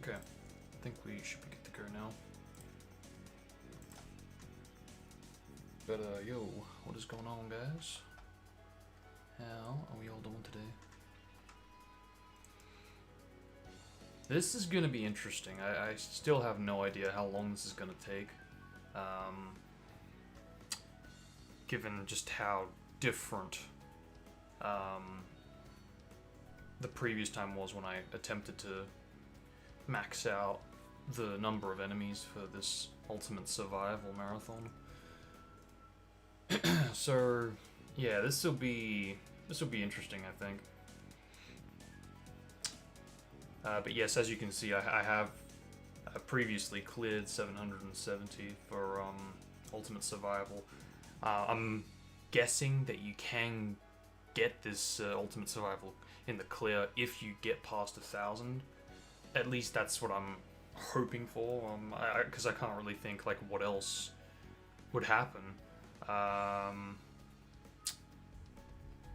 Okay, I think we should be good to go now. But yo, what is going on, guys? How are we all doing today? This is gonna be interesting. I still have no idea how long this is gonna take. Given just how different the previous time was when I attempted to max out the number of enemies for this ultimate survival marathon. So yeah, this will be interesting, I think. But yes, as you can see, I have previously cleared 770 for ultimate survival. I'm guessing that you can get this ultimate survival in the clear if you get past 1,000. At least that's what I'm hoping for. Because I can't really think like what else would happen.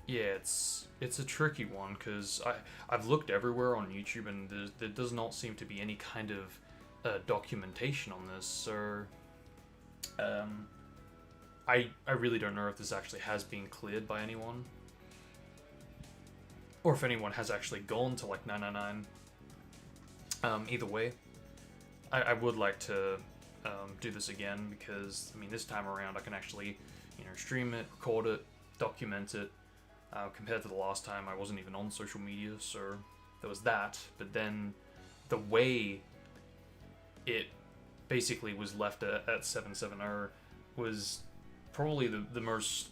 Yeah, it's a tricky one because I've looked everywhere on YouTube and there does not seem to be any kind of documentation on this. So I really don't know if this actually has been cleared by anyone, or if anyone has actually gone to like 999. Either way, I would like to do this again because I mean this time around I can actually stream it, record it, document it. Compared to the last time, I wasn't even on social media, so there was that. But then the way it basically was left at 770 was probably the most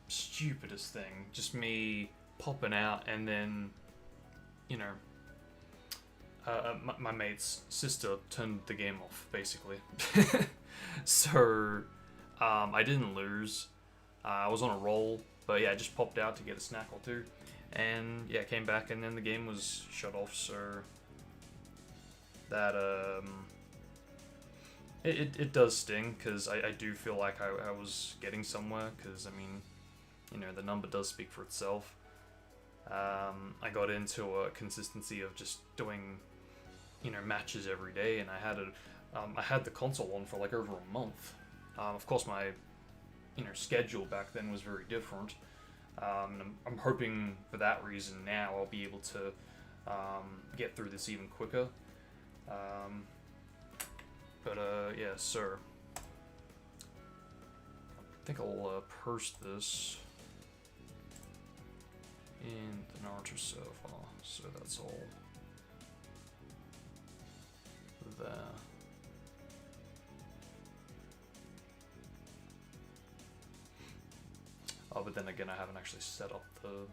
stupidest thing. Just me popping out and then, my mate's sister turned the game off, basically. So I didn't lose. I was on a roll. But yeah, I just popped out to get a snack or two, and yeah, came back, and then the game was shut off. So that it does sting because I do feel like I was getting somewhere because I mean, the number does speak for itself. I got into a consistency of just doing matches every day, and I had the console on for like over a month. Of course, my schedule back then was very different. I'm hoping for that reason now I'll be able to get through this even quicker. Yeah, sir. I think I'll post this in the Naruto server, so that's all there. Oh, but then again, I haven't actually set up the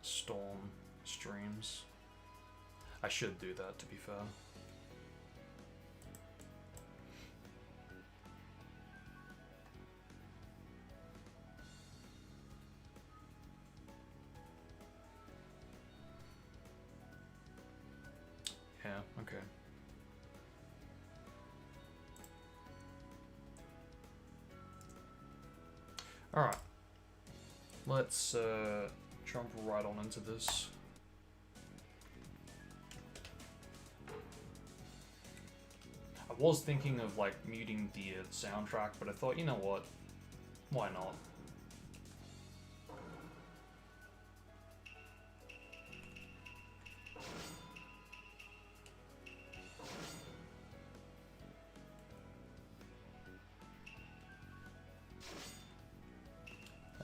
Storm streams. I should do that, to be fair. Yeah, okay. Alright. Let's jump right on into this. I was thinking of like muting the soundtrack, but I thought, you know what? Why not?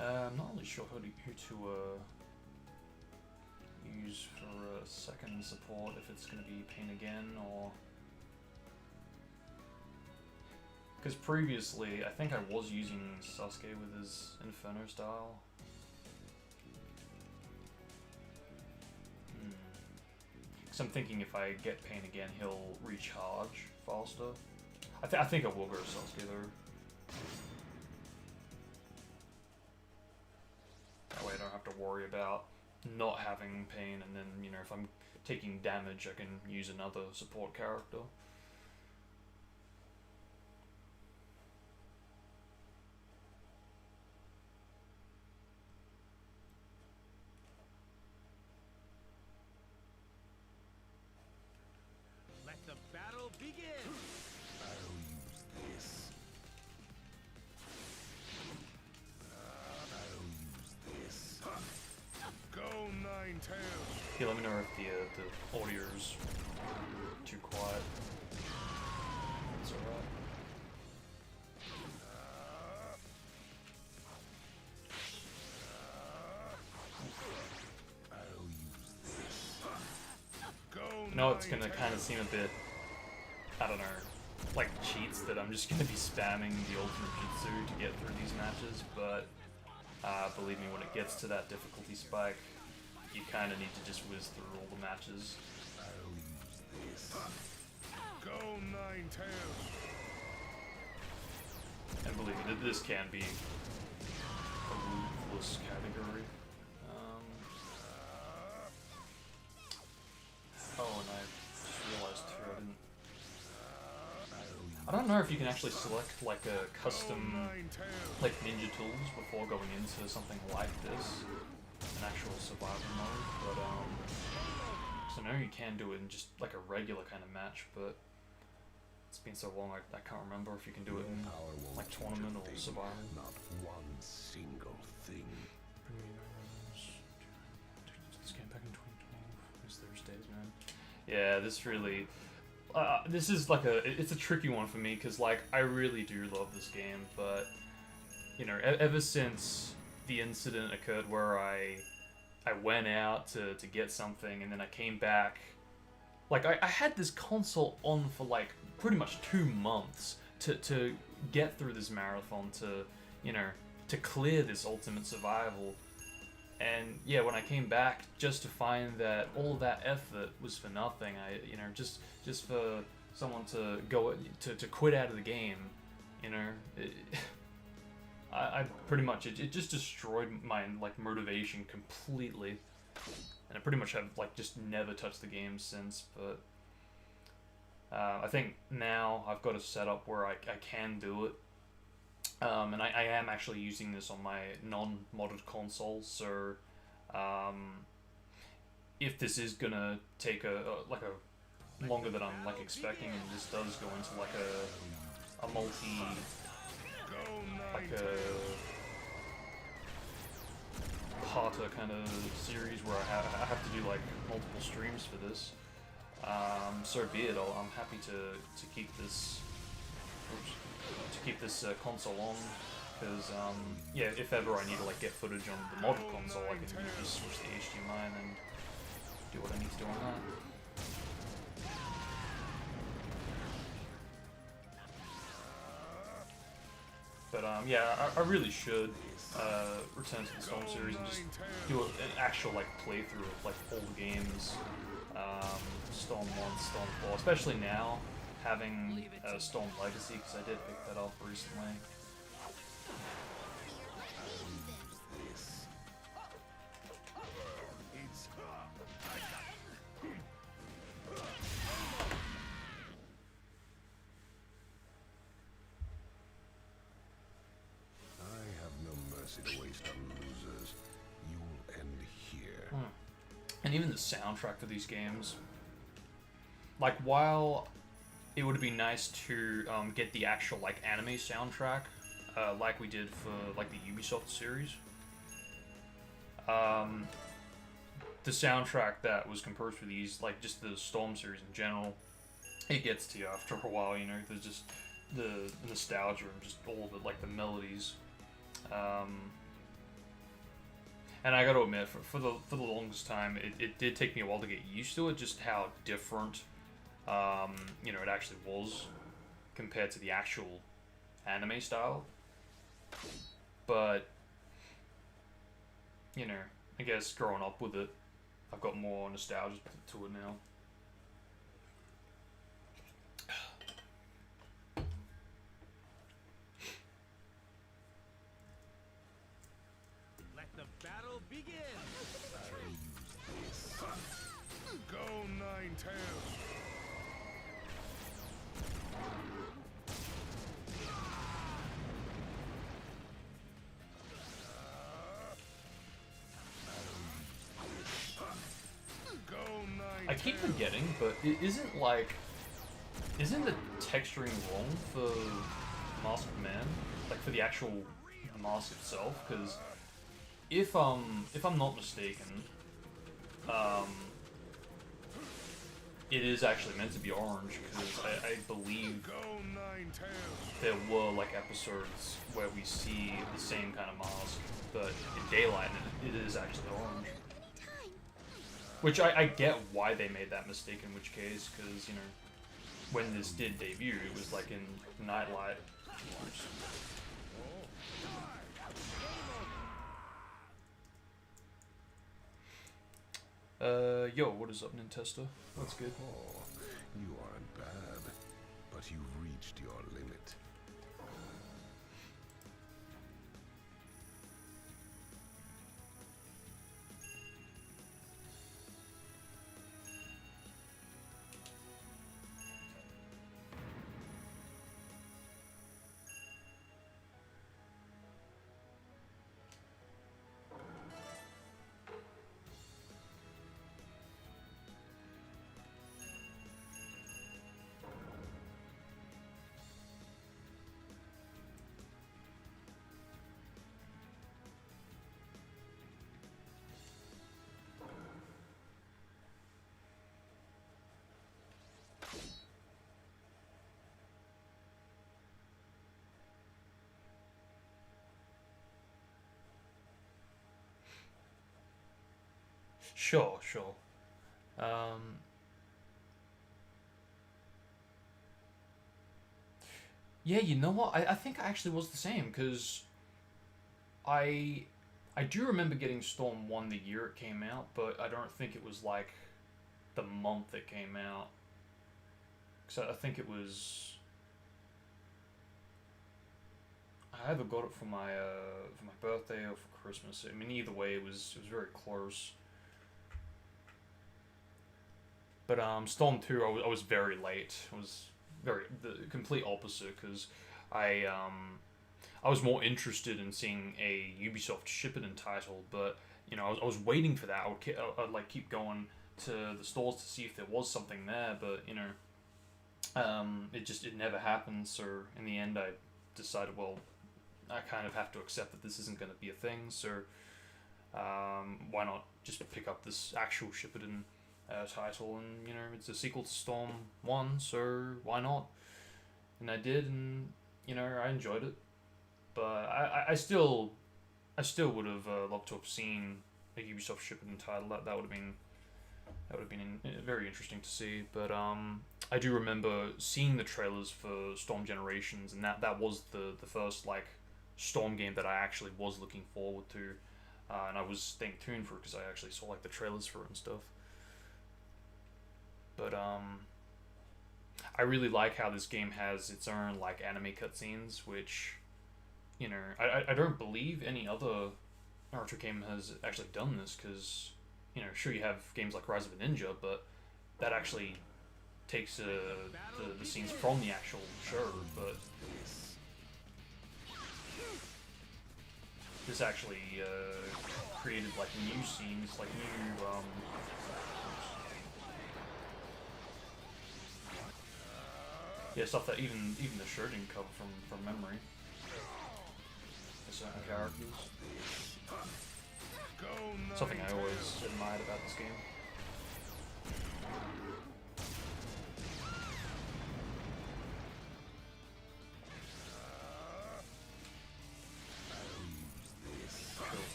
I'm not really sure who to use for second support, if it's going to be Pain again, or... Because previously, I think I was using Sasuke with his Inferno style. Because I'm thinking if I get Pain again, he'll recharge faster. I think I will go Sasuke though. That way I don't have to worry about not having Pain, and then, if I'm taking damage, I can use another support character. if the audio's too quiet. It's alright. I know it's gonna kind of seem a bit, I don't know, like cheats that I'm just gonna be spamming the ultimate jutsu to get through these matches, but believe me, when it gets to that difficulty spike, you kind of need to just whiz through all the matches. I'll use this. Go 9-tails. And believe me, this can be a ruthless category. Oh, and I just realized too, I don't know if you can actually select like a custom like ninja tools before going into something like this, an actual survival mode, but so I know you can do it in just like a regular kind of match, but it's been so long I can't remember if you can do it in like tournament or survival. Not one single thing. This came back in 2012. It's Thursdays, man. Yeah, this really. This is like it's a tricky one for me because like I really do love this game, but you know, ever since the incident occurred where I went out to get something and then I came back, like I had this console on for like pretty much 2 months to get through this marathon, to you know, to clear this ultimate survival. And yeah, when I came back, just to find that all that effort was for nothing, you know, just for someone to go to quit out of the game, you know, I pretty much it just destroyed my like motivation completely, and I pretty much have like just never touched the game since. But I think now I've got a setup where I can do it. And I am actually using this on my non-modded console, so if this is gonna take a longer than I'm like expecting, and this does go into like a multi, like a parter kind of series where I have to do like multiple streams for this, so be it. I'm happy to keep this. Console on, because yeah, if ever I need to like get footage on the modded console, I can just switch the HDMI and then do what I need to do on that. But yeah, I really should return to the Storm series and just do an actual like playthrough of like all the games, Storm 1, Storm 4, especially now, having Storm Legacy, because I did pick that up recently. I have no mercy to waste on losers. You'll end here. And even the soundtrack for these games, like while it would be nice to get the actual like anime soundtrack, like we did for like the Ubisoft series. The soundtrack that was composed for these, like just the Storm series in general, it gets to you after a while. You know, there's just the nostalgia and just all of it, like the melodies. And I got to admit, for the longest time, it did take me a while to get used to it, just how different. You know, it actually was compared to the actual anime style, but you know, I guess growing up with it, I've got more nostalgia to it now. Let the battle begin. I'll use this. Go 9-tails. I keep forgetting, but it isn't the texturing wrong for Mask of Man, like for the actual mask itself? Because if I'm not mistaken, it is actually meant to be orange, because I believe Go Nine-Tails. there were like episodes where we see the same kind of mask, but in daylight it is actually orange. Which I get why they made that mistake in which case, because, you know, when this did debut, it was like in nightlight. Yo, what is up, Nintesta? That's good. Oh, you aren't bad, but you've reached your limit. Sure, sure. Um, yeah, you know what? I think I actually was the same, because I I do remember getting Storm 1 the year it came out, but I don't think it was like the month it came out. So I think it was, I either got it for my birthday or for Christmas. I mean, either way, it was very close. But Storm 2, I was very late. I was very the complete opposite, because I was more interested in seeing a Ubisoft Shippuden title, but you know, I was waiting for that. I'd like keep going to the stores to see if there was something there, but you know, it never happened. So in the end, I decided, well, I kind of have to accept that this isn't going to be a thing. So why not just pick up this actual Shippuden title, and you know, it's a sequel to Storm 1, so why not? And I did, and you know, I enjoyed it. But I still would have loved to have seen a Ubisoft Shippuden title. That would have been very interesting to see. But I do remember seeing the trailers for Storm Generations, and that was the first like Storm game that I actually was looking forward to, and I was staying tuned for it because I actually saw like the trailers for it and stuff. But I really like how this game has its own like anime cutscenes, which, you know, I don't believe any other Naruto game has actually done this, because, you know, sure, you have games like Rise of a Ninja, but that actually takes the scenes from the actual show, but this actually created like new scenes, like new yeah, stuff that even the show didn't cover from memory. Certain characters. Something I always admired about this game.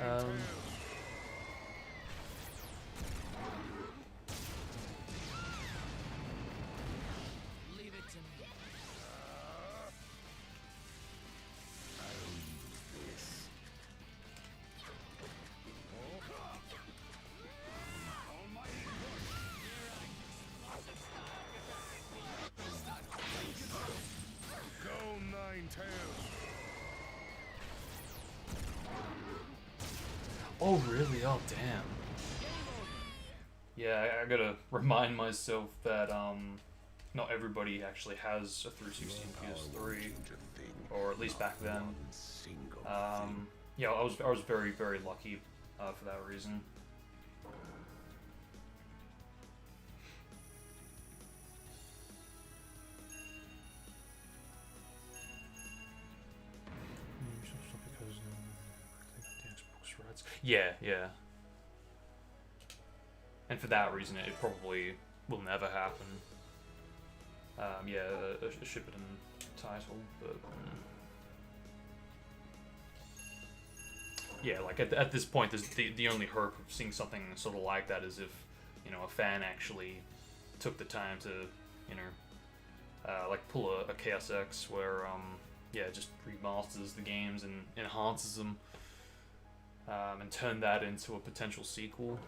Um, Leave it to me. Go Nine-Tails. oh really? Oh damn. Yeah, I gotta remind myself that not everybody actually has a 360 and PS3, or at least back then. Yeah, I was very very lucky for that reason. Yeah, yeah. and for that reason, it probably will never happen. Yeah, a Shippuden title, but yeah, like at this point, the only hope of seeing something sort of like that is if, you know, a fan actually took the time to, you know, like pull a Chaos X where yeah, just remasters the games and enhances them, and turn that into a potential sequel.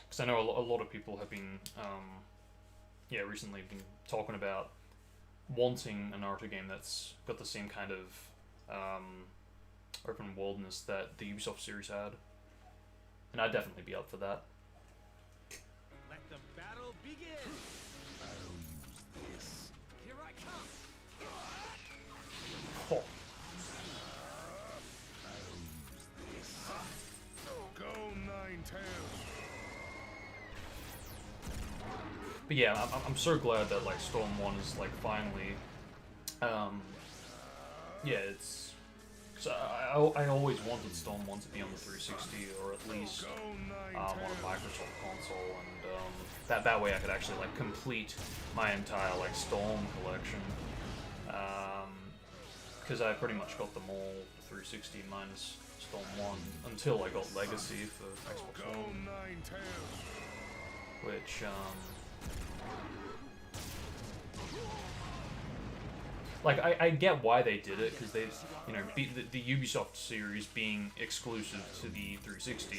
Because I know a lot of people have been, yeah, recently been talking about wanting a Naruto game that's got the same kind of open worldness that the Ubisoft series had, and I'd definitely be up for that. Let the battle begin. I'll use this. Here I come. Oh. I'll use this. Go Nine-Tails. But yeah, I'm so glad that like Storm 1 is like finally, yeah, it's. So I always wanted Storm 1 to be on the 360 or at least on a Microsoft console, and that way I could actually like complete my entire like Storm collection, because I pretty much got them all 360 minus Storm 1 until I got Legacy for Xbox One, which like I get why they did it, because they, you know, the Ubisoft series being exclusive to the 360,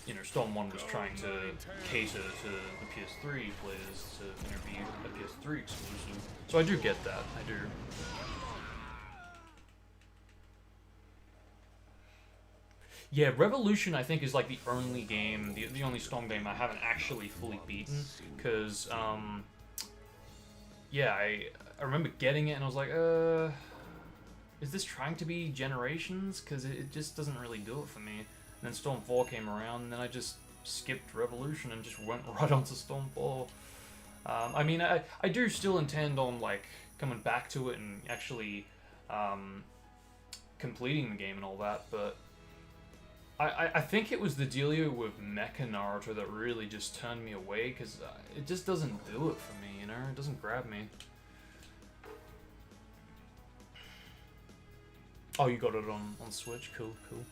you know, Storm 1 was trying to cater to the PS3 players to, you know, be a PS3 exclusive. So I do get that. I do. Yeah, Revolution I think is like the only game, the only Storm game I haven't actually fully beaten, because yeah, I remember getting it and I was like, is this trying to be Generations? Because it just doesn't really do it for me. And then Storm 4 came around, and then I just skipped Revolution and just went right onto Storm 4. I mean, I do still intend on like coming back to it and actually completing the game and all that, but I think it was the dealio with Mecha Naruto that really just turned me away, because it just doesn't do it for me, you know? It doesn't grab me. Oh, you got it on Switch? Cool, cool.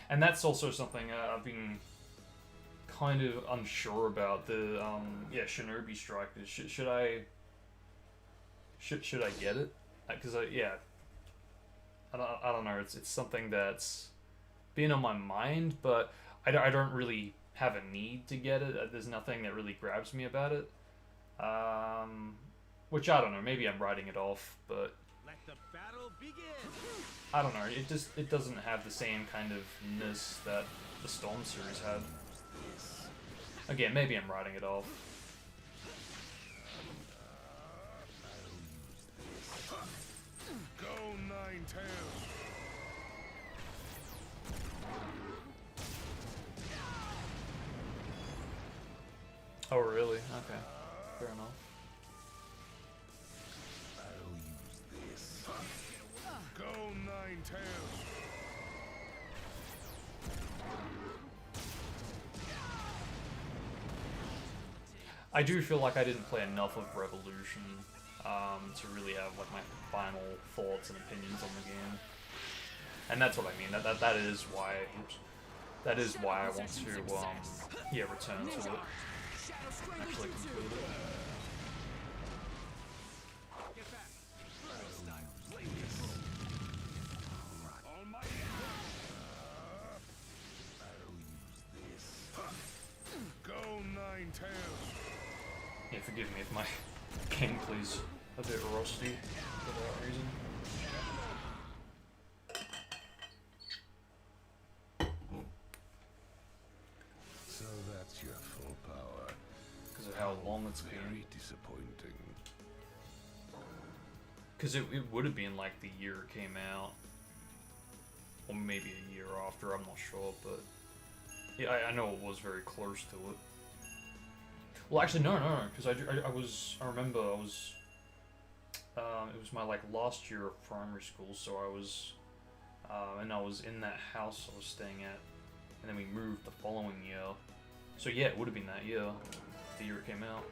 And that's also something I've been kind of unsure about, the yeah, Shinobi Strikers. Should I get it? Because yeah, I don't know. It's something that's been on my mind, but I don't really have a need to get it. There's nothing that really grabs me about it. Which I don't know. Maybe I'm writing it off, but Let the battle begin. I don't know. It doesn't have the same kind of ness that the Storm series had. Again, maybe I'm writing it off. Go Nine-Tails. Oh, really? Okay. Fair enough. I'll use this. Go Nine-Tails. I do feel like I didn't play enough of Revolution to really have like my final thoughts and opinions on the game, and that's what I mean. That is why. Oops, that is why I want to yeah, return to it. Actually complete it. Get back. Go Nine-Tails. Yeah, forgive me if my gameplay's a bit rusty for that reason. So that's your full power. Because of how long it's been. Very disappointing. Because it would have been like the year it came out. Or maybe a year after, I'm not sure, but Yeah, I know it was very close to it. Well, actually, no, because I remember I was, it was my, like, last year of primary school, so I was, and I was in that house I was staying at, and then we moved the following year. So yeah, it would have been that year, the year it came out.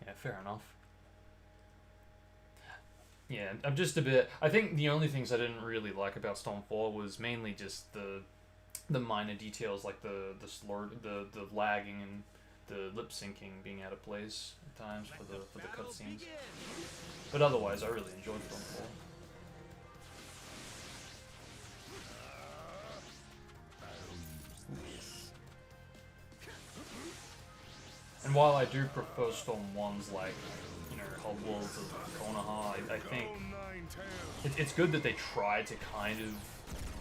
Yeah, fair enough. Yeah, I'm just a bit. I think the only things I didn't really like about Storm 4 was mainly just the minor details, like the slur, the lagging and the lip syncing being out of place at times for the cutscenes. But otherwise, I really enjoyed Storm 4. And while I do prefer Storm 1's, like, you know, Hogwarts of Konoha, I think it's good that they tried to kind of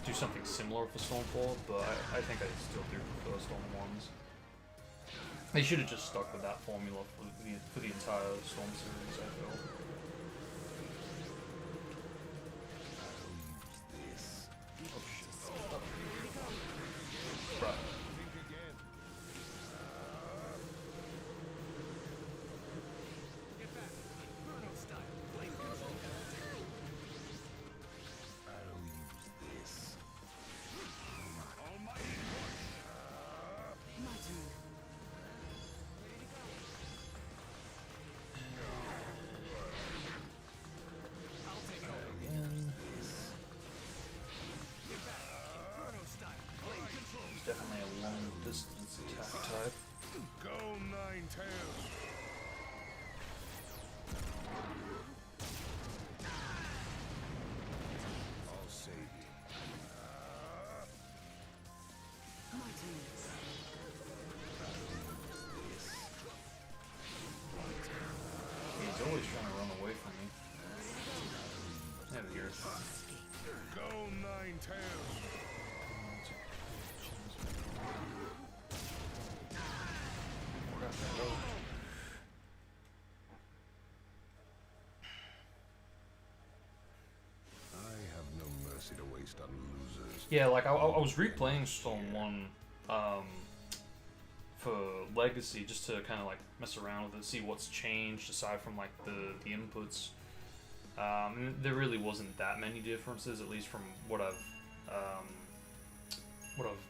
do something similar for Storm 4, but I think I still do prefer Storm 1's. They should have just stuck with that formula for the entire Storm series, I feel. Oh shit. Right. Definitely a long distance attack type. Go Ninetales. I'll save you. He's always trying to run away from me. There we go. Go Ninetales. I have no mercy to waste on losers. Yeah, like I was replaying Storm 1 for Legacy just to kind of like mess around with it, see what's changed aside from like the inputs. And there really wasn't that many differences, at least from what I've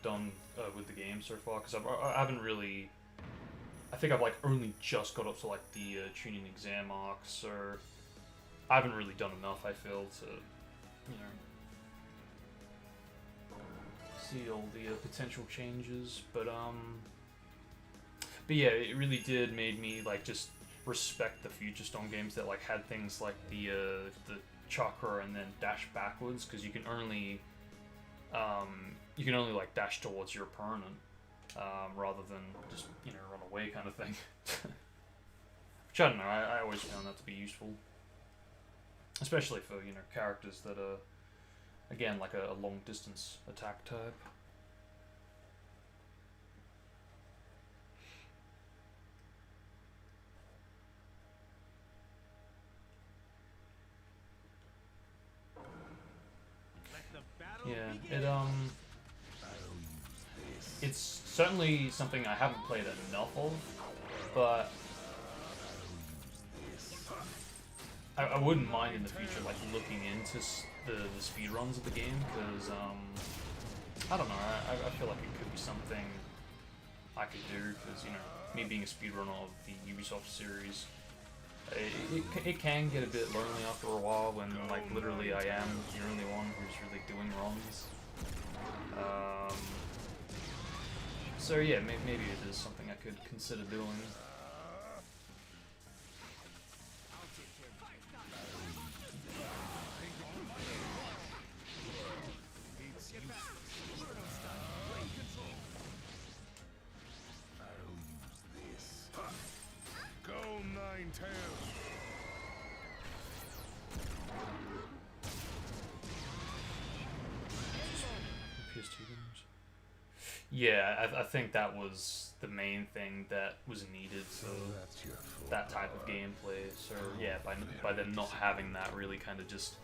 done with the game so far. Because I haven't really. I think I've like only just got up to like the tuning exam arcs, or I haven't really done enough. I feel to, you know, see all the potential changes, but yeah, it really did made me like just respect the future Storm games that like had things like the chakra and then dash backwards, because you can only like dash towards your opponent rather than just, you know, run away kind of thing. Which I don't know, I always found that to be useful, especially for, you know, characters that are again like a long distance attack type. Yeah, it's certainly something I haven't played enough of, but I wouldn't mind in the future like looking into the speedruns of the game, because I don't know, I feel like it could be something I could do, because, you know, me being a speedrunner of the Ubisoft series, it can get a bit lonely after a while when, like, literally I am the only one who's really doing runs. So yeah, maybe it is something I could consider doing. Go Ninetales. Yeah, I think that was the main thing that was needed. So That's your fault. that type of gameplay. So yeah, by them not having that, really kind of just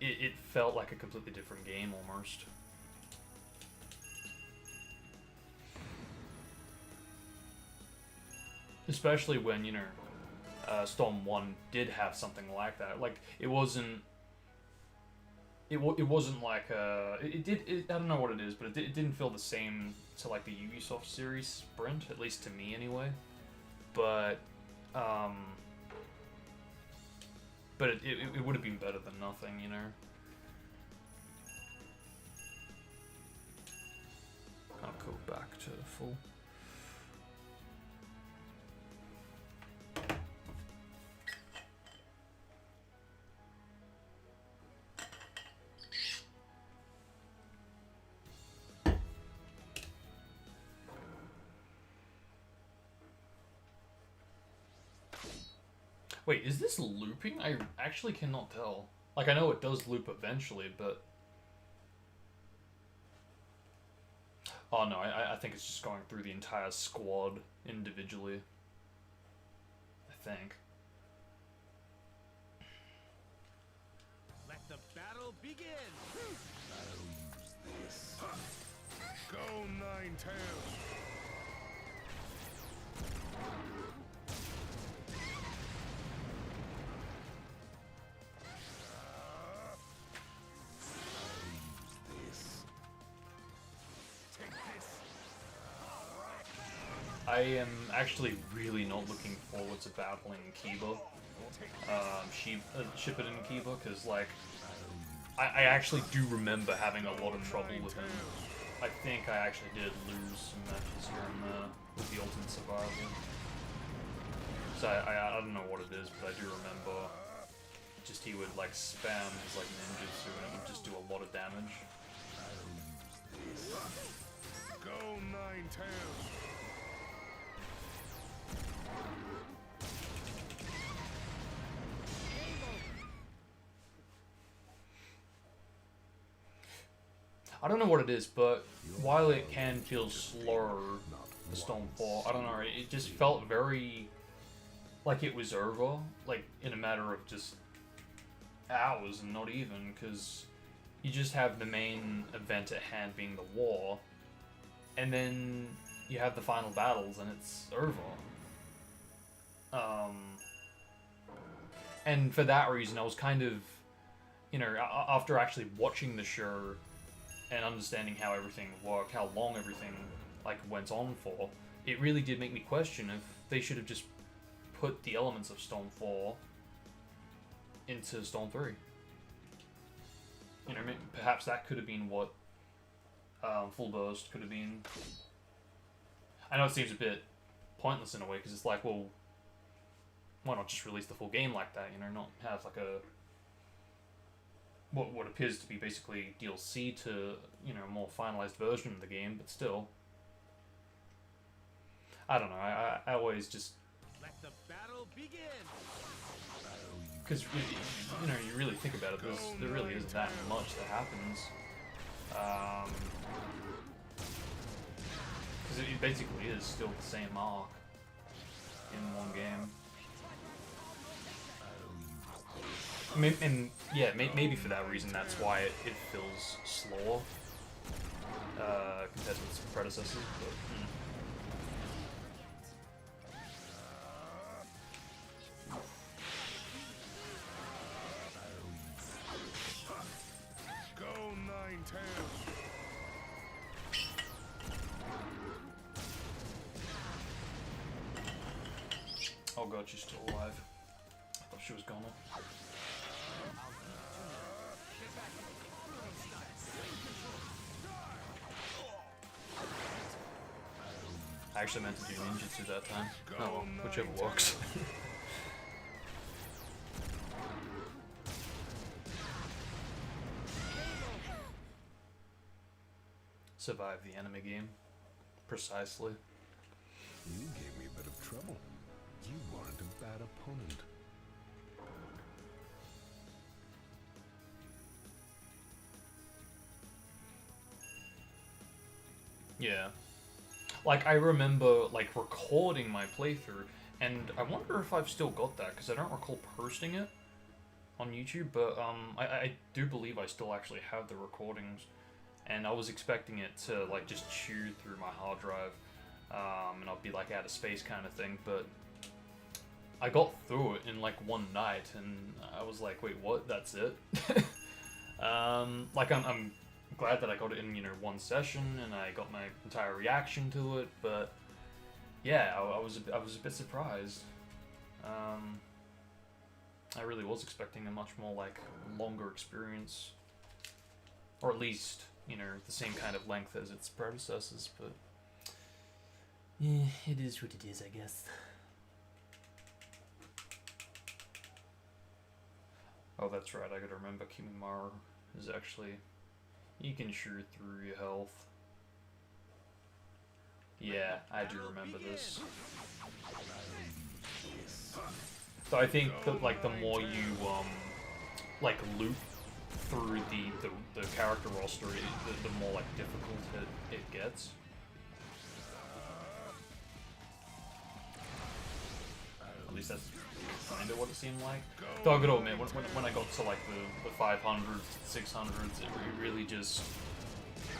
it felt like a completely different game almost. Especially when, you know, Storm 1 did have something like that. Like, it wasn't... It wasn't like, I don't know what it is, but it didn't feel the same to, like, the Ubisoft series Sprint, at least to me, anyway. But it would have been better than nothing, you know? I'll go back to full. Wait, is this looping? I actually cannot tell. Like, I know it does loop eventually, but... Oh no, I think it's just going through the entire squad individually. I think. Let the battle begin. I'll use this. Go, Ninetails! I am actually really not looking forward to battling Kiba. Shippuden and Kiba, because, like, I actually do remember having a lot of trouble with him. I think I actually did lose some matches here and there with the Ultimate Survival. So I don't know what it is, but I do remember just he would, like, spam his, like, ninjutsu and it would just do a lot of damage. Go, Ninetails! I don't know what it is, but while it can feel slower, the Stormfall, I don't know, it just felt very like it was over, like in a matter of just hours and not even, because you just have the main event at hand being the war, and then you have the final battles and it's over. And for that reason, I was kind of, you know, after actually watching the show and understanding how everything worked, how long everything like went on for, it really did make me question if they should have just put the elements of Storm 4 into Storm 3. You know, perhaps that could have been what Full Burst could have been. I know it seems a bit pointless in a way, because it's like, well, why not just release the full game like that, you know, not have like a what appears to be basically DLC to, you know, a more finalized version of the game, but still. I don't know, I always just... Let the battle begin. Because, you know, you really think about it, there really isn't that much that happens. Because it basically is still the same arc in one game. And yeah, maybe for that reason, that's why it feels slower compared to its predecessors. But, Go, Ninetails! oh god, she's still alive. I thought she was gone. I actually meant to do ninjutsu that time. Oh well, whichever works. Survive the enemy game. Precisely. You gave me a bit of trouble. You weren't a bad opponent. Yeah. Like, I remember, like, recording my playthrough, and I wonder if I've still got that, because I don't recall posting it on YouTube, but, I do believe I still actually have the recordings, and I was expecting it to, like, just chew through my hard drive, and I'll be, like, out of space kind of thing, but I got through it in, like, one night, and I was like, wait, what? That's it? Like, I'm glad that I got it in, you know, one session, and I got my entire reaction to it, but yeah, I was a bit surprised. I really was expecting a much more, like, longer experience, or at least, you know, the same kind of length as its predecessors, but yeah, it is what it is, I guess. Oh, that's right, I gotta remember Kimimaro is actually, you can chew through your health. Yeah, I do remember this. So I think that, like, the more you, like, loop through the character roster, the more, like, difficult it gets. At least that's kind of what it seemed like. Though I gotta admit, when I got to, like, the 500s, 600s, it really just,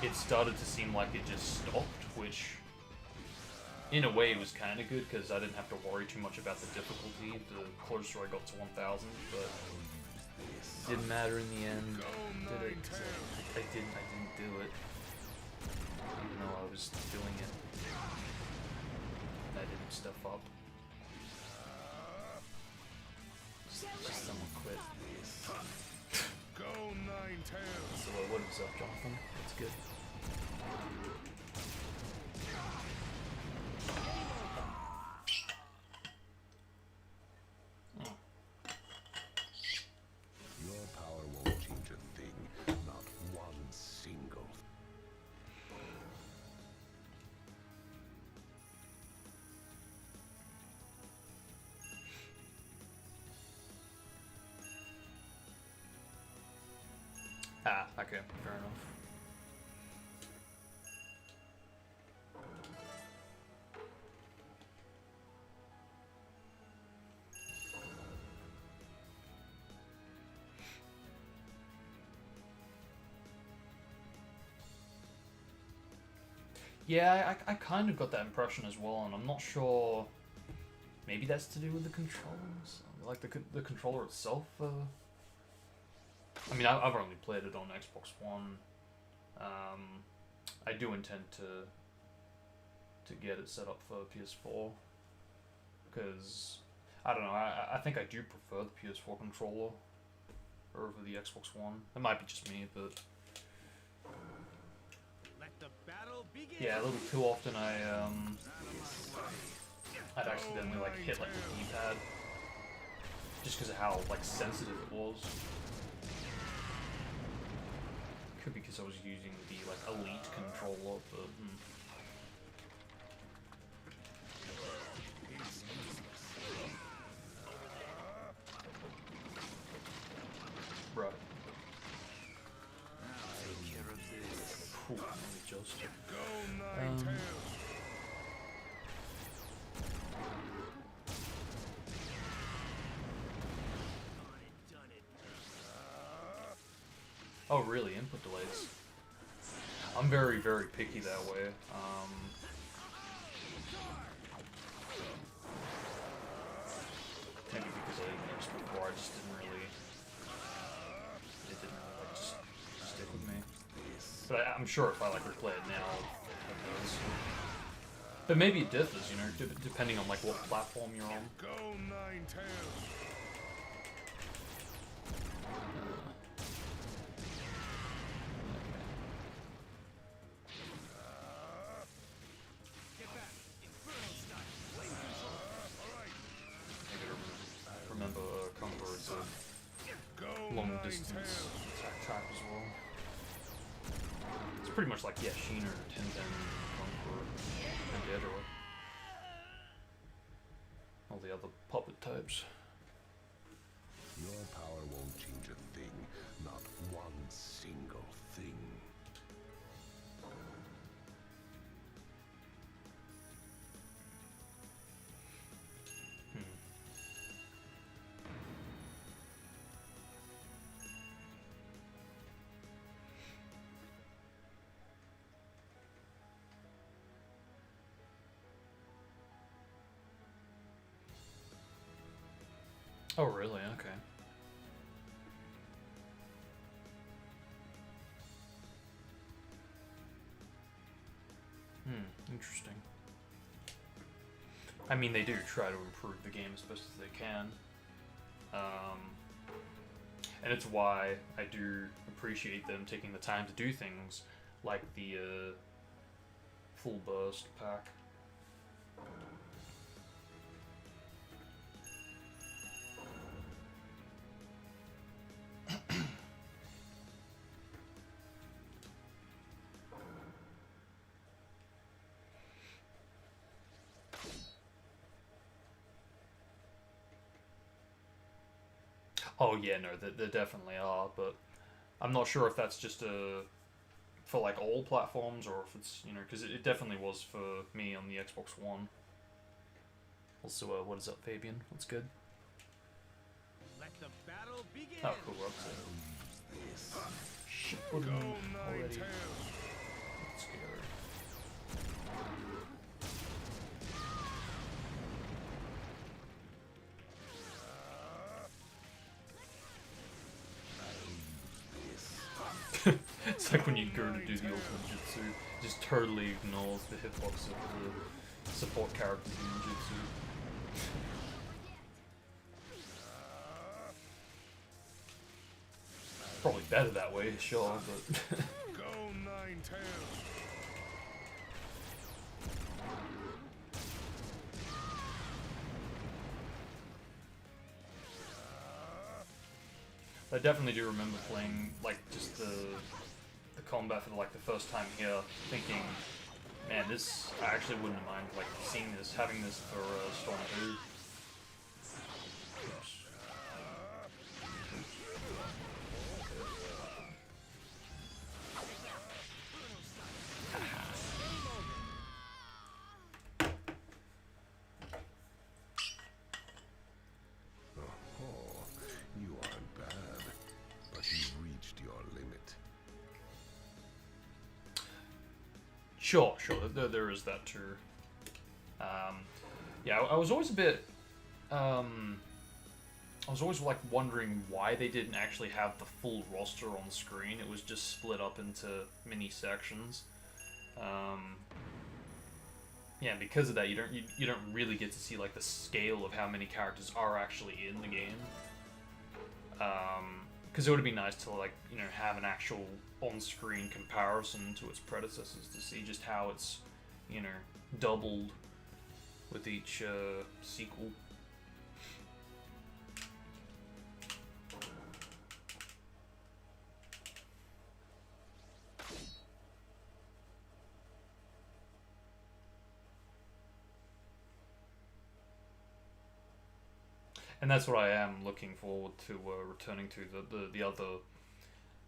it started to seem like it just stopped, which in a way was kind of good, because I didn't have to worry too much about the difficulty the closer I got to 1000, but didn't matter in the end, did it? 'Cause I didn't do it, even though I was doing it. I didn't stuff up. Just someone quit. Go nine tails. So what is up, Jonathan? That's good. Your power won't change a thing, not one single. Ah, okay, fair enough. Yeah, I kind of got that impression as well, and I'm not sure. Maybe that's to do with the controls, like the controller itself. I mean, I've only played it on Xbox One. I do intend to get it set up for PS4, because I don't know. I think I do prefer the PS4 controller over the Xbox One. It might be just me, but Let the battle begin. yeah, a little too often I'd accidentally, like, hit, like, the D-pad, just because of how, like, sensitive it was. Could be because I was using the, like, Elite controller, but right. Take care of this. Phew, let me just. Go nine tails. Oh, really? Input delays. I'm very, very picky that way. Maybe because I didn't use it before, I just didn't really. It didn't really, like, just stick with me. But I'm sure if I, like, replay it now, it does. But maybe it differs, you know, depending on, like, what platform you're on. Go nine tails. Get back. Inferno style. Flame control. I gotta remember Conqueror is a Go long nine distance tails. attack type as well. It's pretty much like, yeah, Sheen or Tenten, Conqueror, and Dead, or all the other puppet types. Your power won't change a thing, not one single thing. Oh, really? Okay. Interesting. I mean, they do try to improve the game as best as they can. And it's why I do appreciate them taking the time to do things like the full burst pack. Oh yeah, no, there definitely are, but I'm not sure if that's just for like all platforms or if it's, you know, because it definitely was for me on the Xbox One. Also, what is up, Fabian? What's good? Let the battle begin. Oh, cool, we're up to shit already. That's scary. It's like when you go to do the ultimate jutsu, it just totally ignores the hitbox of the support characters in the jutsu. Probably better that way, sure, but Go Nine-Tails. I definitely do remember playing like just the combat for like the first time here, thinking, man, this I actually wouldn't have mind like seeing this, having this for Storm 2. Oops. Oh, you aren't bad, but you've reached your limit. Sure, there is that too. Yeah, I was always a bit, I was always like wondering why they didn't actually have the full roster on screen. It was just split up into mini sections. Yeah, because of that, you don't really get to see like the scale of how many characters are actually in the game. Because it would be nice to like, you know, have an actual on-screen comparison to its predecessors to see just how it's, you know, doubled with each sequel. And that's what I am looking forward to returning to the other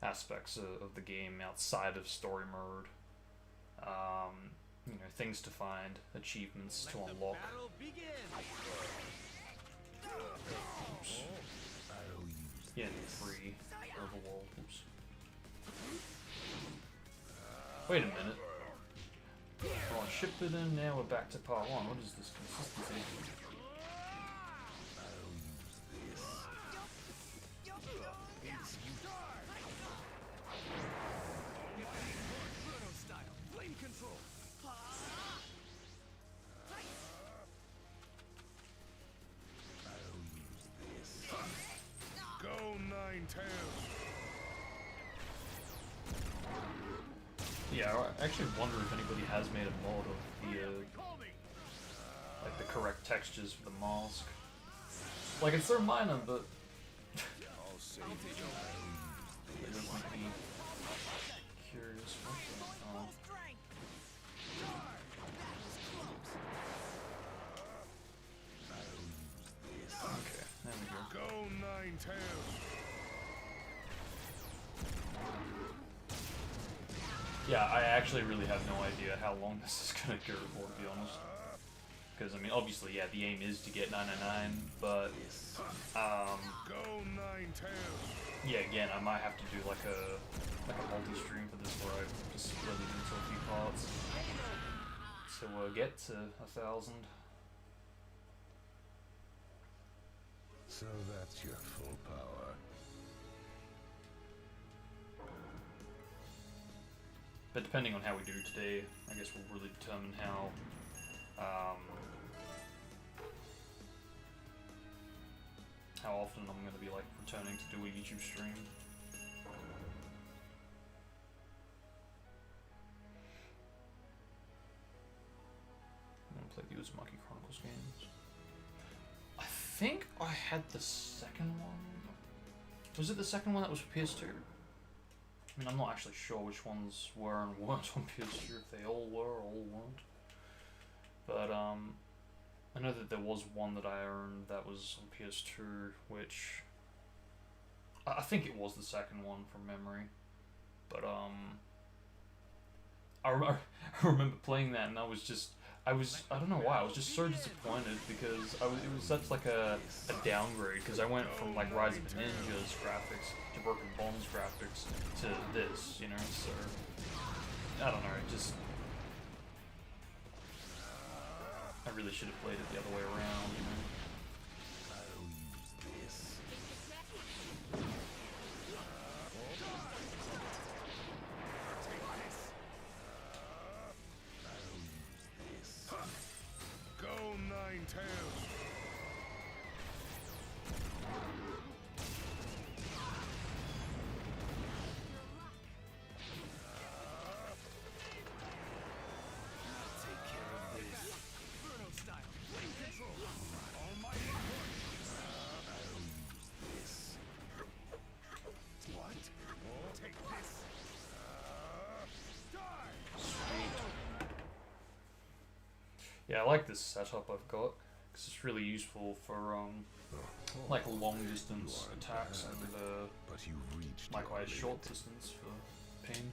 aspects of the game outside of story mode. You know, things to find, achievements to unlock. Battle begin. Oops. Yeah, free overworld. Oops. Wait a minute. Oh, I shipped it in. Now we're back to part 1. What is this consistency? Inferno style. Flame control. Go Nine-Tails. Yeah, I actually wonder if anybody has made a mod of the like the correct textures for the mask. Like it's so minor, but I'll save I'll take you. it does make me curious. Oh. Okay, there we go. Go Nine-Tails. Yeah, I actually really have no idea how long this is gonna go for, to be honest. Because I mean, obviously, yeah, the aim is to get 999, but Go Nine-Tails. yeah, again, I might have to do like a multi-stream for this, where I just split it into a few parts. So get to 1,000. So that's your full power. But depending on how we do today, I guess will really determine how often I'm going to be like returning to do a YouTube stream. I'm going to play the Uzumaki Chronicles games. I think I had the second one. Was it the second one that was for PS2? I mean, I'm not actually sure which ones were and weren't on PS2, if they all were or all weren't. But, I know that there was one that I owned that was on PS2, which... I think it was the second one from memory. But, I remember playing that and I don't know why, I was just so disappointed because it was such like a downgrade, because I went from like Rise of the Ninjas graphics to Broken Bones graphics to this, you know, so I don't know, I really should have played it the other way around, you know. I'll use this. Go, Ninetales! Take care of this. Inferno style. Flame control. Almighty push. I'll use this. What? Take this. Die. Sweet. Yeah, I like this setup I've got, because it's really useful for like long distance attacks and But you've reached likewise your short limit. distance for pain.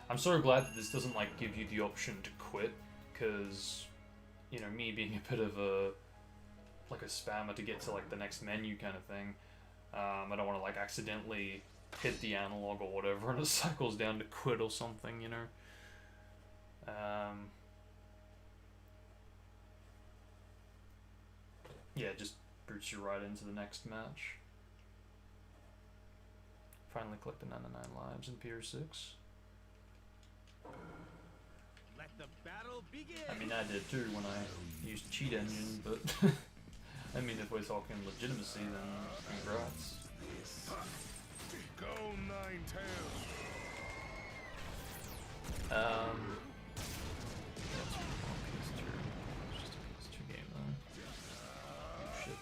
I'm so glad that this doesn't like give you the option to quit, because, you know, me being a bit of a spammer to get to like the next menu kind of thing, I don't want to like accidentally hit the analog or whatever and it cycles down to quit or something, you know. Yeah, it just boots you right into the next match. Finally collected 99 lives in Pier 6. Let the battle begin. I mean, I did too when I used Cheat Engine, but I mean, if we're talking legitimacy, then congrats. Go, Ninetales! Yeah, it's on PS2. It's just a PS2 game though. Oh shit.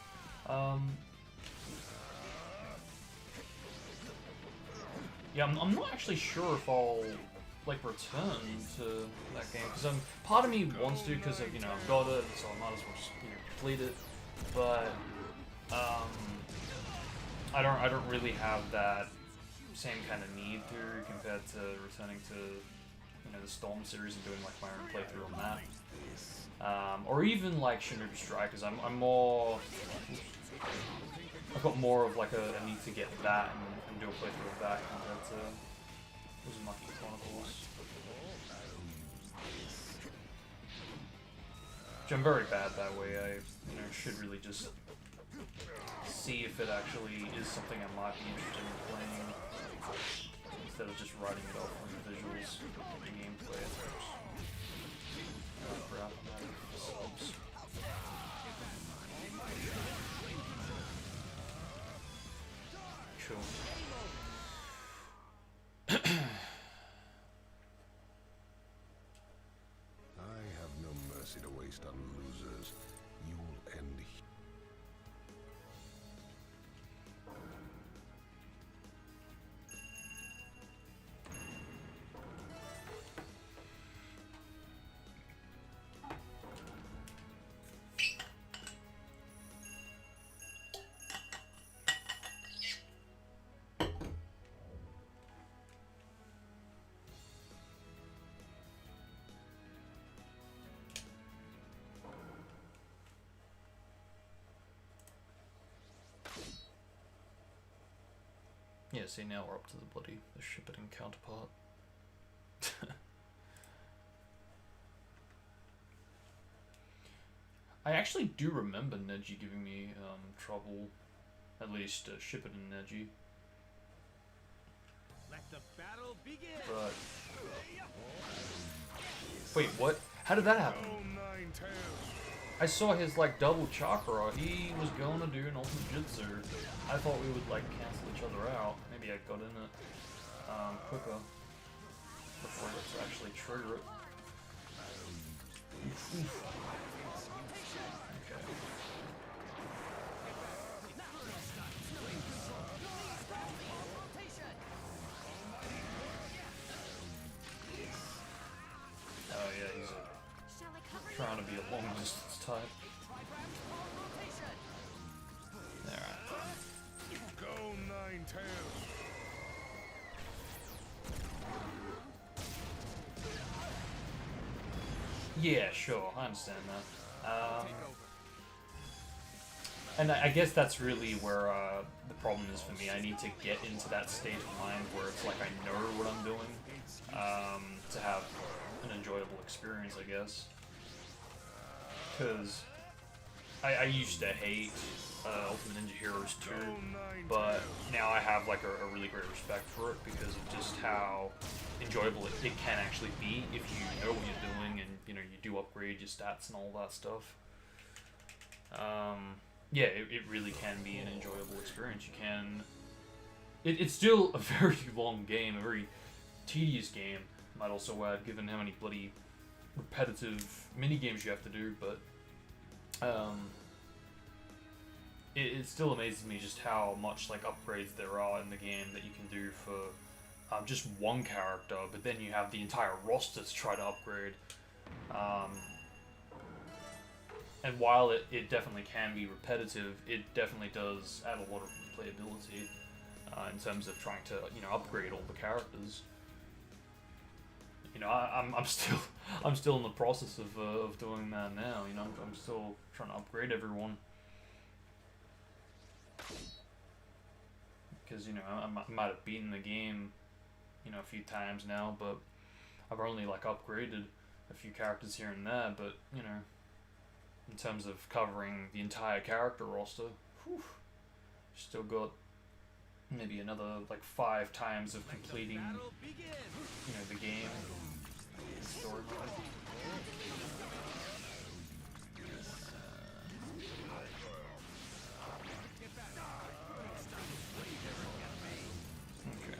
Yeah, I'm not actually sure if I'll like return to that game, because part of me wants to, because you know I've got it, so I might as well just, you know, complete it. But I don't really have that same kind of need to compared to returning to, you know, the Storm series and doing like my own playthrough on that. Or even like Shinobi Strikers. I'm more. I've got more of like a need to get that and do a playthrough of that compared to Uzumaki Chronicles. Which I'm very bad that way. I, you know, should really just see if it actually is something I might be interested in playing instead of just writing it off on the visuals and the gameplay. Oh crap, I'm out of subs. Cool. I have no mercy to waste on losers. You'll end here. Yeah, see, now we're up to the bloody the Shippuden counterpart. I actually do remember Neji giving me trouble, at least Shippuden and Neji. Let the battle begin. But wait, what? How did that happen? I saw his like double chakra. He was going to do an ultimate jutsu. I thought we would like cancel each other out. Maybe I got in it quicker before I got to actually trigger it. Oof. Okay. Oh yeah, he's trying to be a long distance type. Alright. Go Nine-Tails. Yeah, sure, I understand that. And I guess that's really where the problem is for me. I need to get into that state of mind where it's like I know what I'm doing to have an enjoyable experience, I guess. Because I used to hate Ultimate Ninja Heroes 2, but now I have like a really great respect for it because of just how enjoyable it can actually be if you know what you're doing and you do upgrade your stats and all that stuff. Yeah, it really can be an enjoyable experience. You can. It's still a very long game, a very tedious game. Might also add, given how many bloody repetitive mini games you have to do, but it still amazes me just how much like upgrades there are in the game that you can do for just one character, but then you have the entire roster to try to upgrade. And while it definitely can be repetitive, it definitely does add a lot of replayability in terms of trying to upgrade all the characters. I'm still in the process of doing that now. I'm still trying to upgrade everyone because I might have beaten the game a few times now, but I've only like upgraded a few characters here and there. But in terms of covering the entire character roster, whew, still got maybe another like 5 times of completing the game story mode. Okay.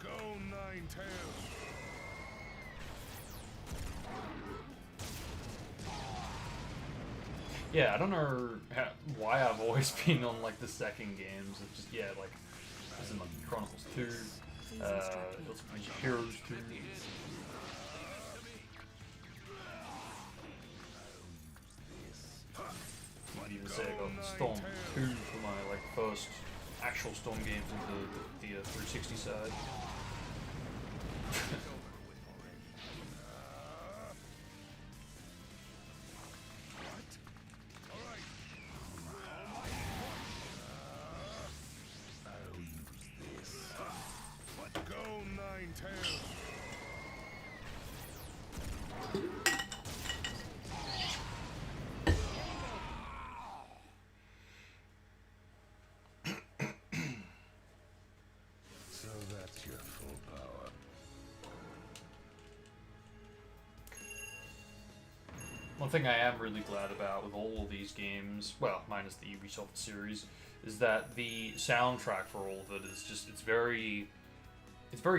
Go Nine-Tails. Yeah, I don't know why I've always been on like the second games. It's just like as in like Chronicles 2, Ultimate Ninja Heroes 2. Might even say I got Storm 2 for my like first actual Storm games of the 360 side. So that's your full power. One thing I am really glad about with all of these games, well, minus the Ubisoft series, is that the soundtrack for all of it is just, it's very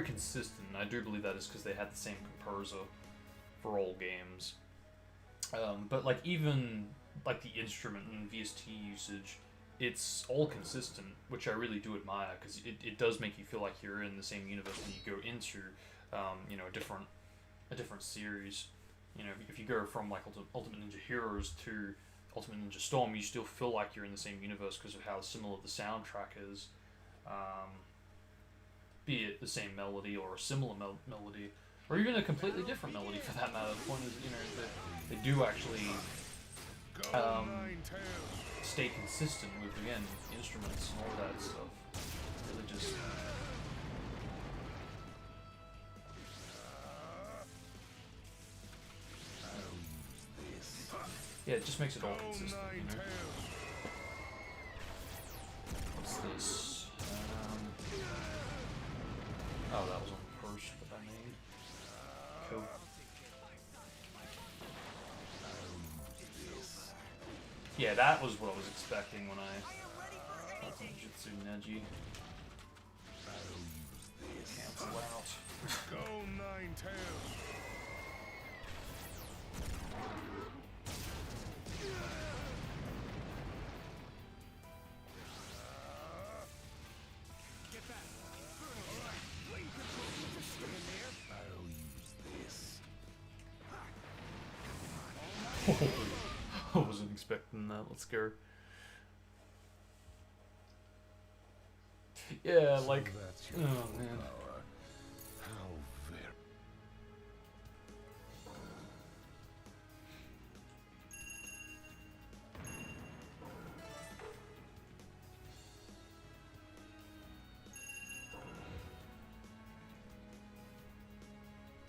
consistent. I do believe that is because they had the same composer for all games. But like even like the instrument and VST usage, it's all consistent, which I really do admire because it does make you feel like you're in the same universe when you go into a different series. If you go from like Ultimate Ninja Heroes to Ultimate Ninja Storm, you still feel like you're in the same universe because of how similar the soundtrack is. Be it the same melody or a similar melody, or even a completely different melody for that matter. The point is, they do actually stay consistent with, again, instruments and all that stuff. Really just Yeah, it just makes it all consistent, you know? What's this? Oh, that was on the first that I made. Cool. Yeah, that was what I was expecting when I got Jutsu Neji. Cancel out. Go Ninetales. I wasn't expecting that. Let's go. Yeah, like, oh man. How very.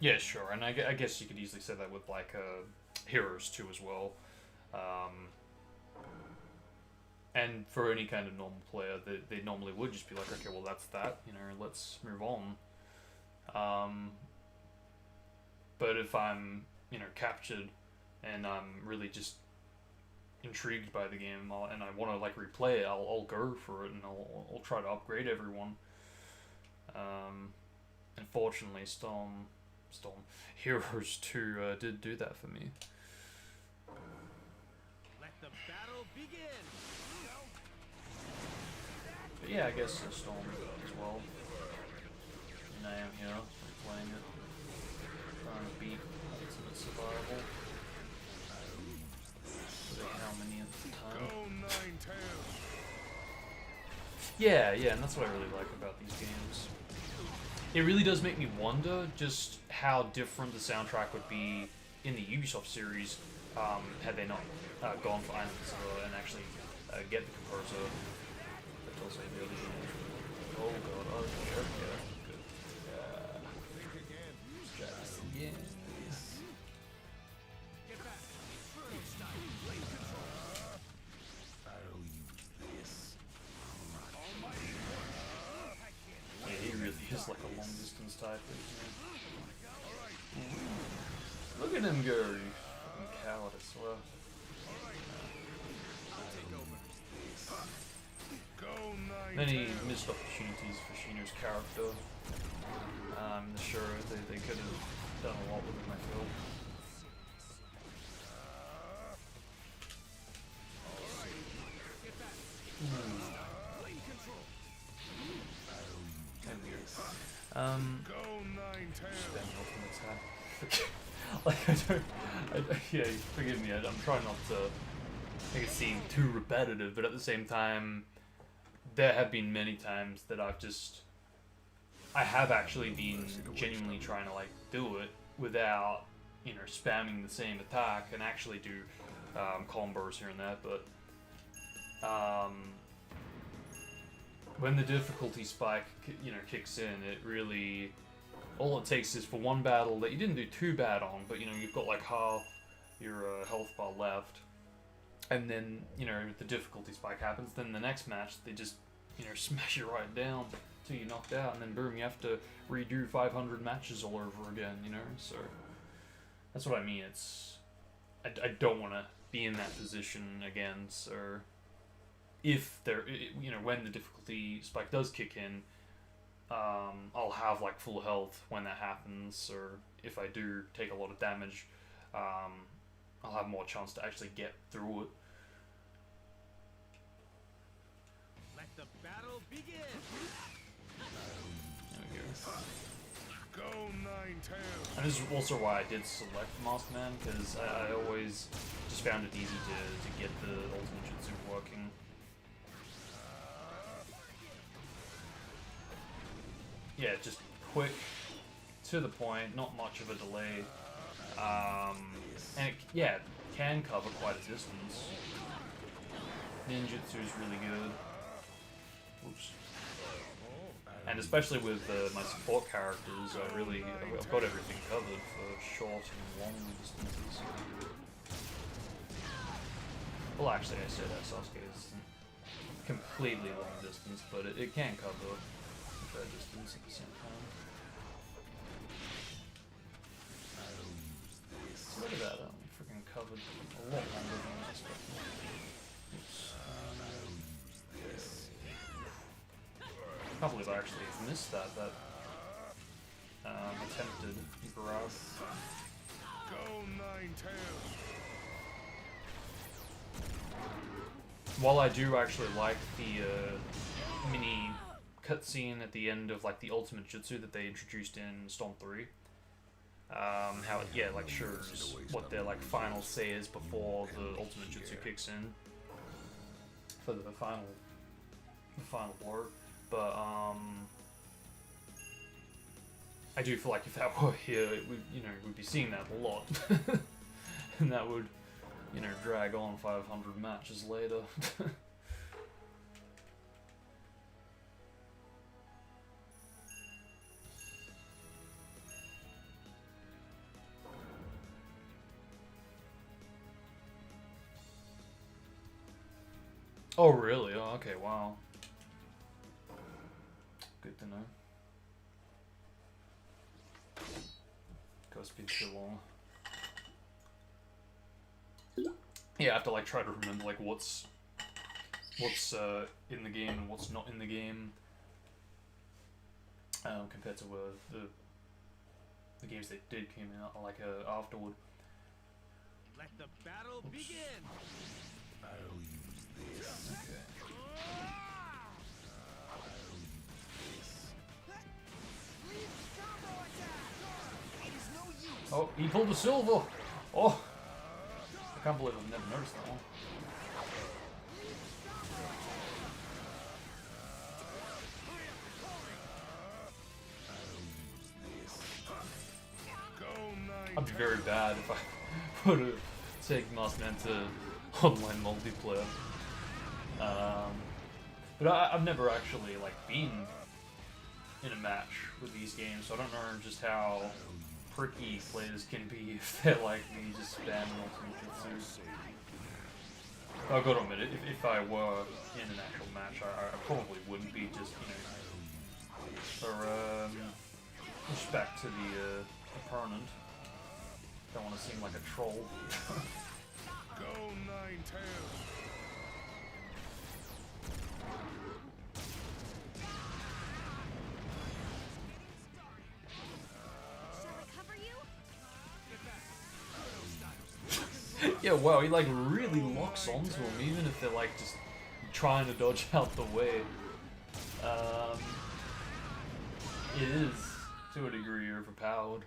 Yeah, sure, and I guess you could easily say that with like heroes too as well. And for any kind of normal player, they normally would just be like, okay, well that's that, you know, let's move on. But if I'm, you know, captured and I'm really just intrigued by the game and I want to like replay it, I'll go for it and I'll try to upgrade everyone. Unfortunately, Storm Heroes 2 did do that for me. Let the battle begin. But yeah, I guess Storm as well. And I am here replaying it, trying to beat Ultimate Survival. How many at the time? Yeah, and that's what I really like about these games. It really does make me wonder just how different the soundtrack would be in the Ubisoft series had they not gone for Islands and actually get the composer. But also the other games. Oh god, oh yeah, good. Yeah. Yeah, he really is like a long distance type, isn't he? Look at him go, you fucking coward, I swear. Many missed opportunities for Shino's character. I'm sure they could have done a lot with him, I feel. Spend ultimate attack. Like yeah, forgive me. I'm trying not to make it seem too repetitive, but at the same time, there have been many times that I have actually been genuinely trying to like do it without, you know, spamming the same attack and actually do combos here and there, but when the difficulty spike, you know, kicks in, it really, all it takes is for one battle that you didn't do too bad on, but you know, you've got like half your health bar left, and then, you know, the difficulty spike happens, then the next match, they just, you know, smash you right down till you're knocked out, and then boom, you have to redo 500 matches all over again, you know, so that's what I mean. I don't want to be in that position again, so if there, you know, when the difficulty spike does kick in, I'll have like full health when that happens, or if I do take a lot of damage, I'll have more chance to actually get through it. Let the battle begin. There we go. Go Ninetales. And this is also why I did select Masked Man, because I always just found it easy to get the ultimate jutsu working. Yeah, just quick, to the point, not much of a delay, and it can cover quite a distance. Ninjutsu is really good. Oops. And especially with my support characters, I've got everything covered for short and long distances. Well, actually, I said that Sasuke isn't completely long distance, but it can cover that distance at the same time. So look at that, freaking covered a lot longer than I was expecting. Oops. I can't believe I actually missed that attempted grab. Go Nine-Tails. While I do actually like the mini cutscene at the end of like the ultimate jutsu that they introduced in Storm 3, how it like shows what their like final say is before the ultimate jutsu kicks in for the final blow. But I do feel like if that were here, we'd be seeing that a lot, and that would drag on 500 matches later. Oh really? Oh, okay, wow. Good to know. Goes been too long. Yeah, I have to like try to remember like what's in the game and what's not in the game, compared to the games that did come out like afterward. Let the battle begin. I'll use this. Oh, he pulled the silver! Oh! I can't believe I've never noticed that one. I'd be very bad if I put a take Masked Man to online multiplayer. But I've never actually like been in a match with these games, so I don't know just how pricky players can be if they're like me, just spam ultimate jutsu. I've got to admit, if I were in an actual match, I probably wouldn't be, just, for respect to the opponent. Don't want to seem like a troll. Go Nine-Tails. Yeah, wow, he like really locks onto him, even if they're like just trying to dodge out the way. It is, to a degree, overpowered.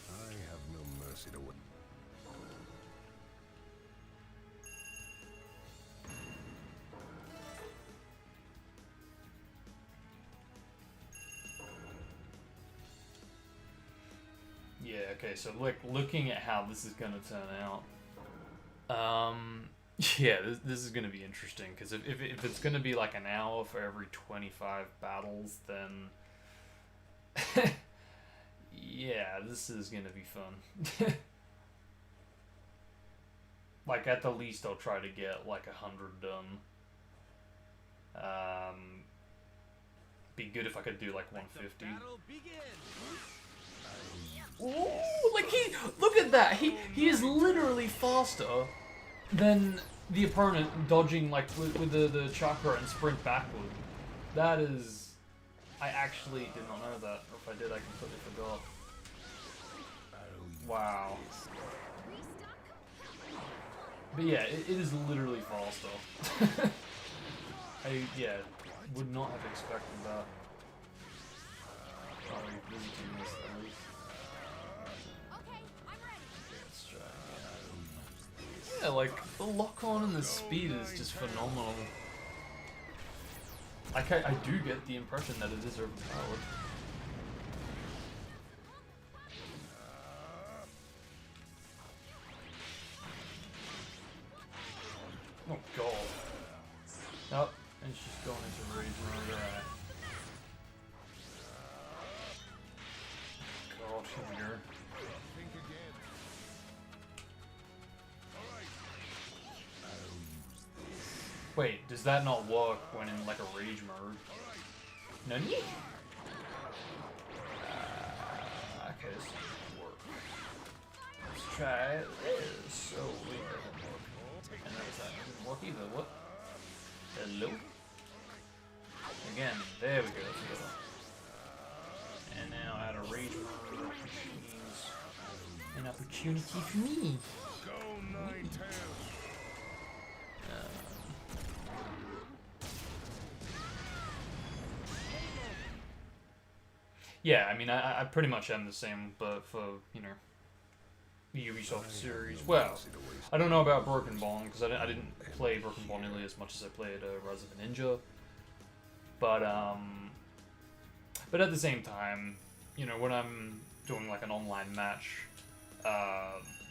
I have no mercy to win. Yeah, okay, so like looking at how this is gonna turn out, yeah, this is gonna be interesting, because if it's gonna be like an hour for every 25 battles, then yeah, this is gonna be fun. Like at the least I'll try to get like 100 done. Be good if I could do like 150. Ooh, like look at that, he is literally faster than the opponent dodging like with the chakra and sprint backward. That is, I actually did not know that, or if I did I completely forgot. Wow. But yeah, it is literally faster. I would not have expected that. Probably visiting this at least. Yeah, like, the lock-on and the speed is just phenomenal. Like, I do get the impression that it is overpowered. Oh god. Oh, and she's going into rage mode, alright. God, here we go. Wait, does that not work when in like a rage mode? Nani? Okay, this doesn't work. Let's try this. Oh, wait, that didn't work. And that didn't work either. What? Hello? Again, there we go. Let's go. And now out of rage mode, which means an opportunity for me. Go Ninetales. Yeah, I mean, I pretty much am the same, but for, you know, the Ubisoft series. Well, I don't know about Broken Bond, because I didn't play Broken Bond nearly as much as I played Rise of the Ninja. But at the same time, you know, when I'm doing like an online match,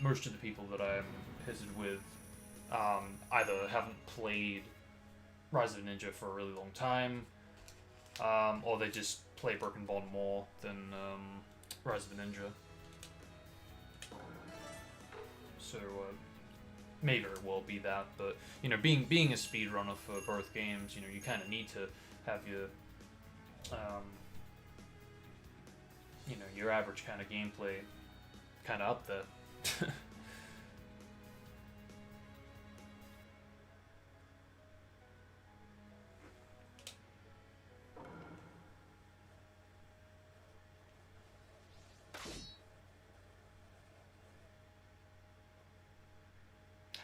most of the people that I'm pitted with either haven't played Rise of the Ninja for a really long time, or they just play Broken Bond more than Rise of the Ninja. So may very well be that, but you know, being a speedrunner for both games, you know, you kind of need to have your you know, your average kind of gameplay kind of up there.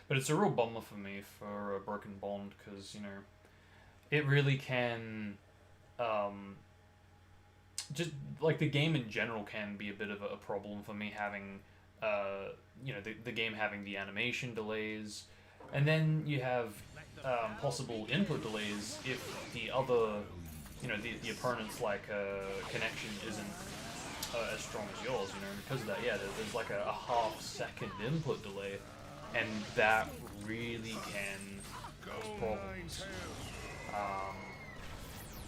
But it's a real bummer for me for Broken Bond, because, you know, it really can, just, like, the game in general can be a bit of a problem for me, having, you know, the game having the animation delays, and then you have possible input delays if the other, you know, the opponent's, like, connection isn't as strong as yours, you know, and because of that, yeah, there's like a half-second input delay, and that really can cause problems.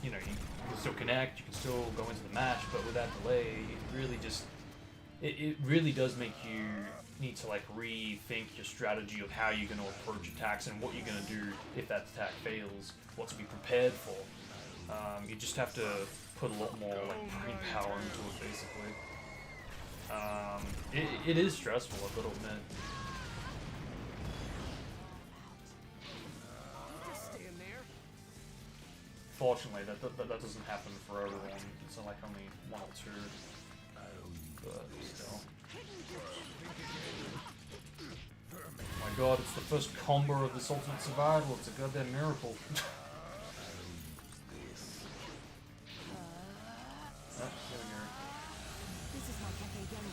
You know, you can still connect, you can still go into the match, but with that delay, it really just, it really does make you need to like rethink your strategy of how you're going to approach attacks and what you're going to do if that attack fails, what to be prepared for. You just have to put a lot more like brain power into it, basically. It is stressful, I've got to admit. Fortunately, that doesn't happen for everyone. It's like only one or two. But still. Oh my god, it's the first combo of this Ultimate Survival. It's a goddamn miracle. Oh, there we go. This is my cafe again.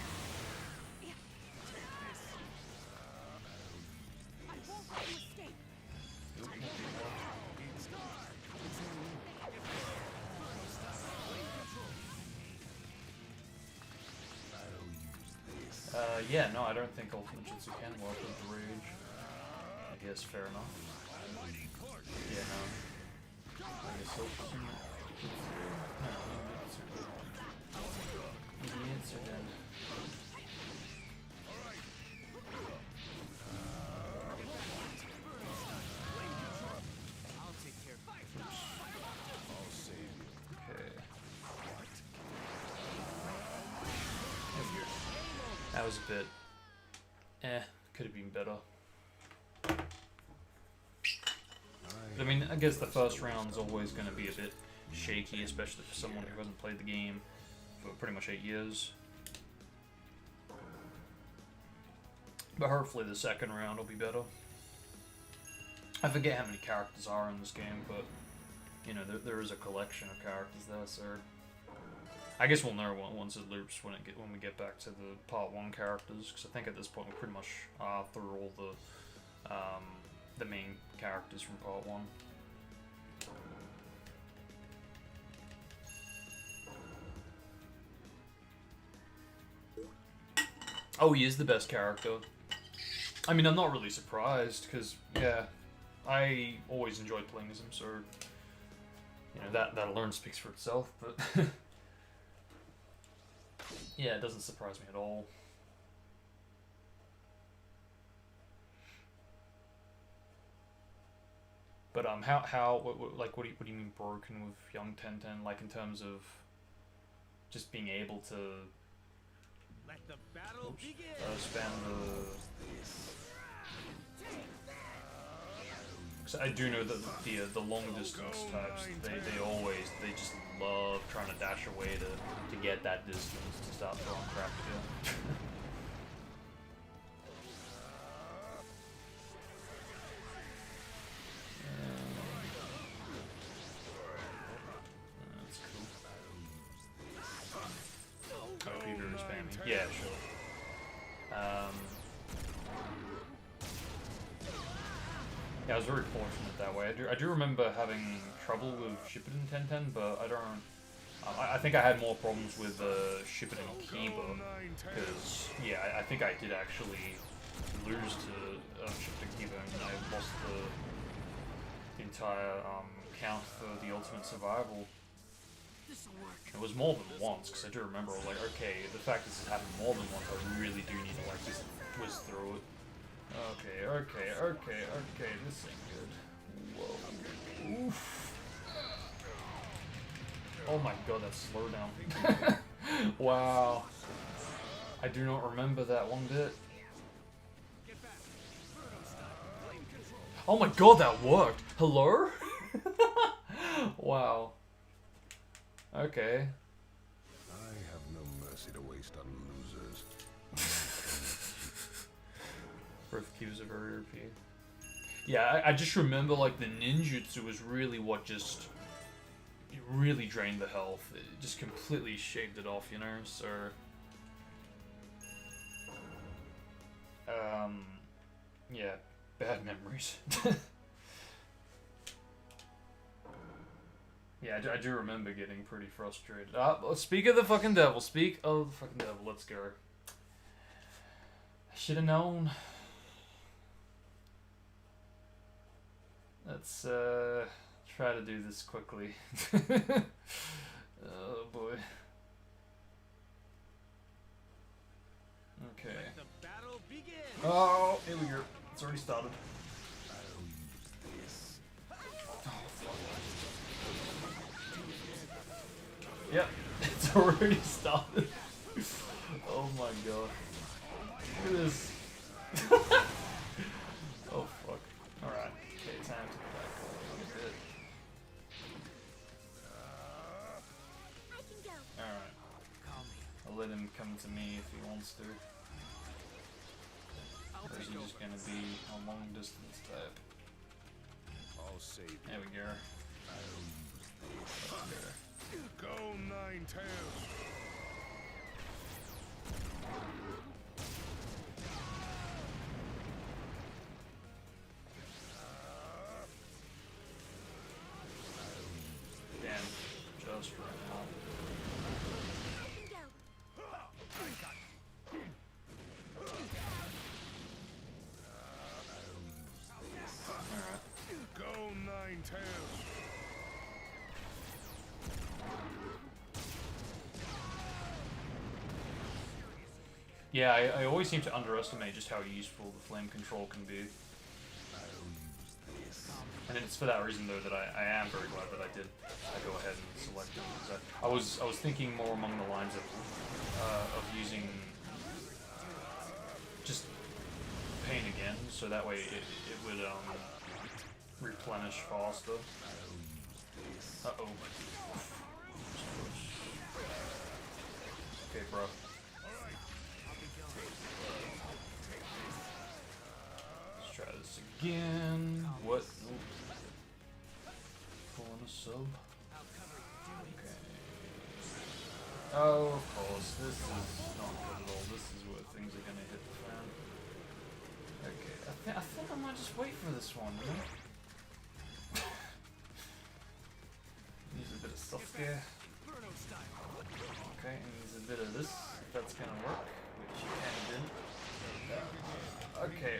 I won't let you escape. Yeah, no, I don't think Ultimate Jutsu can work with the Rage. I guess fair enough. Yeah, no. I guess Ultimate Jutsu. No, the answer then. That was a bit, could have been better. But I mean, I guess the first round's always going to be a bit shaky, especially for someone who hasn't played the game for pretty much 8 years. But hopefully the second round will be better. I forget how many characters are in this game, but, you know, there is a collection of characters there, so I guess we'll know once it loops when we get back to the part 1 characters, because I think at this point we're pretty much through all the main characters from part 1. Oh, he is the best character. I mean, I'm not really surprised, because, yeah, I always enjoyed playing as him, so, you know, that alone speaks for itself, but yeah, it doesn't surprise me at all. But what do you mean broken with young Tenten? Like in terms of just being able to Let the battle begin. spam the. Cause I do know that the long distance types they just love trying to dash away to get that distance to start throwing crap to. That's cool. Oh, people are spamming. Yeah, sure. Yeah, I was very fortunate that way. I do remember having trouble with Shippuden 1010, but I don't. I think I had more problems with Shippuden Kiba, because yeah, I think I did actually lose to Shippuden Kiba, and I lost the entire count for the Ultimate Survival. It was more than once, because I do remember, like, okay, the fact that this happened more than once, I really do need to, like, just twist through it. Okay, this ain't good. Whoa. Oof. Oh my god, that slowdown. Wow. I do not remember that one bit. Oh my god, that worked! Hello? Wow. Okay. I have no mercy to waste on losers. Both Qs are very OP. Yeah, I just remember like the ninjutsu was really what just it really drained the health. It just completely shaved it off, you know. So, yeah, bad memories. Yeah, I do remember getting pretty frustrated. Speak of the fucking devil. Speak of the fucking devil. Let's go. I should have known. Let's try to do this quickly. Oh boy. Okay. Let the battle begin. Oh, here we go. It's already started. Yep, it's already started. Oh my god. Look at this. Oh fuck. Alright. Okay, time to back up a little bit. Alright. I'll let him come to me if he wants to. Or is he just gonna be a long distance type? I'll save you. There we go. There. Go Nine-Tails. Damn, just right now. Alright. Go Nine-Tails. Yeah, I always seem to underestimate just how useful the flame control can be. And it's for that reason though that I am very glad that I go ahead and select it. Because I was thinking more along the lines of using just pain again, so that way it would replenish faster. Uh-oh. Okay, bro. Let's try this again. What? Pulling a sub. Okay. Oh, of course. This is not good at all. This is where things are gonna hit the fan. Okay. I think I might just wait for this one, you know? Use a bit of stuff there. Okay, and use a bit of this, if that's gonna work, which it kinda did. Okay.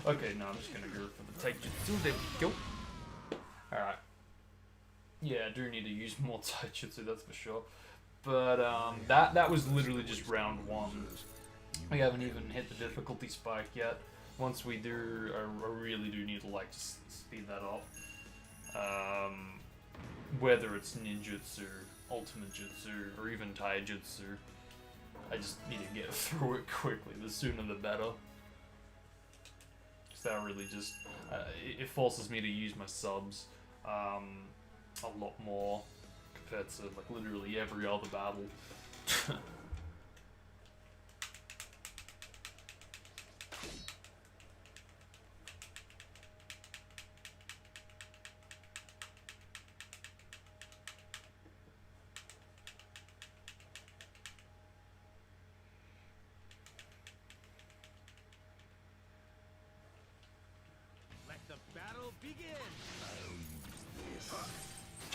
Okay, no, I'm just gonna go for the taijutsu. There we go. Alright. Yeah, I do need to use more taijutsu, that's for sure. But that was literally just round one. We haven't even hit the difficulty spike yet. once we do, I really do need to like speed that up. Whether it's ninjutsu, ultimate jutsu, or even taijutsu, I just need to get through it quickly. The sooner the better. Because that really just it forces me to use my subs a lot more compared to like literally every other battle. Let the battle begin.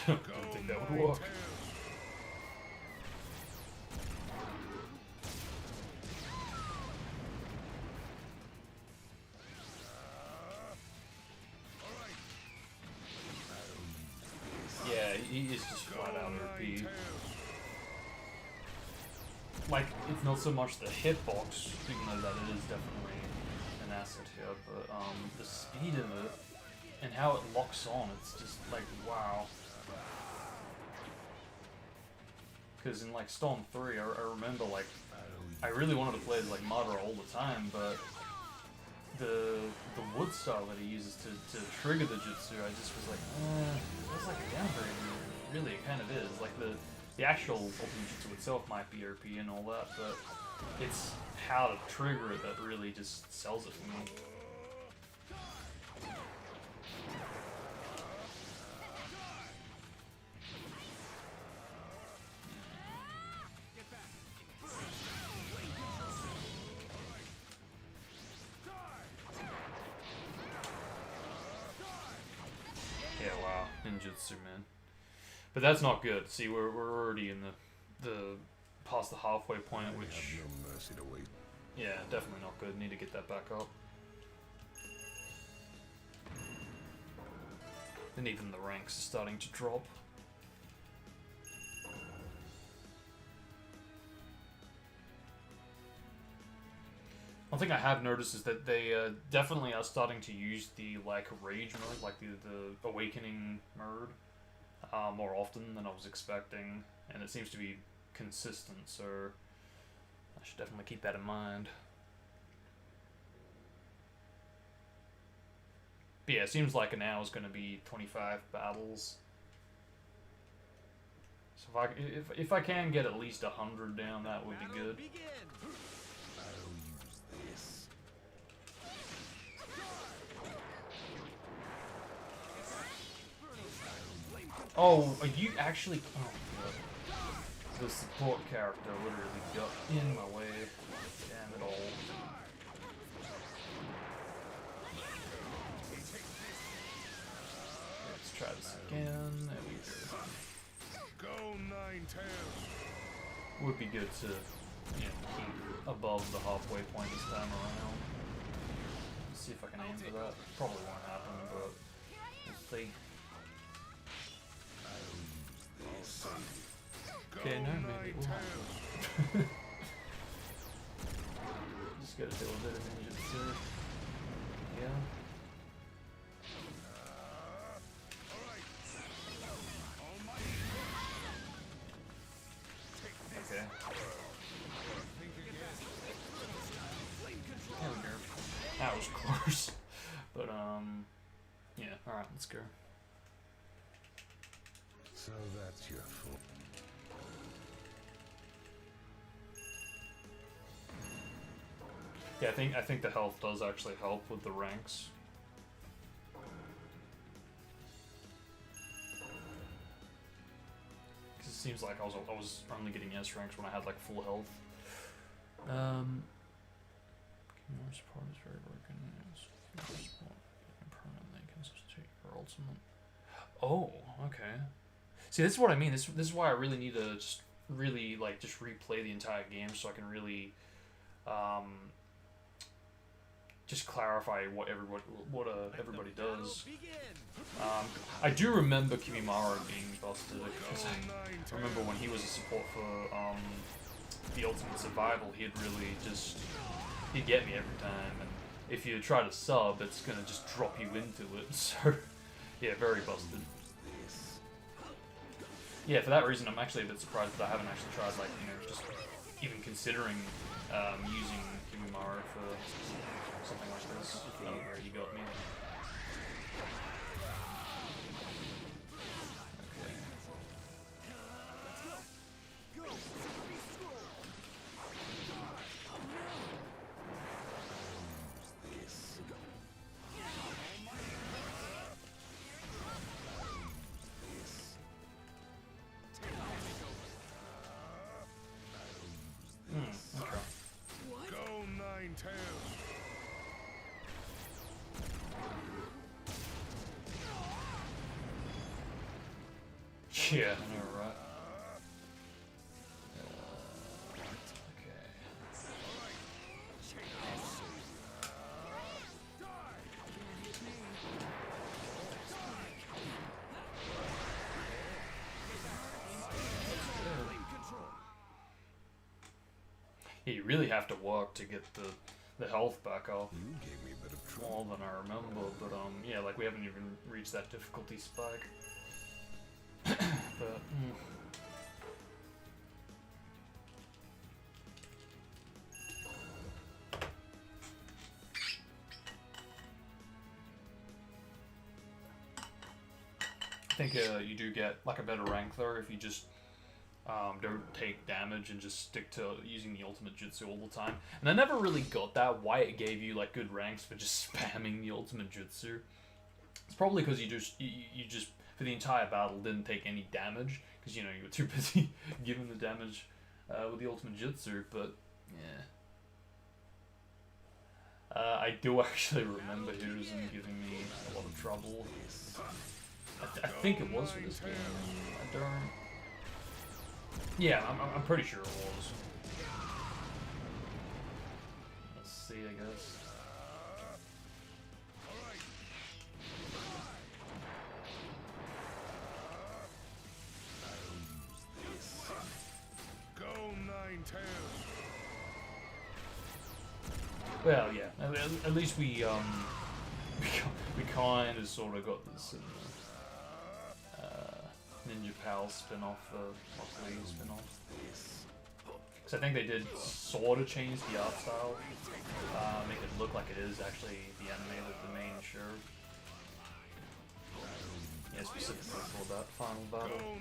I don't think that would work. Yeah, he is just flat out OP. Like, it's not so much the hitbox, even though that is definitely an asset here, but the speed of it and how it locks on, it's just like, wow. Because in like Storm 3, I remember like, I really wanted to play as like Madara all the time, but the wood style that he uses to trigger the jutsu, I just was like, that's like a downgrade. Really, it kind of is. Like the actual ultimate jutsu itself might be OP and all that, but it's how to trigger it that really just sells it for me. Yeah, wow, ninjutsu, man. But that's not good. See, we're already in the past the halfway point, which I have no mercy to wait. yeah, definitely not good. Need to get that back up. And even the ranks are starting to drop. One thing I have noticed is that they definitely are starting to use the like rage mode, like the awakening mode, more often than I was expecting, and it seems to be consistent, so I should definitely keep that in mind. But yeah, it seems like an hour is going to be 25 battles. So if I can get at least 100 down, that would be good. I'll use this. Oh, are you actually? Oh god. The support character literally got in my way. Damn it all. Let's try this again. There we go. Go Nine Tails. Would be good to, you know, keep above the halfway point this time around. Let's see if I can aim for that. Probably won't happen, but we'll see. Okay, no, maybe it will happen. Just gotta do a bit of ninjutsu. Yeah. Okay. There we go. That was close. But, yeah, alright, let's go. So that's your fault. Yeah, I think the health does actually help with the ranks. Because it seems like I was only getting S ranks when I had like full health. More support is very broken. Support permanently can substitute your ultimate. Oh, okay. See, this is what I mean. This is why I really need to just really like just replay the entire game so I can really just clarify what everybody does. I do remember Kimimaro being busted because I remember when he was a support for the Ultimate Survival, he'd get me every time, and if you try to sub, it's gonna just drop you into it. So, yeah, very busted. Yeah, for that reason, I'm actually a bit surprised that I haven't actually tried, like, you know, just even considering using Kimimaro for something like this. Oh, where he got me. Yeah, I know, right? Okay. Yeah, you really have to work to get the health back up. You gave me a bit of trouble. More than I remember, but yeah, like we haven't even reached that difficulty spike. But, I think you do get like a better rank though if you just don't take damage and just stick to using the ultimate jutsu all the time. And I never really got that, why it gave you like good ranks for just spamming the ultimate jutsu. It's probably because you just for the entire battle didn't take any damage because you know you were too busy giving the damage with the ultimate jutsu. But yeah, I do actually remember Hiruzen giving me a lot of trouble. I think it was for this game. I don't. Yeah, I'm pretty sure it was. Let's see, I guess. Well, yeah. At least we kind of sort of got this Ninja Pal spin-off, Luckily spin-off. Because I think they did sort of change the art style, make it look like it is actually the anime that the main show. Yeah, specifically for that final battle.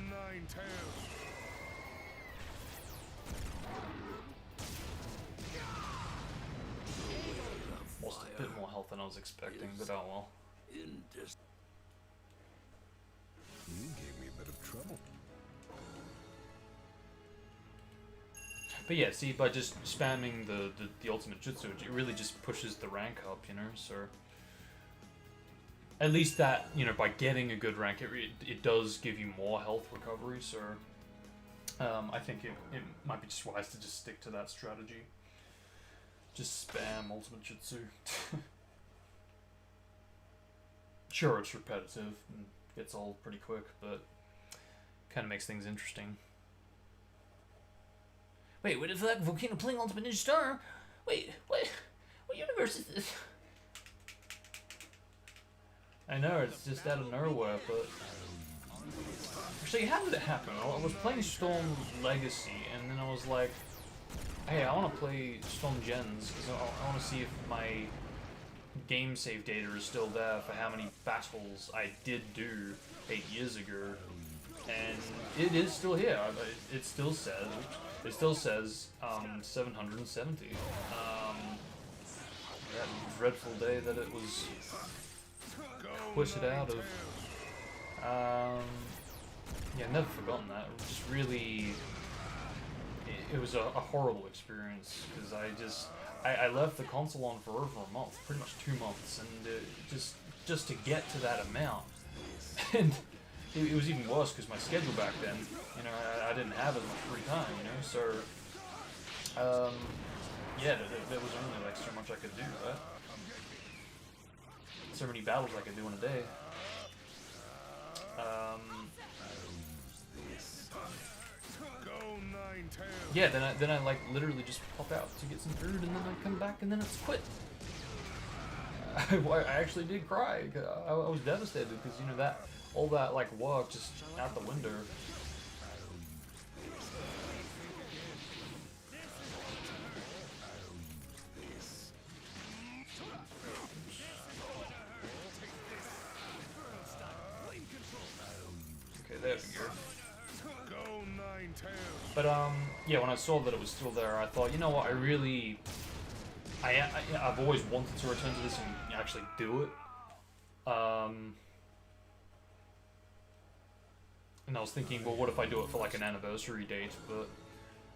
Lost a bit more health than I was expecting, but oh well. You gave me a bit of trouble. But yeah, see, by just spamming the ultimate jutsu, it really just pushes the rank up, you know, so... At least that, you know, by getting a good rank, it does give you more health recovery, so... I think it might be just wise to just stick to that strategy. Just spam ultimate jutsu. Sure, it's repetitive and gets old pretty quick, but kind of makes things interesting. Wait, what if like Volcano playing Ultimate Ninja Star? Wait, what universe is this? I know, it's just out of nowhere, but... Actually, how did it happen? I was playing Storm Legacy, and then I was like, hey, I want to play Storm Gens, because I want to see if my game save data is still there for how many battles I did do 8 years ago. And it is still here. It still says 770. That dreadful day that it was pushed out of. Yeah, never forgotten that. It just really, it was a horrible experience because I left the console on for over a month, pretty much 2 months, and just to get to that amount, and it was even worse because my schedule back then, you know, I didn't have as much free time, you know, so yeah, there was only like so much I could do, right? So many battles I could do in a day. Yeah, then I like literally just pop out to get some food, and then I come back, and then it's quit. I actually did cry. I was devastated because you know that all that like work just out the window. Okay, there we go. But yeah, when I saw that it was still there, I thought, you know what, I've always wanted to return to this and actually do it. And I was thinking, well, what if I do it for like an anniversary date? But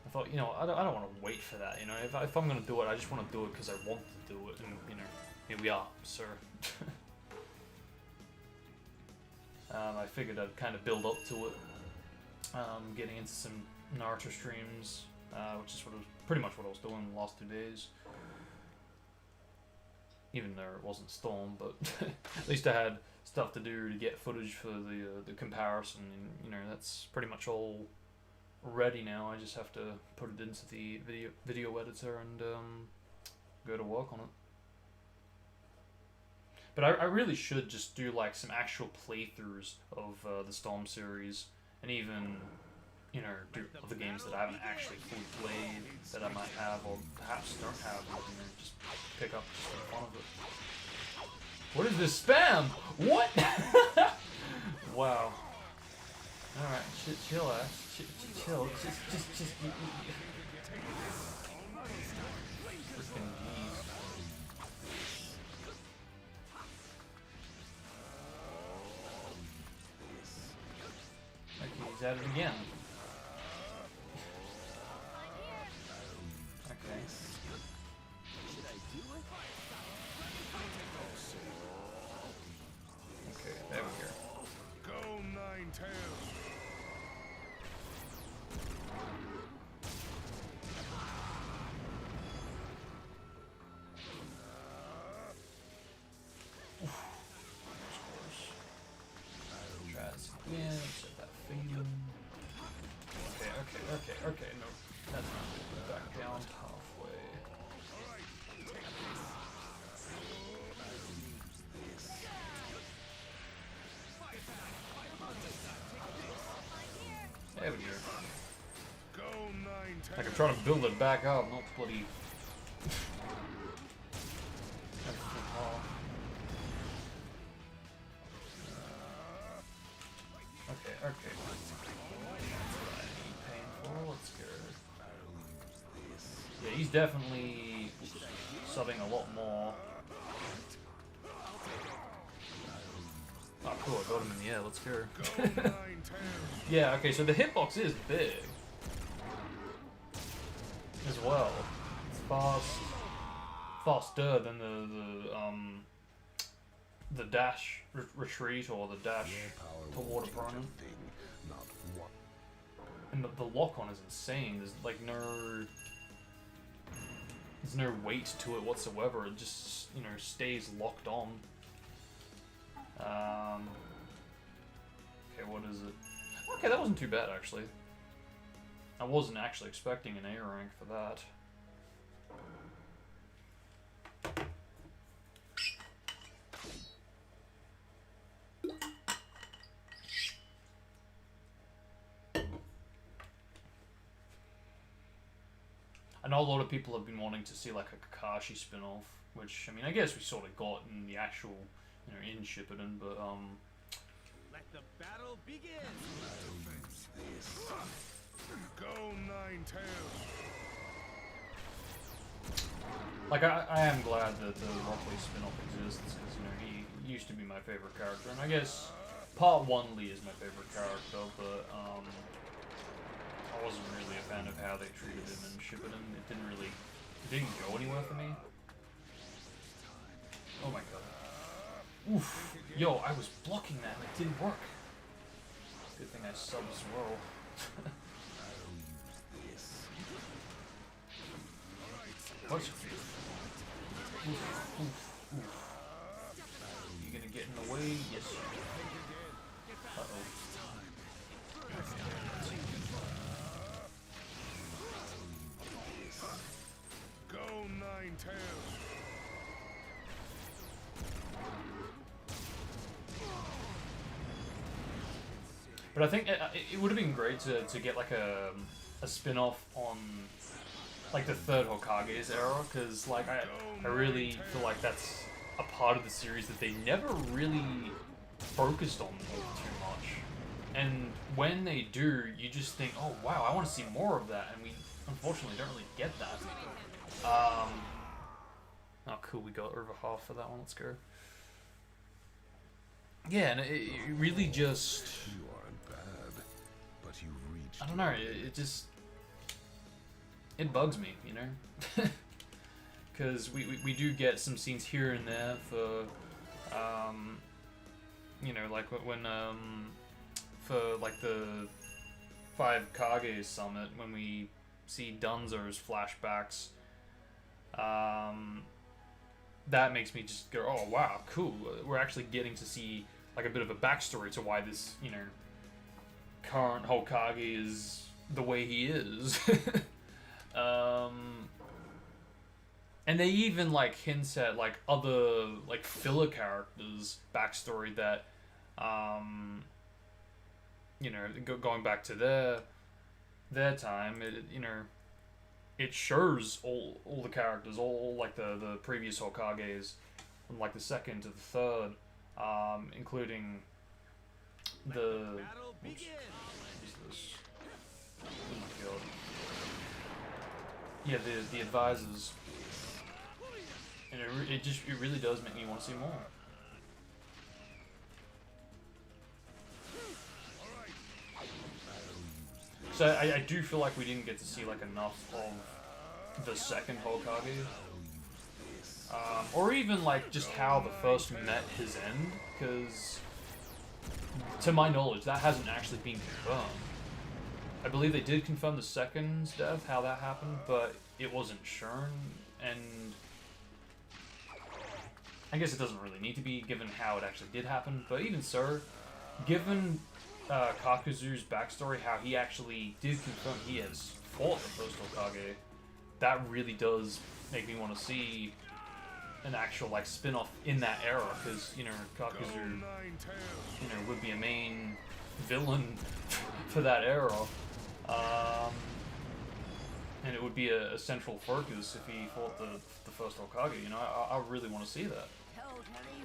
I thought, you know, I don't want to wait for that. You know, if I'm gonna do it, I just want to do it because I want to do it, and you know, here we are, sir. I figured I'd kind of build up to it, getting into some Naruto streams, which is pretty much what I was doing the last 2 days. Even though it wasn't Storm, but at least I had stuff to do to get footage for the comparison, and you know that's pretty much all ready now. I just have to put it into the video editor and go to work on it. But I really should just do like some actual playthroughs of the Storm series, and even you know do other games that I haven't actually fully played that I might have or perhaps don't have, and you know, just pick up just for the fun of it. What is this spam? What? Wow. All right, chill, ass. Chill. Just. Freaking geez. Okay, he's at it again. Okay. Okay, there we go. Go Nine-Tails. Try this again, set that thing. Okay, no, that's not good. Back down halfway. There we go. Like I'm trying to build it back up, not bloody. Okay. Painful. Let's go. Yeah, he's definitely subbing a lot more. Oh, cool! I got him in the air. Let's go. Yeah. Okay. So the hitbox is big as well. It's faster than the dash retreat or the dash toward opponent. And the lock-on is insane. There's like there's no weight to it whatsoever. It just, you know, stays locked on. Okay, what is it? Okay, that wasn't too bad actually. I wasn't actually expecting an A rank for that. I know a lot of people have been wanting to see like a Kakashi spin-off, which I mean I guess we sort of got in the actual, you know, in Shippuden, but Let the battle begin. Go Nine-Tails. like I am glad that the Rockley spin-off exists because you know he used to be my favorite character, and I guess Part 1 Lee is my favorite character, but I wasn't really a fan of how they treated him in Shippuden. It didn't go anywhere for me. Oh my god. Oof. Yo, I was blocking that and it didn't work. Good thing I subbed as well. What? Oof, oof, oof. You gonna get in the way? Yes. Uh-oh. Go Nine-Tails. But I think it would have been great to get like a spin-off on like the third Hokage's era, because like I really feel like that's a part of the series that they never really focused on too much. And when they do, you just think, oh wow, I want to see more of that, and we unfortunately don't really get that. Oh cool, we got over half for that one, let's go. Yeah, and it really just... You aren't bad, but you've reached... I don't know, it just... It bugs me, you know? Because we do get some scenes here and there for... you know, like when... for, like, the 5 Kage Summit, when we see Dunzo's flashbacks, that makes me just go, oh wow, cool. We're actually getting to see like a bit of a backstory to why this, you know, current Hokage is the way he is. And they even like hints at like other like filler characters' backstory that, you know, going back to their time, you know, it shows all the characters, all like the previous Hokages, from like the second to the third, including the... Battle begins. Who's this? Oh my god. Yeah, the advisors. And it really does make me want to see more. So I do feel like we didn't get to see like enough of the second Hokage, or even like just how the first met his end, because to my knowledge that hasn't actually been confirmed. I believe they did confirm the second's death, how that happened, but it wasn't shown, and I guess it doesn't really need to be given how it actually did happen, but even so, given Kakuzu's backstory, how he actually did confirm he has fought the first Hokage, that really does make me want to see an actual like spin-off in that era, because you know Kakuzu, you know, would be a main villain for that era, and it would be a central focus if he fought the first Hokage. You know, I really want to see that. Totally ready.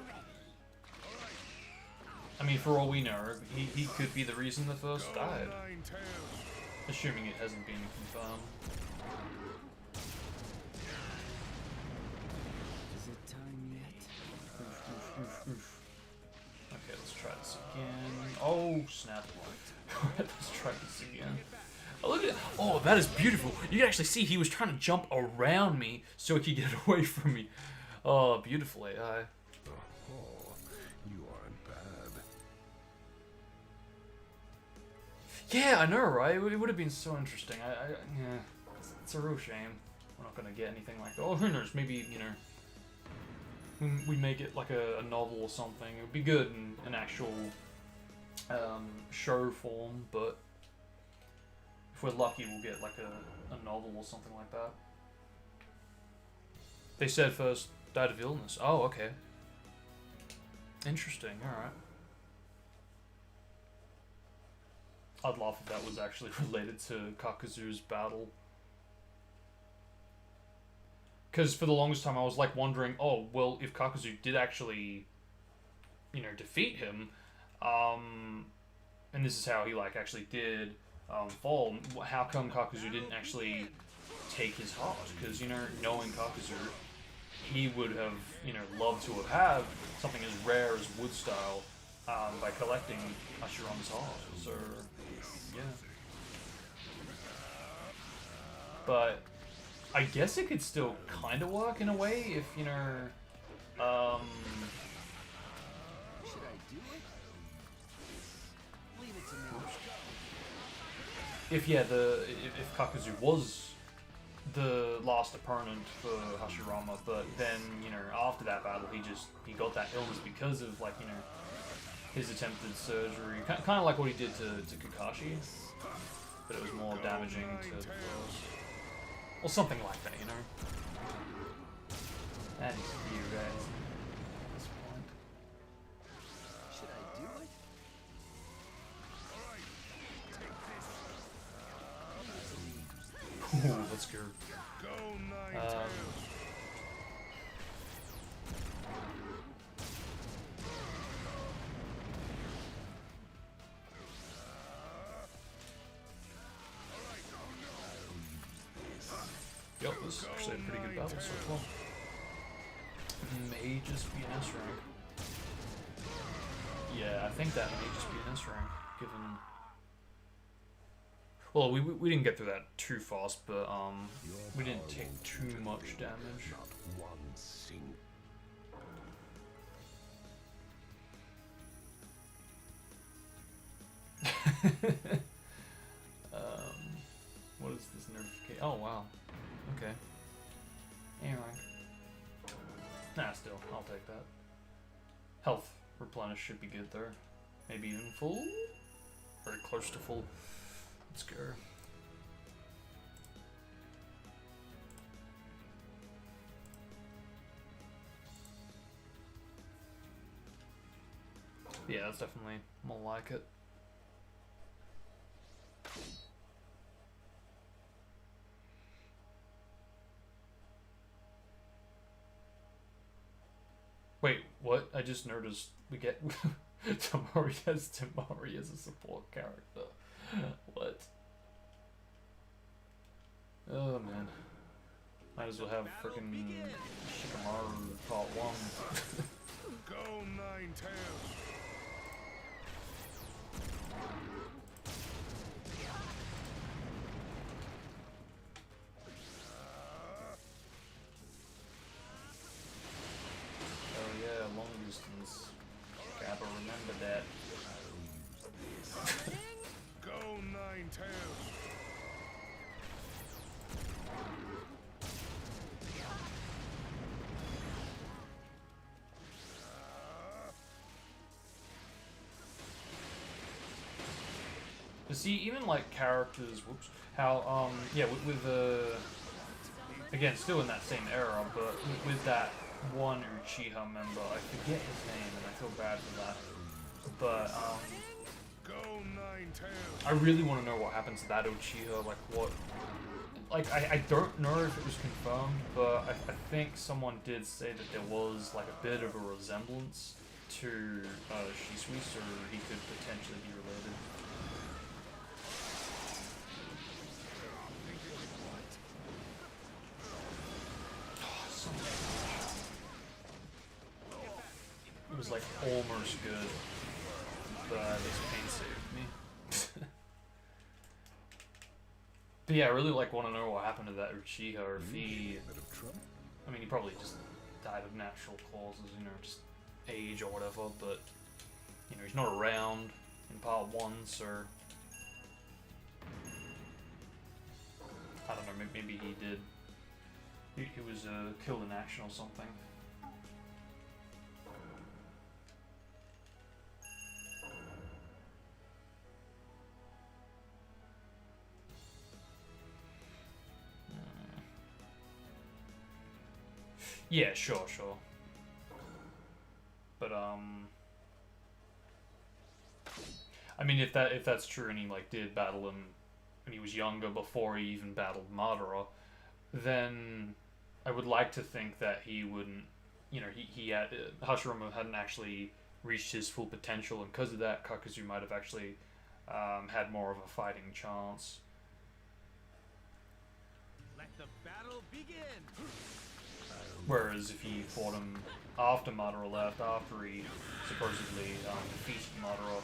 I mean, for all we know, he could be the reason the first died. Assuming it hasn't been confirmed. Is it time yet? Okay, let's try this again. Oh, snap. Let's try this again. Oh, look at... Oh, that is beautiful. You can actually see he was trying to jump around me so he could get away from me. Oh, beautiful AI. Yeah, I know, right? It would have been so interesting. Yeah, it's a real shame. We're not gonna get anything like that. Oh, who knows? Maybe, you know, we make it like a novel or something. It would be good in an actual show form, but if we're lucky, we'll get like a novel or something like that. They said first died of illness. Oh, okay. Interesting. All right. I'd laugh if that was actually related to Kakuzu's battle. Because for the longest time I was like wondering, oh, well, if Kakuzu did actually, you know, defeat him, and this is how he like actually did fall, how come Kakuzu didn't actually take his heart? Because, you know, knowing Kakuzu, he would have, you know, loved to have had something as rare as wood style by collecting Hashirama's heart. So, yeah. But I guess it could still kind of work in a way if, you know, Should I do it? Leave it to me. if if Kakuzu was the last opponent for Hashirama, but then, you know, after that battle he got that illness because of, like, you know, his attempted surgery, kind of like what he did to Kakashi, but it was more damaging to the first. Or something like that, you know? That is you guys at this point. Should I do it? Let's go. Go nine tails. Yep, this is actually a pretty good battle so far. May just be an S rank. Yeah, I think that may just be an S rank, given. Well, we didn't get through that too fast, but we didn't take too much damage. Not one sing. What is this notification? Oh wow. Okay. Anyway. Nah, still, I'll take that. Health replenish should be good there. Maybe even full? Very close to full. Let's go. Yeah, that's definitely more like it. Wait, what? I just noticed we get Tamari as a support character. What? Oh man. Might as well have frickin' Shikamaru part 1. Go nine tails. Oh yeah, long distance. Gotta remember that. Go nine tails. To see even like characters, whoops, how yeah, with again still in that same era, but with that one Uchiha member, I forget his name and I feel bad for that. But Go nine tails. I really want to know what happened to that Uchiha, like what, like I don't know if it was confirmed, but I think someone did say that there was like a bit of a resemblance to Shisui, so he could potentially be related. It was like almost good, but this pain saved me. But yeah, I really like want to know what happened to that Uchiha, or if he, A bit of trouble. I mean, he probably just died of natural causes, you know, just age or whatever, but, you know, he's not around in part 1, so, I don't know, maybe he did, he was killed in action or something. Yeah, sure. But I mean, if that's true, and he like did battle him when he was younger before he even battled Madara, then I would like to think that he wouldn't, you know, he had Hashirama hadn't actually reached his full potential, and because of that, Kakuzu might have actually had more of a fighting chance. Let the battle begin. Whereas if he fought him after Madara left, after he supposedly defeated Madara,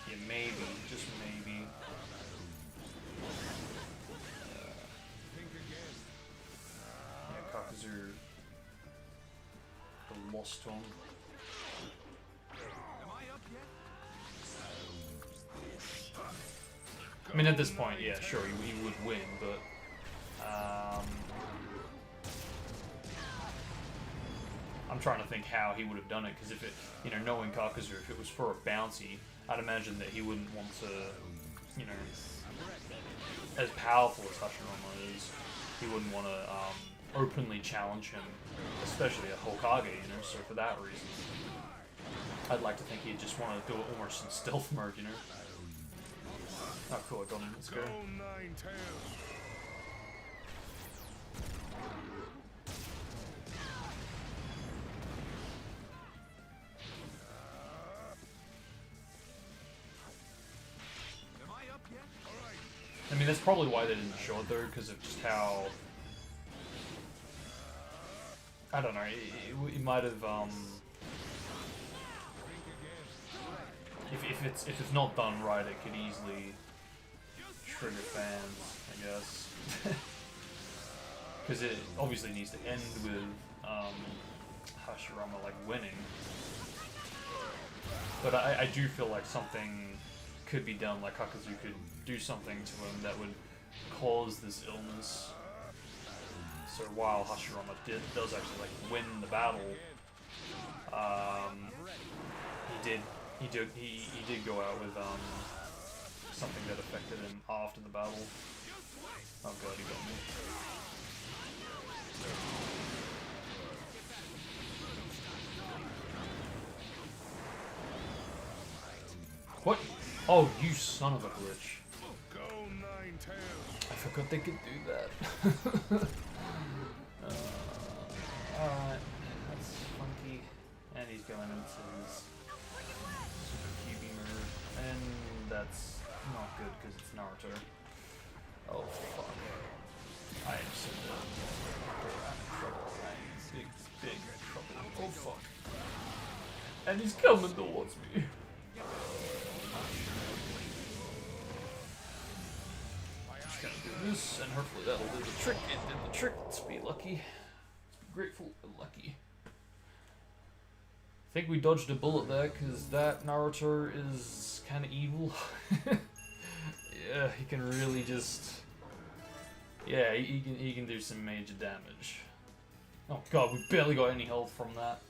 yeah, maybe, just maybe. Yeah, Kakuzu lost to him. Am I up yet? I mean, at this point, yeah, sure, he would win, but I'm trying to think how he would have done it, because if it, you know, knowing Kakuzu, if it was for a bouncy, I'd imagine that he wouldn't want to, you know, as powerful as Hashirama is, he wouldn't want to openly challenge him, especially a Hokage, you know, so for that reason, I'd like to think he'd just want to do it almost in stealth mode, you know. Oh, cool, I got him. Let's go. Nine tails. Am I up yet? All right. I mean, that's probably why they didn't show it though, because of just how. I don't know. It might have. If it's not done right, it could easily trigger fans, I guess. Because it obviously needs to end with Hashirama like winning. But I do feel like something could be done, like Kakazu could do something to him that would cause this illness. So while Hashirama does actually like win the battle, he did go out with something that affected him after the battle. Oh god, he got me. What? Oh, you son of a bitch. Go nine tails. I forgot they could do that. Alright, that's funky. And he's going into his Super QB move. And that's not good because it's Naruto. Oh fuck. I am so dead. I'm in trouble. I'm in big trouble. Oh fuck. And he's coming towards me. Just gonna do this, and hopefully that'll do the trick. It did the trick. Let's be lucky. Grateful and lucky. I think we dodged a bullet there because that Naruto is kind of evil. Yeah, he can really just. Yeah, he can do some major damage. Oh god, we barely got any health from that.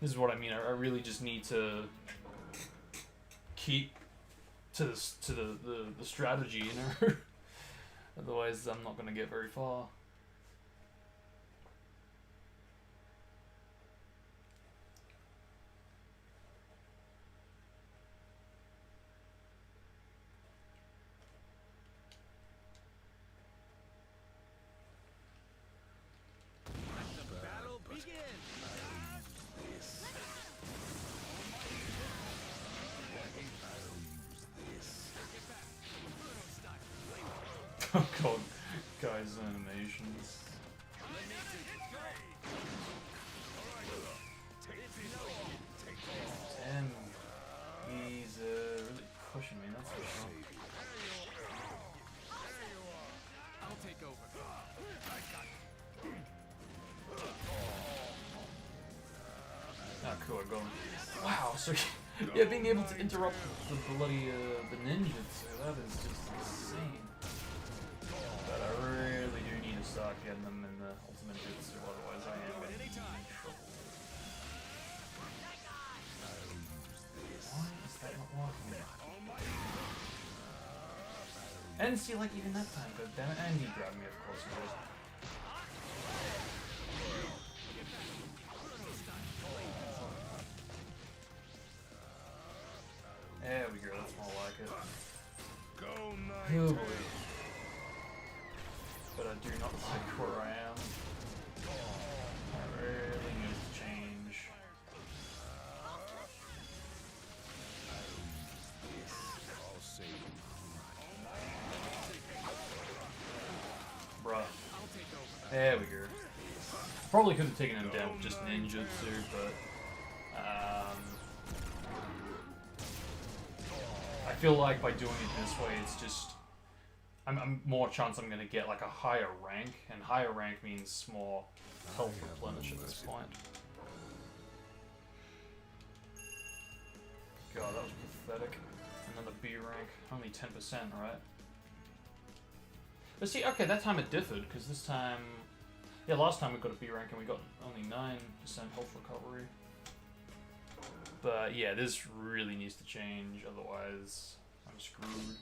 This is what I mean. I really just need to keep to the strategy, you know. Otherwise, I'm not gonna get very far. Oh god, guys' animations. Damn, he's really pushing me, that's for sure. I'll take over. Ah, cool, I got him. Wow, so yeah, being able to interrupt the bloody the ninjutsu, that is just insane. But I really do need to start getting them in the ultimate jutsu, otherwise I am in trouble. Why is that not working? And see, like, even that time, god damn it, and he grabbed me, of course he did. There we go, that's more like it. Go Oh nine boy. tails. But I do not like where I am. I really need to change. I'll save you. Bruh. There we go. Probably could have taken him down with just ninjutsu, but I feel like by doing it this way, it's just I'm more chance I'm gonna get like a higher rank, and higher rank means more health replenish at this point. God, that was pathetic. And then the B rank, only 10%, right? But see, okay, that time it differed, because this time... Yeah, last time we got a B rank and we got only 9% health recovery. But yeah, this really needs to change, otherwise I'm screwed.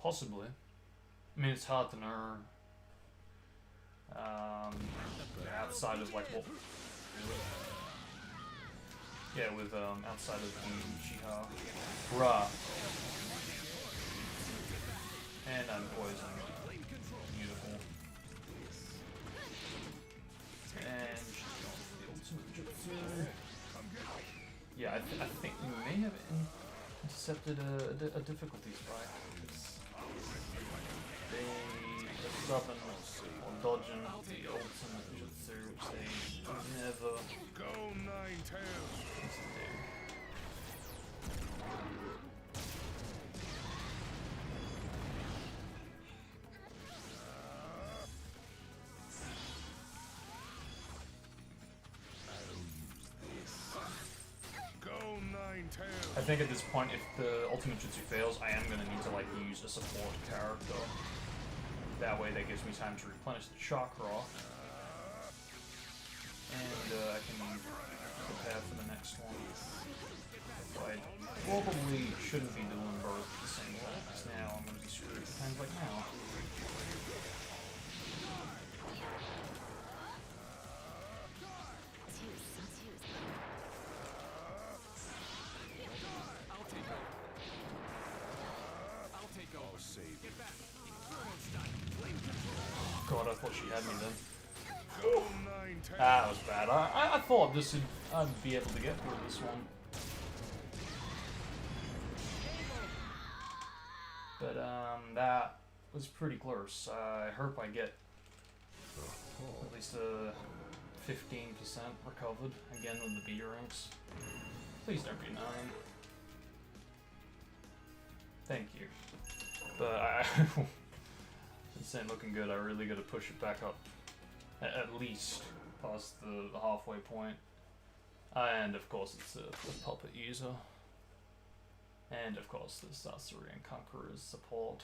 Possibly. I mean, it's hard to know. Outside of like what? Yeah, with outside of the Uchiha, Ra, and poison. Beautiful. And the ultimate jutsu. Yeah, I think you may have intercepted a difficulty spike. They are stubborn or dodging the ultimate jutsu, which they never Go Nine-Tails. used to do. I think at this point, if the ultimate jutsu fails, I am going to need to like use a support character. That way that gives me time to replenish the chakra. And I can prepare for the next one. But I probably shouldn't be doing both at the same time, because now I'm going to be screwed at times like now. God, I thought she had me then. That was bad. I thought this would, I'd be able to get through this one. But that was pretty close. I hope I get at least a 15% recovered again with the B ranks. Please don't be 9. Thank you. But this ain't looking good. I really got to push it back up at least past the halfway point. And of course it's a puppet user. And of course the Sasori Conqueror's support.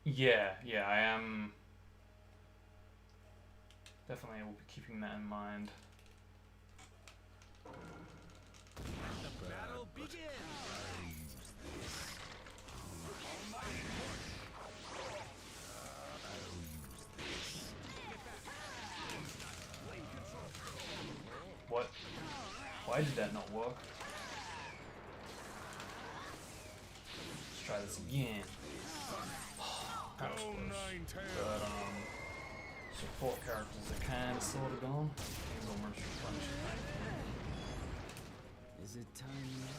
Yeah, I am. Definitely will be keeping that in mind. The battle begins! What? Why did that not work? Let's try this again. That was close. But support characters are kinda sorta gone. Things almost replenished. Is it time yet?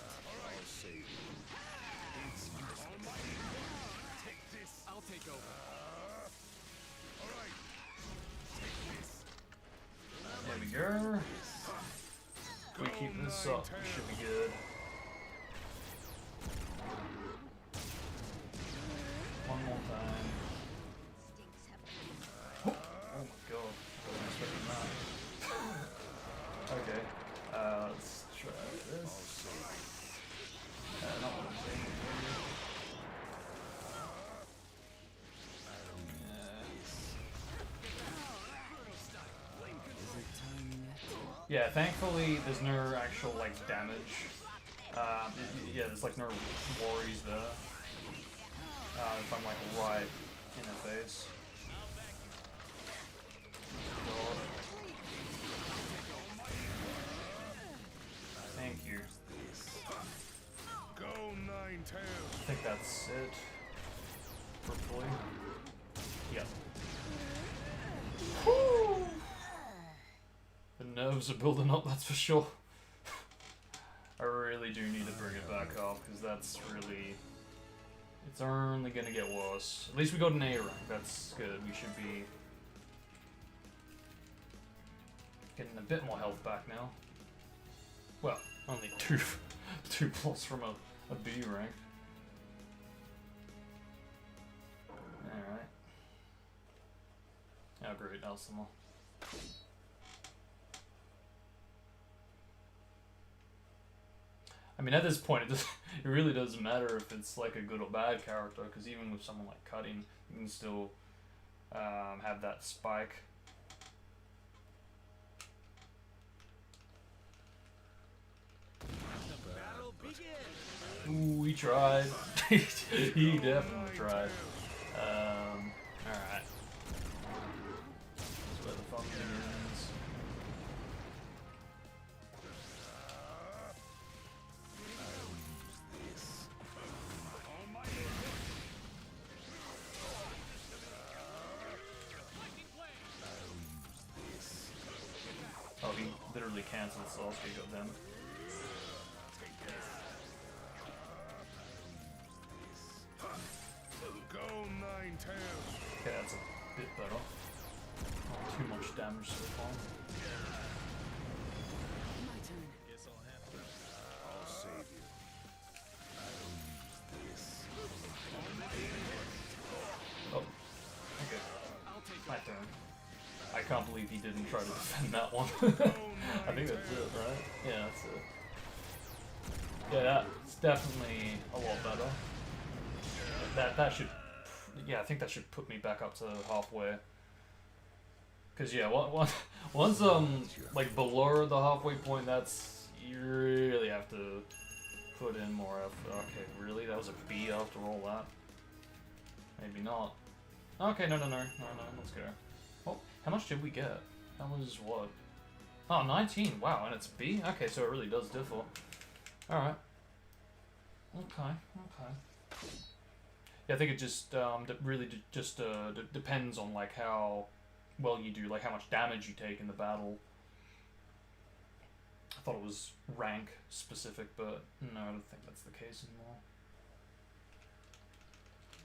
I'll take over. There we go. If we keep this up, we should be good. One more time. Oh my god. I wasn't expecting that. Okay. Let's try this. Not what I'm saying. Is it time yet? Yeah, thankfully there's no actual like damage. Yeah, there's like no worries there. If I'm like right in the face. God. Thank you. Go Nine-Tails. I think that's it. Hopefully. Yep. Woo! The nerves are building up, that's for sure. I really do need to bring it back up, because that's really... It's only gonna get worse. At least we got an A rank, that's good. We should be getting a bit more health back now. Well, only 2 plus from a B rank. Alright. Oh great, Alcima. I mean, at this point, it really doesn't matter if it's like a good or bad character, because even with someone like Cutting, you can still have that spike. Ooh, he tried. He definitely tried. Alright. That's where the fun begins. Oh, he literally cancelled Nsunsg, goddamn. Go nine-tails. Okay, that's a bit better. Not too much damage so far. My turn. I'll save you. Oh, okay. My turn. I can't believe he didn't try to defend that one. I think that's it, right? Yeah, that's it. Yeah, that's definitely a lot better. That should, yeah, I think that should put me back up to halfway. Cause yeah, once like below the halfway point, that's you really have to put in more effort. Okay, really? That was a B after all that? Maybe not. Okay, no, let's go. Oh, how much did we get? That was what? Oh, 19. Wow, and it's B. Okay, so it really does differ. All right. Okay. Yeah, I think it just really just depends on like how well you do, like how much damage you take in the battle. I thought it was rank specific, but no, I don't think that's the case anymore.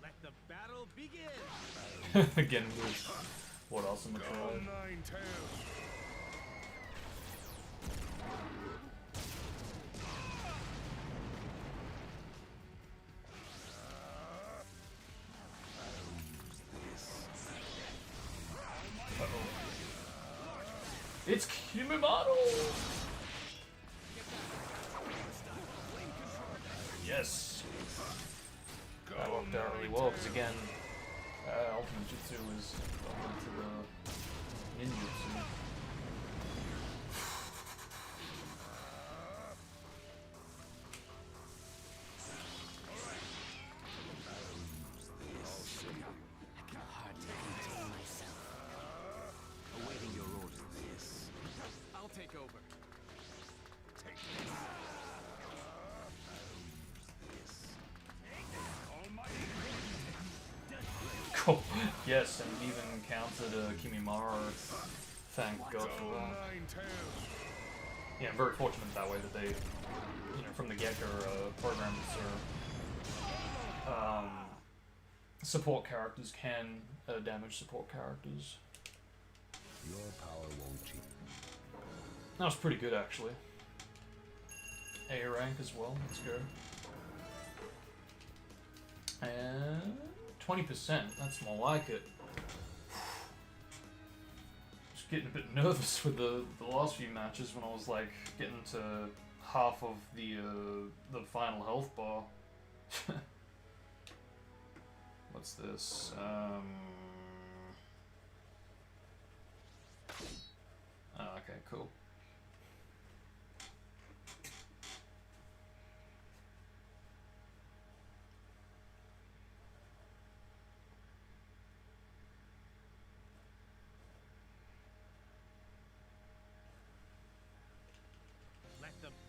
Let the battle begin. Again, with what else am I Go trying? nine-tails. It's Kimimaro! Yes! That worked out really well, because again, Ultimate Jutsu is welcome to the ninjutsu. I can hardly contain myself. Awaiting your orders. I'll take over. Cool. Yes, and even countered Kimimaro. Thank God for that. Yeah, I'm very fortunate that way that they, from the get-go, programs or support characters can damage support characters. Your power won't change. That was pretty good, actually. A rank as well. Let's go. And 20%. That's more like it. Just getting a bit nervous with the last few matches when I was like getting to half of the final health bar. What's this? Oh, okay, cool.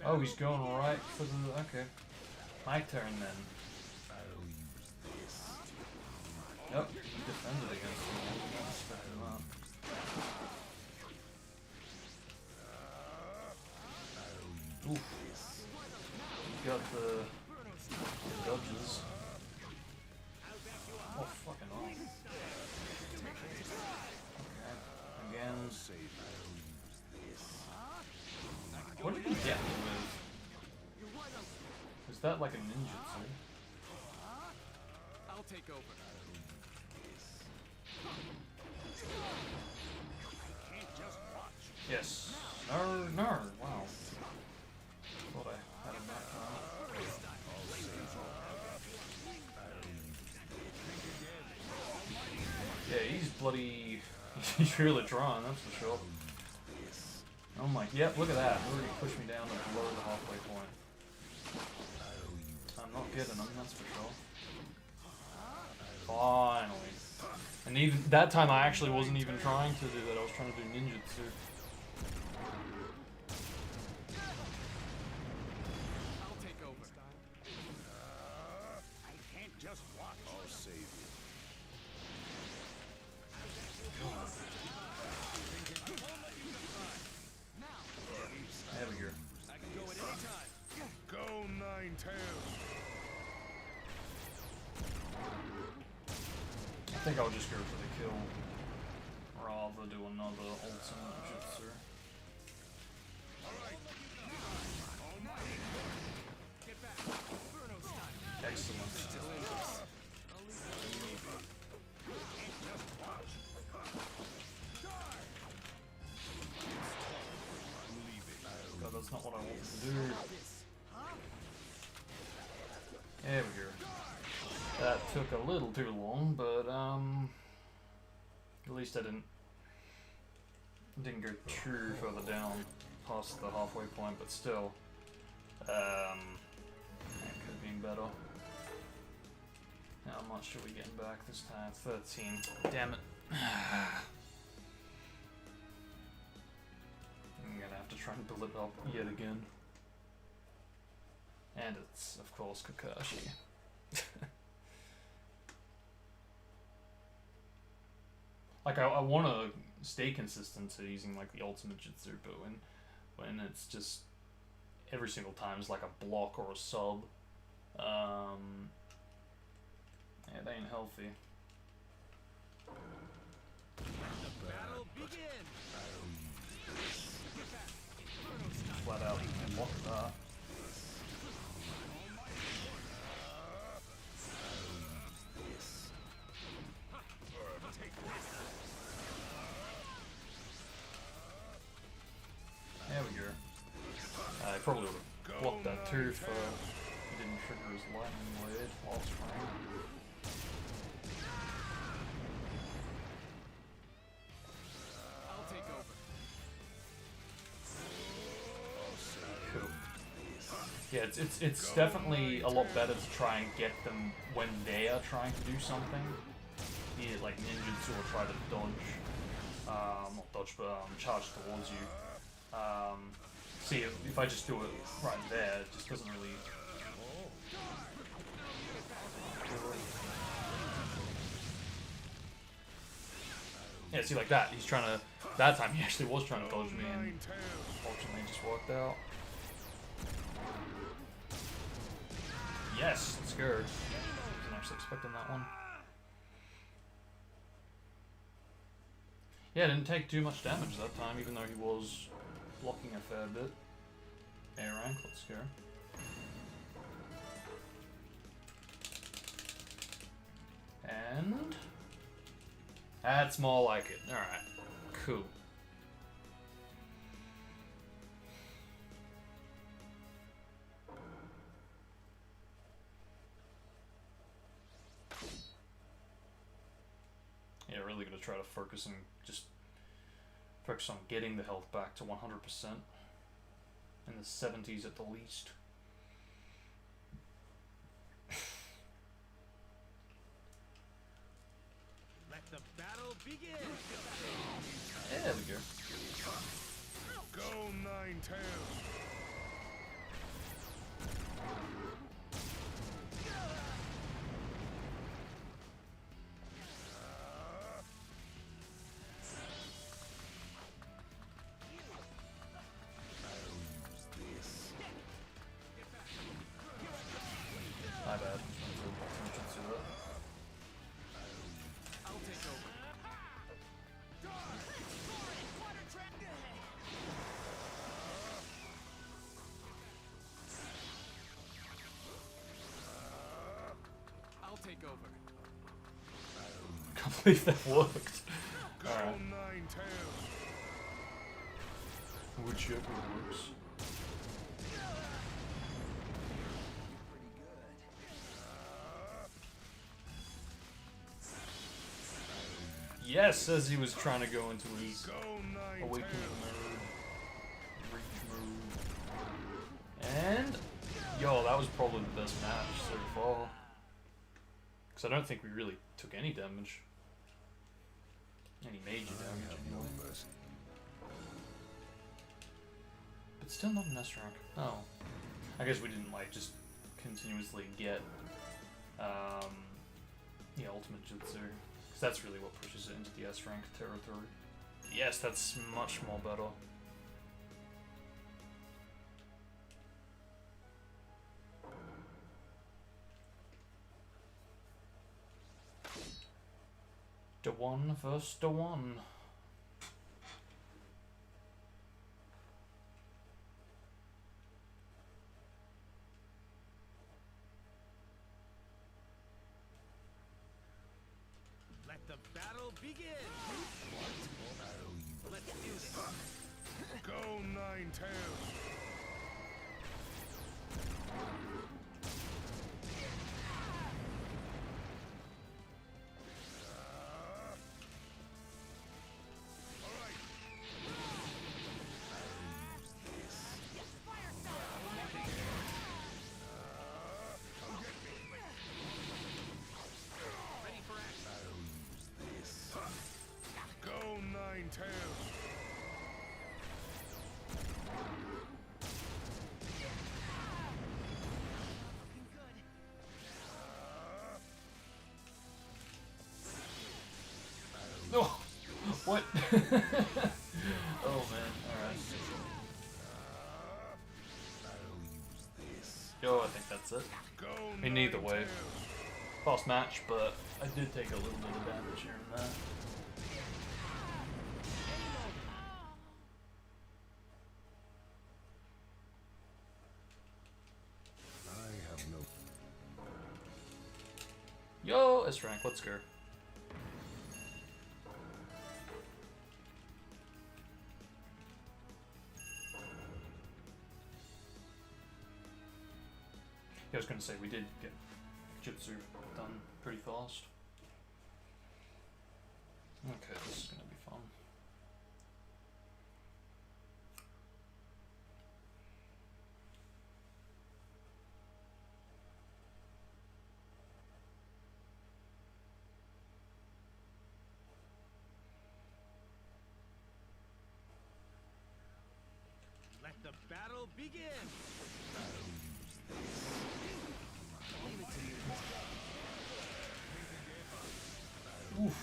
Oh, he's going right for the... Okay. My turn then. I'll use this. Yep, he defended against him. I wasn't expecting that. Oof. He got the dodges. Oh, fucking hell. Okay. Again. Save you. What did he get me with? Is that like a ninjutsu? I'll take over. Yes. No. Wow. Thought I had him that time. Yeah, he's bloody... He's really trying, that's for sure. Oh my... Yep, look at that. Already pushed me down to below the halfway point. not getting them, that's for sure. Finally. And even that time I actually wasn't even trying to do that, I was trying to do ninjutsu. I'll take over. I can't just watch. I'll save you. There we go. I can go at any time. Go Nine-Tails. I think I'll just go for the kill rather do another ultimate jutsu. Get back. Inferno style. Excellent. God, that's not what I wanted to do. There we go. That took a little too long, but at least I didn't go too further down past the halfway point, but still, that could have been better. How much are we getting back this time? 13. Damn it. I'm gonna have to try and build it up yet again. And it's, of course, Kakashi. Like, I want to stay consistent to using, like, the ultimate jutsu, but when it's just every single time is like a block or a sub, yeah, it ain't healthy. Battle begin. Flat out block that. There we go. I probably would have blocked that too if he didn't trigger his lightning blade last frame. I'll take over. Cool. Yeah, it's definitely a lot better to try and get them when they are trying to do something. Be it like ninjutsu or try to dodge, not dodge, but charge towards you. See, if I just do it right there, it just doesn't really... Yeah, see, like that, he's trying to... That time he actually was trying to dodge me, and unfortunately it just worked out. Yes, let's go. Wasn't actually expecting that one. Yeah, didn't take too much damage that time, even though he was blocking a fair bit. A rank, let's go. And... That's more like it. Alright, cool. Yeah, really gonna try to focus on getting the health back to 100%. In the 70s at the least. Let the battle begin. There we go. Go Nine-Tails. My bad. I'll take over. I'll take over. Can't believe that worked. Go Alright. Nine-Tails. Whichever works. Yes, as he was trying to go into his Go awakening Nine-Tails. mode, reach move, and Yo, that was probably the best match so far. Because I don't think we really took any damage. Any major damage, anyway. But still not an S rank. Oh. I guess we didn't, like, just continuously get, yeah, Ultimate Jutsu. Because that's really what pushes it into the S rank territory. Yes, that's much more better. The one versus the one. Let the battle begin. Let's do this. Go, Nine-Tails. Ready for action. Go, Nine-Tails. No! What? Oh man, alright. Yo, I think that's it. Go, I mean, either way. Nine-Tails. Fast match, but I did take a little bit of damage here and there. I have no. Yo, S rank, let's go. Yeah, I was gonna say we did get Jutsu done pretty fast. Okay, this is gonna be fun. Let the battle begin. Leave it to me. Oof.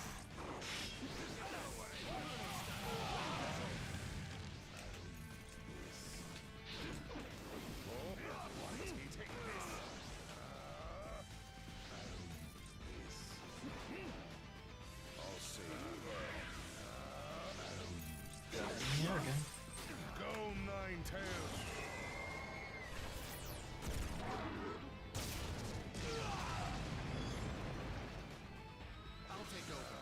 Got it in here again. Go, Nine-Tails. I'll take over.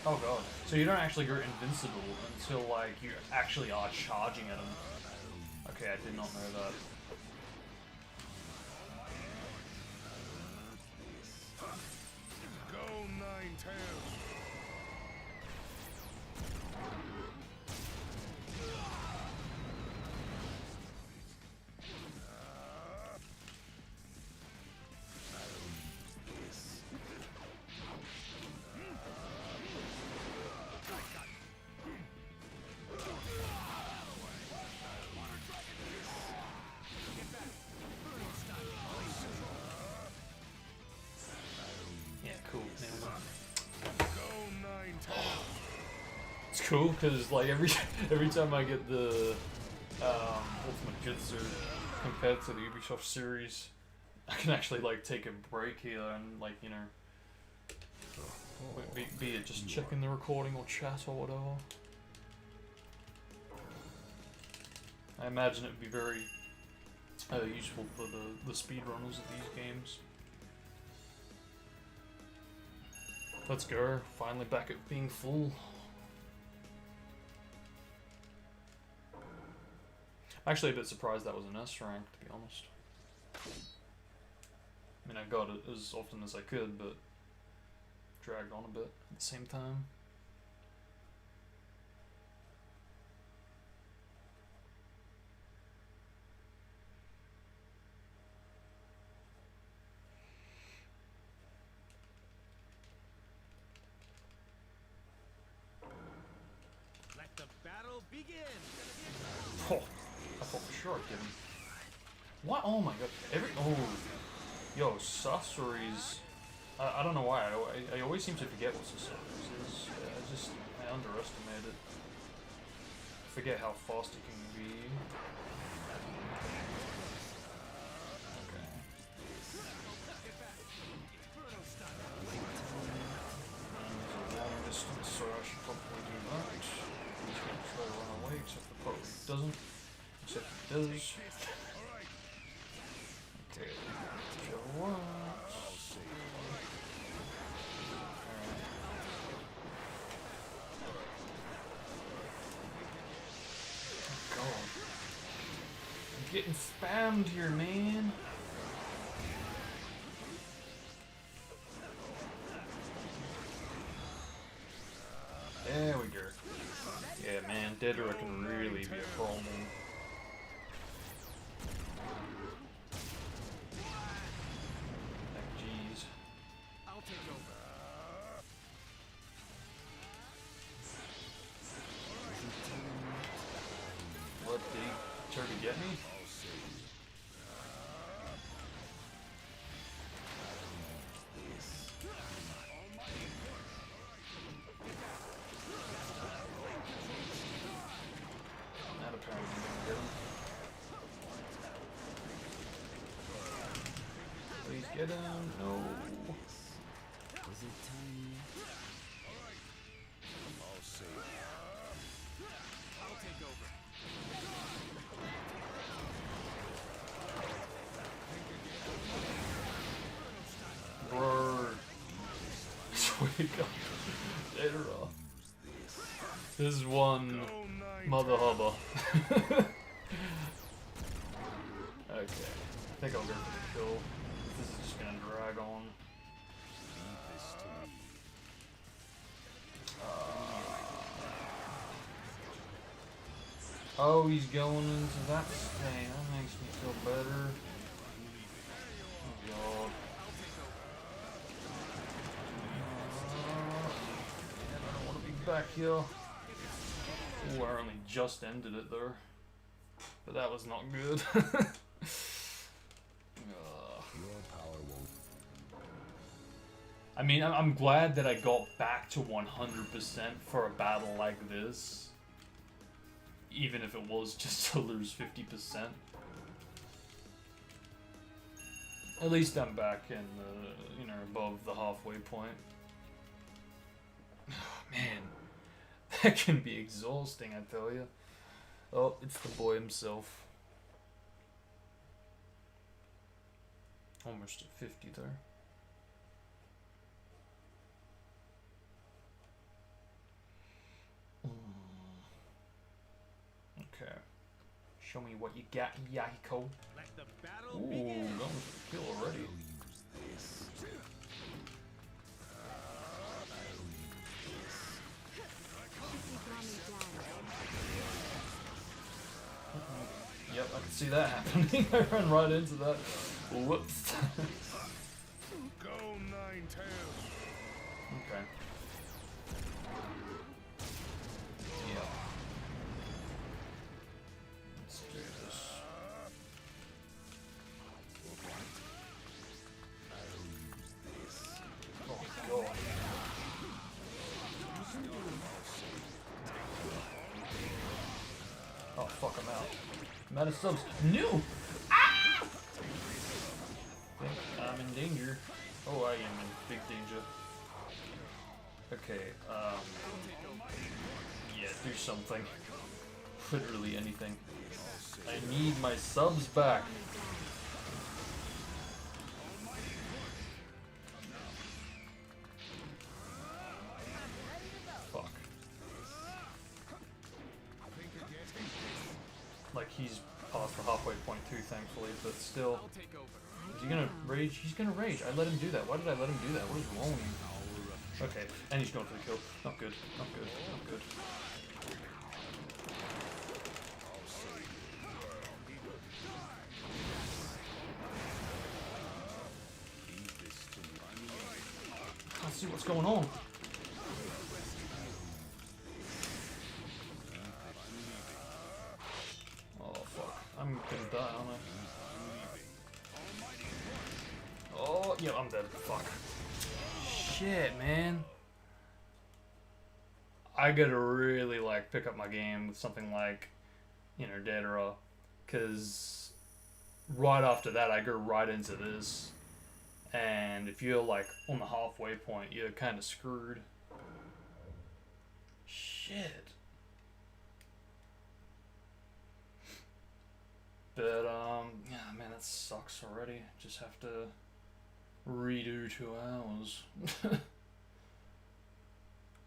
Oh god. So you don't actually go invincible until like you actually are charging at them. Okay, I did not know that. Go, Nine-Tails. Yeah, cool. Go, Nine-Tails. It's cool because like every time I get the Ultimate Jutsu compared to the Ubisoft series, I can actually like take a break here and like be it just checking the recording or chat or whatever. I imagine it would be very useful for the speedrunners of these games. Let's go. Finally back at being full. I'm actually a bit surprised that was an S rank, to be honest. I mean, I got it as often as I could, but dragged on a bit at the same time. Oh, I thought for sure I'd get him. What? Oh my god. Yo, sorceries. I don't know why. I always seem to forget what sorceries is. I underestimate it. I forget how fast it can be. Okay. There's a long distance, so I should probably do that. He's going to try to run away, except for probably doesn't. Except he does. Okay. Whichever works. God. I'm getting spammed here, man. There we go. Yeah, man, Dedra can really be a problem. Like, jeez. I'll take over. What, did he try to get me? That apparently didn't get him. Please get him. No. Is it time yet? I'll take over. Bro. Sweet God. Dedra. This is one mother hubba. Okay. I think I'll go for the kill. This is just gonna drag on. Oh, he's going into that thing. That makes me feel better. Oh God. I don't want to be back here. Ooh, I only just ended it there. But that was not good. I mean, I'm glad that I got back to 100% for a battle like this. Even if it was just to lose 50%. At least I'm back in the, you know, above the halfway point. Man, that can be exhausting, I tell you. Oh, it's the boy himself. Almost at 50 there. Okay. Show me what you got, Yahiko. Let the battle Ooh, begin. going for the kill already. Yep, I can see that happening. I ran right into that. Whoops. Go nine tails. Okay. Yeah. Let's do this. Oh God. Oh fuck, I'm out. I'm out of subs. No! Ah! I think I'm in danger. Oh, I am in big danger. Okay, yeah, do something. Literally anything. I need my subs back. Fuck. Like, he's past the halfway point too, thankfully, but still. I'll take over. Is he gonna rage? He's gonna rage. I let him do that. Why did I let him do that? What is wrong with you? Okay, and he's going for the kill. Not good. Not good. Not good. Let's see what's going on. fuck. Shit, man. I gotta really, like, pick up my game with something like, you know, Datara. Because right after that, I go right into this. And if you're, like, on the halfway point, you're kind of screwed. Shit. But, yeah, man, that sucks already. Just have to redo 2 hours.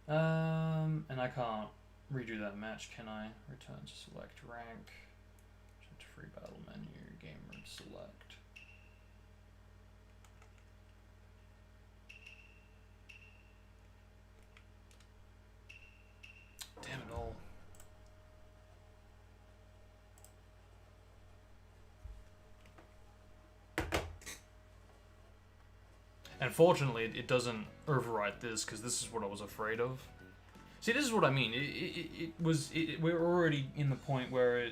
And I can't redo that match, can I? Return to select rank. Check to free battle menu, game mode select. Damn it all. And fortunately, it doesn't overwrite this, because this is what I was afraid of. See, this is what I mean. We're already in the point where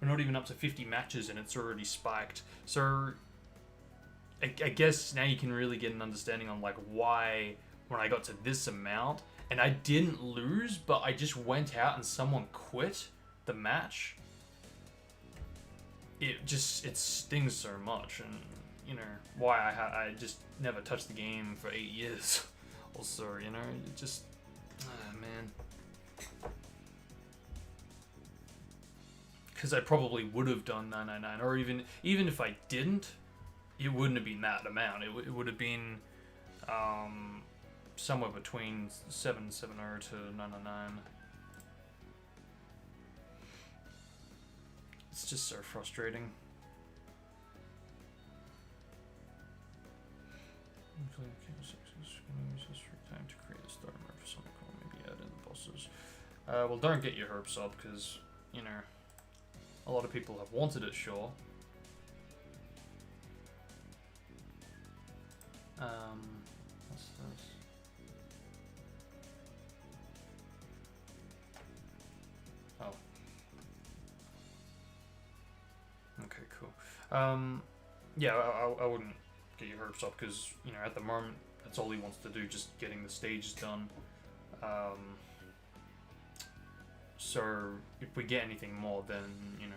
we're not even up to 50 matches and it's already spiked. So, I guess now you can really get an understanding on, like, why when I got to this amount, and I didn't lose, but I just went out and someone quit the match. It stings so much, and, you know, why I just never touched the game for 8 years. Also, you know, it just... Ah, man. Because I probably would have done 999, or even if I didn't, it wouldn't have been that amount. It would have been somewhere between 770 to 999. It's just so frustrating. Time to create a starter mode for Sonic, maybe add in the bosses. Well, don't get your hopes up, because, you know, a lot of people have wanted it, sure. What's this? Oh. Okay, cool. Yeah, I wouldn't get your hopes up, because, you know, at the moment, that's all he wants to do, just getting the stages done. So, if we get anything more, then, you know,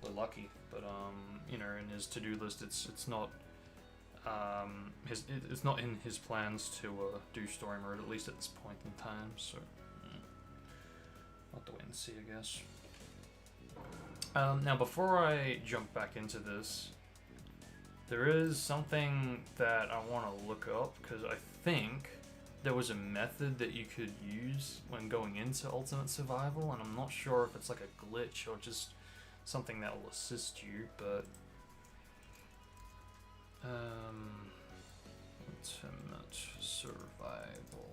we're lucky. But, you know, in his to-do list, it's not, it's not in his plans to, do story mode, at least at this point in time, so, I'll have to wait and see, I guess. Now, before I jump back into this, there is something that I want to look up, because I think there was a method that you could use when going into Ultimate Survival, and I'm not sure if it's like a glitch or just something that will assist you, but... Ultimate Survival...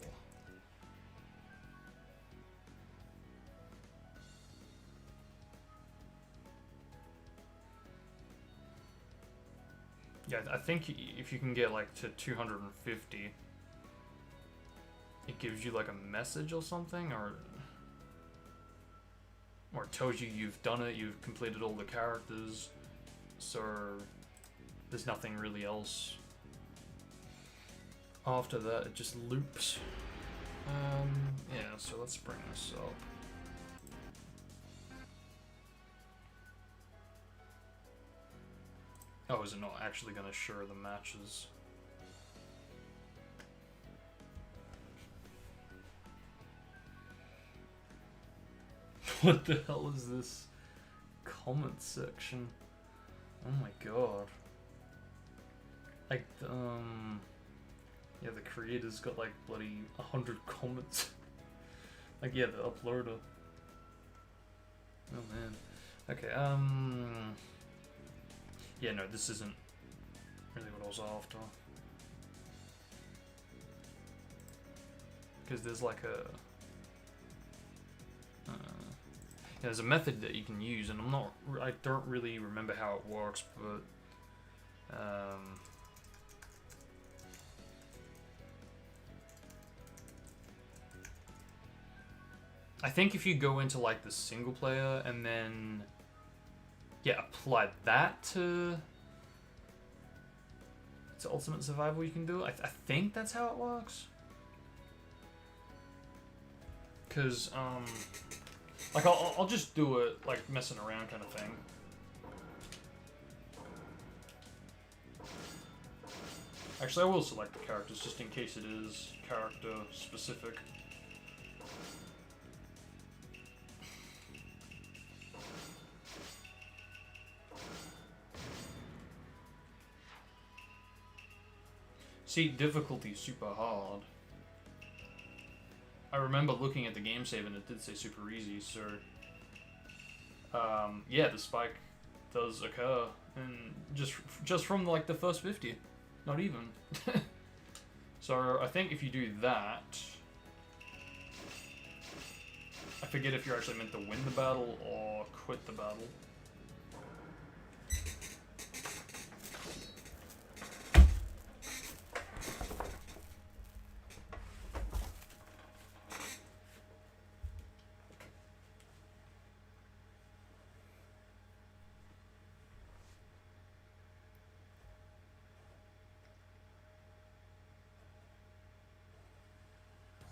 Yeah, I think if you can get like to 250, it gives you like a message or something, or it tells you you've done it, you've completed all the characters, so there's nothing really else. After that, it just loops. Yeah, so let's bring this up. Oh, is it not actually going to show the matches? What the hell is this comment section? Oh my god. Like, yeah, the creator's got like bloody 100 comments. Like, yeah, the uploader. Oh man. Okay, yeah, no, this isn't really what I was after. Because there's like a... yeah, there's a method that you can use, and I don't really remember how it works, but... I think if you go into like the single player and then... yeah, apply that to to Ultimate Survival you can do it. I think that's how it works. Cause like I'll just do it like messing around kind of thing. Actually, I will select the characters just in case it is character specific. See, difficulty super hard. I remember looking at the game save and it did say super easy, so yeah, the spike does occur, and just from like the first 50, not even. So I think if you do that, I forget if you're actually meant to win the battle or quit the battle.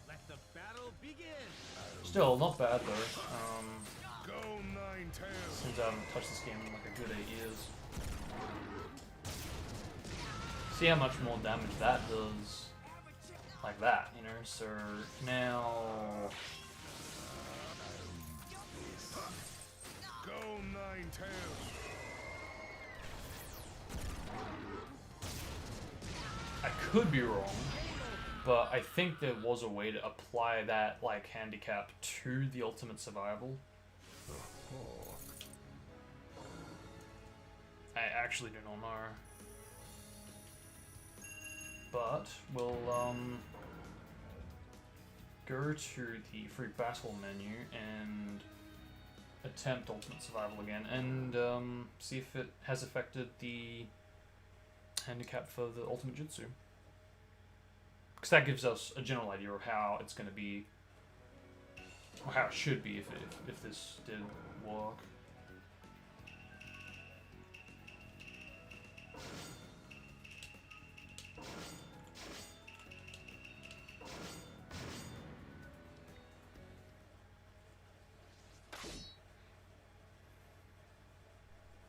Let the battle begin. Still, not bad though. Go Nine-Tails. Since I haven't touched this game in like a good 8 years. See how much more damage that does. Like that, you know? So now... Go Nine-Tails. I could be wrong, but I think there was a way to apply that like handicap to the Ultimate Survival. I actually do not know. But we'll go to the free battle menu and attempt Ultimate Survival again and see if it has affected the handicap for the Ultimate Jutsu. Because that gives us a general idea of how it's going to be, or how it should be if this did work.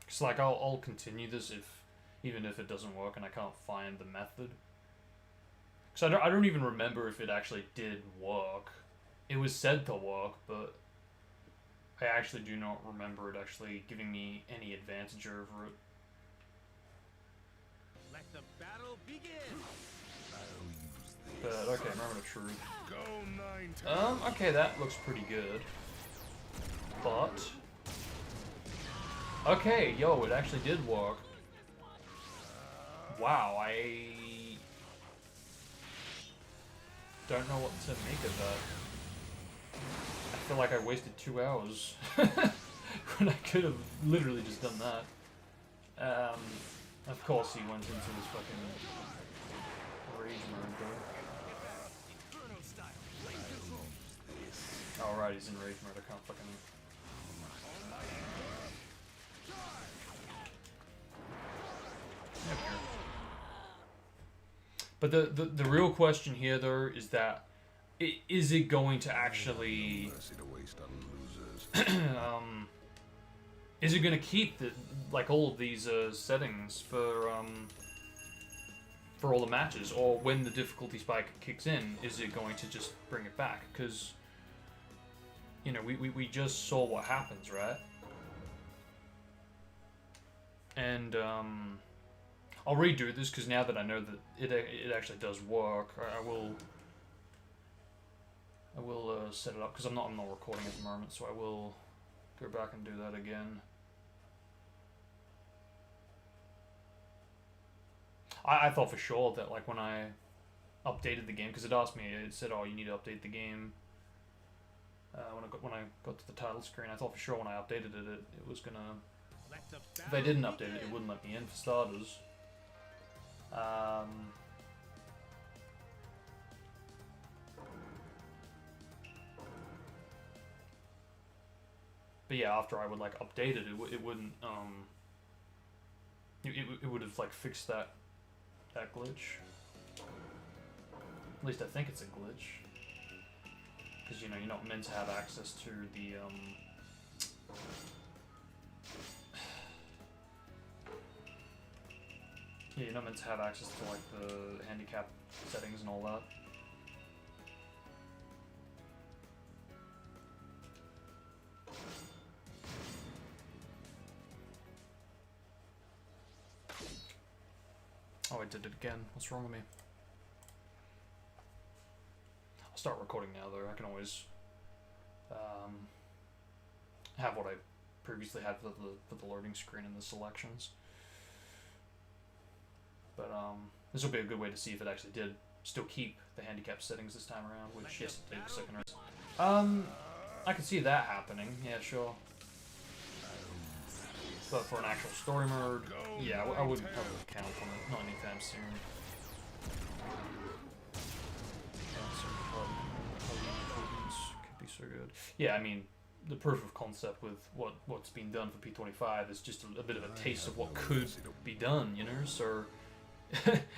So like I'll continue this even if it doesn't work and I can't find the method. Because I don't even remember if it actually did work. It was said to work, but I actually do not remember it actually giving me any advantage over it. Let the battle begin. But okay, remember the truth. Go Nine-Tails. Okay, that looks pretty good. But okay, yo, it actually did work. Wow, I don't know what to make of that. I feel like I wasted 2 hours when I could have literally just done that. Of course he went into this fucking rage mode though. Alright, he's in rage mode, I can't fucking... But the real question here, though, is that is it going to actually is it going to keep the like all of these settings for all the matches, or when the difficulty spike kicks in, is it going to just bring it back? Because you know we just saw what happens, right? And I'll redo this because now that I know that it actually does work, I will set it up because I'm not recording at the moment, so I will go back and do that again. I thought for sure that like when I updated the game, because it asked me, it said, "Oh, you need to update the game." When I got to the title screen, I thought for sure when I updated it, it was gonna. If I didn't update it, it wouldn't let me in for starters. But yeah, after I would like update it, it wouldn't it would have like fixed that that glitch. At least I think it's a glitch. Because, you know, you're not meant to have access to the, yeah, you're not meant to have access to, like, the handicap settings and all that. Oh, I did it again. What's wrong with me? I'll start recording now, though. I can always have what I previously had for the loading screen and the selections. But this will be a good way to see if it actually did still keep the handicap settings this time around, which yes, it did a second ago. I can see that happening. Yeah, sure. But for an actual story mode, yeah, I wouldn't count on it. Not anytime soon. Could be so good. Yeah, I mean, the proof of concept with what's been done for P25 is just a bit of a taste of what could be done, you know. So,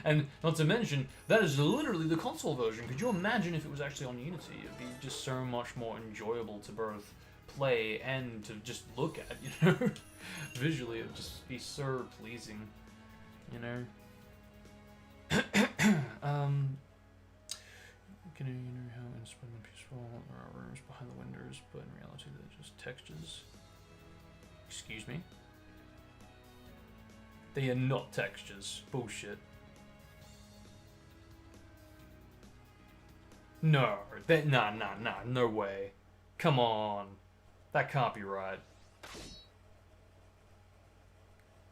and not to mention that is literally the console version. Could you imagine if it was actually on Unity? It'd be just so much more enjoyable to both play and to just look at, you know. Visually, it would just be so pleasing, you know. Can you know how in Spider-Man Peaceful there are rooms behind the windows, but in reality they're just textures? Excuse me? They are not textures. Bullshit. No, nah, no way. Come on. That can't be right.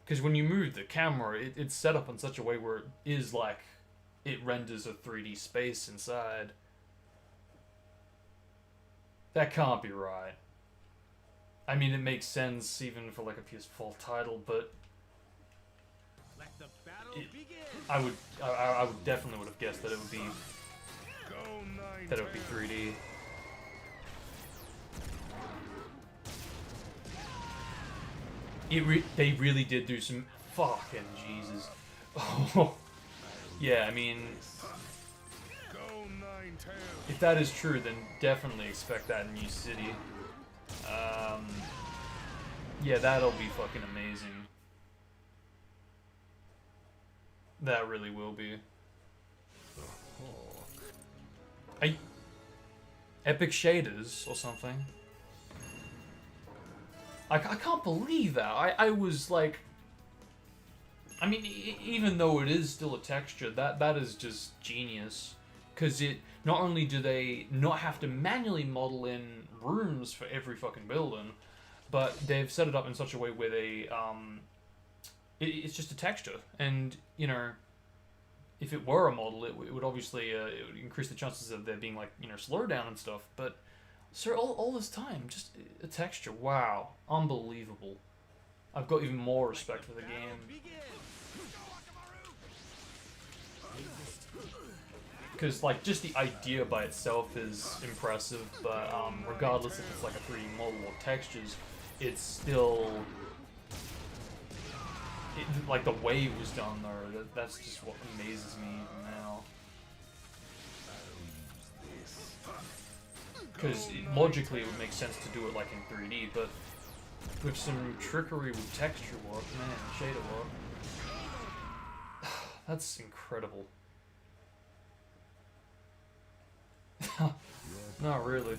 Because when you move the camera, it's set up in such a way where it is like, it renders a 3D space inside. That can't be right. I mean, it makes sense even for like a PS4 title, but I would definitely would have guessed that it would be 3D. They really did do some fucking Jesus. Oh, yeah. I mean, if that is true, then definitely expect that in New City. Yeah, that'll be fucking amazing. That really will be. Epic shaders or something. I can't believe that. I was like, I mean, even though it is still a texture, that is just genius. Because it, not only do they not have to manually model in rooms for every fucking building, but they've set it up in such a way where they, it's just a texture. And, you know, if it were a model, it would obviously, it would increase the chances of there being, like, you know, slowdown and stuff, but sir, all this time, just a texture. Wow. Unbelievable. I've got even more respect for the game. Because, like, just the idea by itself is impressive, but regardless if it's like a 3D model or textures, it's still... like, the way it was done, though, that's just what amazes me even now. Because logically it would make sense to do it like in 3D, but with some trickery with texture work, man, shader work, that's incredible. Not really.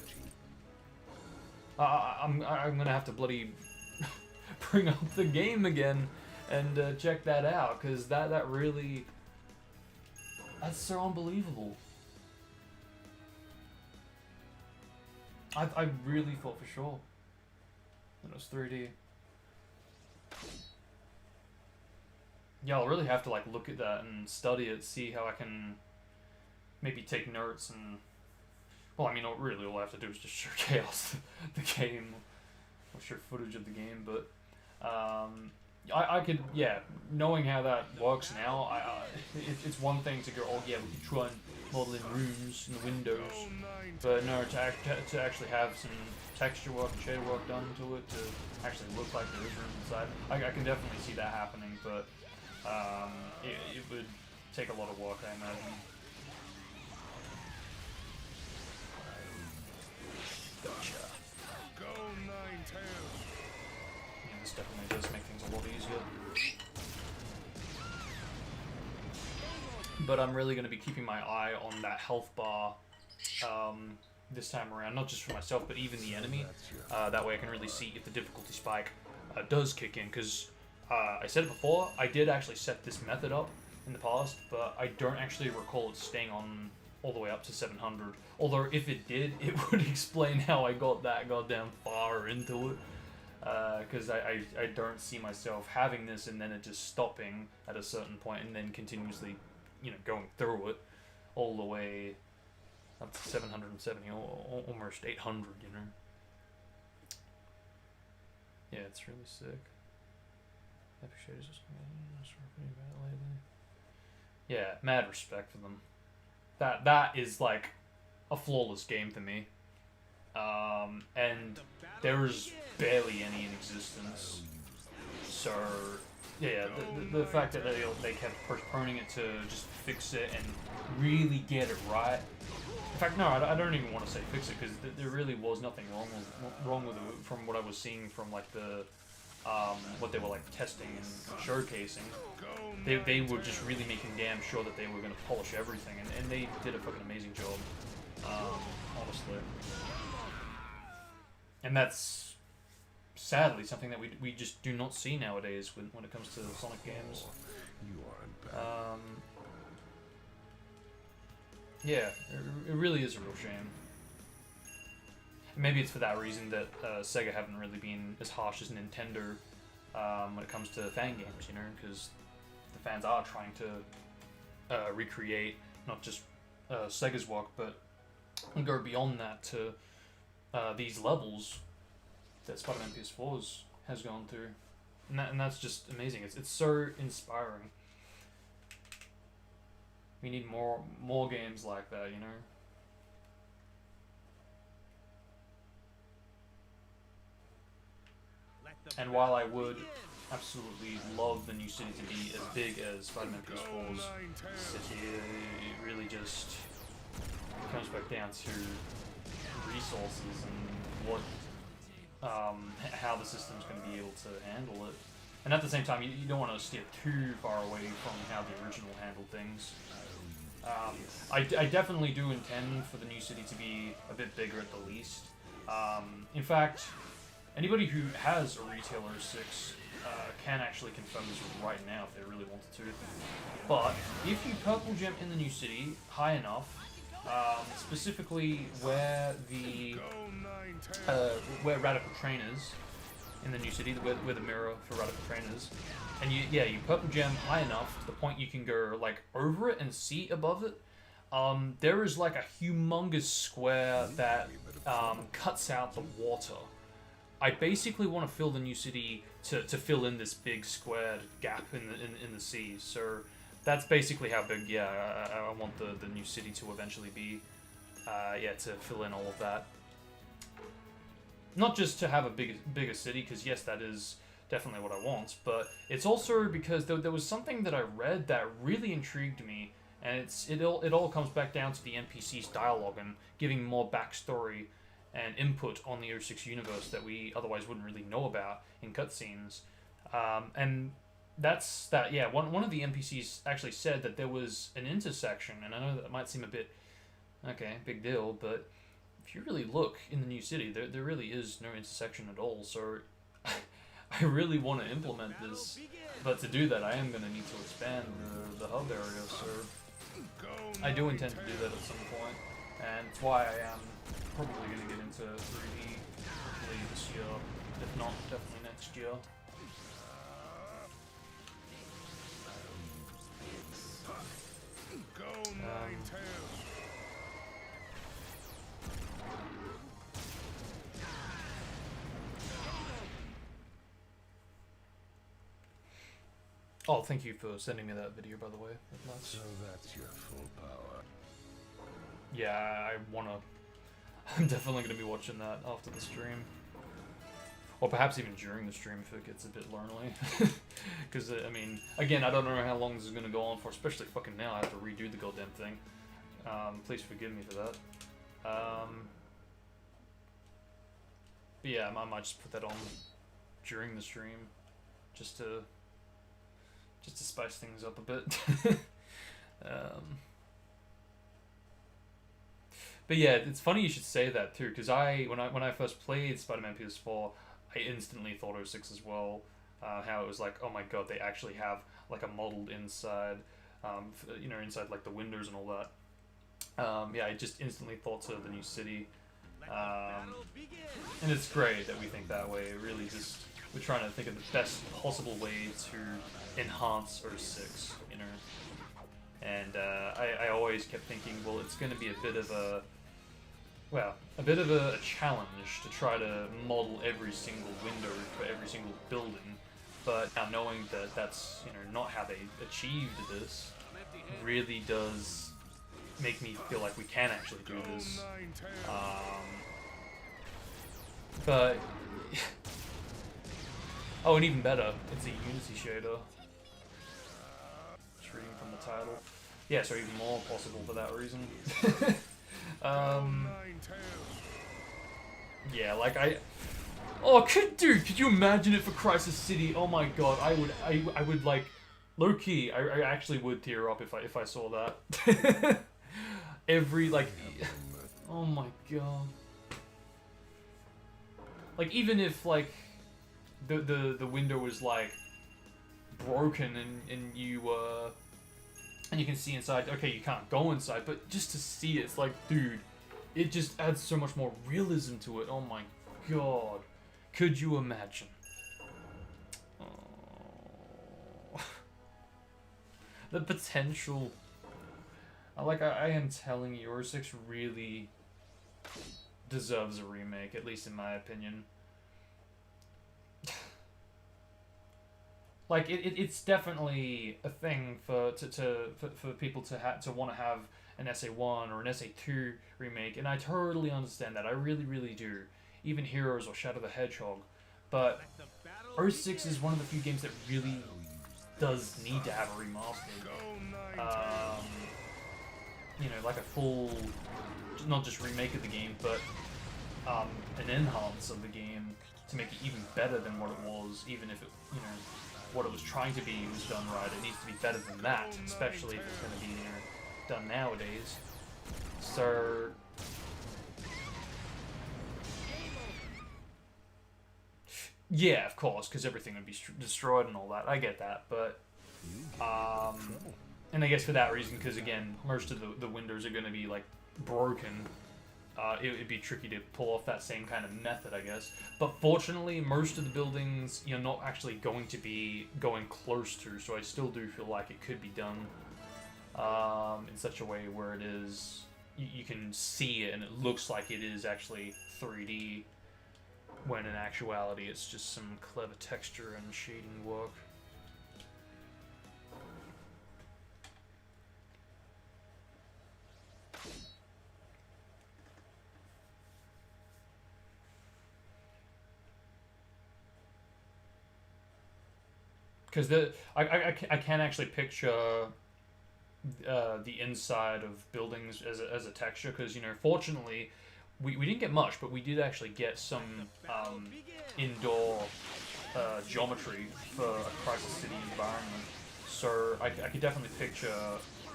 I'm gonna have to bloody bring up the game again and check that out, because that really, that's so unbelievable. I really thought for sure that it was 3D. Yeah, I'll really have to like look at that and study it, see how I can maybe take notes and... Well, I mean, really all I have to do is just show Chaos the game, or show footage of the game, but I could, yeah, knowing how that works now, it's one thing to go, oh yeah, we can try and model in rooms and the windows, but no, to actually have some texture work and shader work done to it, to actually look like there is rooms inside, I can definitely see that happening, but it would take a lot of work, I imagine. Gotcha. Go Ninetales. Yeah, this definitely does make things a lot easier. But I'm really going to be keeping my eye on that health bar this time around, not just for myself, but even the enemy. That way I can really see if the difficulty spike does kick in, because I said it before, I did actually set this method up in the past, but I don't actually recall it staying on all the way up to 700. Although if it did, it would explain how I got that goddamn far into it. Because I don't see myself having this and then it just stopping at a certain point and then continuously, you know, going through it all the way up to 770, almost 800, you know. Yeah, it's really sick. Epic Shaders is pretty bad lately. Yeah, mad respect for them. That is like a flawless game for me. And there's barely any in existence. So yeah, the fact that they kept postponing it to just fix it and really get it right. In fact, no, I don't even want to say fix it, because there really was nothing wrong with it from what I was seeing from like the what they were like testing and showcasing. They were just really making damn sure that they were going to polish everything, and they did a fucking amazing job, honestly. And that's sadly something that we just do not see nowadays when it comes to Sonic games. You aren't bad. Yeah, it really is a real shame. Maybe it's for that reason that Sega haven't really been as harsh as Nintendo when it comes to fan games, you know, because the fans are trying to recreate not just Sega's work, but go beyond that to these levels that Spider-Man PS4 has gone through, and that's just amazing. It's so inspiring. We need more games like that, you know. And while I would absolutely love the new city to be as big as Spider-Man PS4's city, it really just comes back down to resources and what, how the system's going to be able to handle it. And at the same time, you don't want to steer too far away from how the original handled things. I definitely do intend for the new city to be a bit bigger at the least. In fact, anybody who has a Retailer 6 can actually confirm this right now if they really wanted to. But if you purple gem in the new city high enough, specifically where the where Radical Train is in the new city, where the mirror for Radical Train is, and you purple gem high enough to the point you can go like over it and see above it. There is like a humongous square that cuts out the water. I basically want to fill the new city to fill in this big squared gap in the sea. So that's basically how big, I want the new city to eventually be. To fill in all of that. Not just to have a bigger city, because yes, that is definitely what I want, but it's also because there was something that I read that really intrigued me, and it all comes back down to the NPC's dialogue and giving more backstory and input on the 06 universe that we otherwise wouldn't really know about in cutscenes. And that's that. Yeah, one of the NPCs actually said that there was an intersection, and I know that might seem a bit big deal, but if you really look in the new city, there really is no intersection at all. So I really want to implement this, but to do that, I am going to need to expand the hub area. So I do intend to do that at some point, and it's why I am probably going to get into 3D hopefully this year, if not definitely next year. Oh, thank you for sending me that video, by the way. So that's your full power. Yeah, I'm definitely gonna be watching that after the stream. or perhaps even during the stream if it gets a bit lonely. Because, I mean, again, I don't know how long this is going to go on for, especially fucking now. I have to redo the goddamn thing. Please forgive me for that. But yeah, I might just put that on during the stream, just to spice things up a bit. But yeah, it's funny you should say that too, because when I first played Spider-Man PS4, I instantly thought 06 as well. How it was like, oh my god, they actually have like a modeled inside, you know, inside like the windows and all that. Yeah, I just instantly thought to the new city. And it's great that we think that way. It really just, we're trying to think of the best possible way to enhance 06, you know. And I always kept thinking, well, it's going to be a bit of a challenge to try to model every single window for every single building. But now knowing that that's, you know, not how they achieved this, really does make me feel like we can actually do this. But oh, and even better, it's a Unity shader. Just reading from the title. Yeah, so even more possible for that reason. Yeah, like dude, could you imagine it for Crisis City? Oh my god, I would like, low key, I actually would tear up if I saw that. Every like, oh my god. Like even if like the window was like broken and you can see inside. Okay, you can't go inside, but just to see it, it's like, dude, it just adds so much more realism to it. Oh my god. Could you imagine? Oh. The potential. Like, I am telling you, 06 really deserves a remake, at least in my opinion. Like, it's definitely a thing for people to want to have an SA1 or an SA2 remake, and I totally understand that. I really, really do. Even Heroes or Shadow the Hedgehog. But 06 is one of the few games that really does need to have a remaster. You know, like a full, not just remake of the game, but an enhance of the game to make it even better than what it was, even if it, you know, what it was trying to be was done right. It needs to be better than that, especially if it's going to be, you know, done nowadays. So yeah, of course, because everything would be destroyed and all that. I get that, but and I guess for that reason, because again, most of the windows are going to be like broken. It would be tricky to pull off that same kind of method, I guess. But fortunately, most of the buildings you're not actually going to be going close to, so I still do feel like it could be done in such a way where it is, you can see it and it looks like it is actually 3D, when in actuality it's just some clever texture and shading work. Because I can actually picture the inside of buildings as a texture, because, you know, fortunately we didn't get much, but we did actually get some indoor geometry for a Crisis City environment. So I could definitely picture,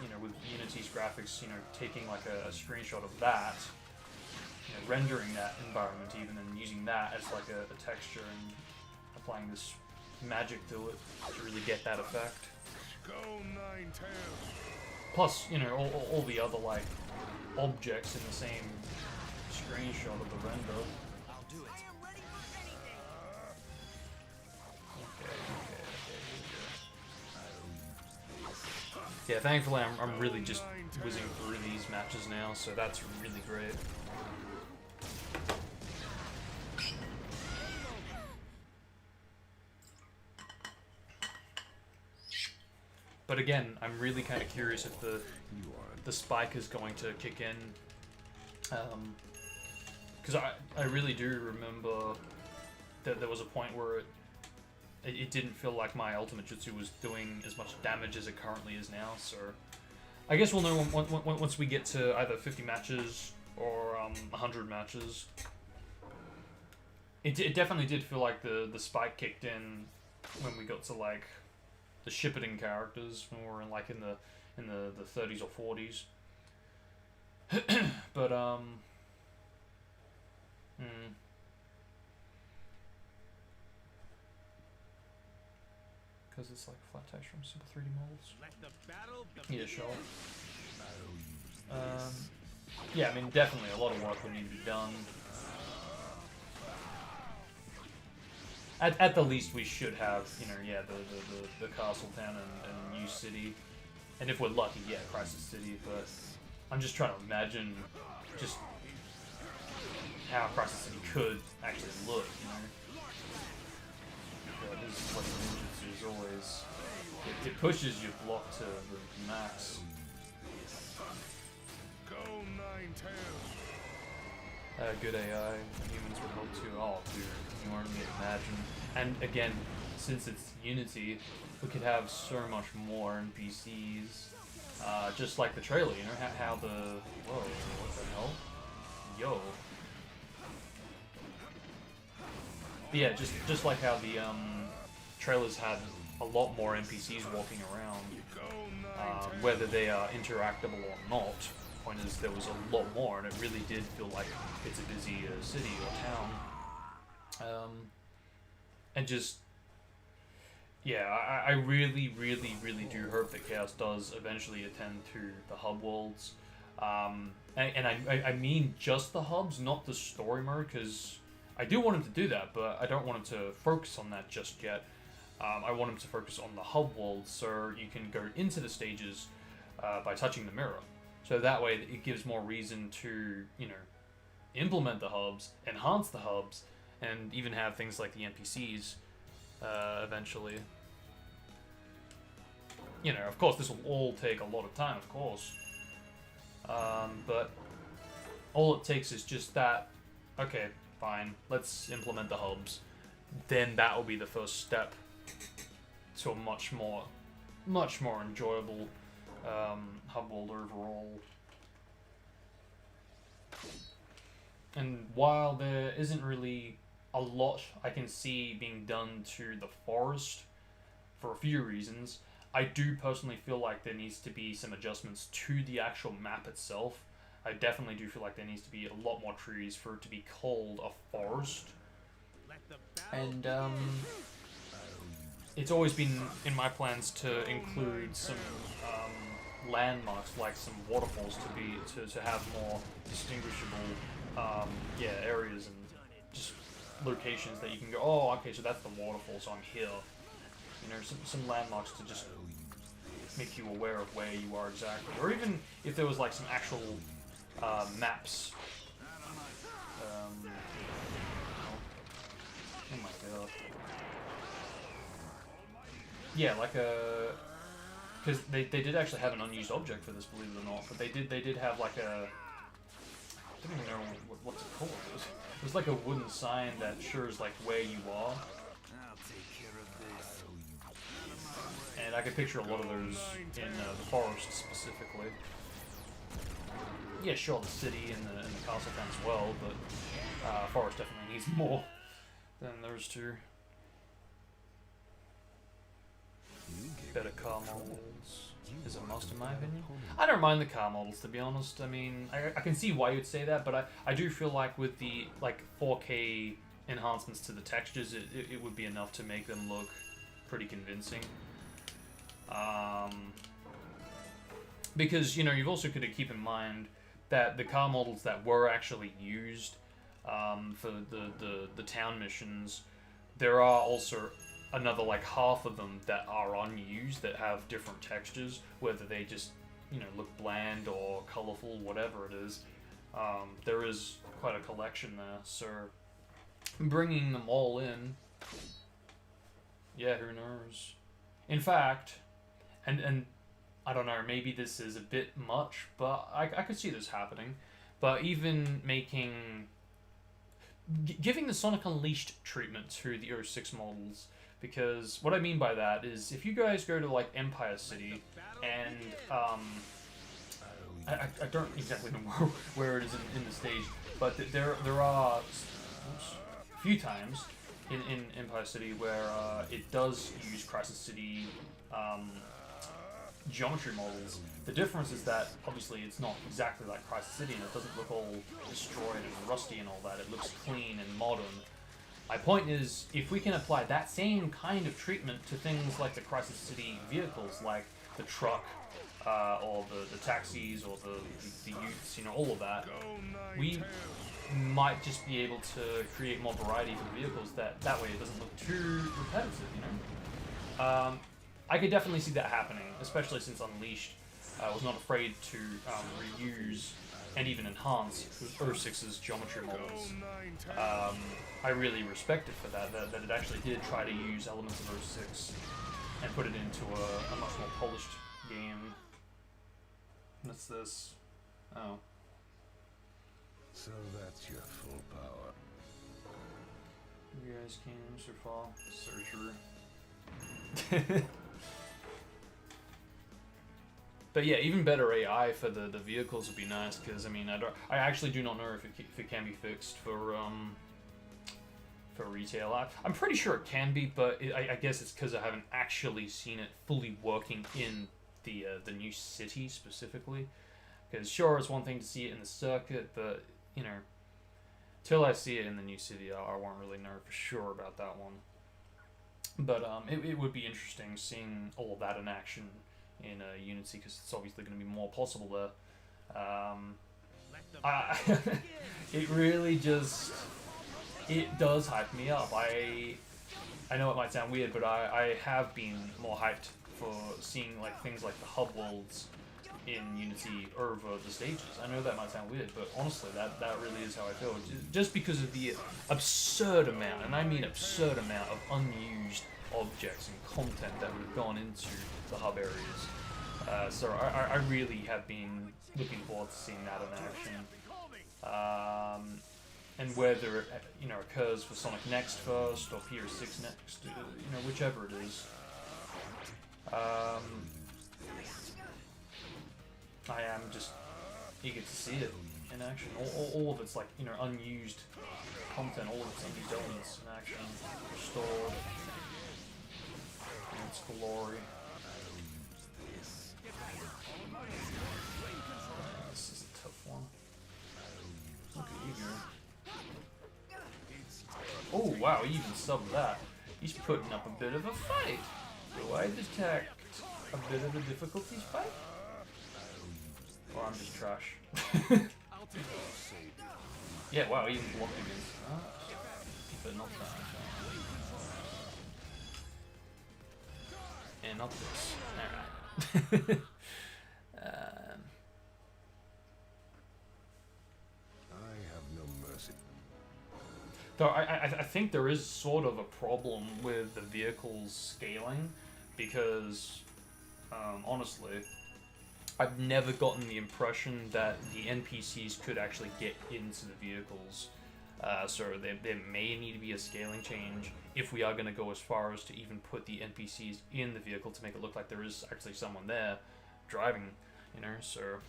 you know, with Unity's graphics, you know, taking like a screenshot of that, you know, rendering that environment even, and using that as like a texture and applying this magic to it to really get that effect. Plus, you know, all the other like objects in the same screenshot of the render. I'll do it. I am ready for anything. Okay. Yeah, thankfully I'm really just whizzing through these matches now, so that's really great. But again, I'm really kind of curious if the spike is going to kick in, because I really do remember there was a point where it didn't feel like my ultimate jutsu was doing as much damage as it currently is now. So I guess we'll know once we get to either 50 matches or 100 matches. It definitely did feel like the spike kicked in when we got to like the Shippuden characters when we were in like in the 30s or 40s. But because it's like flat texture from Super 3D models. Yeah, sure. Yeah, I mean, definitely a lot of work will need to be done. At the least, we should have, you know, yeah, the castle town and New City, and if we're lucky, yeah, Crisis City. But I'm just trying to imagine just how Crisis City could actually look, you know. Yeah, this is what ninjutsu is always. It pushes your block to the max. Go 9-tails. Good AI, humans would hope to. Oh, dude, you aren't me imagine. And again, since it's Unity, we could have so much more NPCs. Just like the trailer, you know, how the... Whoa, what the hell? Yo. But yeah, just like how the trailers had a lot more NPCs walking around, whether they are interactable or not. Point is, there was a lot more, and it really did feel like it's a busy city or town. And just, yeah, I really, really, really do hope that Chaos does eventually attend to the hub worlds. And I mean just the hubs, not the story mode, because I do want him to do that, but I don't want him to focus on that just yet. I want him to focus on the hub worlds, so you can go into the stages by touching the mirror. So that way it gives more reason to, you know, implement the hubs, enhance the hubs, and even have things like the NPCs eventually. You know, of course, this will all take a lot of time, of course. But all it takes is just that, okay, fine, let's implement the hubs. Then that will be the first step to a much more enjoyable hub world overall. And while there isn't really a lot I can see being done to the forest for a few reasons, I do personally feel like there needs to be some adjustments to the actual map itself. I definitely do feel like there needs to be a lot more trees for it to be called a forest. And it's always been in my plans to include some landmarks, like some waterfalls, to have more distinguishable areas and just locations that you can go, oh, okay, so that's the waterfall, so I'm here. You know, some landmarks to just make you aware of where you are exactly. Or even if there was like some actual maps. Oh my god. Yeah, like a... Because they did actually have an unused object for this, believe it or not. But they did have like a... I don't even know what's it called. It was like a wooden sign that shows like where you are. And I could picture a lot of those in the forest specifically. Yeah, sure, the city and the castle town as well, but forest definitely needs more than those two. Better car models is a must in my opinion. I don't mind the car models, to be honest. I mean, I can see why you'd say that, but I do feel like with the like 4K enhancements to the textures, it would be enough to make them look pretty convincing. Because, you know, you've also got to keep in mind that the car models that were actually used for the town missions, there are also another like half of them that are unused that have different textures, whether they just, you know, look bland or colorful, whatever it is. There is quite a collection there, so bringing them all in, yeah, who knows. In fact, and I don't know, maybe this is a bit much, but I could see this happening. But even making giving the Sonic Unleashed treatment to the 06 models, because what I mean by that is if you guys go to like Empire City and I don't exactly know where it is in the stage, but there are a few times in Empire City where it does use Crisis City geometry models. The difference is that obviously it's not exactly like Crisis City and it doesn't look all destroyed and rusty and all that. It looks clean and modern. My point is, if we can apply that same kind of treatment to things like the Crisis City vehicles, like the truck, or the taxis, or the utes, you know, all of that, we might just be able to create more variety for the vehicles. That way it doesn't look too repetitive, you know. I could definitely see that happening, especially since Unleashed was not afraid to reuse and even enhance 06's geometry models. I really respect it for that it actually did try to use elements of 06 and put it into a much more polished game. What's this? Oh. So that's your full power. You guys came so far. Searcher. But yeah, even better AI for the vehicles would be nice, because I mean I actually do not know if it can be fixed for retail. I'm pretty sure it can be, but I guess it's because I haven't actually seen it fully working in the new city specifically. Because sure, it's one thing to see it in the circuit, but you know, till I see it in the new city, I won't really know for sure about that one. But it would be interesting seeing all of that in action in Unity, because it's obviously going to be more possible there. It really just, it does hype me up. I know it might sound weird, but I have been more hyped for seeing like things like the hub worlds in Unity over the stages. I know that might sound weird, but honestly, that really is how I feel. Just because of the absurd amount, and I mean absurd amount, of unused objects and content that would have gone into the hub areas. So I really have been looking forward to seeing that in action. And whether it, you know, occurs for Sonic Next first or PS6 next, you know, whichever it is. I am just eager to see it in action. All of it's like, you know, unused content, all of its unused elements in action, restored in its glory. This is a tough one. Look at you go. Oh wow, he even subbed that. He's putting up a bit of a fight. Do I detect a bit of a difficulty spike? Or I'm just trash. Yeah, wow, even blocked against that. But not that. And not this. Alright. I have no mercy. Though I think there is sort of a problem with the vehicle's scaling, because honestly, I've never gotten the impression that the NPCs could actually get into the vehicles. So there may need to be a scaling change if we are going to go as far as to even put the NPCs in the vehicle to make it look like there is actually someone there driving, you know, so...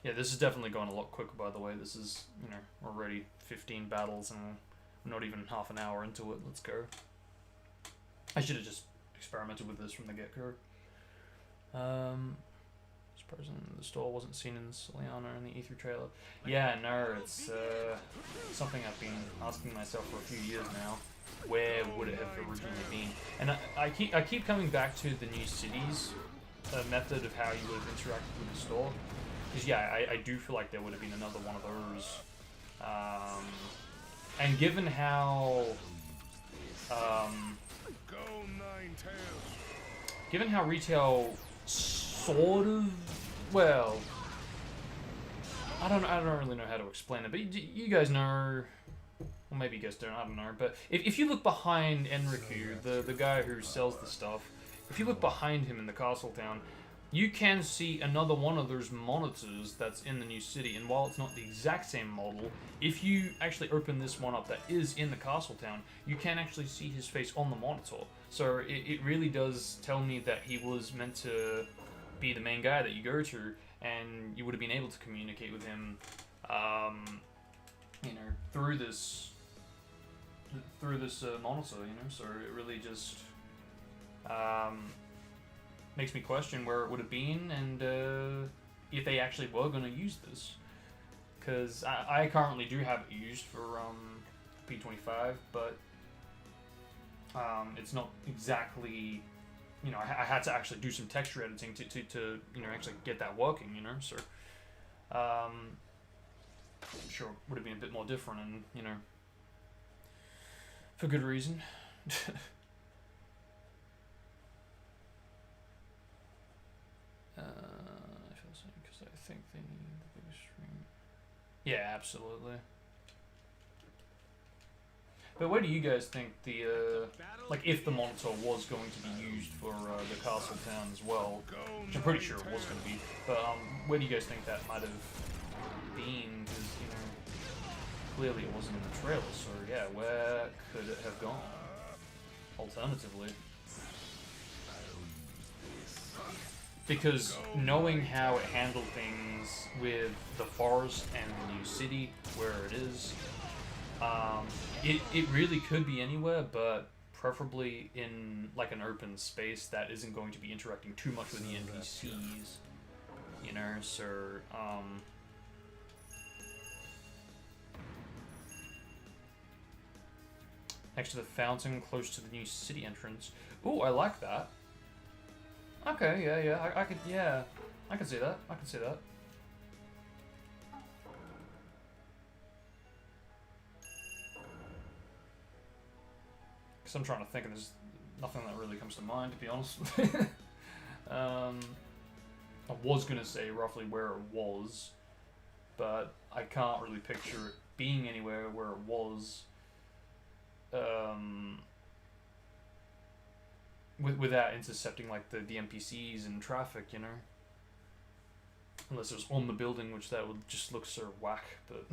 Yeah, this is definitely going a lot quicker, by the way. This is, you know, already 15 battles and we're not even half an hour into it. Let's go. I should have just experimented with this from the get-go. This person in the store wasn't seen in Soliana in the E3 trailer. Yeah, no, it's something I've been asking myself for a few years now. Where would it have originally been? And I keep coming back to the new cities method of how you would have interacted with the store. Because yeah, I do feel like there would have been another one of those. And given how retail sort of, well, I don't really know how to explain it, but you guys know, well, maybe you guys don't, I don't know, but if you look behind Enriku, the guy who sells the stuff, if you look behind him in the castle town, you can see another one of those monitors that's in the new city, and while it's not the exact same model, if you actually open this one up that is in the castle town, you can actually see his face on the monitor. So it really does tell me that he was meant to be the main guy that you go to, and you would have been able to communicate with him, you know, through this monitor, you know. So it really just makes me question where it would have been, and if they actually were going to use this, because I currently do have it used for P25, but it's not exactly, you know, I had to actually do some texture editing to you know, actually get that working, you know. So I'm sure it would have been a bit more different, and you know, for good reason. Because I think they need the biggest stream. Yeah, absolutely. But where do you guys think the like, if the monitor was going to be used for the castle town as well, which I'm pretty sure it was going to be, but where do you guys think that might have been? Because, you know, clearly it wasn't in the trailer, so yeah, where could it have gone? Alternatively. Because knowing how it handled things with the forest and the new city, where it is, it really could be anywhere, but preferably in like an open space that isn't going to be interacting too much with the NPCs, you know. So next to the fountain, close to the new city entrance. Ooh, I like that. Okay, yeah, I could, yeah, I can see that. I can see that. Because I'm trying to think, and there's nothing that really comes to mind, to be honest. I was gonna say roughly where it was, but I can't really picture it being anywhere where it was. Without intercepting like the NPCs and traffic, you know. Unless it was on the building, which that would just look so whack, but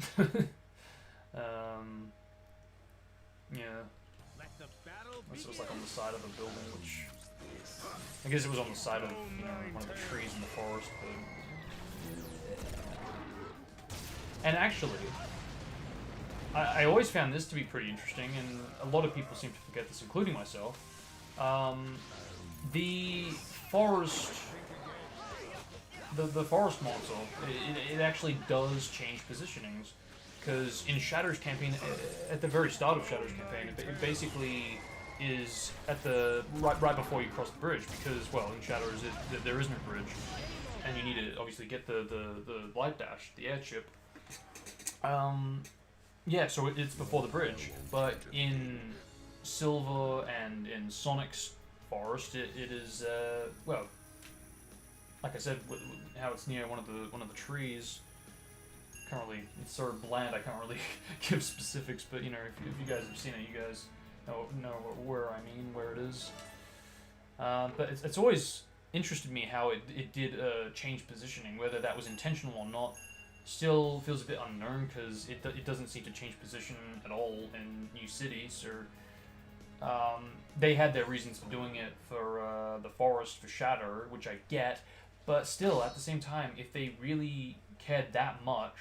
yeah. Unless it was like on the side of a building, which I guess it was on the side of, you know, one of the trees in the forest, but and actually I always found this to be pretty interesting, and a lot of people seem to forget this, including myself. The forest, the forest monitor, it actually does change positionings, because in Shadow's campaign, at the very start of Shadow's campaign, it basically is at the right before you cross the bridge, because, well, in Shadows there is no bridge, and you need to obviously get the light dash, the airship. Yeah, so it's before the bridge, but in Silver and in Sonic's forest, it is well, like I said, how it's near one of the trees. Can't really, it's sort of bland. I can't really give specifics, but you know, if you guys have seen it, you guys know where I mean, where it is. But it's always interested me how it did change positioning, whether that was intentional or not. Still feels a bit unknown, because it doesn't seem to change position at all in New City. So they had their reasons for doing it for the forest, for Shadow, which I get, but still, at the same time, if they really cared that much,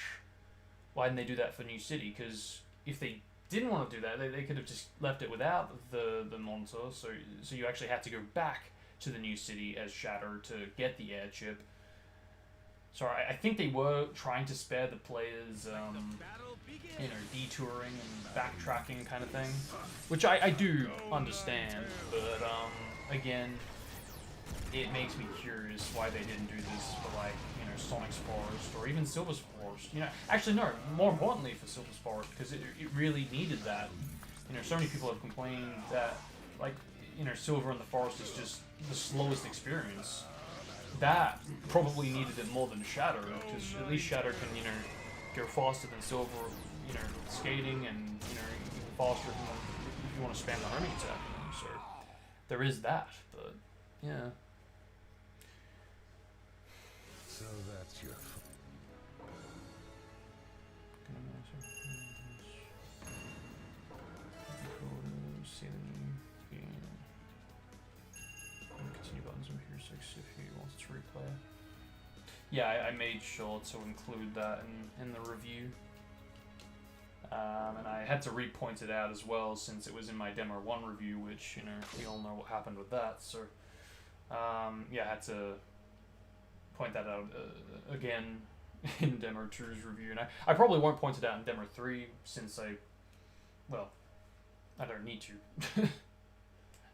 why didn't they do that for New City? Because if they didn't want to do that, they could have just left it without the monitor, so you actually had to go back to the New City as Shadow to get the airship. So I think they were trying to spare the players, you know, detouring and backtracking kind of thing, which I do understand, but again, it makes me curious why they didn't do this for, like, you know, Sonic's Forest or even Silver's Forest. You know, actually no, more importantly for Silver's Forest, because it really needed that. You know, so many people have complained that, like, you know, Silver in the Forest is just the slowest experience. That probably needed it more than Shadow, because at least Shadow can, you know, go faster than Silver, you know, skating, and, you know, even faster if you want to spam the homing attack, you know, so there is that, but, yeah. So that's your. Continue buttons on Pure 6 if he wants to replay. Yeah, I made sure to include that in the review. And I had to re-point it out as well since it was in my Demo 1 review, which, you know, we all know what happened with that. So, yeah, I had to point that out again in Demo 2's review. And I probably won't point it out in Demo 3 since I don't need to. And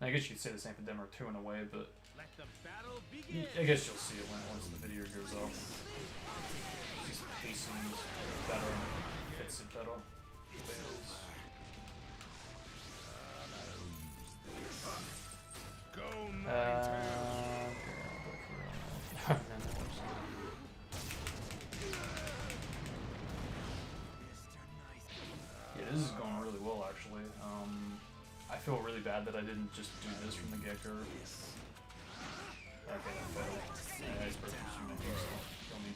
I guess you could say the same for Demo 2 in a way, but Let the battle begin. I guess you'll see it once the video goes up. Just the pacing is better and fits it better. Go Yeah, this is going really well actually. I feel really bad that I didn't just do this from the get-go. Okay, that failed. Yeah, it's perfect. Kill me.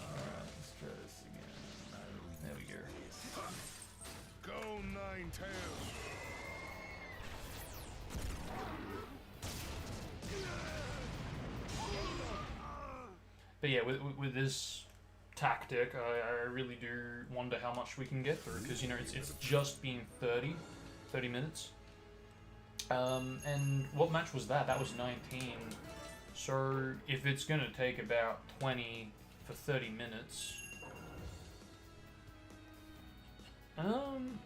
Alright, let's try this again. There we go. Go Ninetales. But yeah, with this tactic, I really do wonder how much we can get through, because, you know, it's just been 30 minutes. And what match was that? That was 19. So if it's going to take about 20 for 30 minutes,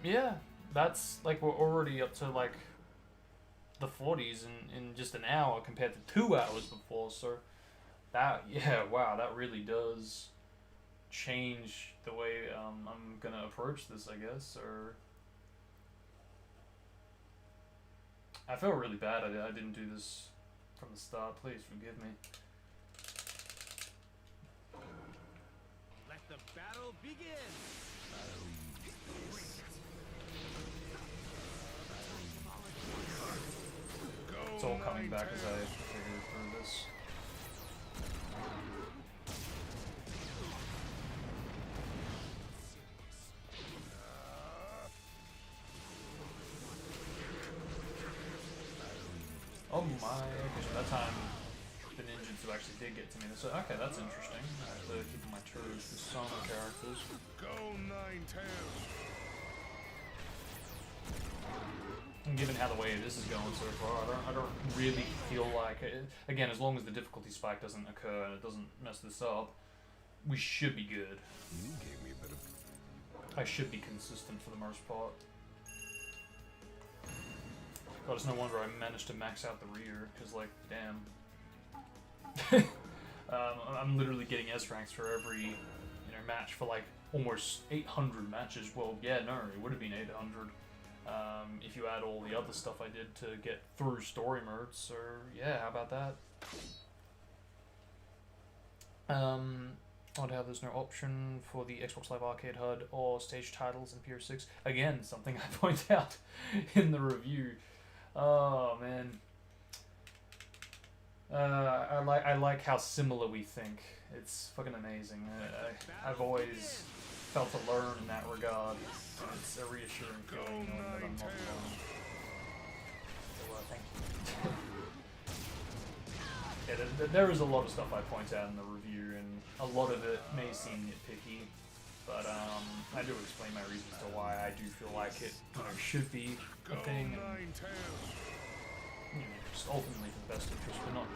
yeah, that's like we're already up to like the 40s in just an hour compared to 2 hours before. So that, yeah, wow, that really does change the way I'm gonna approach this, I guess. Or I feel really bad I didn't do this from the start. Please forgive me. Let the battle begin. It's all coming back as I figured through this. Oh my, okay, so that time the ninjutsu actually did get to me. So, okay, that's interesting. I have to keep on my toes with some characters. Go Ninetales. And given how the way this is going so far, I don't really feel like it. Again, as long as the difficulty spike doesn't occur and it doesn't mess this up, we should be good. You gave me a bit of. I should be consistent for the most part. God, it's no wonder I managed to max out the rear, because, like, damn. I'm literally getting S ranks for every, you know, match for, like, almost 800 matches. Well, yeah, no, it would have been 800 if you add all the other stuff I did to get through story modes. So, yeah, how about that? Odd how there's no option for the Xbox Live Arcade HUD or stage titles in PS6. Again, something I point out in the review. Oh man, I like how similar we think. It's fucking amazing. I've always felt alone in that regard, and it's a reassuring feeling knowing that I'm not alone. So thank you. Yeah, there is a lot of stuff I point out in the review, and a lot of it may seem nitpicky, but I do explain my reasons to why I do feel like it, you know, should be a thing, and, you know, just ultimately for the best interest, but not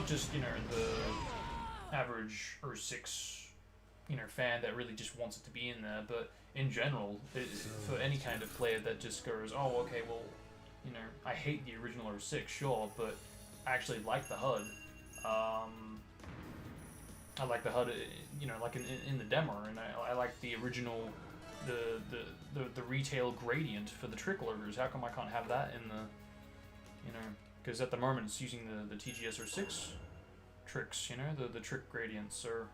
just you know, the average R6, you know, fan that really just wants it to be in there, but in general, for any kind of player that just goes, oh, okay, well, you know, I hate the original R6, sure, but I actually like the HUD. I like the HUD, you know, like in the demo, and I like the original, the retail gradient for the trick logos. How come I can't have that in the, you know, because at the moment it's using the TGS R6 tricks, you know, the trick gradients, or,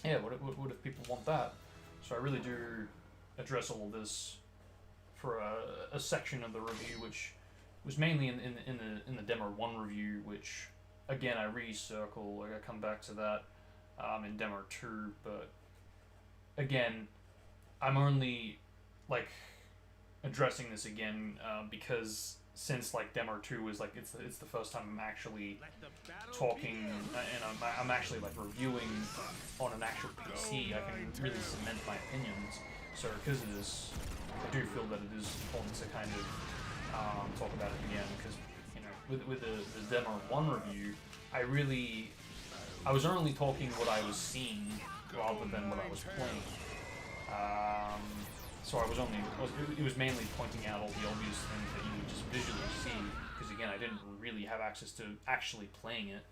yeah, what if people want that? So I really do address all of this for a section of the review, which was mainly in the Demo 1 review, which again I recircle, like I come back to that in Demo 2, but again I'm only like addressing this again because since like Demo 2 is like it's the first time I'm actually talking and I'm actually like reviewing on an actual PC, I can really cement my opinions. So because of this, I do feel that it is important to kind of talk about it again, because you know with the Demo 1 review, I was only talking what I was seeing rather than what I was playing. So it was mainly pointing out all the obvious things that you would just visually see, because again I didn't really have access to actually playing it.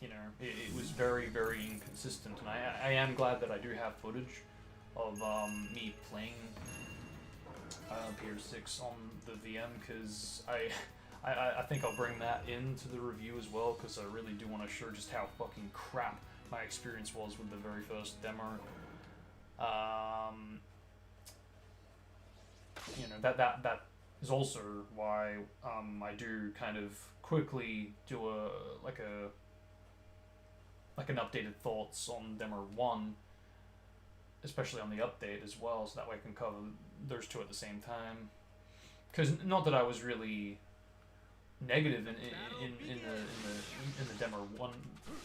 You know, it was very, very inconsistent, and I am glad that I do have footage of me playing PS6 on the VM, because I think I'll bring that into the review as well, because I really do want to show just how fucking crap my experience was with the very first demo. You know, that is also why I do kind of quickly do an updated thoughts on Demo 1, especially on the update as well, so that way I can cover those two at the same time. Because not that I was really negative in the Demo 1,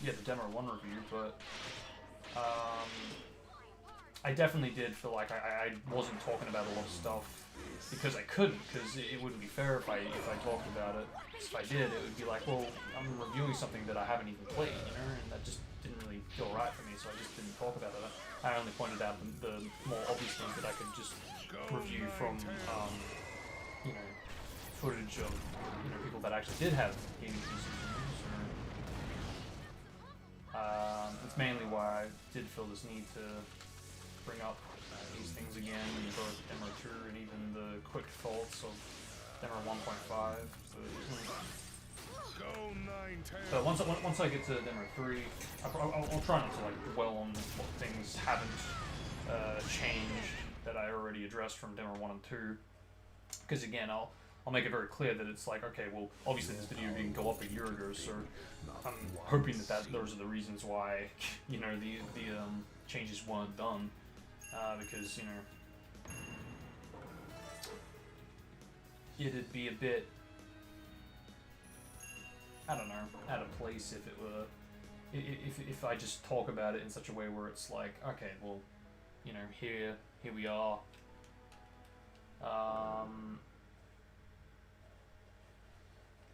the Demo 1 review, but I definitely did feel like I wasn't talking about a lot of stuff because I couldn't, because it wouldn't be fair if I talked about it. If I did, it would be like, well, I'm reviewing something that I haven't even played, you know, and that just didn't really feel right for me, so I just didn't talk about it. I only pointed out the more obvious things that I could just review from, you know, footage of, you know, people that actually did have gaming PCs. It's mainly why I did feel this need to bring up these things again in both Demo 2 and even the quick thoughts of Demo 1.5. But once I get to Demo 3, I'll try not to like dwell on what things haven't changed that I already addressed from Demo 1 and 2, because again I'll make it very clear that it's like, okay, well, obviously this video didn't go up a year ago, so I'm hoping that those are the reasons why, you know, the changes weren't done, because, you know, it'd be a bit, I don't know, out of place if it were, if I just talk about it in such a way where it's like, okay, well, you know, here we are.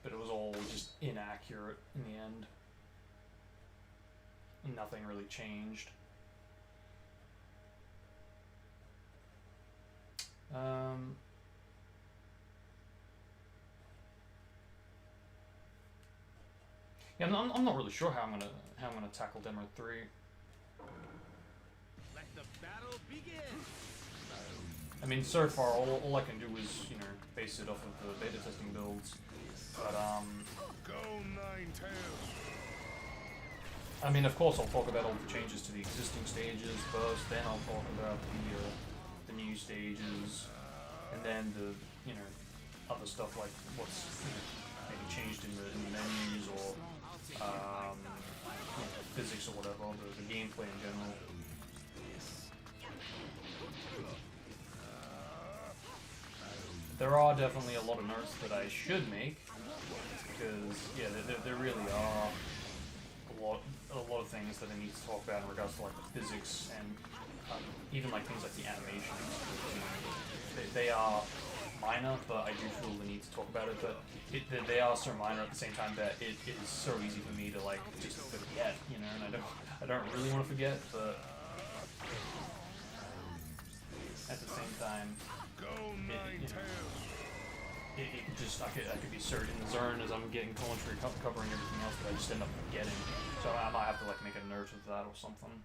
But it was all just inaccurate in the end. And nothing really changed. Yeah, I'm not really sure how I'm gonna tackle Demo 3. Let the battle begin. I mean, so far all I can do is, you know, base it off of the beta testing builds. But I mean, of course, I'll talk about all the changes to the existing stages first. Then I'll talk about the new stages, and then the, you know, other stuff like what's, you know, maybe changed in the menus, or you know, physics or whatever, the gameplay in general. There are definitely a lot of notes that I should make, because yeah, there really are a lot of things that I need to talk about in regards to like the physics and even like things like the animations. You know, they are minor, but I do feel the need to talk about it. But they are so minor at the same time that it is so easy for me to like just forget, you know. And I don't really want to forget, but at the same time, I could be so in the zone as I'm getting commentary covering everything else that I just end up forgetting. So I might have to like make a note of that or something.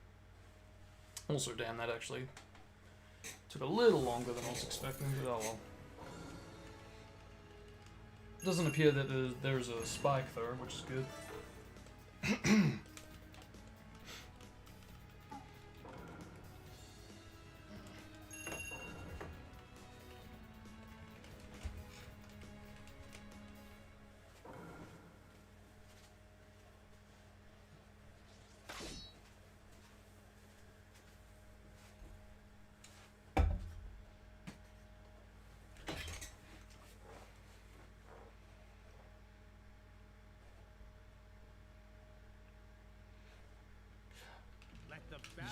Also, damn, that actually took a little longer than I was expecting, but oh well. Doesn't appear that there's a spike though, which is good.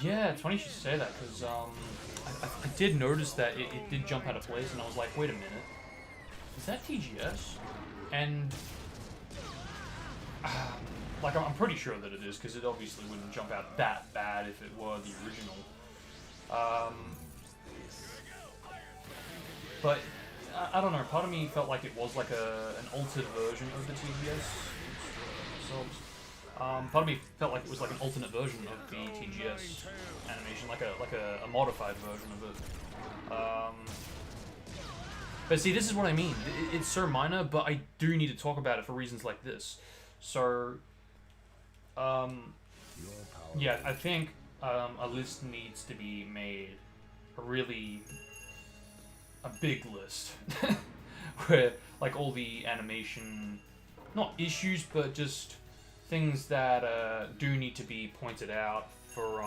Yeah, it's funny you should say that, because I did notice that it did jump out of place, and I was like, wait a minute. Is that TGS? And, like, I'm pretty sure that it is, because it obviously wouldn't jump out that bad if it were the original. But, I don't know, part of me felt like it was like an altered version of the TGS. Part of me felt like it was like an alternate version of the TGS animation, like a modified version of it. But see, this is what I mean. It's so minor, but I do need to talk about it for reasons like this. So, yeah, I think a list needs to be made, a big list, where like all the animation, not issues, but just things that do need to be pointed out for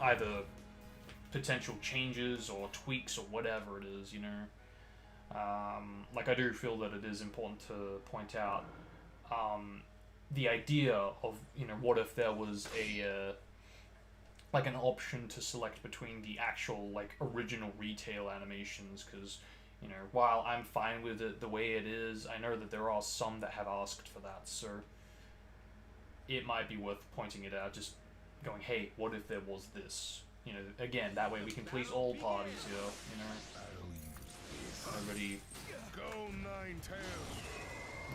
either potential changes or tweaks or whatever it is, you know. Like, I do feel that it is important to point out the idea of, you know, what if there was like an option to select between the actual, like, original retail animations, because, you know, while I'm fine with it the way it is, I know that there are some that have asked for that, so it might be worth pointing it out, just going, hey, what if there was this? You know, again, that way we can please all parties here, you know?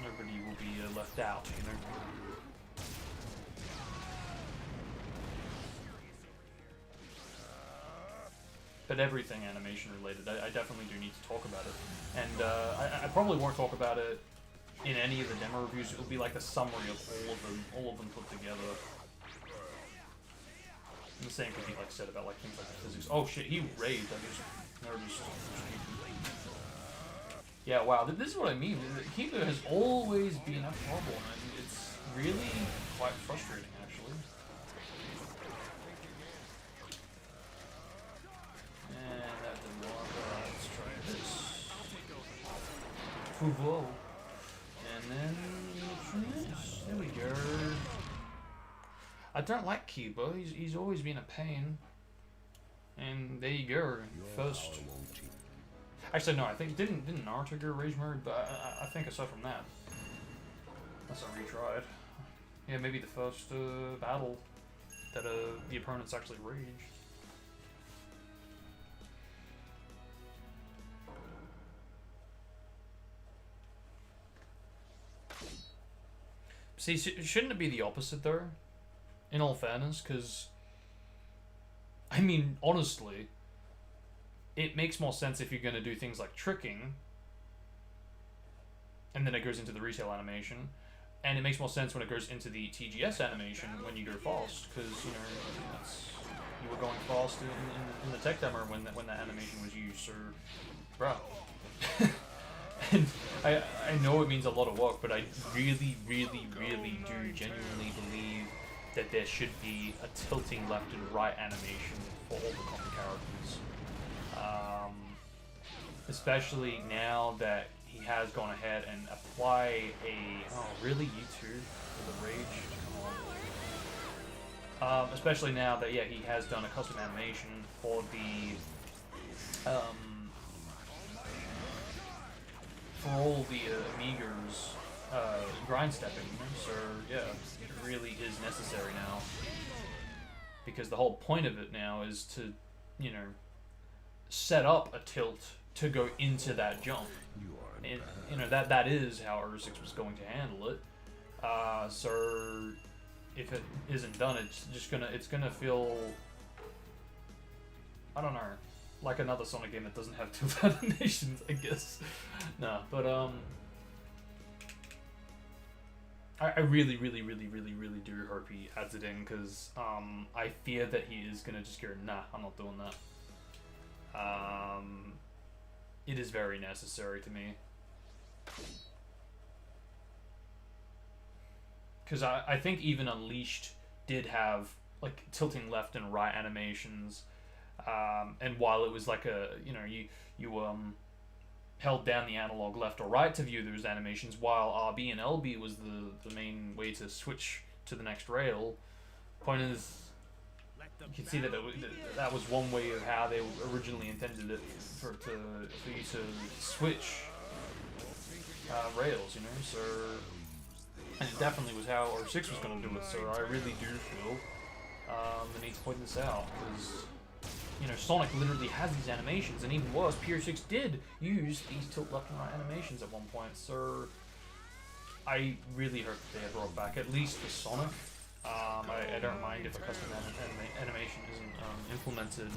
Nobody will be left out, you know? But everything animation related, I definitely do need to talk about it. And I probably won't talk about it in any of the demo reviews. It'll be like a summary of all of them put together. And the same could be like said about like things like the physics. Oh shit, he raved. Yeah, wow, this is what I mean. Kiba has always been a problem, and it's really quite frustrating, actually. And that didn't work. Let's try this. Whoa. And then this. There we go. I don't like Kiba. He's always been a pain. And there you go. First. Actually, no. I think didn't Naruto go rage mode? But I think aside from that, unless I retried. Yeah, maybe the first battle that the opponents actually raged. See, shouldn't it be the opposite though? In all fairness, because I mean, honestly, it makes more sense if you're going to do things like tricking, and then it goes into the retail animation, and it makes more sense when it goes into the TGS animation when you go fast, because, you know, you were going fast in the tech demo when that animation was used, so, bruh. And I know it means a lot of work, but I really, really, really do genuinely believe that there should be a tilting left and right animation for all the common characters. Especially now that he has gone ahead and apply oh really, you too, for the rage? Especially now that, yeah, he has done a custom animation for the for all the Amigos grind stepping, so yeah, it really is necessary now. Because the whole point of it now is to, you know, set up a tilt to go into that jump. And, you know, that is how R6 was going to handle it. So if it isn't done, it's gonna feel, I don't know, like another Sonic game that doesn't have tilt animations, I guess. No, but I really, really, really, really, really do hope he adds it in, because I fear that he is gonna just go, nah, I'm not doing that. It is very necessary to me. Because I think even Unleashed did have like tilting left and right animations, and while it was like a, you know, you held down the analog left or right to view those animations, while RB and LB was the main way to switch to the next rail. Point is, you can see that that was one way of how they originally intended it for you to switch rails, you know. So, and it definitely was how R6 was going to do it. So I really do feel the need to point this out because, you know, Sonic literally has these animations, and even worse, PR6 did use these tilt left and right animations at one point. So I really hope they are brought back, at least for Sonic. I don't mind if a custom animation isn't implemented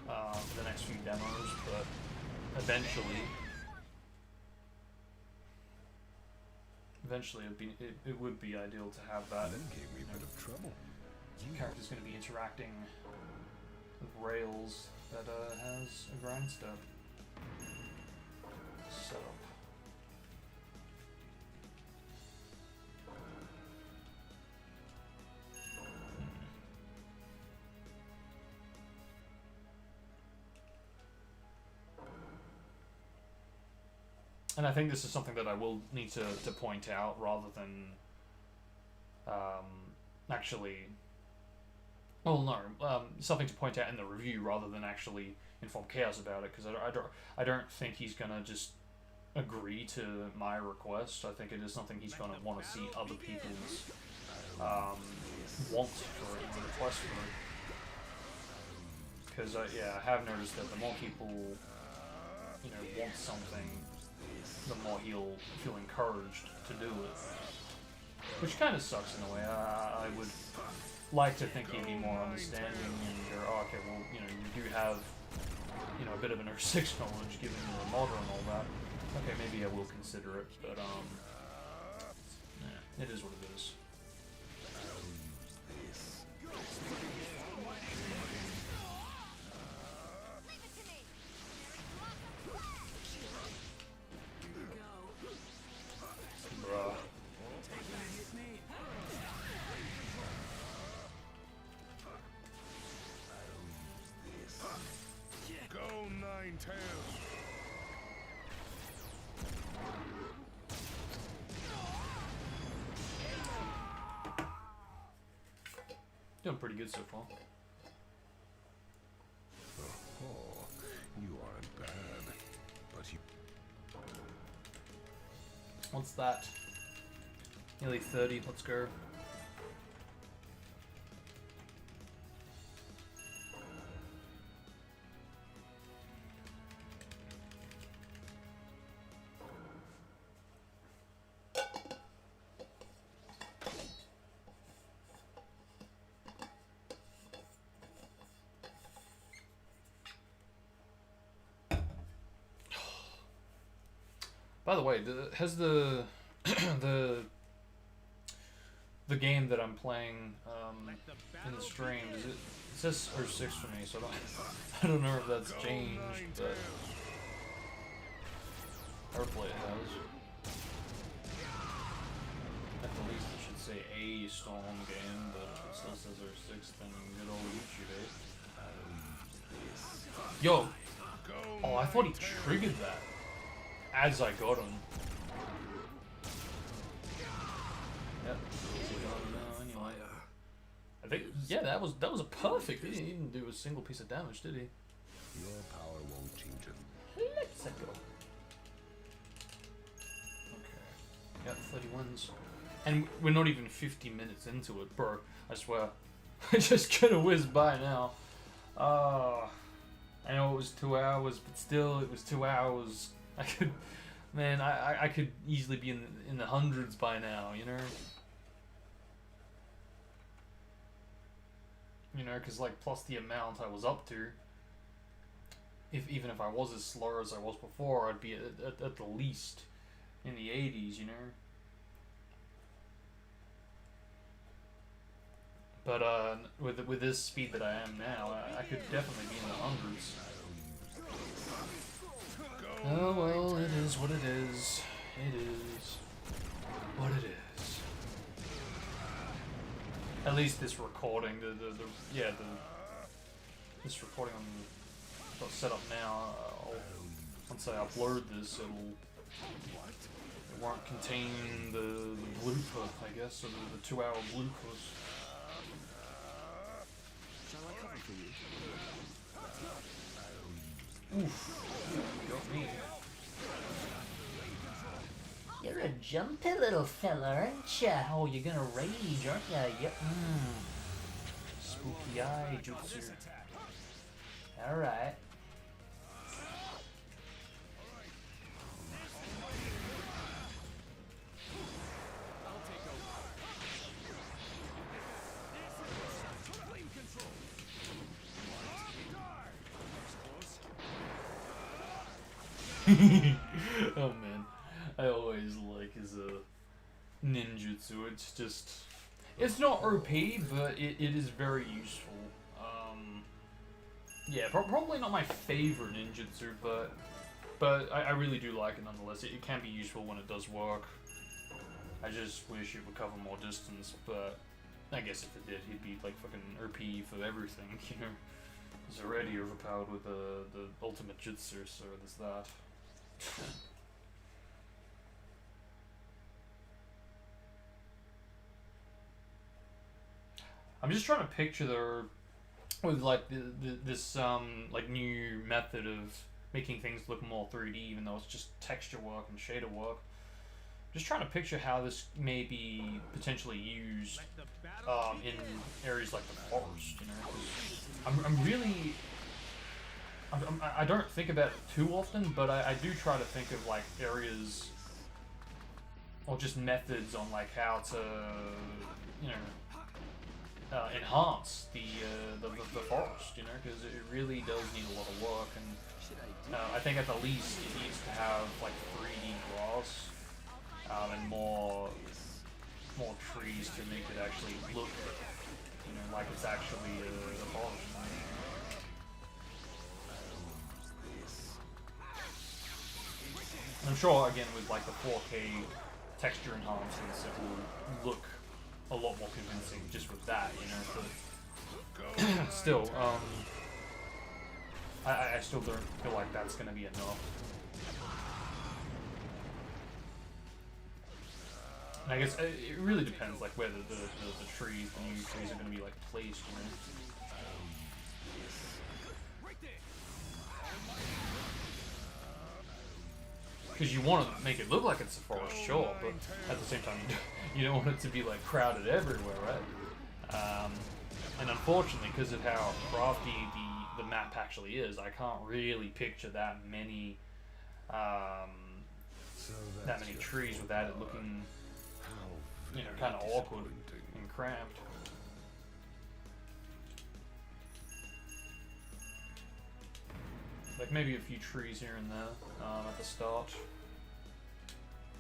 for the next few demos, but eventually it would be ideal to have that. That gave me a bit of trouble. The character's going to be interacting with rails that has a grind step set up. And I think this is something that I will need to point out rather than actually... Well, no, something to point out in the review rather than actually inform Chaos about it, because I don't think he's going to just agree to my request. I think it is something he's going to want to see other people's want for it and request for it. Because, yeah, I have noticed that the more people, you know, want something, the more he'll feel encouraged to do it. Which kind of sucks in a way. I would like to think he'd be more understanding and go, oh, okay, well, you know, you do have, you know, a bit of an R6 knowledge given you're a modder and all that. Okay, maybe I will consider it, but, yeah, it is what it is. Bruh. Go Nine-Tails. Doing pretty good so far. Oh, you aren't bad, but you... What's that? Nearly 30, let's go. By the way, has the the game that I'm playing in the stream, it says R6 for me, so I don't know if that's changed, but hopefully it has. At the least it should say a Storm game, but if it still says R6, then good old YouTube, eh? Yo! Oh, I thought he triggered that as I got him. Yep. Anyway. I think, yeah, that was a perfect. He didn't do a single piece of damage, did he? Your power won't change it. Let's go. Okay. Yep, 31s. And we're not even 50 minutes into it, bro. I swear. I just could have whizzed by now. I know it was 2 hours, but still, it was 2 hours. I could, man, I could easily be in the hundreds by now, you know? You know, because, like, plus the amount I was up to, even if I was as slow as I was before, I'd be at the least in the 80s, you know? But, with this speed that I am now, I could definitely be in the hundreds. Oh well, it is what it is. It is what it is. At least this recording, this recording got set up now. Once I upload this, it won't contain the blooper, I guess, or the 2 hour bloopers. I'll cover for you. Oof. Got me. You're a jumpy little fella, aren't ya? Oh, you're gonna rage, aren't ya? Yep. Spooky eye jutsu. Alright. Oh man, I always like his ninjutsu. It's just, it's not OP, but it is very useful. Yeah, probably not my favorite ninjutsu, but I really do like it nonetheless. It can be useful when it does work. I just wish it would cover more distance, but I guess if it did, he'd be like fucking OP for everything, you know. He's already overpowered with the ultimate jutsu, so there's that. I'm just trying to picture with like this like new method of making things look more 3D, even though it's just texture work and shader work. Just trying to picture how this may be potentially used in areas like the forest. You know, I'm really. I don't think about it too often, but I do try to think of like areas or just methods on like how to, you know, enhance the forest, you know, because it really does need a lot of work, and I think at the least it needs to have like 3D grass and more trees to make it actually look, you know, like it's actually a forest. I'm sure, again, with like the 4K texture enhancements, it will look a lot more convincing just with that, you know, but still, I still don't feel like that's going to be enough. And I guess it really depends, like, where the trees, the new trees are going to be, like, placed, you know. Because you want to make it look like it's a forest, sure, but at the same time, you don't want it to be like crowded everywhere, right? And unfortunately, because of how crafty the map actually is, I can't really picture that many trees without it looking, you know, kind of awkward and cramped. Like maybe a few trees here and there at the start,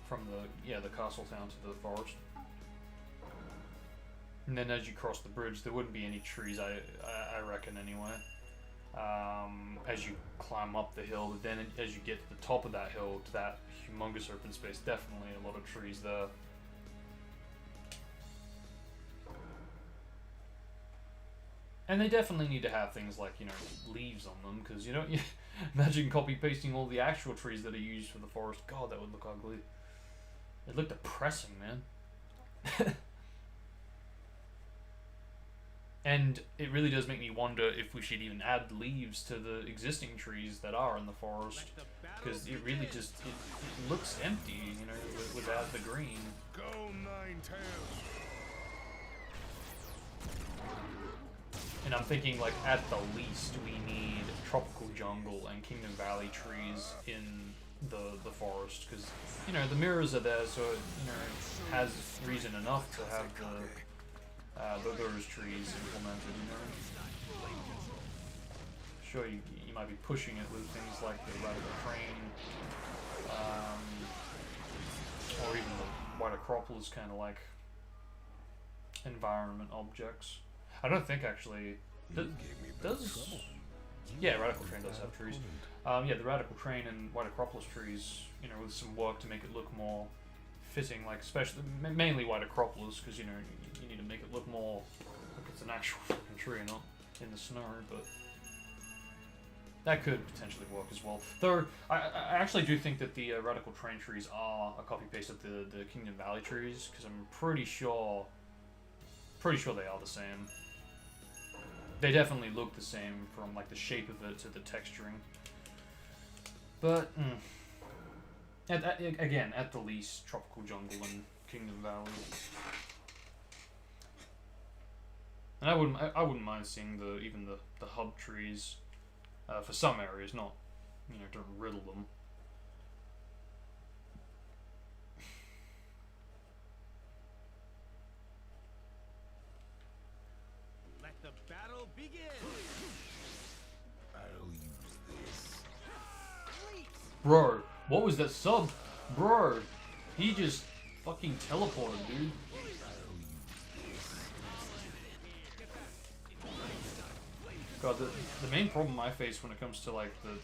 from the castle town to the forest, and then as you cross the bridge, there wouldn't be any trees. I reckon anyway. As you climb up the hill, then as you get to the top of that hill, to that humongous open space, definitely a lot of trees there. And they definitely need to have things like, you know, leaves on them, because you don't imagine copy pasting all the actual trees that are used for the forest. God, that would look ugly. It looked depressing, man. And it really does make me wonder if we should even add leaves to the existing trees that are in the forest, because it really just it looks empty, you know, without the green. Go Nine-Tails. And I'm thinking, like, at the least, we need tropical jungle and Kingdom Valley trees in the forest, because, you know, the mirrors are there, so it, you know, has reason enough to have those trees implemented, you know. Sure, you might be pushing it with things like the Radical Train, or even the White Acropolis kind of like environment objects. I don't think actually does. Yeah, Radical Train does have trees. Yeah, the Radical Train and White Acropolis trees, you know, with some work to make it look more fitting, like especially mainly White Acropolis, because you know you need to make it look more like it's an actual fucking tree, not in the snow. But that could potentially work as well. Though I actually do think that the Radical Train trees are a copy paste of the Kingdom Valley trees, because I'm pretty sure they are the same. They definitely look the same from like the shape of it to the texturing. But again, at the least, Tropical Jungle and Kingdom Valley. And I wouldn't mind seeing even the hub trees for some areas, not to riddle them. Let the battle begin. I'll use this. Bro, what was that sub? Bro, he just fucking teleported, dude. God, the main problem I face when it comes to like the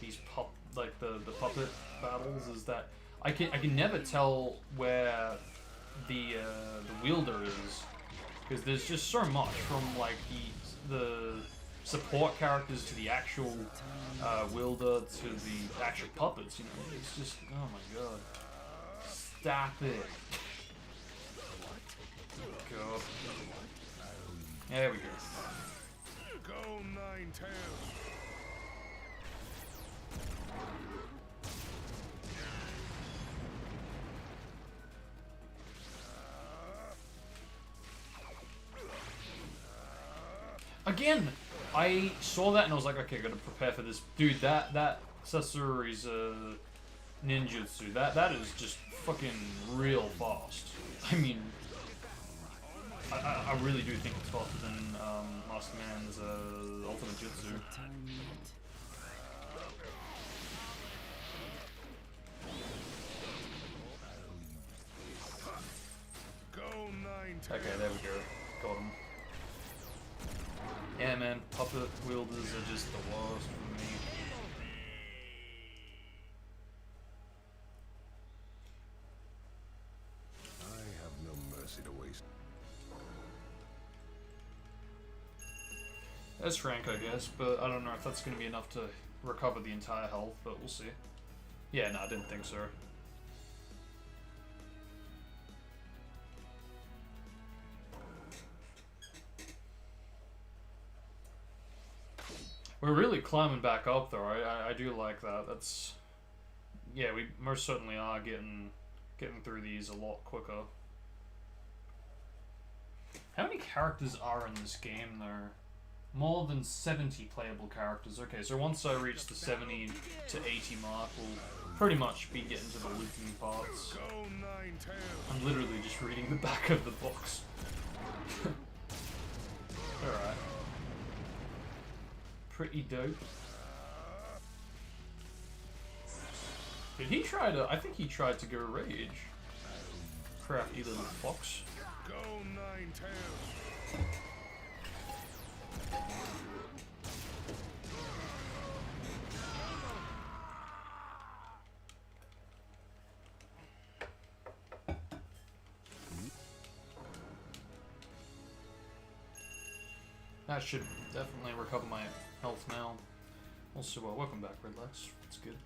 puppet battles is that I can never tell where the wielder is, because there's just so much from like the support characters to the actual wielder to the actual puppets. It's just, oh my god, stop it. God. There we go. Go Nine-Tails. Again, I saw that and I was like, okay, I gotta prepare for this. Dude, that Sasori's ninjutsu, that is just fucking real fast. I mean, I really do think it's faster than Master Man's ultimate jutsu. Time yet? Go Nine-Tails. Okay, there we go. Got him. Yeah, man, puppet wielders are just the worst for me. I have no mercy to waste. That's Frank, I guess, but I don't know if that's going to be enough to recover the entire health, but we'll see. Yeah, no, I didn't think so. We're really climbing back up, though. I do like that. That's... Yeah, we most certainly are getting through these a lot quicker. How many characters are in this game, though? More than 70 playable characters. Okay, so once I reach the 70 to 80 mark, we'll pretty much be getting to the looping parts. Go Nine-Tails. I'm literally just reading the back of the books. Alright. Pretty dope. Did he try to... I think he tried to go rage. Crafty little fox. Go Nine-Tails. That should definitely recover my health now. Also, welcome back, Redlex. It's good.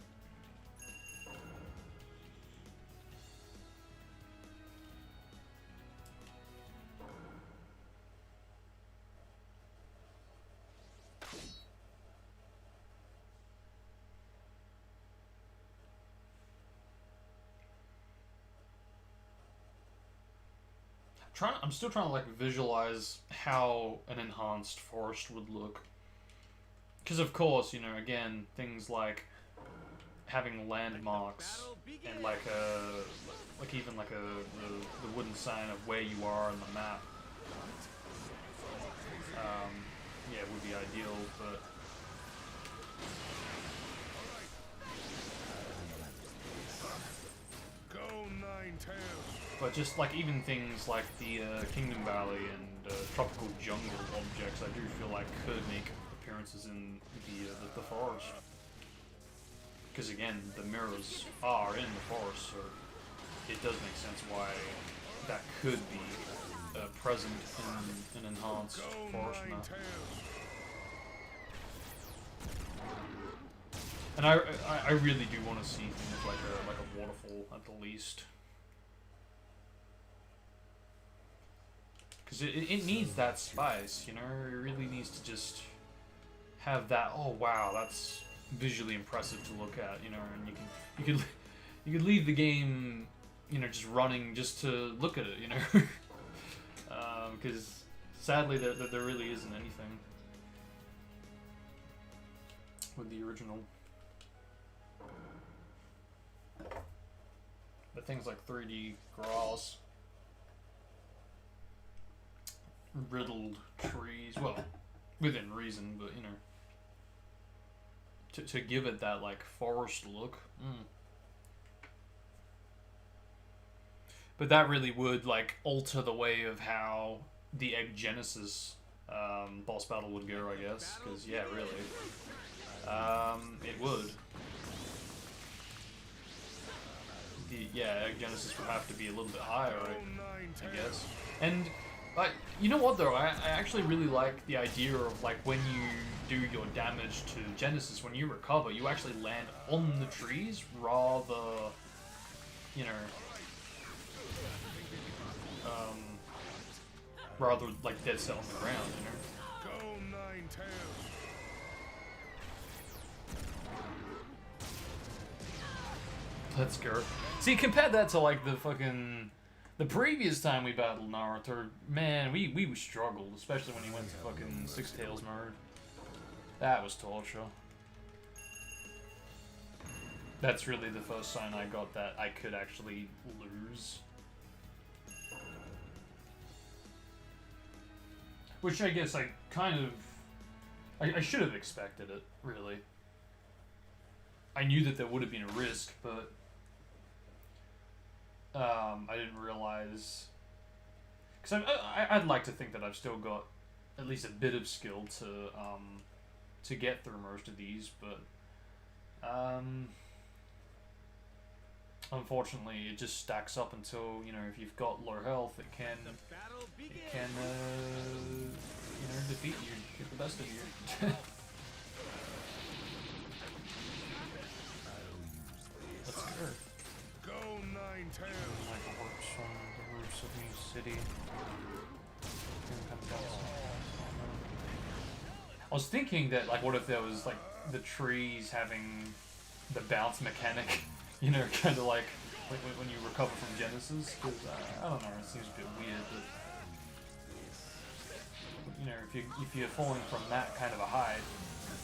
I'm still trying to like visualize how an enhanced forest would look. Because of course, again, things like having landmarks and like even like the wooden sign of where you are on the map. Yeah, would be ideal, but Go Nine-Tails. but just like even things like the Kingdom Valley and Tropical Jungle objects, I do feel like could make appearances in the forest. Because again, the mirrors are in the forest, so it does make sense why that could be present in an enhanced forest map. And I really do want to see things like a waterfall at the least. Because it needs that spice, it really needs to just have that. Oh wow, that's visually impressive to look at, you know, and you could leave the game, you know, just running just to look at it, you know, because sadly there really isn't anything with the original. But things like 3D grass, riddled trees, well, within reason, but you know, to give it that like forest look. But that really would like alter the way of how the Egg Genesis boss battle would go, I guess. Because yeah, really, it would. Egg Genesis would have to be a little bit higher, I guess. And you know what though? I actually really like the idea of like when you do your damage to Genesis, when you recover, you actually land on the trees rather, you know, rather like dead set on the ground, you know. Go Ninetales. Let's go. See, compare that to like the previous time we battled Naruto. Man, we struggled, especially when he went to fucking Six Tails mode. That was torture. That's really the first sign I got that I could actually lose. Which I guess I kind of... I should have expected it, really. I knew that there would have been a risk, but... I didn't realize... Because I'd like to think that I've still got at least a bit of skill to get through most of these, but... unfortunately, it just stacks up until, you know, if you've got low health, it can you know, defeat you, get the best of you. Let's go. Go Ninetales. Like a works from the roofs of New City. I was thinking that, like, what if there was, like, the trees having the bounce mechanic, you know, kind of like when you recover from Genesis, because, I don't know, it seems a bit weird, but, you know, if you're falling from that kind of a height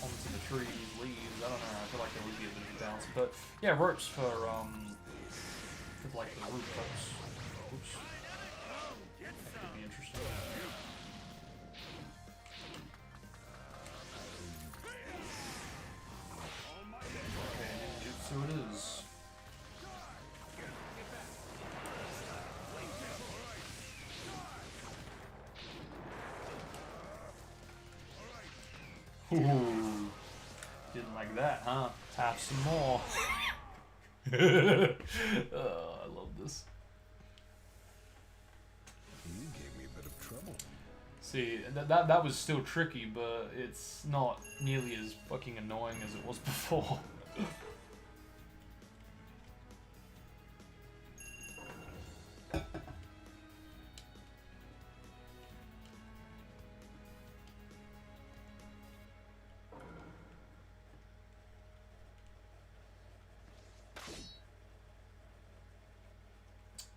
onto the trees, leaves, I don't know, I feel like there would be a bit of a bounce, but, yeah, ropes for like, the roof ropes. Oops. That could be interesting. Okay, ninjutsu it is. Ooh, didn't like that, huh? Have some more. Oh, I love this. You gave me a bit of trouble. See, that was still tricky, but it's not nearly as fucking annoying as it was before.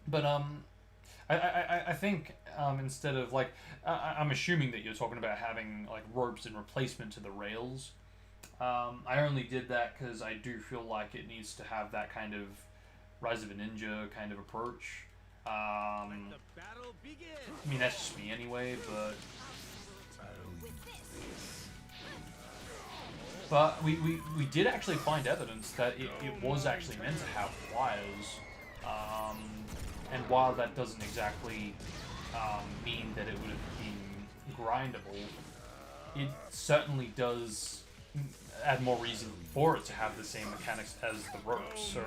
But I think instead of like I'm assuming that you're talking about having like ropes in replacement to the rails. I only did that because I do feel like it needs to have that kind of Rise of a Ninja kind of approach. I mean that's just me anyway, but we did actually find evidence that it was actually meant to have wires. And while that doesn't exactly mean that it would have been grindable, it certainly does add more reason for it to have the same mechanics as the ropes. So,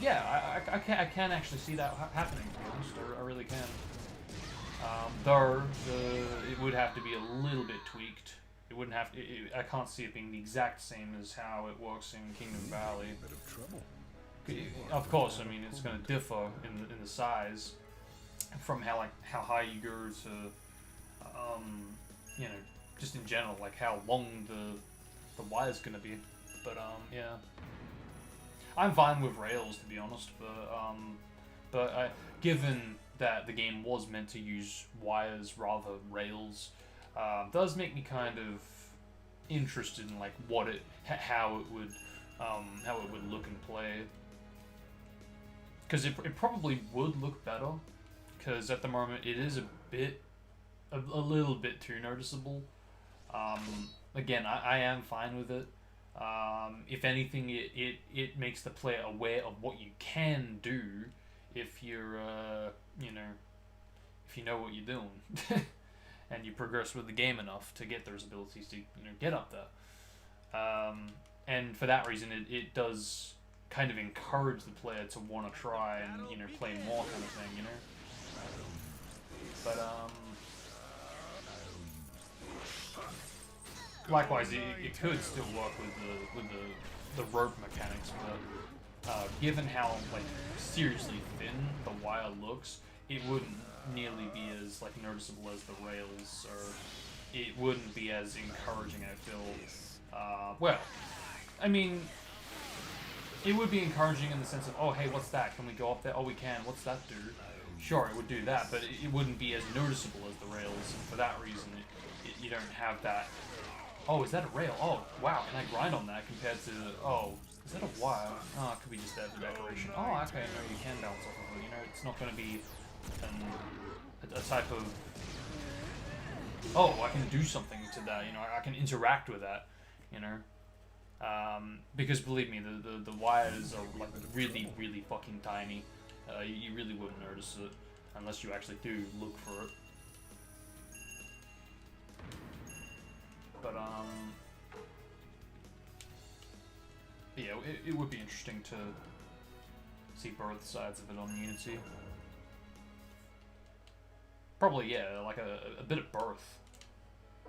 yeah, I can actually see that happening, to be honest. I really can. Though, it would have to be a little bit tweaked. It wouldn't have to, I can't see it being the exact same as how it works in Kingdom Valley. Bit of trouble. Of course, I mean it's going to differ in the size from how high you go to, you know, just in general, like how long the wire's gonna be. But yeah, I'm fine with rails to be honest. But given that the game was meant to use wires rather than rails, does make me kind of interested in like how it would look and play. Because it probably would look better. Because at the moment it is a little bit too noticeable. Again, I am fine with it. If anything, it makes the player aware of what you can do if you're, if you know what you're doing, and you progress with the game enough to get those abilities to get up there. And for that reason, it does kind of encourage the player to want to try and play more kind of thing, But likewise, it could still work with the rope mechanics, but given how like seriously thin the wire looks, it wouldn't nearly be as like noticeable as the rails, or it wouldn't be as encouraging. I feel. Well, I mean, it would be encouraging in the sense of, oh hey, what's that? Can we go up there? Oh, we can. What's that do? Sure, it would do that, but it wouldn't be as noticeable as the rails, and for that reason, you don't have that. Oh, is that a rail? Oh, wow, can I grind on that compared to, oh, is that a wire? Oh, it could be just there for decoration. Oh, okay, no, you can bounce off of it, it's not going to be a type of, oh, I can do something to that, I can interact with that, because believe me, the wires are like really, really fucking tiny. You really wouldn't notice it unless you actually do look for it. But yeah, it would be interesting to see both sides of it on Unity. Probably, yeah, like a bit of both.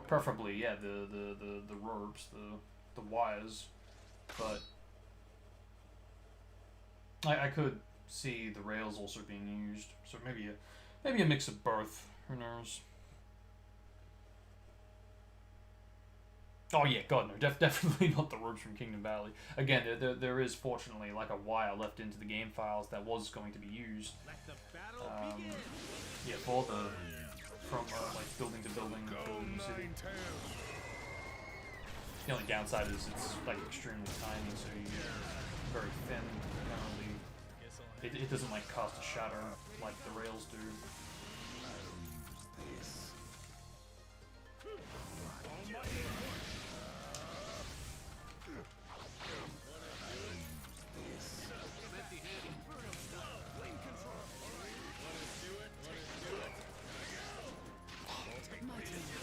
Preferably, yeah, the ropes, the wires, but I could see the rails also being used, so maybe a mix of both. Who knows? Oh yeah, God no, definitely not the ropes from Kingdom Valley. Again, there is fortunately like a wire left into the game files that was going to be used. Yeah, from like building to building, building to city. The only downside is it's like extremely tiny, so you get very thin. It doesn't like cast a shadow like the rails do.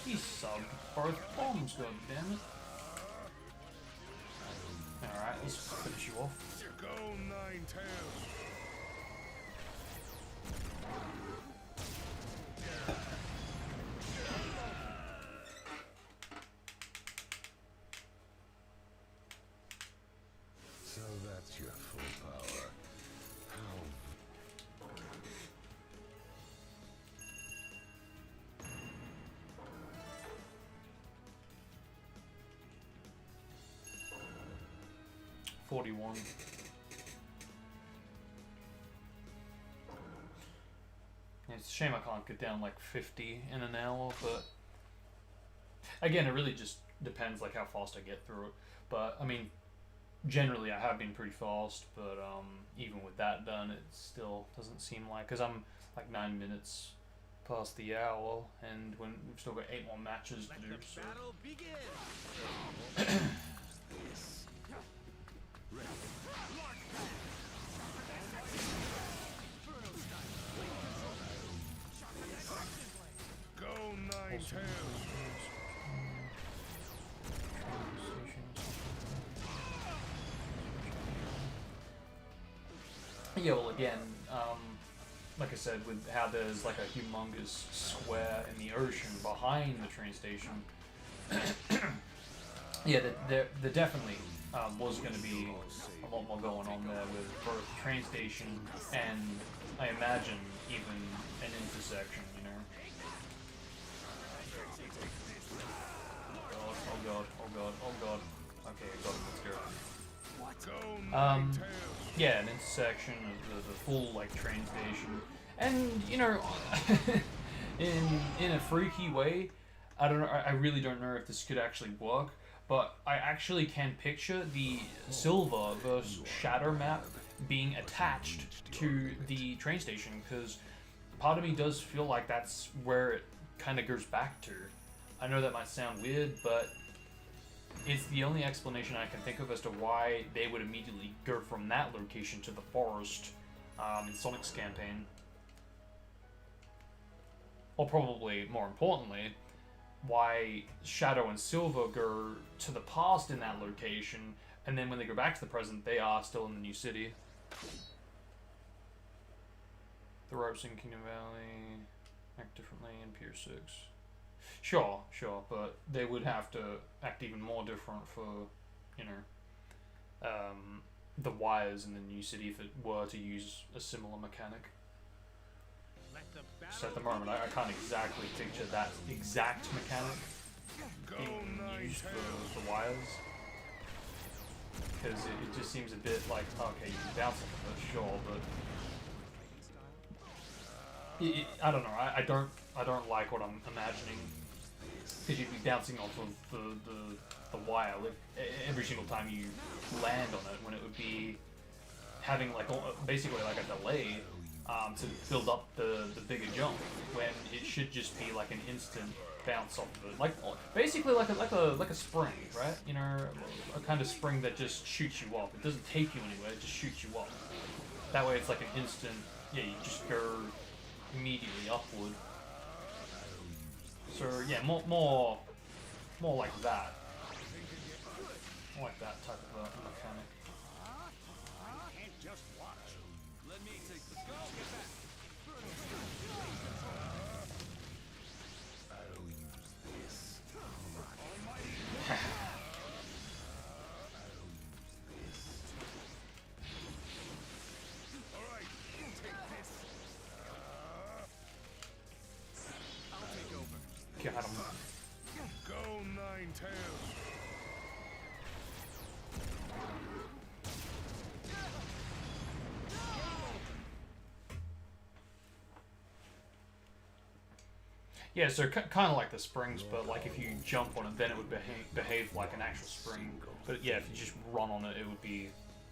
He subbed both bombs, god damn it. Alright, let's finish you off. Go, Ninetales. So that's your full power. How? $41. It's a shame I can't get down like 50 in an hour, but again, it really just depends like how fast I get through it. But I mean, generally I have been pretty fast, but even with that done, it still doesn't seem like, because I'm like 9 minutes past the hour, and when we've still got 8 more matches to do. So. Go, Ninetales. Yeah, well, again, like I said, with how there's like a humongous square in the ocean behind the train station, yeah, there definitely was going to be a lot more going on there with both the train station and I imagine even an intersection, Oh god. Okay, I got him. Let's go. Go nine Yeah, an intersection of the full like train station, and you know, in a freaky way, I don't know. I really don't know if this could actually work, but I actually can picture the Silver versus Shadow map being attached to the train station, because part of me does feel like that's where it kind of goes back to. I know that might sound weird, but it's the only explanation I can think of as to why they would immediately go from that location to the forest in Sonic's campaign. Or probably, more importantly, why Shadow and Silver go to the past in that location, and then when they go back to the present, they are still in the new city. The ropes in Kingdom Valley act differently in Pier 6. Sure, but they would have to act even more different for, you know, the wires in the new city if it were to use a similar mechanic. So at the moment, I can't exactly picture that exact mechanic being used for the wires. Because it just seems a bit like, okay, you can bounce off of it, sure, but I don't know. I don't like what I'm imagining. Because you'd be bouncing off of the wire every single time you land on it, when it would be having like basically like a delay to build up the bigger jump, when it should just be like an instant bounce off of it, like basically like a spring, right? You know, a kind of spring that just shoots you off. It doesn't take you anywhere; it just shoots you off. That way, it's like an instant. Yeah, you just go immediately upward. So yeah, more like that. More like that type of mechanic. Can't just watch. Let me take the go. Get back. I'll use this. All right, you take this. I'll take over. Got him. Go nine tails. Yeah, so kind of like the springs, but like if you jump on it, then it would behave like an actual spring. But yeah, if you just run on it, it would be,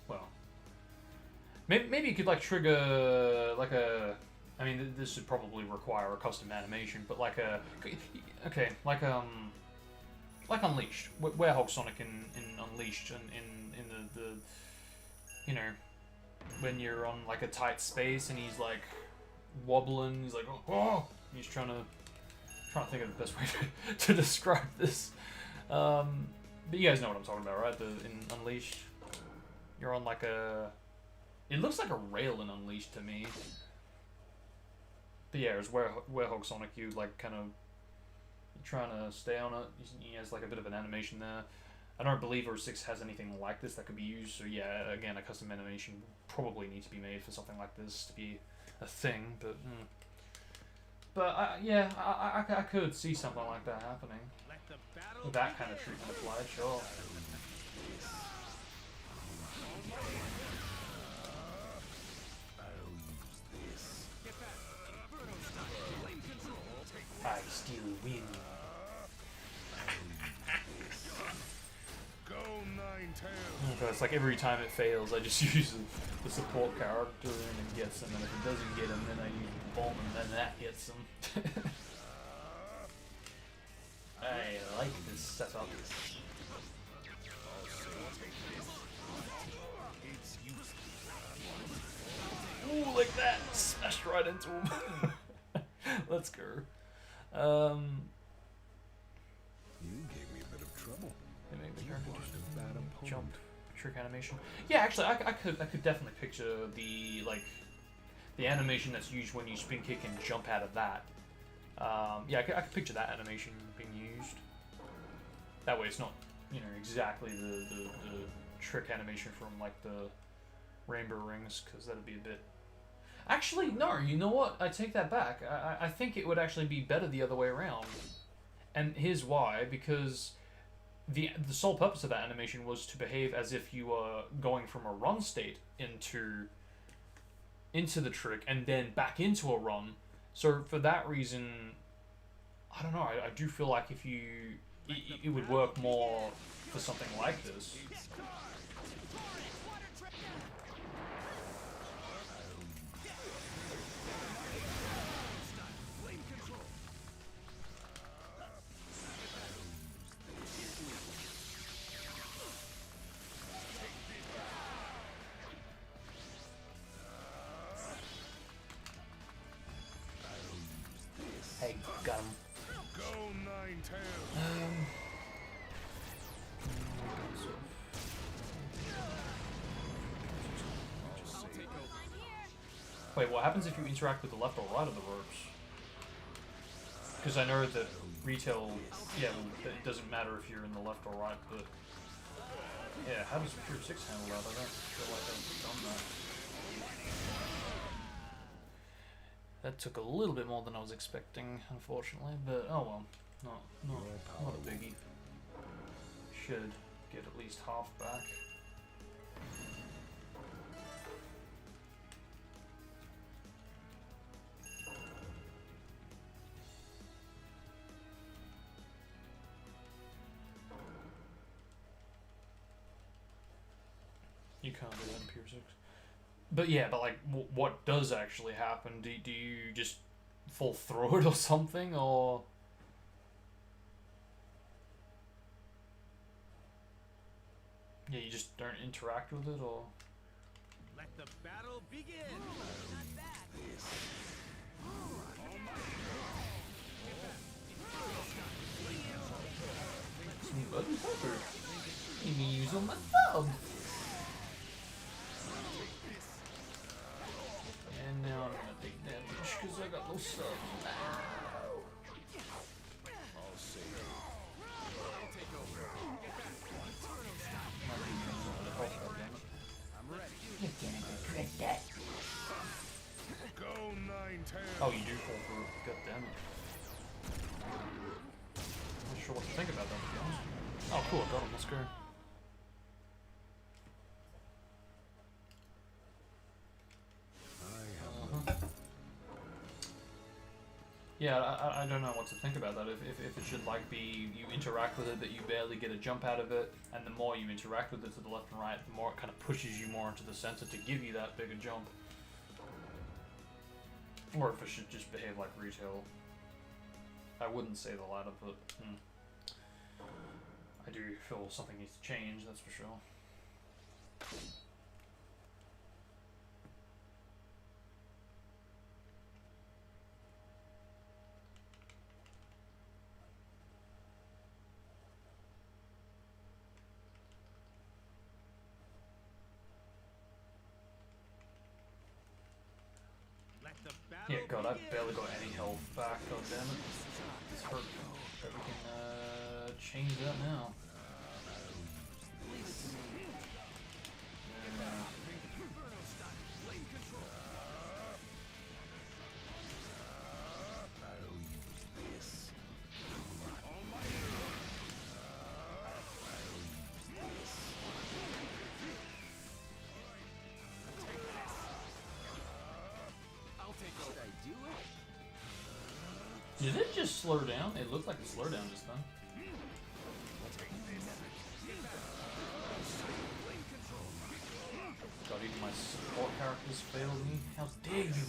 well, maybe you could like trigger like a. I mean, this would probably require a custom animation, but like a, okay, like Unleashed, Werehog Sonic in Unleashed, and in the you know, when you're on like a tight space and he's like wobbling, he's like oh, he's trying to think of the best way to describe this. But you guys know what I'm talking about, right? In Unleashed, you're on like a, it looks like a rail in Unleashed to me. But yeah, it's Werehog Sonic, you like kind of trying to stay on it. He has like a bit of an animation there. I don't believe Earth 6 has anything like this that could be used, so yeah, again, a custom animation probably needs to be made for something like this to be a thing, but yeah, I could see something like that happening. Let the battle With that kind of treatment applied, sure. get back. Bruno style. Flame control. I still win. Go nine tails. Okay, it's like every time it fails, I just use the support character and it gets him, and if it doesn't get him, then I use the bomb and then that gets him. I like this setup. Ooh, like that! Smashed right into him. Let's go. You gave me a bit of trouble. Can I make the You character are just a bad opponent. jump trick animation? Yeah, actually, I could definitely picture the animation that's used when you spin kick and jump out of that. Yeah, I could picture that animation being used. That way, it's not, you know, exactly the trick animation from like the Rainbow Rings, because that'd be a bit. Actually, no. You know what? I take that back. I think it would actually be better the other way around. And here's why: because the sole purpose of that animation was to behave as if you were going from a run state into the trick and then back into a run. So for that reason, I don't know. I do feel like if you it would work more for something like this. Hey, got him. Go nine tails. Wait, what happens if you interact with the left or right of the ropes? Because I know that retail, yeah, well, it doesn't matter if you're in the left or right, but yeah, how does Pure 6 handle that? I don't feel like I've done that. That took a little bit more than I was expecting, unfortunately, but oh well, not a biggie. Should get at least half back. You can't do that in Pure 6. But yeah, but like, what does actually happen? Do you just fall through it or something, or? Yeah, you just don't interact with it, or? Let the battle begin. Some button pepper. You can use on my thumb. And now I'm gonna take damage because I got no sub. I'll save you. You're gonna regret that. Go nine tails. Oh, you do fall through it. God damn it. Not sure what to think about that, to be honest. Oh, cool. I got him. Let's go. Yeah, I don't know what to think about that. If it should like be you interact with it, that you barely get a jump out of it, and the more you interact with it to the left and right, the more it kind of pushes you more into the center to give you that bigger jump. Or if it should just behave like retail. I wouldn't say the latter, but I do feel something needs to change, that's for sure. Let the battle Yeah, God, I've begin. barely got any health back, god damn it. It's hurt. But we can change that now. Should I do it? Did it just slow down? It looked like it slowed down just then. God, even my support characters failed me. How dare you?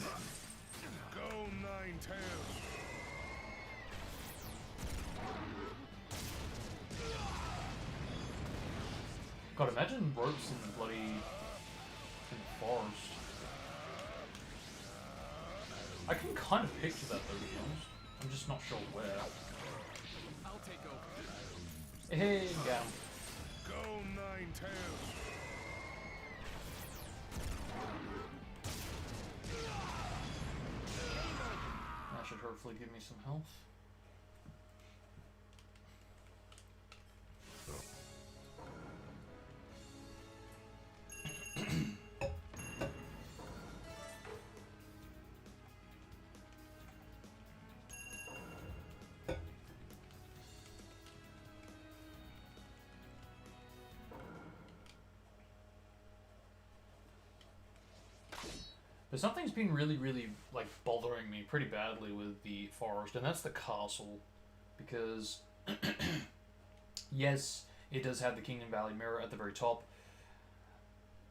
Go nine tails. God, imagine ropes in the bloody in the forest. I can kind of picture that though, to be honest. I'm just not sure where. I'll take over. Hey, got him. Go nine tails. That should hopefully give me some health. But something's been really, like, bothering me pretty badly with the forest, and that's the castle. Because, yes, it does have the Kingdom Valley mirror at the very top,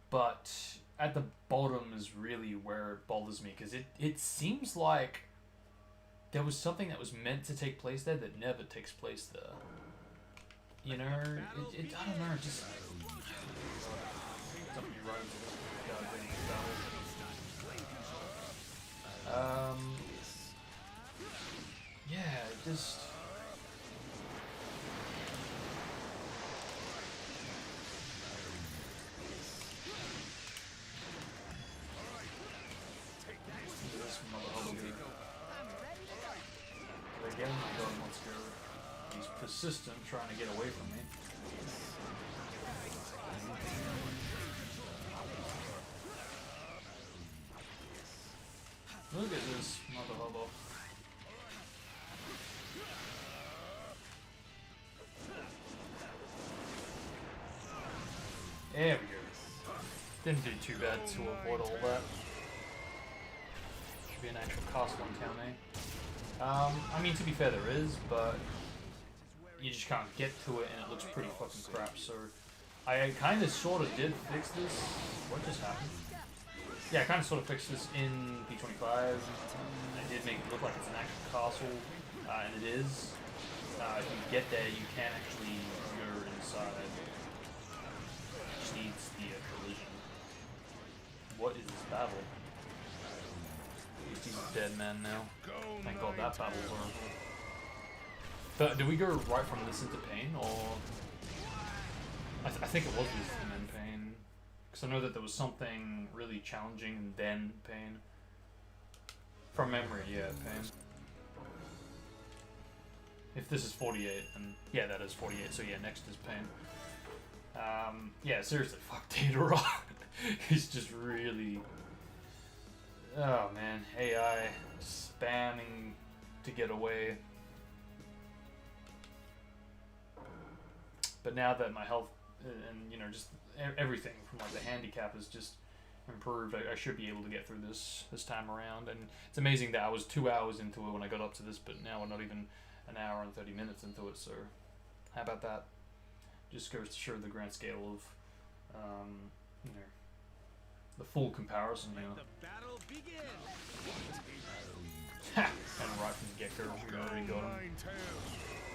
but at the bottom is really where it bothers me, because it seems like there was something that was meant to take place there that never takes place there. You know, I don't know, just... Something right into this goddamn battle. Yeah, it just... This mother again, my dog wants to go. He's persistent, trying to get away from me. Look at this mother hobo. There we go. Didn't do too bad to avoid all that. Should be an actual castle in town, eh? I mean, to be fair, there is, but you just can't get to it, and it looks pretty fucking crap. So I kind of sort of did fix this. What just happened? Yeah, I kind of sort of fixed this in P25. I did make it look like it's an actual castle, and it is. If you get there, you can actually go inside. It just needs the collision. What is this battle? He's a dead man now. Thank God that battle's over. But do we go right from this into pain, or... I think it was this and then pain. Because I know that there was something really challenging and then pain. From memory, yeah, pain. If this is 48, and yeah, that is 48, so yeah, next is pain. Yeah, seriously, fuck Data. He's just really... Oh man, AI spamming to get away. But now that my health and, you know, just everything from like the handicap is just improved, I should be able to get through this time around. And it's amazing that I was 2 hours into it when I got up to this, but now we're not even an hour and 30 minutes into it, so how about that? Just goes to show the grand scale of, you know, the full comparison now. Ha! And right from the get-go, we already got him.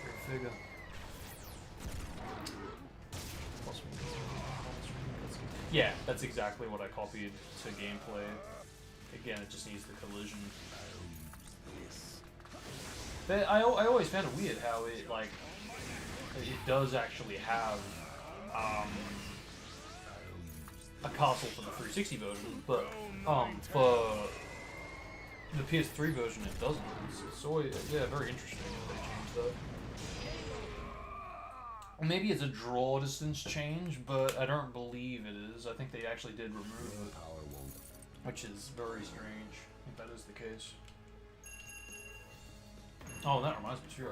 Great figure. Yeah, that's exactly what I copied to gameplay. Again, it just needs the collision. But I always found it weird how it, like, it does actually have a castle for the 360 version, but for the PS3 version it doesn't. It's always, yeah, very interesting that they changed that. Maybe it's a draw distance change, but I don't believe it is. I think they actually did remove it, which is very strange, if that is the case. Oh, that reminds me too,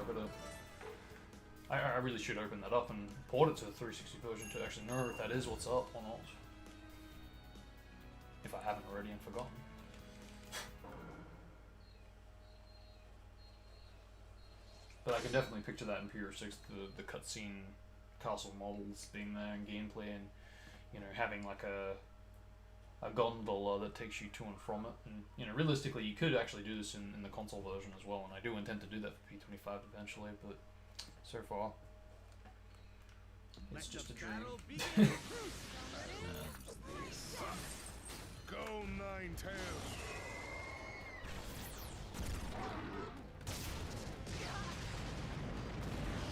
I really should open that up and port it to the 360 version to actually know if that is what's up or not. If I haven't already and forgotten. But I can definitely picture that in PR6, the cutscene castle models being there in gameplay, and, you know, having like a gondola that takes you to and from it. And, you know, realistically, you could actually do this in the console version as well, and I do intend to do that for P25 eventually, but so far, it's just a dream. Go Ninetales.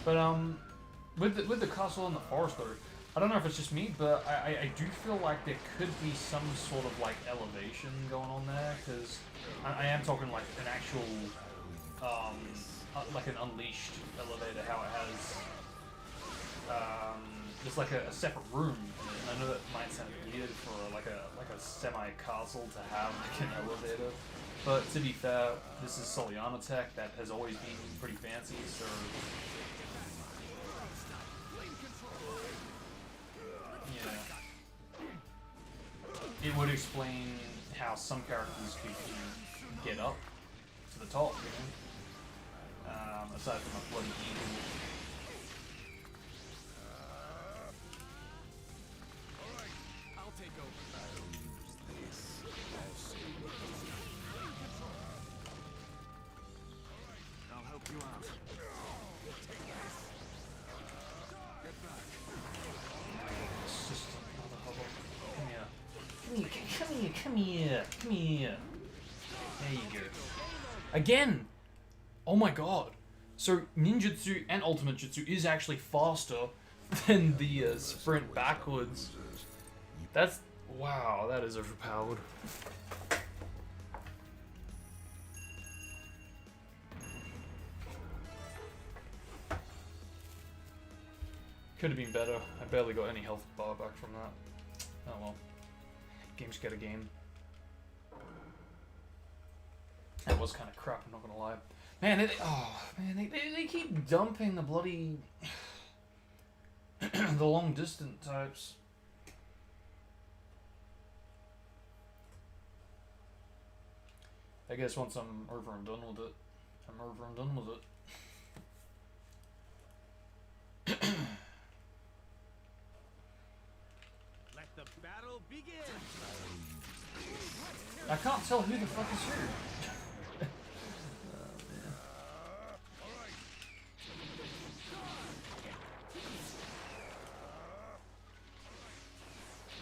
But with the castle and the forest though, I don't know if it's just me, but I do feel like there could be some sort of like elevation going on there, because I am talking like an actual like an unleashed elevator, how it has it's like a separate room, and I know that might sound weird for like a semi-castle to have like an elevator, but to be fair, this is Soliana tech that has always been pretty fancy, so yeah, it would explain how some characters could get up to the top, you know? Aside from a bloody eagle. I'll take over. I'll help you out. Get back. It's just another hover. Come here. There you go. Again! Oh my god. So ninjutsu and ultimate jutsu is actually faster than the sprint backwards. That's... wow, that is overpowered. Could have been better. I barely got any health bar back from that. Oh well. Games get a game. That was kind of crap, I'm not gonna lie. Man, they keep dumping the bloody... the long distance types. I guess once I'm over and done with it, I'm over and done with it. Let the battle begin. I can't tell who the fuck is who.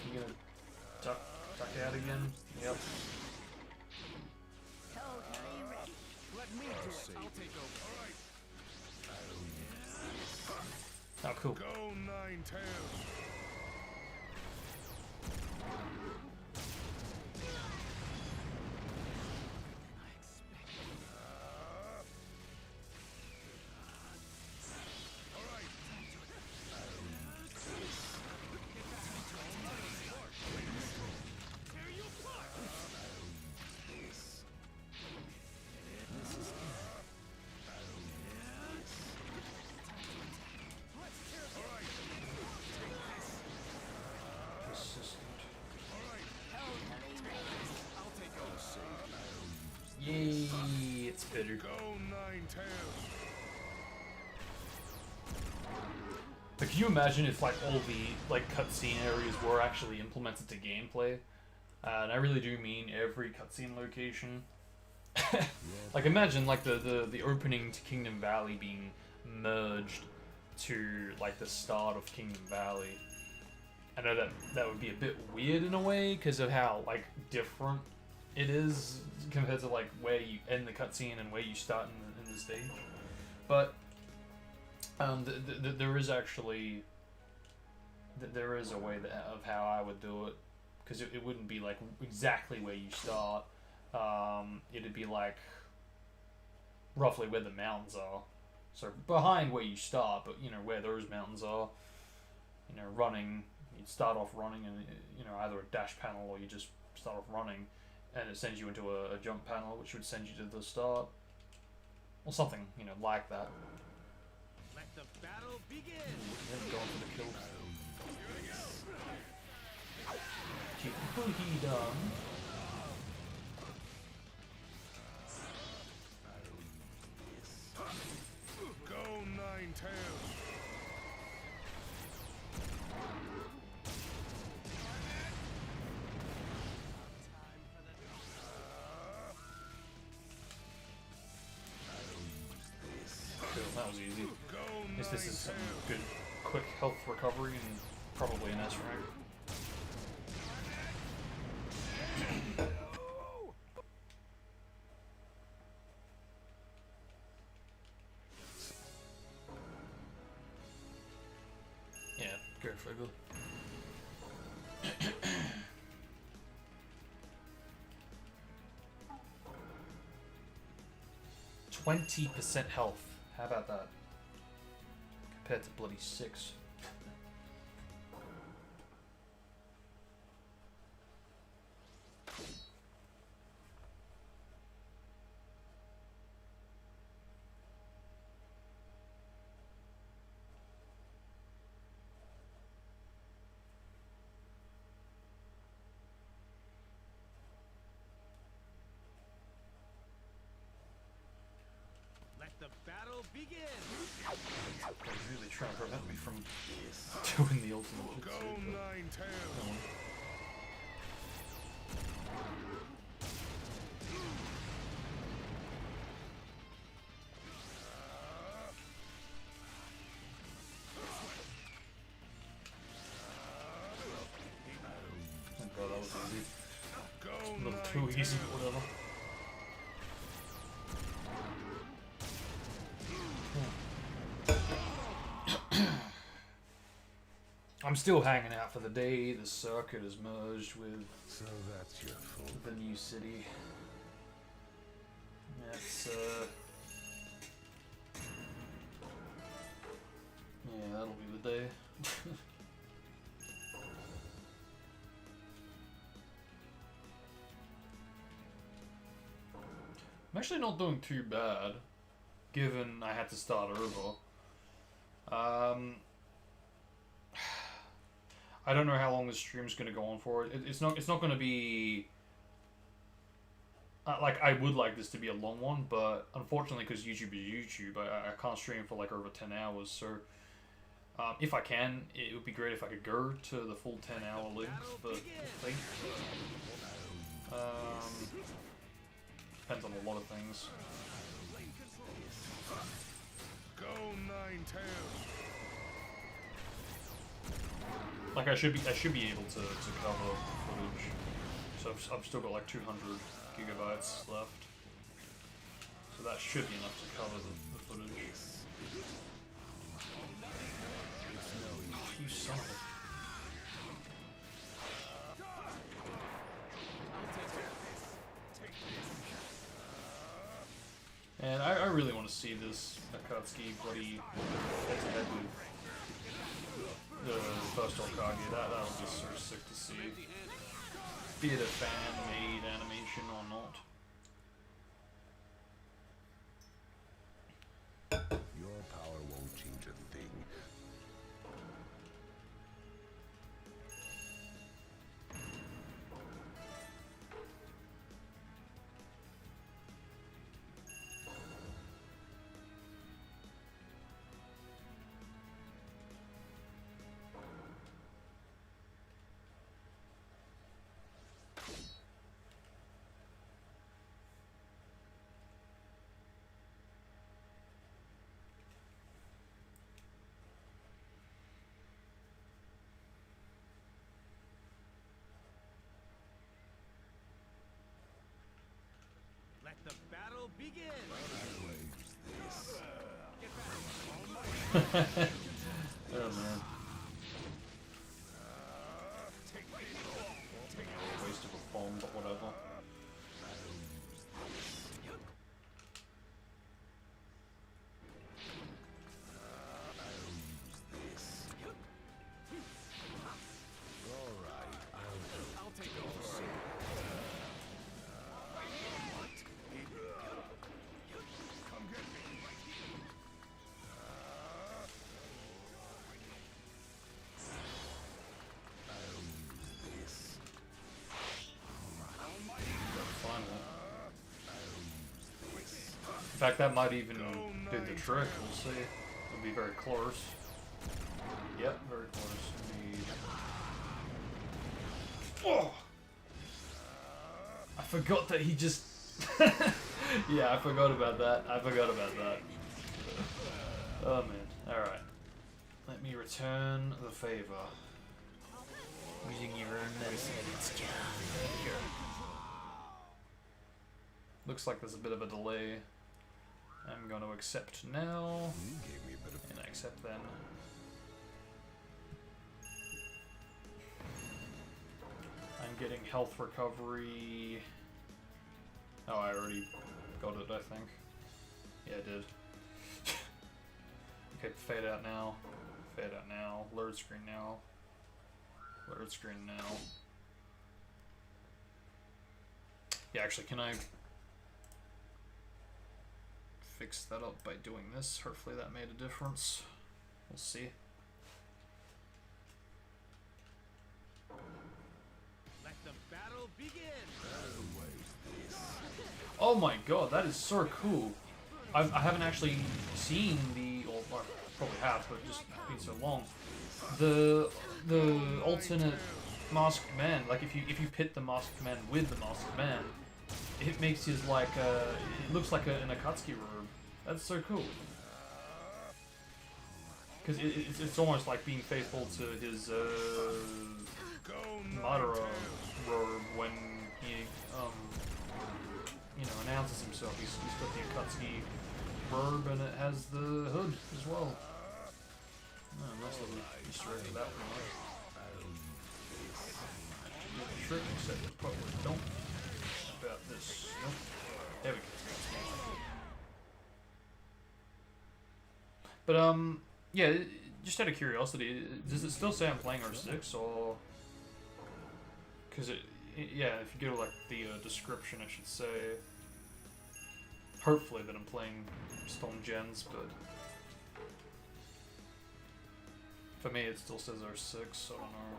You gonna duck out again? Yep. Let me do it. I'll take over. Oh, cool. Go nine tails. Yay, it's better. Go nine tails. But can you imagine if like all the like cutscene areas were actually implemented to gameplay? And I really do mean every cutscene location. Like imagine like the opening to Kingdom Valley being merged to like the start of Kingdom Valley. I know that would be a bit weird in a way because of how like different it is compared to like where you end the cutscene and where you start in the stage. But there is actually there is a way of how I would do it, because it wouldn't be like exactly where you start. It'd be like roughly where the mountains are, so behind where you start, but you know where those mountains are. You know, running. You'd start off running, and you know either a dash panel or you just start off running, and it sends you into a jump panel, which would send you to the start, or something you know like that. Let the battle begin. Then going for the kill. He done. Go nine tails. Cool, that was easy. Go At least this is some nine good, quick health recovery and probably an S rank. Yeah, go figure. 20% health. How about that? Compared to bloody 6. battle begin. They're really trying to prevent me from doing the ultimate Go jutsu, but- nine tails. Thank God that was easy. Go A little nine too easy, tails. but whatever. I'm still hanging out for the day. The circuit is merged with So that's your fault. the new city. That's yeah, that'll be the day. I'm actually not doing too bad, given I had to start over. I don't know how long this stream's gonna go on for. It's not gonna be like I would like this to be a long one, but unfortunately, because YouTube is YouTube, I can't stream for like over 10 hours. So if I can, it would be great if I could go to the full 10-hour length. But we'll see. Depends on a lot of things. Go nine tails. Like I should be able to cover footage. So I've still got like 200 gigabytes left. So that should be enough to cover the footage. Oh, you son of a... And I really want to see this Akatsuki bloody head-to-head with the first Okage. That was just so sick to see. Be it a fan-made animation or not. Your power won't change a thing. Let the battle begin. Oh man. Waste of a bomb, but whatever. I'll take over. In fact, that might even do the trick. We'll see. It'll be very close. Yep, very close indeed. Oh! I forgot that he just... yeah, I forgot about that. Oh man. Alright. Let me return the favor. Using your own medicine, it's Here. Looks like there's a bit of a delay. I'm going to accept now. You gave me a bit of And accept then. I'm getting health recovery. Oh, I already got it, I think. Yeah, I did. Okay, fade out now. Fade out now. Load screen now. Load screen now. Yeah, actually, can I fix that up by doing this? Hopefully that made a difference. We'll see. Let the battle begin. Oh my god, that is so cool. I haven't actually seen the, or I probably have, but just been so long. The alternate masked man, like if you pit the masked man with the masked man, it makes his like it looks like an Akatsuki robe. That's so cool. Because it's almost like being faithful to his Madara robe when he you know, announces himself. He's got the Akatsuki robe and it has the hood as well. Oh, nice little Easter egg for that one. Yeah, sure, except we probably don't about this. Nope. There we go. But yeah, just out of curiosity, does it still say I'm playing R6 or? Because yeah, if you go to like the description, it should say. Hopefully that I'm playing Storm Gens, but for me it still says R6, so I don't know.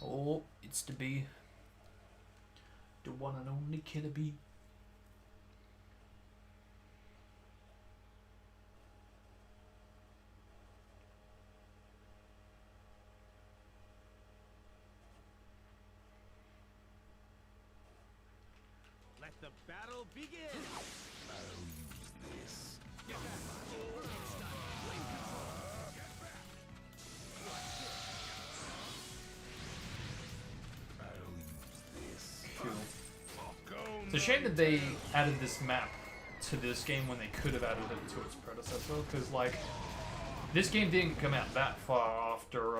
Oh, it's the bee. The one and only killer bee. Let the battle begin! I'll use this. Cool. It's a shame that they added this map to this game when they could have added it to its predecessor, because like this game didn't come out that far after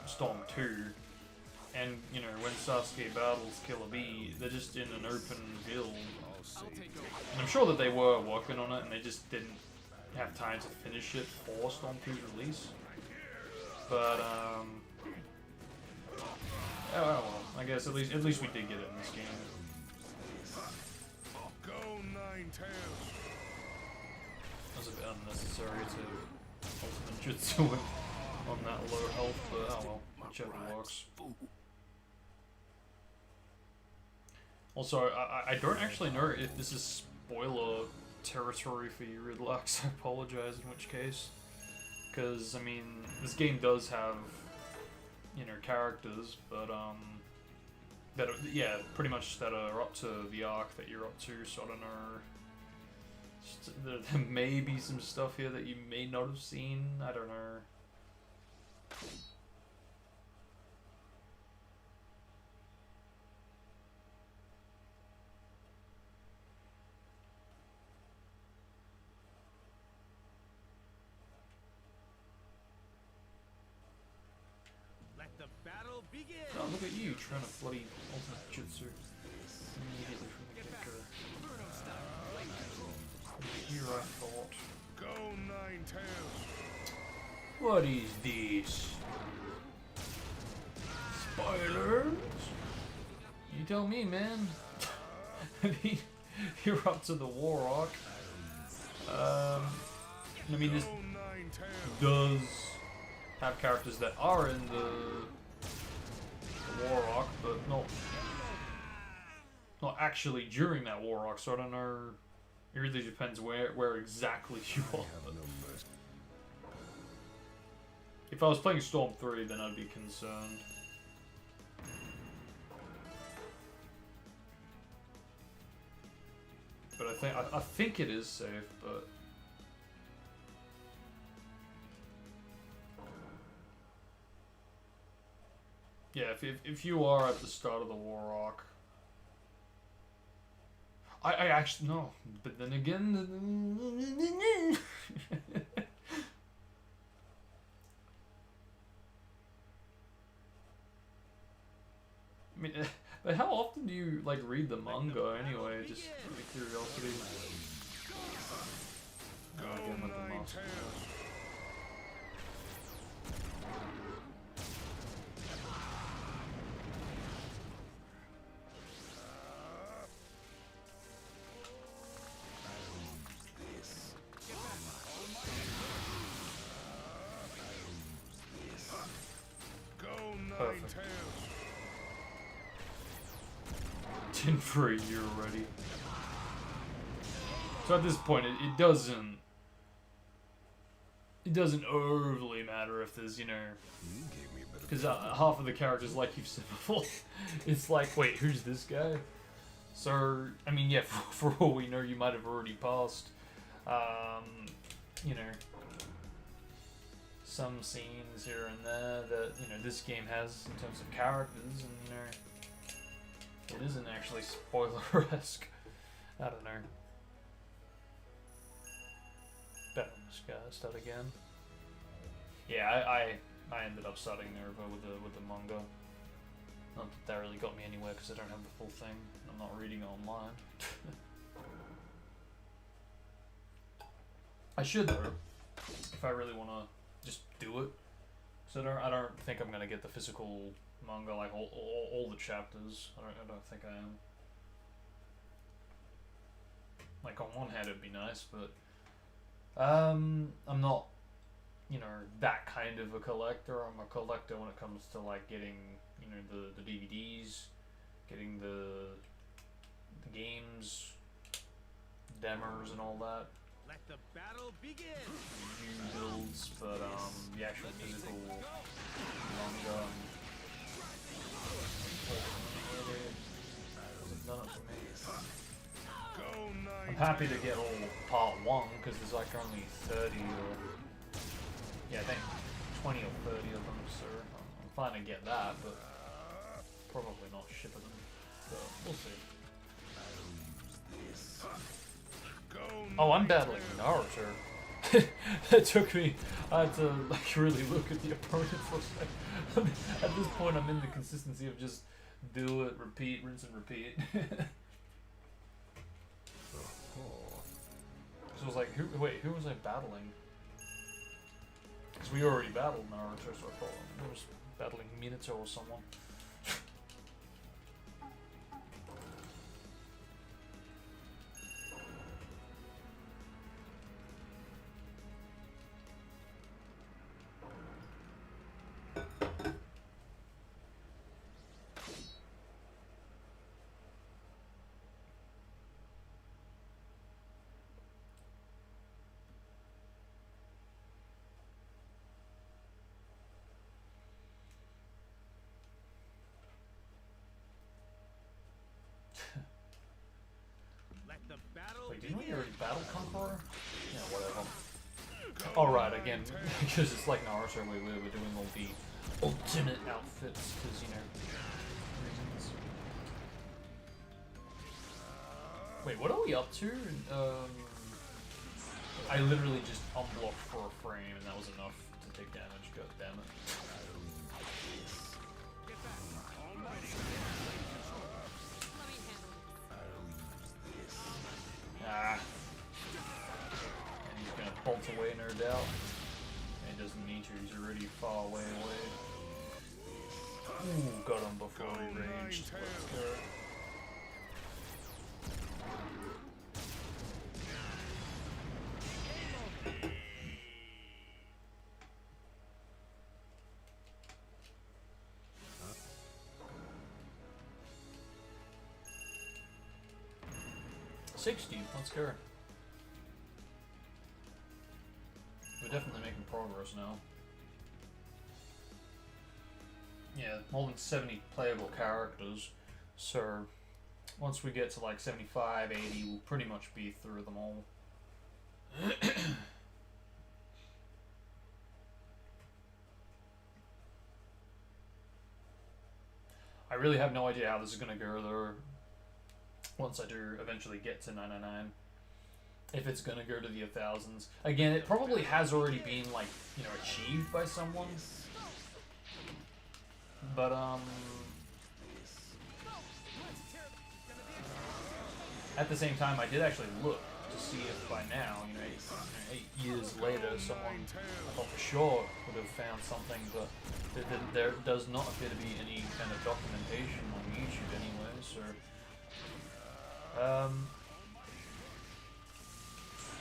Storm 2, and you know when Sasuke battles Killer Bee, they're just in an open build. And I'm sure that they were working on it, and they just didn't have time to finish it for Storm 2's release. But oh well, I guess at least we did get it in this game. Go Nine-Tails. That was a bit unnecessary to ultimate jutsu him on that low health, but oh well, whichever works. Also, I don't actually know if this is spoiler territory for you, Ridlax. I apologize in which case. Because, I mean, this game does have, you know, characters, but, that are, yeah, pretty much that are up to the arc that you're up to, so I don't know. There may be some stuff here that you may not have seen, I don't know. Let the battle begin! Oh, look at you trying to bloody ultimate jutsu immediately from the get-go. Here I thought. Go Nine-Tails. What is this? Spoilers? You tell me, man. I mean, you're up to the war arc. I mean, this does have characters that are in the war arc, but not actually during that war arc. So I don't know. It really depends where exactly you are. If I was playing Storm 3, then I'd be concerned. But I think it is safe, but yeah, if you are at the start of the war arc, I actually no, but then again, I mean, but how often do you like read the manga anyway? Just out of curiosity. Again with the mask. locked in for a year already. So at this point, it doesn't overly matter if there's, you know, You gave me a bit of because half of the characters, like you've said before, it's like, wait, who's this guy? So, I mean, yeah, for all we know, you might have already passed, you know, some scenes here and there that, you know, this game has in terms of characters, and, you know, it isn't actually spoiler-esque. I don't know. Bet on this guy, start again. Yeah, I ended up starting Nerva with the manga. Not that that really got me anywhere because I don't have the full thing. I'm not reading it online. I should though, if I really want to just do it. So I don't think I'm gonna get the physical manga, like all the chapters. I don't think I am. Like on one hand it'd be nice, but I'm not, you know, that kind of a collector. I'm a collector when it comes to like getting, you know, the DVDs, getting the games, demos and all that. Let the battle begin. New builds, but the actual physical manga hasn't done it for me. I'm happy to get all part 1 because there's like only 30 or yeah, I think 20 or 30 of them, so I'm fine to get that, but probably not shipping them. So we'll see. Oh, I'm battling Naruto. That took me. I had to like really look at the opponent for a second. At this point, I'm in the consistency of just do it, repeat, rinse and repeat. So I was like, who was I battling? Because we already battled Naruto, so I thought I was battling Minato or someone. Let the battle Wait, didn't we begin. already battle Conqueror? Yeah, whatever. Alright, again, because it's like Naruto, we're doing all the alternate outfits, because, you know, reasons. Wait, what are we up to? I literally just unblocked for a frame, and that was enough to take damage, god damn it. Ah. And he's gonna bolt away, no doubt. And he doesn't need to, he's already far away. Ooh, got him before he raged. Let's go. Let's go. We're definitely making progress now. Yeah, more than 70 playable characters, so once we get to like 75, 80, we'll pretty much be through them all. I really have no idea how this is going to go though. Once I do eventually get to 999, if it's gonna go to the 1000s. Again, it probably has already been like, you know, achieved by someone. But at the same time, I did actually look to see if by now, you know, 8 years later, someone I thought for sure would have found something, but there does not appear to be any kind of documentation on YouTube anyway, so.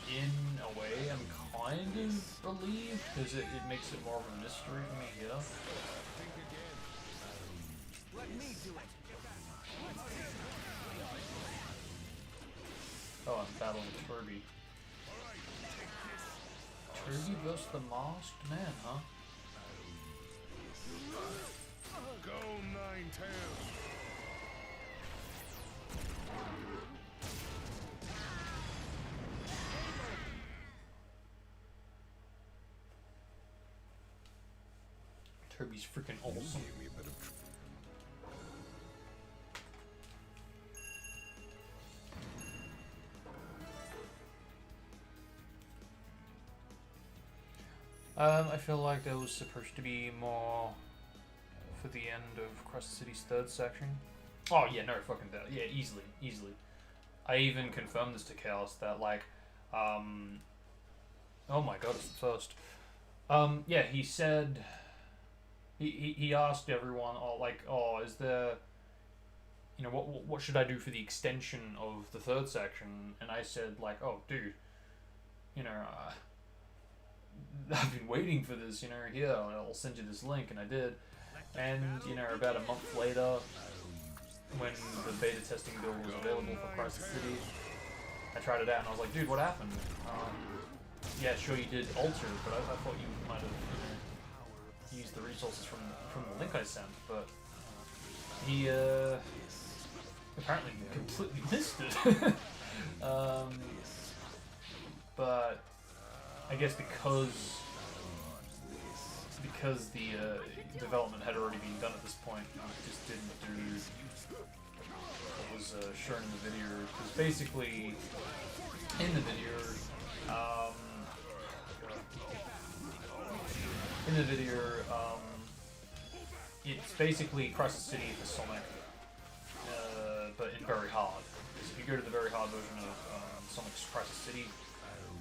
In a way, I'm kind of relieved, because it makes it more of a mystery to me, yeah? Let me do it. Oh, I'm battling Kirby. Kirby versus the Masked Man, huh? Go Ninetales. Kirby's freaking awesome. Gave me a bit of I feel like there was supposed to be more for the end of Crescent City's third section. Oh yeah, no fucking doubt. Yeah, easily, easily. I even confirmed this to Chaos that like, oh my god, it's the first. Yeah, he said, he asked everyone, oh like, oh, is there, you know, what should I do for the extension of the third section? And I said like, oh dude, you know, I've been waiting for this, you know, here, I'll send you this link, and I did. And, you know, about a month later, when the beta testing build was available for Crescent City, I tried it out and I was like, dude, what happened? Yeah, sure you did alter, but I thought you might have, you know, used the resources from the link I sent, but he apparently completely missed it. But I guess because the development had already been done at this point, it just didn't do what was shown in the video. Because basically, in the video, it's basically Crescent City for Sonic, but in very hard. So if you go to the very hard version of Sonic's Crescent City,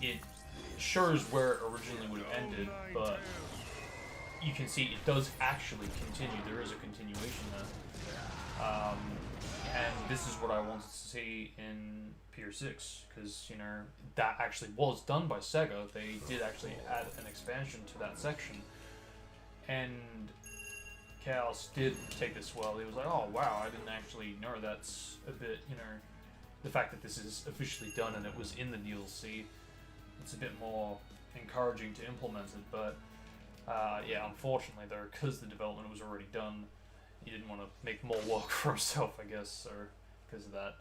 it shows where it originally would have ended, but you can see it does actually continue. There is a continuation there. And this is what I wanted to see in Pier 6, because, you know, that actually was done by Sega. They did actually add an expansion to that section. And Chaos did take this well. He was like, oh wow, I didn't actually know. That's a bit, you know, the fact that this is officially done and it was in the DLC, it's a bit more encouraging to implement it. But yeah, unfortunately though, because the development was already done, he didn't want to make more work for himself, I guess, or because of that.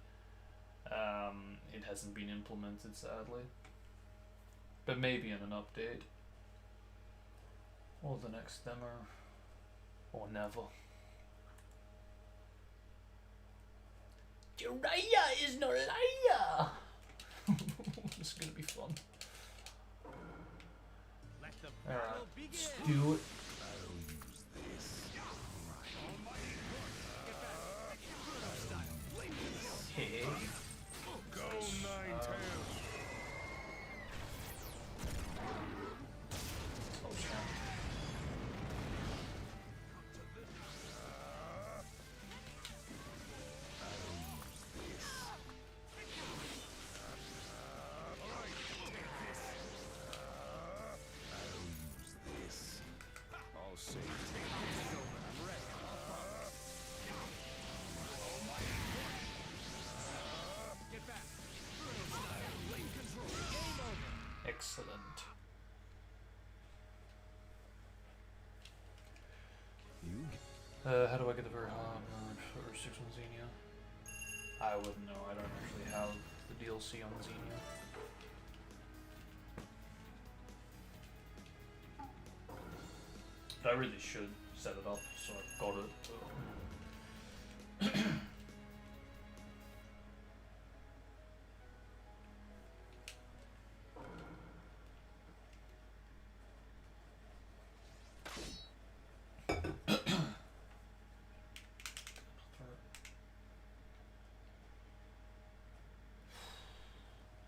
It hasn't been implemented, sadly. But maybe in an update. Or the next demo. Or never. Jiraiya is no liar! This is gonna be fun. Alright, let's do it. Okay. Go Ninetales. Oh snap. I'll see. Excellent. How do I get the very hard mode for 6 on Xenia? I wouldn't know. I don't actually have the DLC on Xenia. But I really should set it up so I've got it.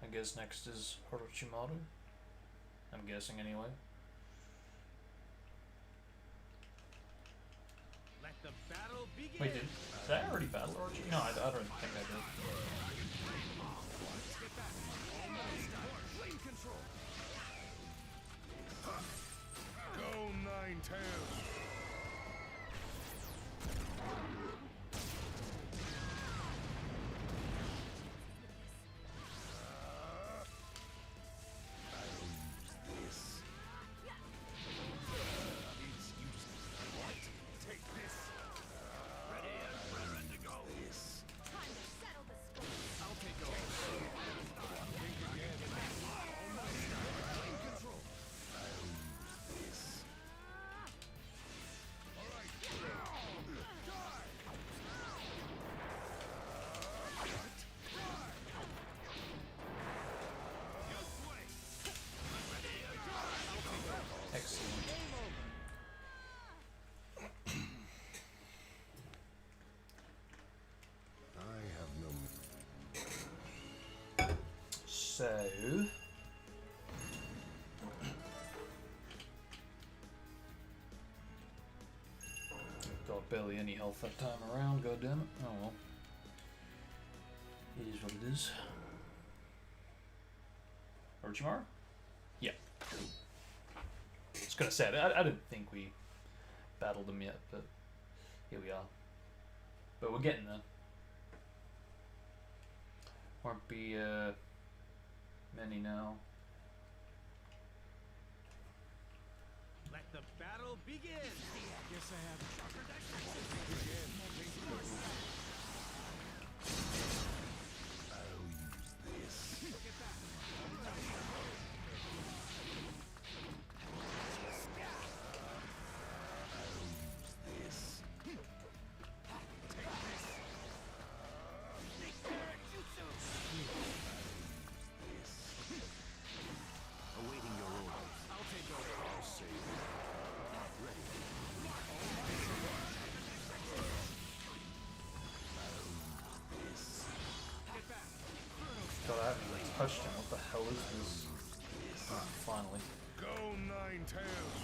I guess next is Orochimaru. I'm guessing anyway. Let the battle begin. Wait, did I already battle Orochimaru? No, I don't think I did. Go Ninetales. barely any health that time around, goddammit. Oh well. It is what it is. Orochimaru? Yeah. I was gonna say, I didn't think we battled him yet, but here we are. But we're getting there. Won't be many now. Let the battle begin. Guess I have awaiting your orders. I'll take over. I'll save you. Ready. God, I haven't even touched him. What the hell is this? Ah, finally. Go, Nine Tails!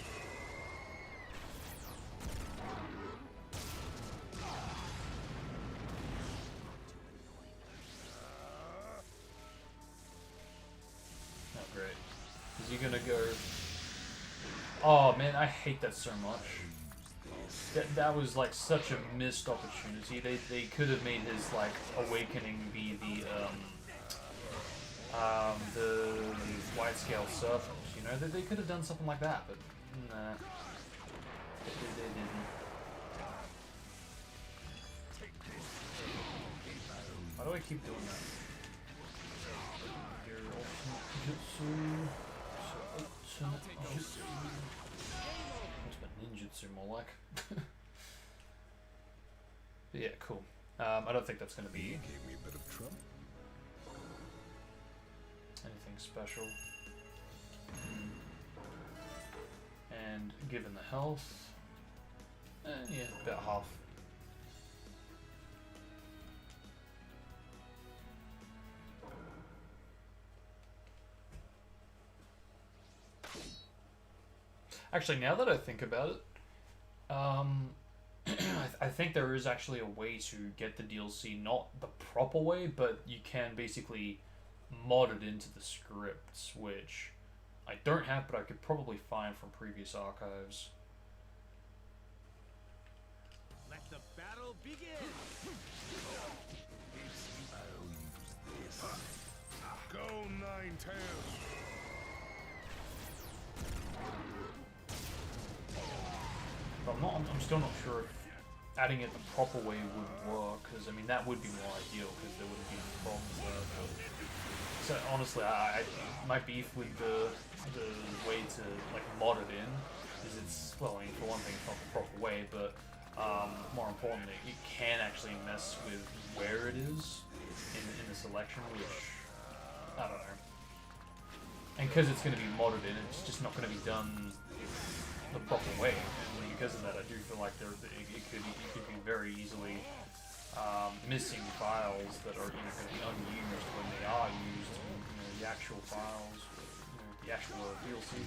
Oh, great. Is he gonna go... Oh, man, I hate that so much. That was, like, such a missed opportunity. They could have made his, like, awakening be the wide-scale surface, you know? They could have done something like that, but nah. They didn't. Why do I keep doing that? Your ultimate jutsu. Ultimate jutsu. Ultimate ninjutsu, more like. But yeah, cool. I don't think that's going to be Gave me a bit of trouble. anything special. And given the health, yeah, about half. Actually, now that I think about it, I think there is actually a way to get the DLC, not the proper way, but you can basically mod it into the scripts, which I don't have, but I could probably find from previous archives. Let the battle begin. I'll use this. Go, Nine Tails! But I'm still not sure if adding it the proper way would work, because I mean that would be more ideal, because there wouldn't be any problems there. But, so honestly, my beef with the way to like mod it in is it's, well, I mean, for one thing, it's not the proper way, but more importantly, it can actually mess with where it is in the selection, which I don't know. And because it's going to be modded in, it's just not going to be done the proper way. And because of that, I do feel like it could be very easily missing files that are going to be unused when they are used in the actual files, the actual DLC.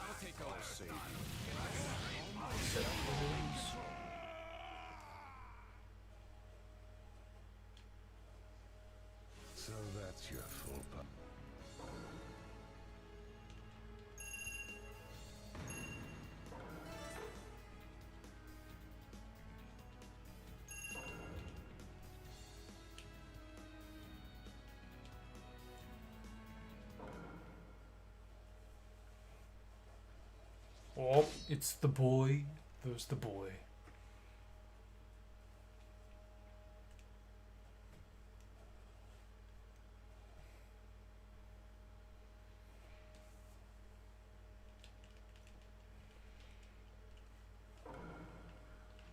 I'll take over. Save you. So that's your full buff. Oh, it's the boy. There's the boy.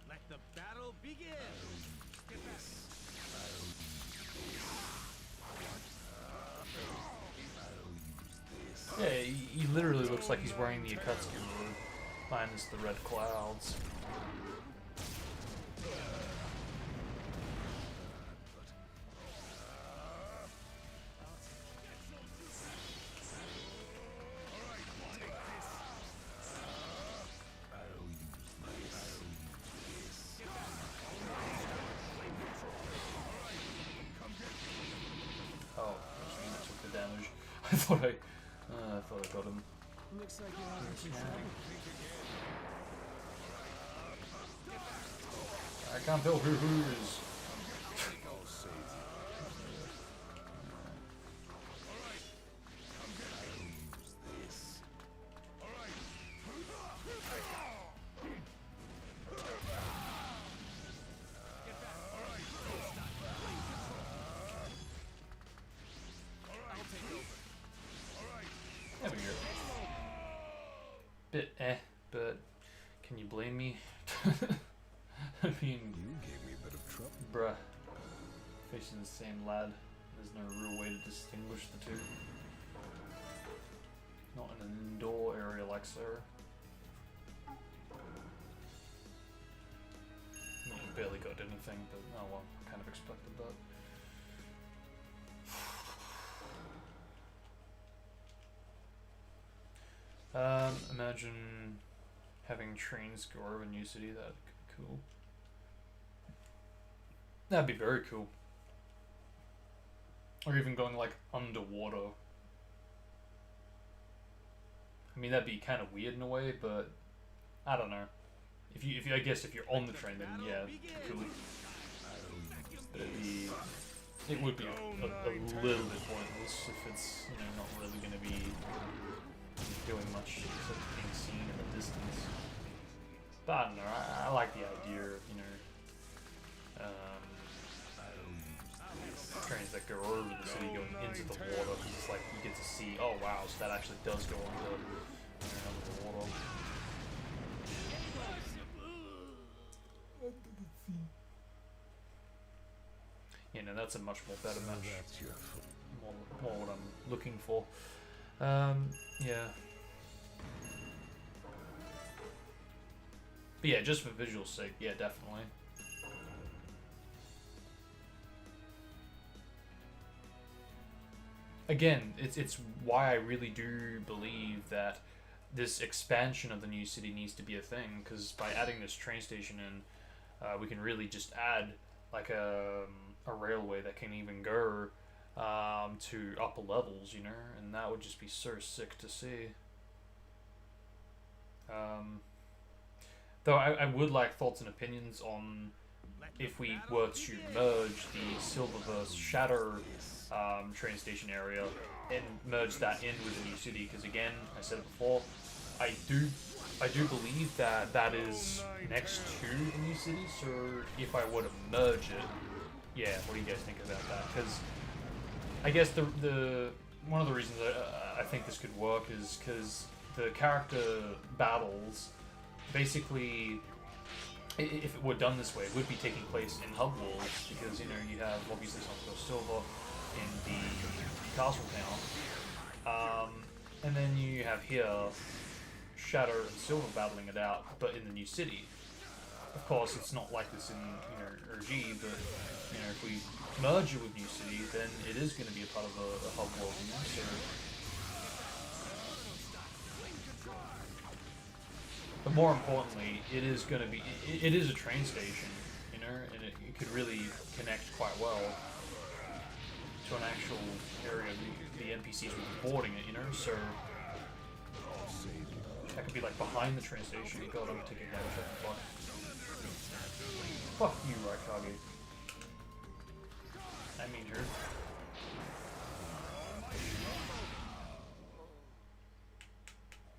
Let the battle begin. Get back. Yeah, he literally looks like he's wearing the Akatsuki robe, minus the red clouds. thought I got him. Looks like you're on to I can't tell who is. There we go. Bit but can you blame me? I mean, You gave me a bit of trouble. bruh, facing the same lad, there's no real way to distinguish the two. Not in an indoor area like so. I mean, barely got anything, but oh well, I kind of expected that. Imagine having trains go over a new city. That'd be cool. That'd be very cool. Or even going like underwater. I mean, that'd be kind of weird in a way, but I don't know. If you, I guess if you're on the train, then yeah, cool. But it would be a little bit pointless if it's, you know, not really going to be doing much except being seen in the distance. But I don't know, I like the idea of, you know, trains that go over the city going into the water, because it's like you get to see, oh wow, so that actually does go under, you know, under the water. You know, that's a much more better match. More what I'm looking for. Yeah. But yeah, just for visual sake, yeah, definitely. Again, it's why I really do believe that this expansion of the new city needs to be a thing, because by adding this train station in, we can really just add like a railway that can even go to upper levels, you know, and that would just be so sick to see. Though I would like thoughts and opinions on if we were to merge the Silververse Shadow train station area and merge that in with the new city, because again, I said it before, I do believe that that is next to the new city. So if I were to merge it, yeah, what do you guys think about that? Because I guess the one of the reasons I think this could work is because the character battles, basically, if it were done this way, it would be taking place in hub worlds, because, you know, you have obviously Santo Silva in the castle town, and then you have here Shadow and Silver battling it out, but in the new city. Of course, it's not like this in, you know, RG, but, you know, if we merge it with New City, then it is going to be a part of a hub world, you know, so... But more importantly, it is going to be, it is a train station, you know, and it could really connect quite well to an actual area the NPCs would be boarding it, you know, so... That could be like behind the train station. God, I'm taking damage off the clock. Fuck you, Raikage. I mean her.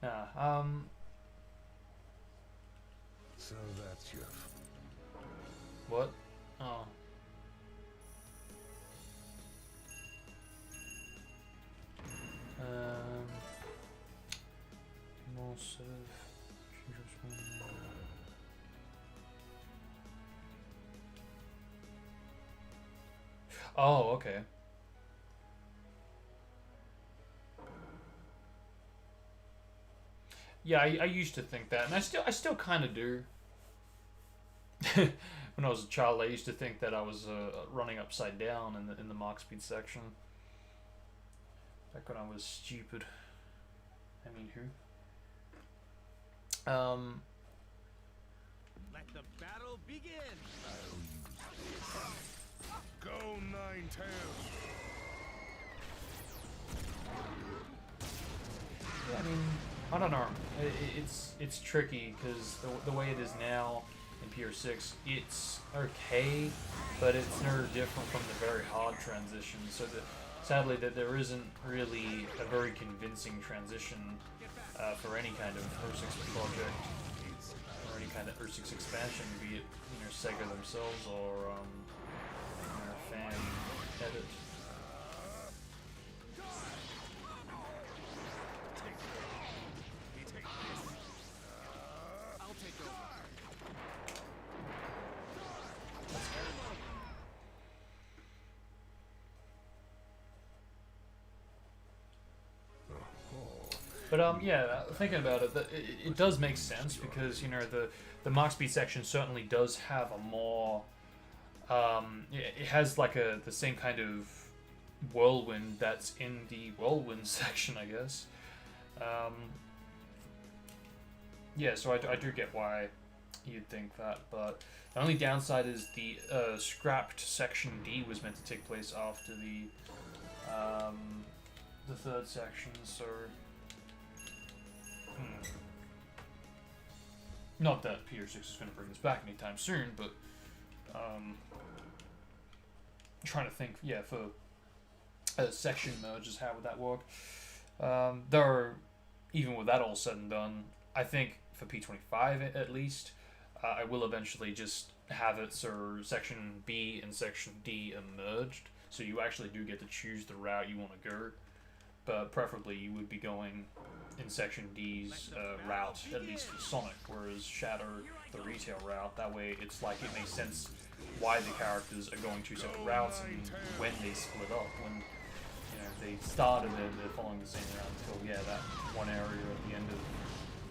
Nah, So that's your... what? Oh. More save. Oh, okay. Yeah, I used to think that, and I still kind of do. When I was a child, I used to think that I was running upside down in the Mark Speed section. Back when I was stupid. I mean, who? Let the battle begin. Go, Nine Tails! I don't know. It's tricky because the way it is now in PR6, it's okay, but it's no different from the very hard transition. So that sadly that there isn't really a very convincing transition for any kind of R6 project or any kind of R6 expansion, be it Sega themselves or fan edit. But yeah, thinking about it, it does make sense because the Mach Speed section certainly does have a more it has like the same kind of whirlwind that's in the whirlwind section, I guess. Yeah, so I do get why you'd think that, but the only downside is the scrapped section D was meant to take place after the third section, so. Not that PR6 is going to bring this back anytime soon, but trying to think, yeah, for section merges, how would that work? There are, even with that all said and done, I think for P25 at least, I will eventually just have it so section B and section D are merged, so you actually do get to choose the route you want to go, but preferably you would be going in section D's route, at least for Sonic, whereas Shadow, the retail route, that way it's like it makes sense why the characters are going two separate routes and when they split up, when they started and they're following the same route until, yeah, that one area at the end of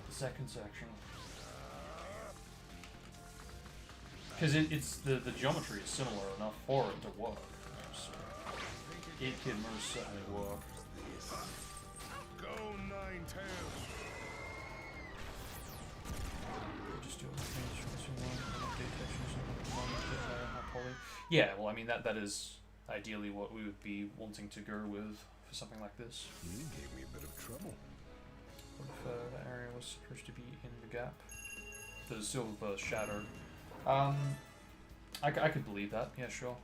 the second section. Because it's the geometry is similar enough for it to work, so it can most certainly work. Yeah, well, I mean that is ideally what we would be wanting to go with for something like this. You gave me a bit of trouble. What if that area was supposed to be in the gap? The silver shadow. I could believe that. Yeah, sure.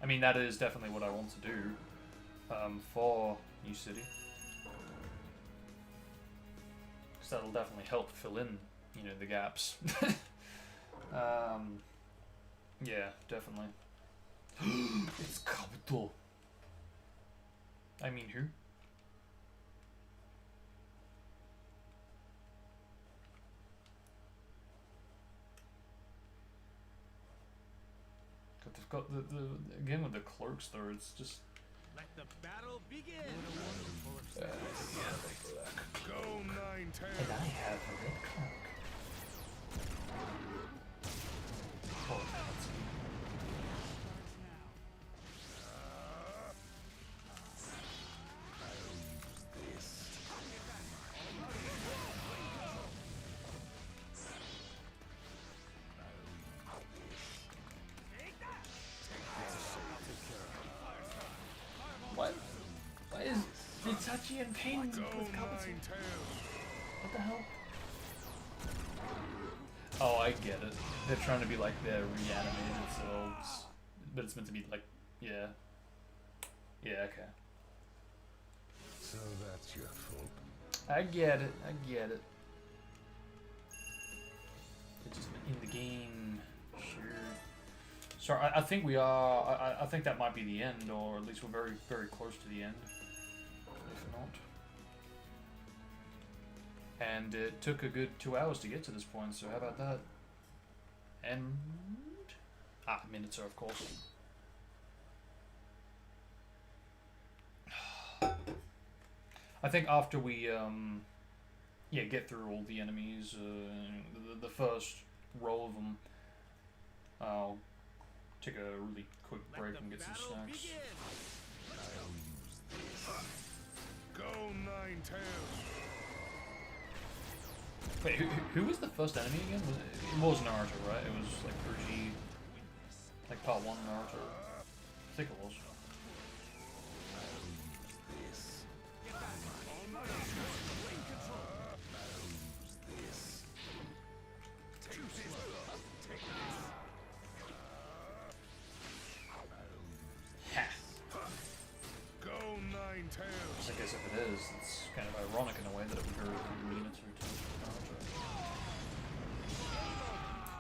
I mean that is definitely what I want to do for New City. Because that'll definitely help fill in, the gaps. Yeah, definitely. It's Kabuto. I mean, who? But they've got the again with the cloaks though. It's just. Let the battle begin. Go Nine-Tails. And I have a red cloak. Oh, that's good. Why is Itachi in pain with Kabuto? What the hell? Oh, I get it. They're trying to be like they're reanimated selves, but it's meant to be like, yeah. Yeah, okay. So that's your fault. I get it, It's just in the game, sure. So I think we are, I think that might be the end, or at least we're very, very close to the end. If not. And it took a good 2 hours to get to this point, so how about that? And... Minotaur, of course. I think after we, get through all the enemies, the first row of them, I'll take a really quick break and get some snacks. Go Nine-Tails. Wait, who was the first enemy again? It was Naruto, right? It was like Urgi, like part 1 Naruto. I think it was. guess if it is, it's kind of ironic in a way that it would hurt Minotaur too.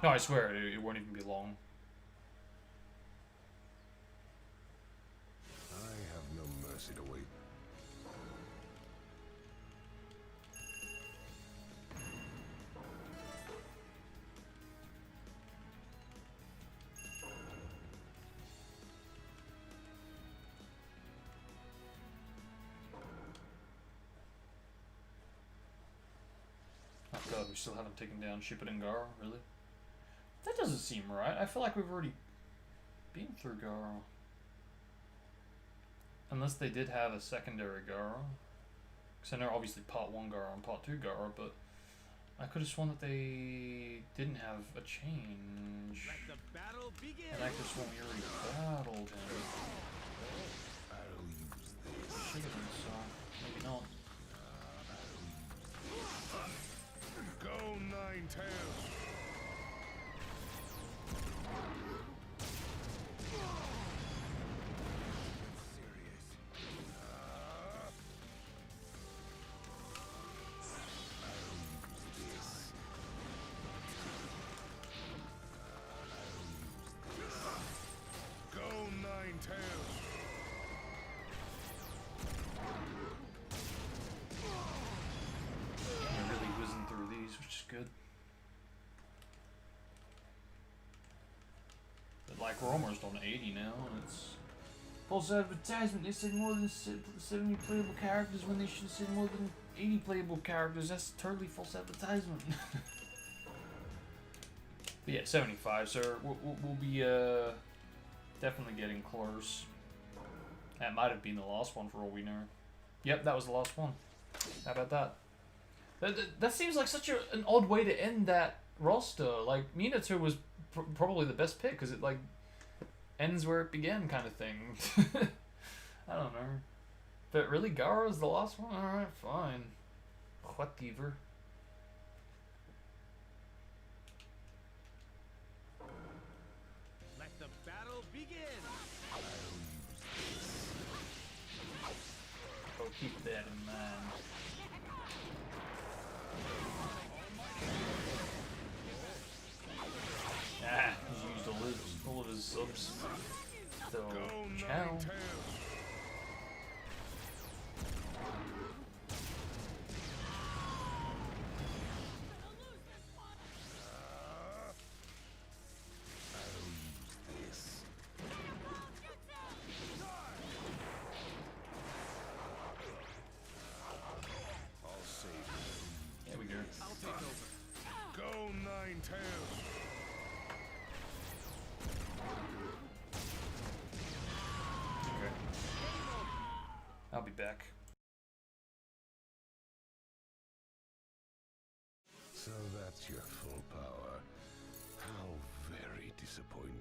No, I swear, it won't even be long. I have no mercy to wait. Oh god, we still haven't taken down Shipit and Garo, really? That doesn't seem right. I feel like we've already been through Garo. Unless they did have a secondary Garo. Because I know obviously part 1 Garo and part 2 Garo, but I could have sworn that they didn't have a change. Let the battle begin. And I could have sworn we already battled him. I'll use this. Should have been so. Maybe not. Go, Nine-Tails! We're really whizzing through these, which is good. But like we're almost on 80 now, and it's false advertisement. They said more than 70 playable characters when they should have said more than 80 playable characters. That's totally false advertisement. But yeah, 75. So we'll be definitely getting close. That might have been the last one for all we know. Yep, that was the last one. How about that? That seems like such an odd way to end that roster. Like, Minato was probably the best pick, because it, like, ends where it began kind of thing. I don't know. But really, Garo's the last one? Alright, fine. Whatever. Let the battle begin. Oh, keep that in mind. Ah, he's used all of his subs. So, ciao. There we go. I'll take over. Go, Nine-Tails! Okay. I'll be back. So that's your full power. How very disappointing.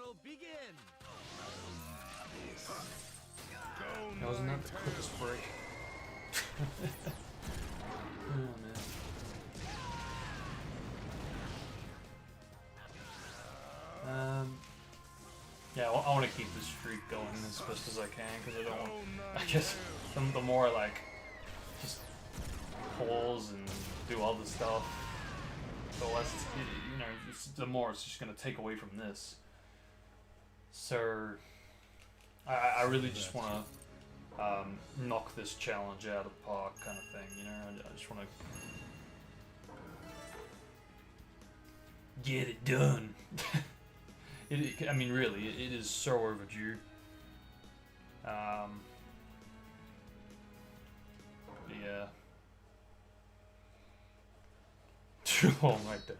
battle begin. Wasn't that the quickest break? Oh man. Yeah, I want to keep this streak going as best as I can because I don't want. I guess the more I like just pause and do other stuff, the less the more it's just gonna take away from this. So I really just want to knock this challenge out of the park, kind of thing. You know, I just want to get it done. I mean, really, it is so overdue. Yeah. Oh my dad.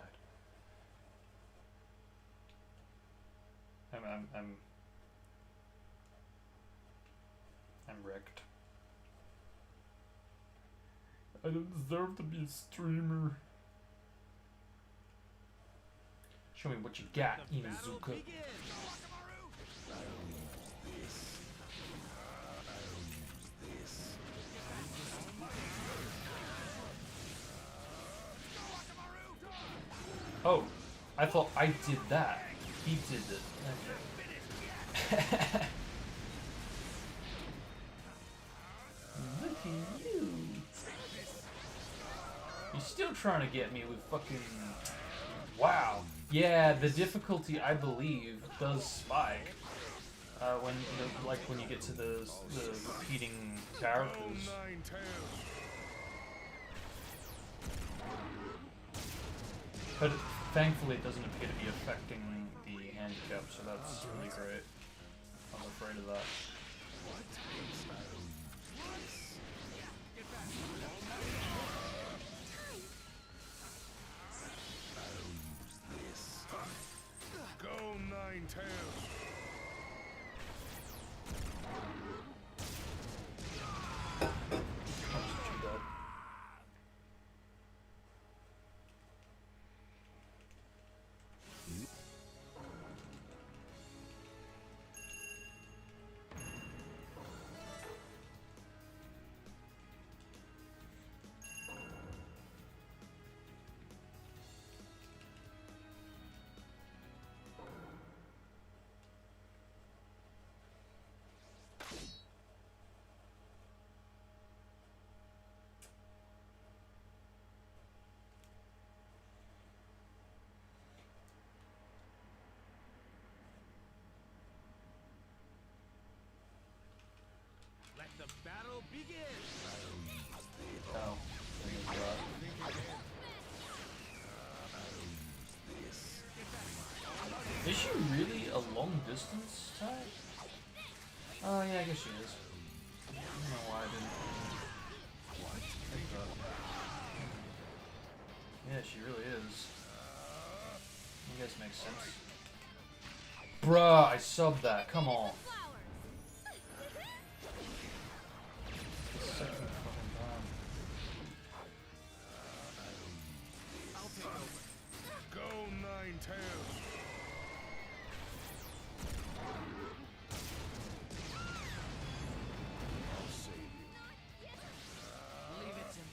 I'm wrecked. I don't deserve to be a streamer. Show me what you got, Inuzuka. Oh, I thought I did that. He did it. Okay. Look at you. You're still trying to get me with fucking... Wow. Yeah, the difficulty, I believe, does spike when you get to the repeating characters. But thankfully, it doesn't appear to be affecting the handicap, so that's really great. I'm afraid of that. Go Ninetales. Let the battle begin. Oh, is she really a long distance type? Oh yeah, I guess she is. I don't know why I didn't think that. Yeah, she really is. I guess makes sense. Bruh, I subbed that. Come on. The second fucking time. I'll take over. Go Ninetales. I'll save you. Leave it to me.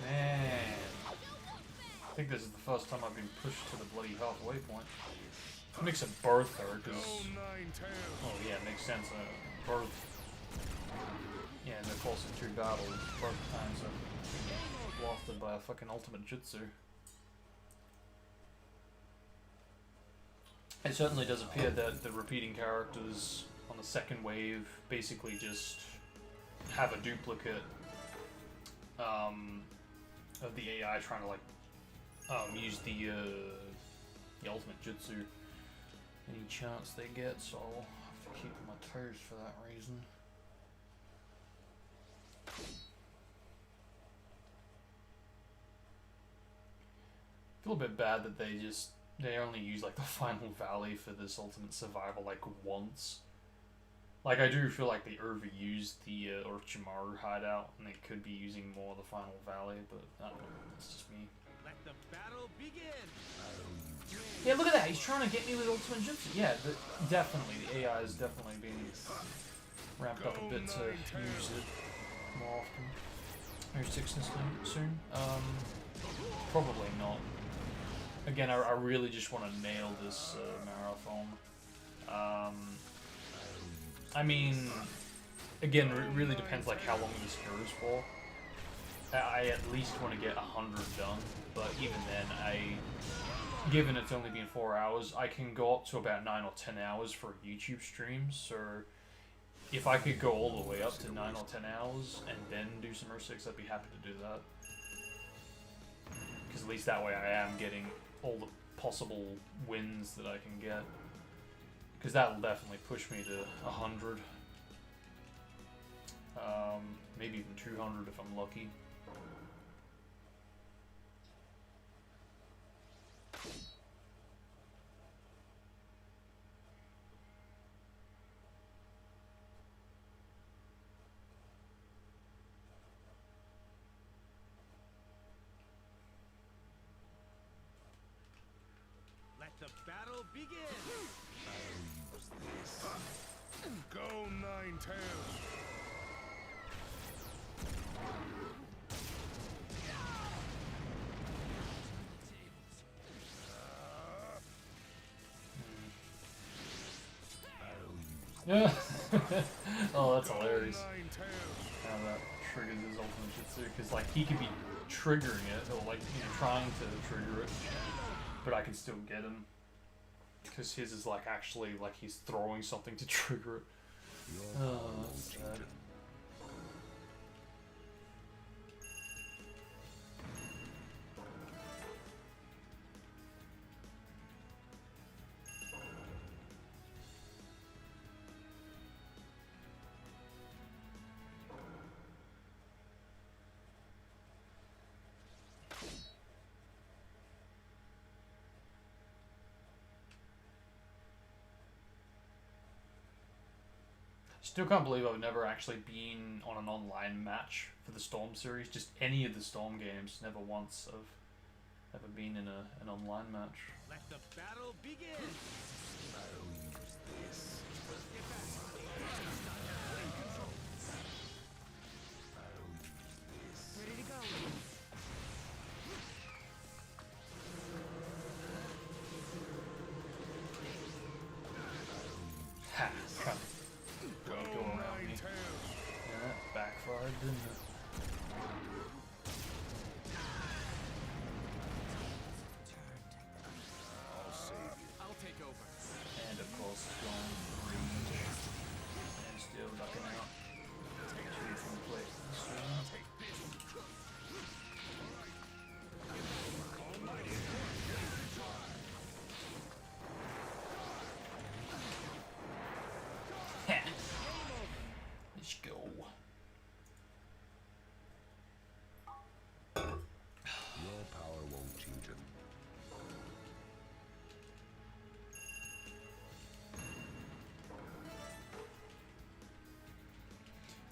Man. I think this is the first time I've been pushed to the bloody halfway point. It makes it birth her, because... Go Ninetales. Oh yeah, it makes sense. Birth... Yeah, in the course of 2 battles, birth times are wafted by a fucking ultimate jutsu. It certainly does appear that the repeating characters on the second wave basically just have a duplicate of the AI trying to like use the ultimate jutsu any chance they get, so I'll have to keep my toes for that reason. I feel a bit bad that they only use like the final valley for this ultimate survival like once. Like, I do feel like they overused the Orochimaru hideout, and they could be using more of the Final Valley, but I don't know, it's just me. Let the battle begin. Yeah, look at that, he's trying to get me with ultimate jutsu. Yeah, definitely, the AI is definitely being ramped up a bit to use it more often. Maybe 6 soon? Probably not. Again, I really just want to nail this marathon. I mean, again, it really depends like how long this goes for. I at least want to get 100 done, but even then, given it's only been 4 hours, I can go up to about 9 or 10 hours for a YouTube stream, so if I could go all the way up to 9 or 10 hours and then do some 6, I'd be happy to do that. Because at least that way I am getting all the possible wins that I can get. Because that'll definitely push me to 100. Maybe even 200 if I'm lucky. Let the battle begin. Go Nine-Tails. Oh, that's hilarious. How that triggers his ultimate jutsu, because like he could be triggering it, or like trying to trigger it, but I can still get him. Because his is like actually like he's throwing something to trigger it. Oh, that's sad. Still can't believe I've never actually been on an online match for the Storm series. Just any of the Storm games. Never once have ever been in an online match. Let the battle begin. Ready to go. Ha! Go around me. Yeah, that backfired, didn't it? I'll take over. And of course, it's going range. And still ducking out. Two from the plate. Let's go. Your power won't change it.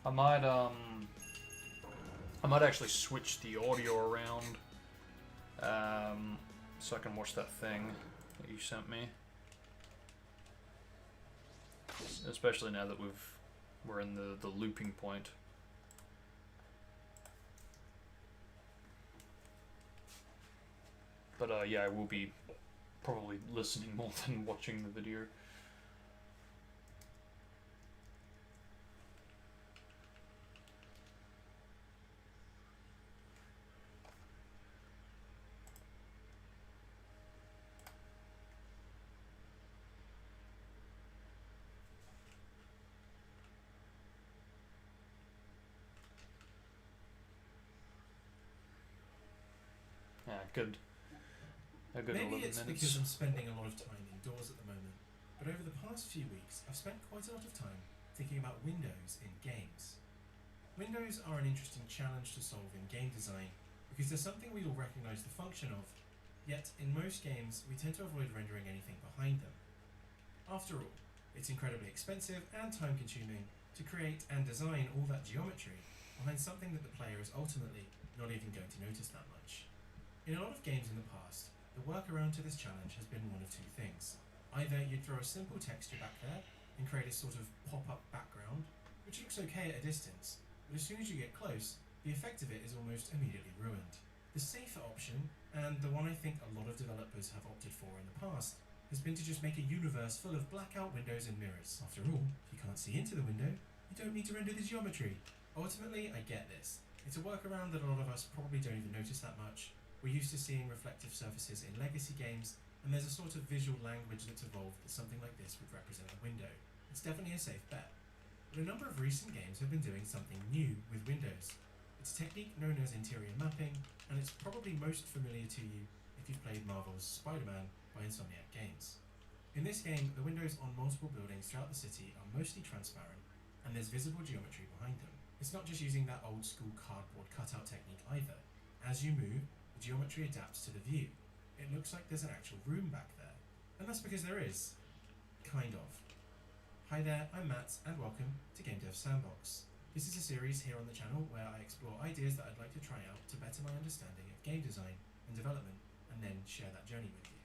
I might actually switch the audio around, so I can watch that thing that you sent me. Especially now that we're in the looping point. But yeah, I will be probably listening more than watching the video. Yeah, good. A good Maybe 11 it's minutes. because I'm spending a lot of time indoors at the moment, but over the past few weeks I've spent quite a lot of time thinking about windows in games. Windows are an interesting challenge to solve in game design because they're something we all recognise the function of, yet in most games we tend to avoid rendering anything behind them. After all, It's incredibly expensive and time consuming to create and design all that geometry behind something that the player is ultimately not even going to notice that much. In a lot of games in the past, the workaround to this challenge has been one of two things. Either you'd throw a simple texture back there and create a sort of pop-up background, which looks okay at a distance, but as soon as you get close, the effect of it is almost immediately ruined. The safer option, and the one I think a lot of developers have opted for in the past, has been to just make a universe full of blackout windows and mirrors. After all, if you can't see into the window, you don't need to render the geometry. Ultimately, I get this. It's a workaround that a lot of us probably don't even notice that much. We're used to seeing reflective surfaces in legacy games, and there's a sort of visual language that's evolved that something like this would represent a window. It's definitely a safe bet. But a number of recent games have been doing something new with windows. It's a technique known as interior mapping, and it's probably most familiar to you if you've played Marvel's Spider-Man by Nsunsg Games. In this game, the windows on multiple buildings throughout the city are mostly transparent, and there's visible geometry behind them. It's not just using that old school cardboard cutout technique either. As you move, the geometry adapts to the view. It looks like there's an actual room back there. And that's because there is. Kind of. Hi there, I'm Matt, and welcome to Game Dev Sandbox. This is a series here on the channel where I explore ideas that I'd like to try out to better my understanding of game design and development, and then share that journey with you.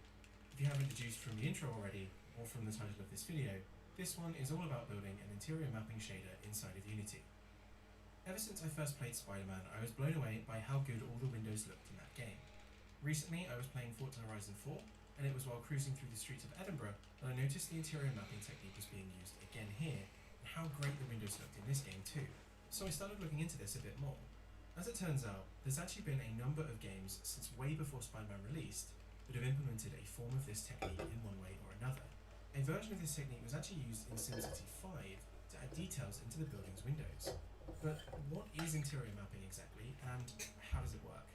If you haven't deduced from the intro already, or from the title of this video, this one is all about building an interior mapping shader inside of Unity. Ever since I first played Spider-Man, I was blown away by how good all the windows looked in that game. Recently, I was playing Forza Horizon 4, and it was while cruising through the streets of Edinburgh that I noticed the interior mapping technique was being used again here, and how great the windows looked in this game too. So I started looking into this a bit more. As it turns out, there's actually been a number of games since way before Spider-Man released that have implemented a form of this technique in one way or another. A version of this technique was actually used in SimCity 5 to add details into the building's windows. But what is interior mapping exactly, and how does it work?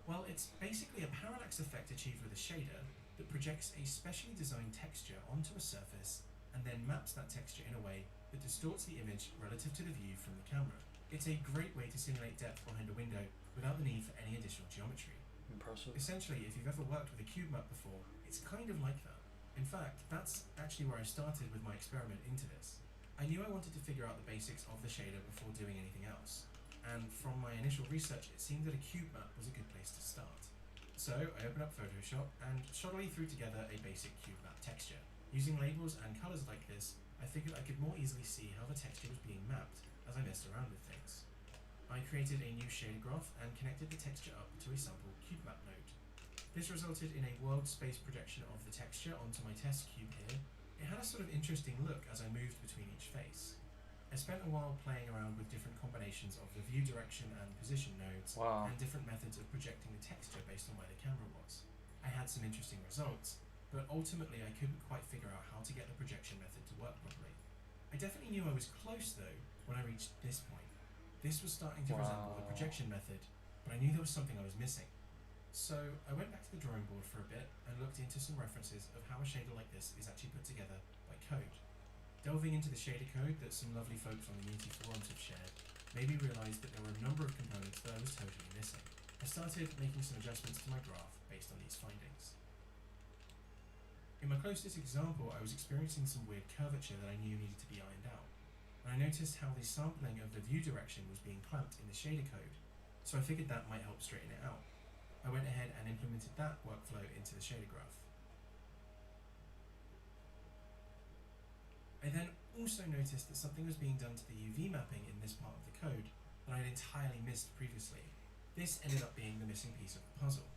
Well, it's basically a parallax effect achieved with a shader that projects a specially designed texture onto a surface and then maps that texture in a way that distorts the image relative to the view from the camera. It's a great way to simulate depth behind a window without the need for any additional geometry. Impressive. Essentially, if you've ever worked with a cube map before, it's kind of like that. In fact, that's actually where I started with my experiment into this. I knew I wanted to figure out the basics of the shader before doing anything else, and from my initial research it seemed that a cube map was a good place to start. So I opened up Photoshop and shoddily threw together a basic cube map texture. Using labels and colours like this, I figured I could more easily see how the texture was being mapped as I messed around with things. I created a new shader graph and connected the texture up to a sample cube map node. This resulted in a world space projection of the texture onto my test cube here. It had a sort of interesting look as I moved between each face. I spent a while playing around with different combinations of the view direction and position nodes, Wow. and different methods of projecting the texture based on where the camera was. I had some interesting results, but ultimately I couldn't quite figure out how to get the projection method to work properly. I definitely knew I was close though when I reached this point. This was starting to resemble the projection method, but I knew there was something I was missing. So I went back to the drawing board for a bit and looked into some references of how a shader like this is actually put together by code. Delving into the shader code that some lovely folks on the Unity forums have shared made me realise that there were a number of components that I was totally missing. I started making some adjustments to my graph based on these findings. In my closest example, I was experiencing some weird curvature that I knew needed to be ironed out, and I noticed how the sampling of the view direction was being clamped in the shader code, so I figured that might help straighten it out. I went ahead and implemented that workflow into the shader graph. I then also noticed that something was being done to the UV mapping in this part of the code that I'd entirely missed previously. This ended up being the missing piece of the puzzle.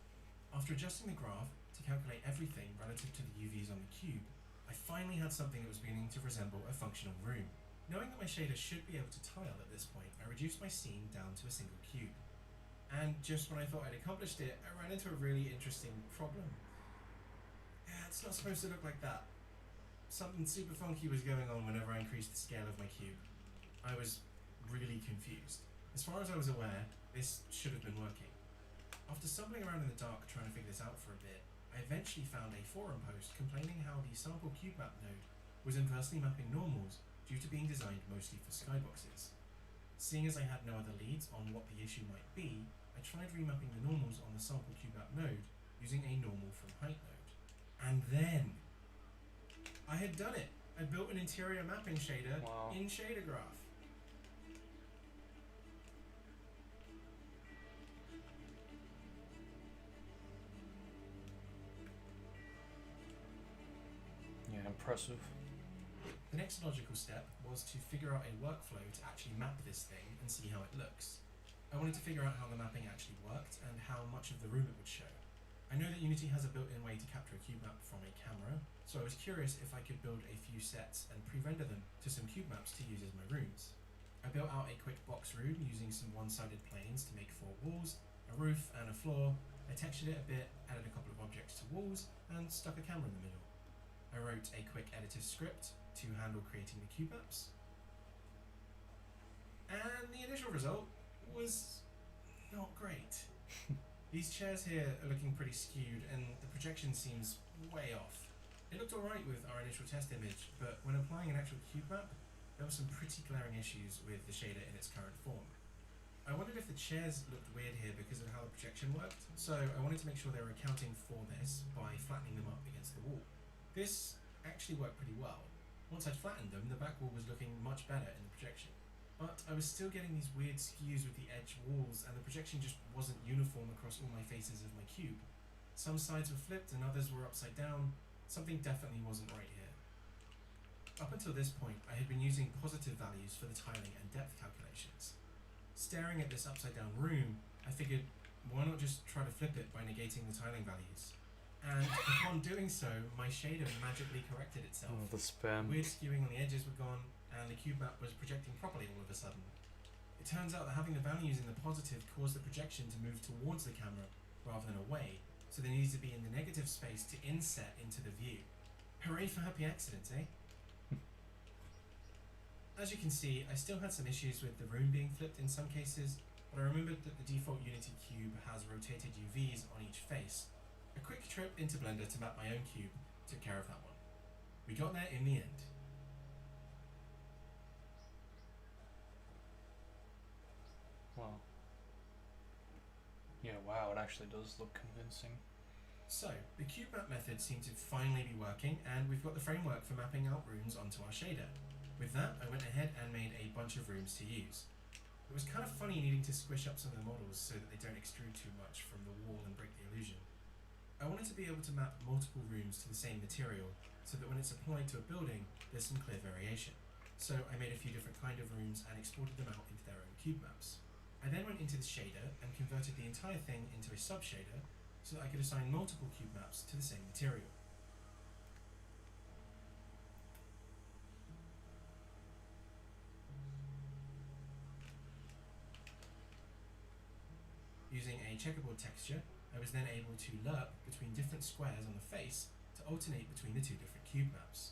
After adjusting the graph to calculate everything relative to the UVs on the cube, I finally had something that was beginning to resemble a functional room. Knowing that my shader should be able to tile at this point, I reduced my scene down to a single cube. And just when I thought I'd accomplished it, I ran into a really interesting problem. Yeah, it's not supposed to look like that. Something super funky was going on whenever I increased the scale of my cube. I was really confused. As far as I was aware, this should have been working. After stumbling around in the dark trying to figure this out for a bit, I eventually found a forum post complaining how the sample cube map node was inversely mapping normals due to being designed mostly for skyboxes. Seeing as I had no other leads on what the issue might be, I tried remapping the normals on the sample cube map node using a normal from height node. And then I had done it! I built an interior mapping shader Wow. in Shader Graph. Yeah, impressive. The next logical step was to figure out a workflow to actually map this thing and see how it looks. I wanted to figure out how the mapping actually worked and how much of the room it would show. I know that Unity has a built-in way to capture a cube map from a camera, so I was curious if I could build a few sets and pre-render them to some cube maps to use as my rooms. I built out a quick box room using some one-sided planes to make 4 walls, a roof and a floor. I textured it a bit, added a couple of objects to walls, and stuck a camera in the middle. I wrote a quick editive script to handle creating the cube maps. And the initial result was not great. These chairs here are looking pretty skewed and the projection seems way off. It looked alright with our initial test image, but when applying an actual cube map, there were some pretty glaring issues with the shader in its current form. I wondered if the chairs looked weird here because of how the projection worked, so I wanted to make sure they were accounting for this by flattening them up against the wall. This actually worked pretty well. Once I'd flattened them, the back wall was looking much better in the projection. But I was still getting these weird skews with the edge walls, and the projection just wasn't uniform across all my faces of my cube. Some sides were flipped and others were upside down. Something definitely wasn't right here. Up until this point, I had been using positive values for the tiling and depth calculations. Staring at this upside down room, I figured, why not just try to flip it by negating the tiling values? And upon doing so, my shader magically corrected itself. Oh, the spam. Weird skewing on the edges were gone, and the cube map was projecting properly all of a sudden. It turns out that having the values in the positive caused the projection to move towards the camera rather than away, so they needed to be in the negative space to inset into the view. Hooray for happy accidents, eh? As you can see, I still had some issues with the room being flipped in some cases, but I remembered that the default Unity cube has rotated UVs on each face. A quick trip into Blender to map my own cube took care of that one. We got there in the end. Wow. Yeah, wow, it actually does look convincing. So, the cube map method seemed to finally be working, and we've got the framework for mapping out rooms onto our shader. With that, I went ahead and made a bunch of rooms to use. It was kind of funny needing to squish up some of the models so that they don't extrude too much from the wall and break the illusion. I wanted to be able to map multiple rooms to the same material, so that when it's applied to a building, there's some clear variation. So I made a few different kind of rooms and exported them out into their own cube maps. I then went into the shader and converted the entire thing into a sub-shader so that I could assign multiple cube maps to the same material. Using a checkerboard texture, I was then able to lerp between different squares on the face to alternate between the two different cube maps.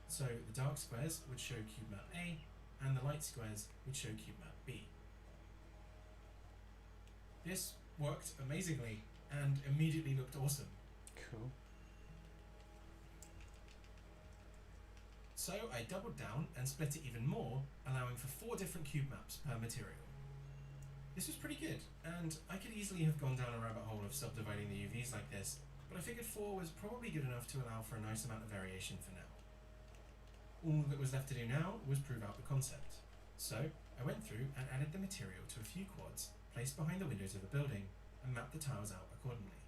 So the dark squares would show cube map A, and the light squares would show cube map B. This worked amazingly and immediately looked awesome. Cool. So I doubled down and split it even more, allowing for 4 different cube maps per material. This was pretty good, and I could easily have gone down a rabbit hole of subdividing the UVs like this, but I figured 4 was probably good enough to allow for a nice amount of variation for now. All that was left to do now was prove out the concept. So I went through and added the material to a few quads placed behind the windows of the building and mapped the tiles out accordingly.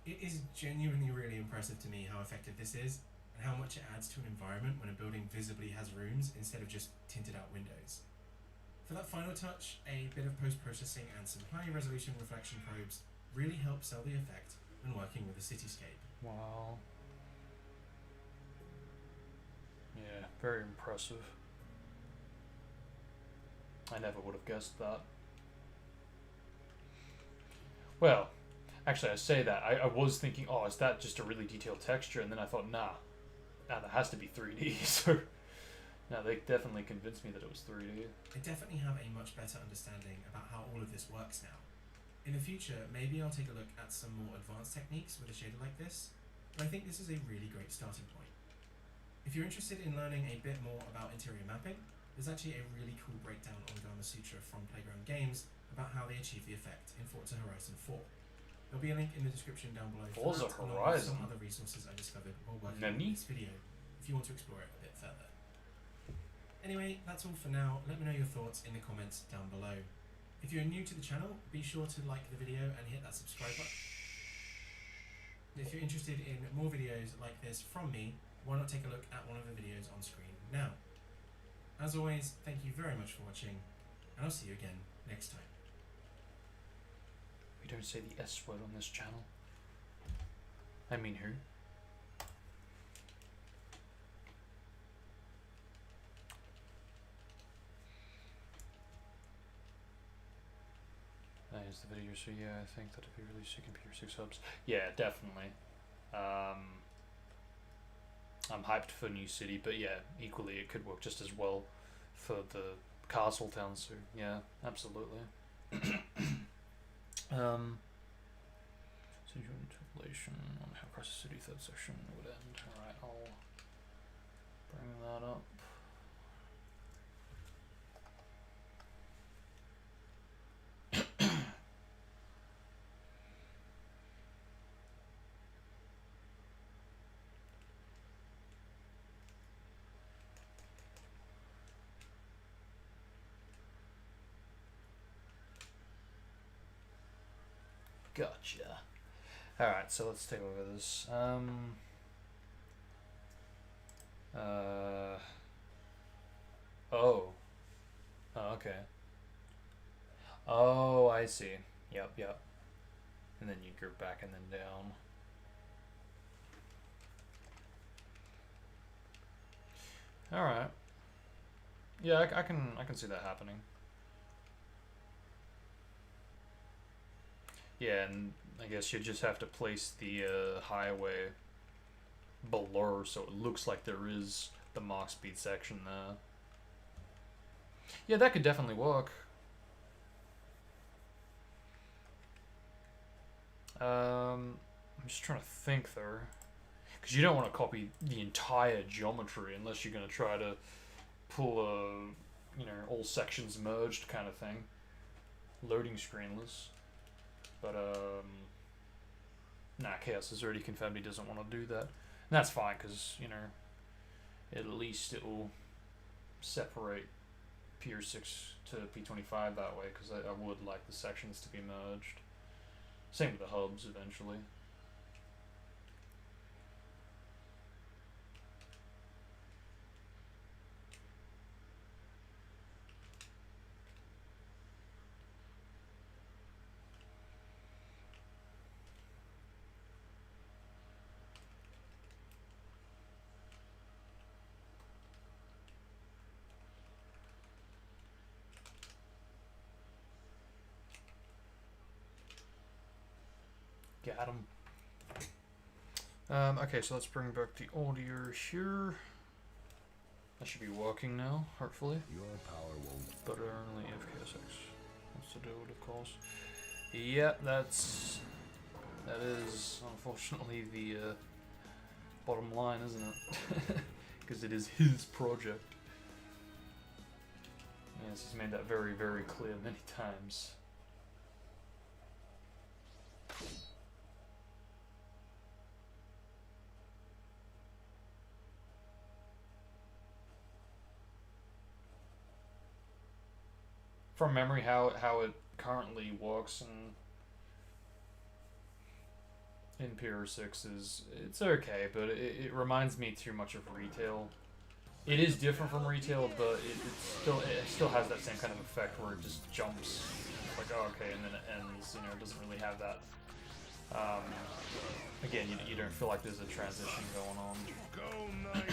It is genuinely really impressive to me how effective this is and how much it adds to an environment when a building visibly has rooms instead of just tinted out windows. For that final touch, a bit of post-processing and some high resolution reflection probes really help sell the effect when working with a cityscape. Wow. Yeah, very impressive. I never would have guessed that. Well, actually I say that, I was thinking, oh, is that just a really detailed texture? And then I thought, nah, that has to be 3D. So, no, they definitely convinced me that it was 3D. I definitely have a much better understanding about how all of this works now. In the future, maybe I'll take a look at some more advanced techniques with a shader like this, but I think this is a really great starting point. If you're interested in learning a bit more about interior mapping, there's actually a really cool breakdown on Gamma Sutra from Playground Games about how they achieve the effect in Forza Horizon 4. There'll be a link in the description down below for Forza that, along with some Horizon? other resources I discovered while working on Nani? this video. If if you want to explore it a bit further. Anyway, that's all for now. Let me know your thoughts in the comments down below. If you're new to the channel, be sure to like the video and hit that subscribe button. If you're interested in more videos like this from me, why not take a look at one of the videos on screen now. As always, thank you very much for watching, and I'll see you again next time. We don't say the S word on this channel. I mean who? That is the video, so yeah, I think that'll be released to Computer 6 hubs. Yeah, definitely. I'm hyped for New City, but yeah, equally it could work just as well for the Castle Town, so yeah, absolutely. So joint relation on how Crisis City 3rd section would end. Alright, I'll bring that up. Gotcha. Alright, so let's take a look at this. Oh. Oh, okay. Oh, I see. Yep, yep. And then you group back and then down. Alright. Yeah, I can see that happening. Yeah, and I guess you just have to place the highway below so it looks like there is the Mach speed section there. Yeah, that could definitely work. I'm just trying to think there. Because you don't want to copy the entire geometry unless you're going to try to pull a, you know, all sections merged kind of thing. Loading screenless. But, nah, Chaos has already confirmed he doesn't want to do that. And that's fine, because, you know, at least it will separate Pier 6 to P25 that way, because I would like the sections to be merged. Same with the hubs, eventually. Got him. Okay, so let's bring back the audio here. That should be working now, hopefully. Your power won't. But only if KSX wants to do it, of course. Yeah, that is unfortunately the bottom line, isn't it? Because it is his project. Yes, he's made that very, very clear many times. From memory, how it currently works in Pier 6 is, it's okay, but it reminds me too much of retail. It is different from retail, but it still has that same kind of effect where it just jumps, like, oh, okay, and then it ends. You know, it doesn't really have that. Again, you don't feel like there's a transition going on. Go night.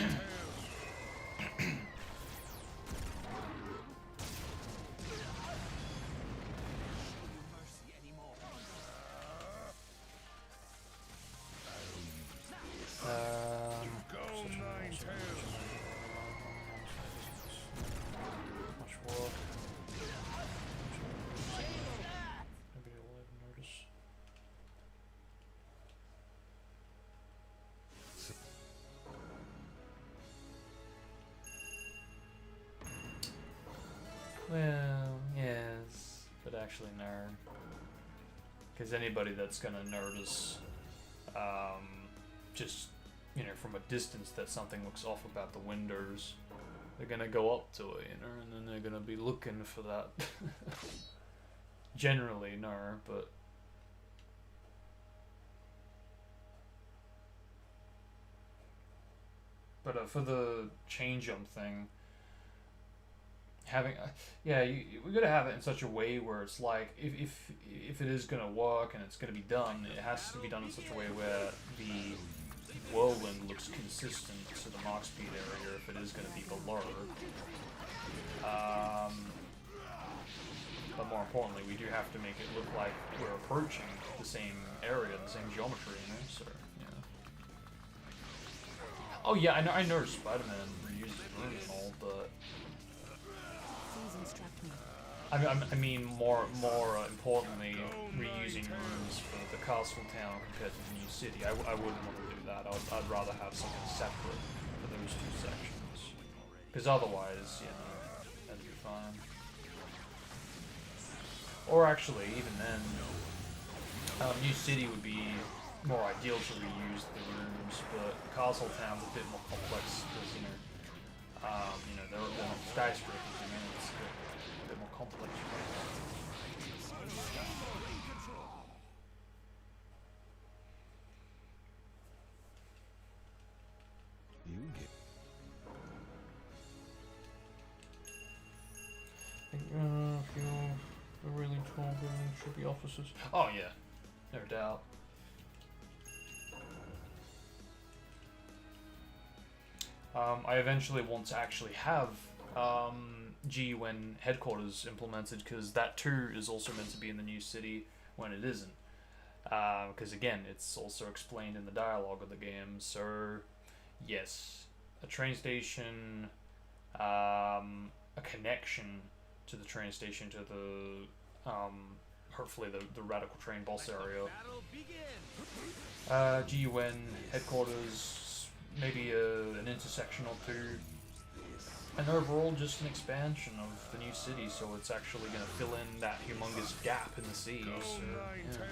Well, yes, but actually no. Because anybody that's gonna notice, just you know, from a distance that something looks off about the windows, they're gonna go up to it, you know, and then they're gonna be looking for that. Generally, no, but for the chain jump thing, having we gotta have it in such a way where it's like if it is gonna work and it's gonna be done, it has to be done in such a way where the whirlwind looks consistent to the Mach speed area if it is gonna be below. But more importantly, we do have to make it look like we're approaching the same area, the same geometry, you know. So yeah. Oh yeah, I know Spider-Man reuses rooms and all, but Please instruct me. I mean more importantly, reusing rooms for the castle town compared to the new city. I wouldn't want to do that. I'd rather have something separate for those two sections, because otherwise, you know, that'd be fine. Or actually, even then, new city would be more ideal to reuse the rooms, but castle town's a bit more complex because you know they're not skyscrapers, you know, it's a bit more complex. You get The really tall buildings should be offices. Oh yeah, no doubt. I eventually want to actually have GUN headquarters implemented, because that too is also meant to be in the new city when it isn't. Because again, it's also explained in the dialogue of the game. So yes, a train station, a connection to the train station to the hopefully the radical train boss area. GUN headquarters, maybe an intersection or two, and overall just an expansion of the new city, so it's actually going to fill in that humongous gap in the sea. So, yeah.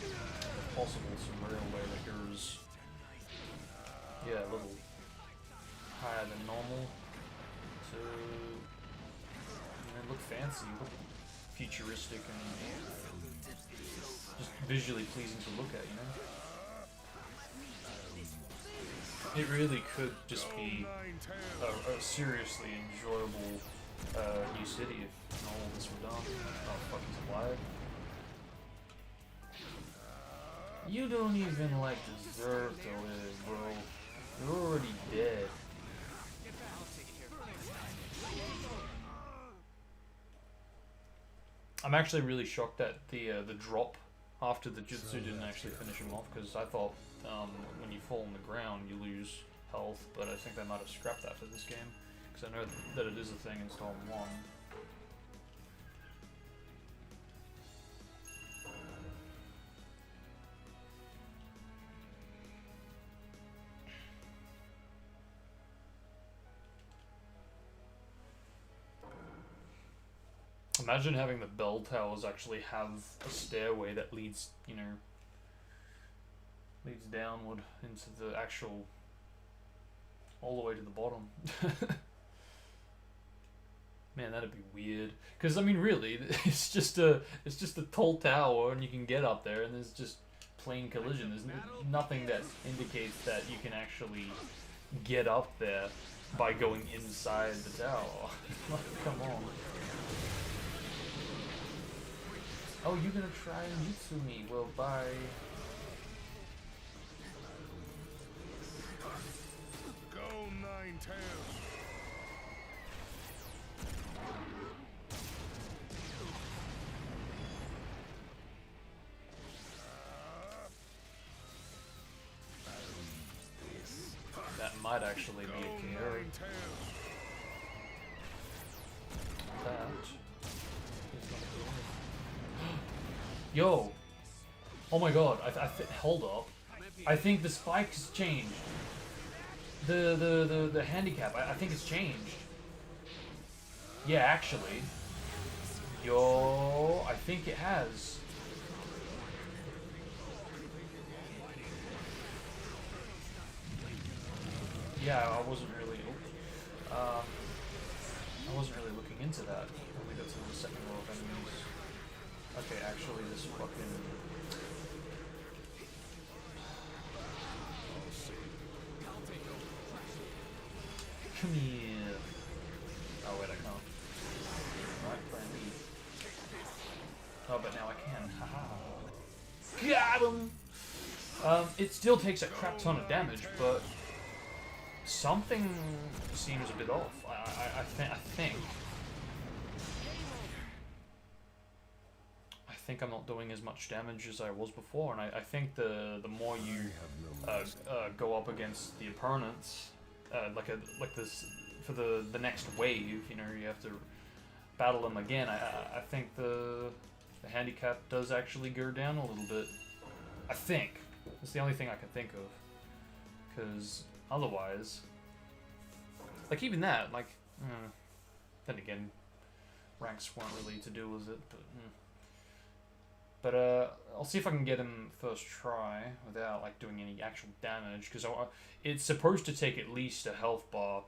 If possible, some railway that goes, yeah, a little higher than normal to, you know, look fancy, look futuristic, and just visually pleasing to look at, you know. It really could just be a seriously enjoyable new city if all this were done. Oh, fucking supplied. You don't even deserve to live, bro. You're already dead. I'm actually really shocked that the drop after the jutsu didn't actually finish him off, because I thought when you fall on the ground you lose health, but I think they might have scrapped that for this game, because I know that it is a thing in Storm 1. Imagine having the bell towers actually have a stairway that leads, you know, leads downward into the actual, all the way to the bottom. Man, that'd be weird. Because I mean, really, it's just a tall tower, and you can get up there, and there's just plain collision. There's nothing that indicates that you can actually get up there by going inside the tower. Like, come on. Oh, you're gonna try and jutsu me? Well, bye. go 9-tails. That might actually be a carry. That is not good. Yo! Oh my god, hold up. I think the spike's changed. The handicap, I think it's changed. Yeah, actually. Yo, I think it has. yeah, I wasn't really looking into that when we got to the second row of enemies. Okay, actually, this fucking. Come here. Oh wait, I can't. Right, plan B. Oh, but now I can. Haha. Got him! It still takes a crap ton of damage, but something seems a bit off. I think I'm not doing as much damage as I was before, and I think the more you go up against the opponents, like this for the next wave, you know, you have to battle them again. I think the handicap does actually go down a little bit. I think. It's the only thing I can think of. Because otherwise, like even that, like, then again, ranks weren't really to do with it, but I'll see if I can get him first try without like doing any actual damage, because it's supposed to take at least a health bar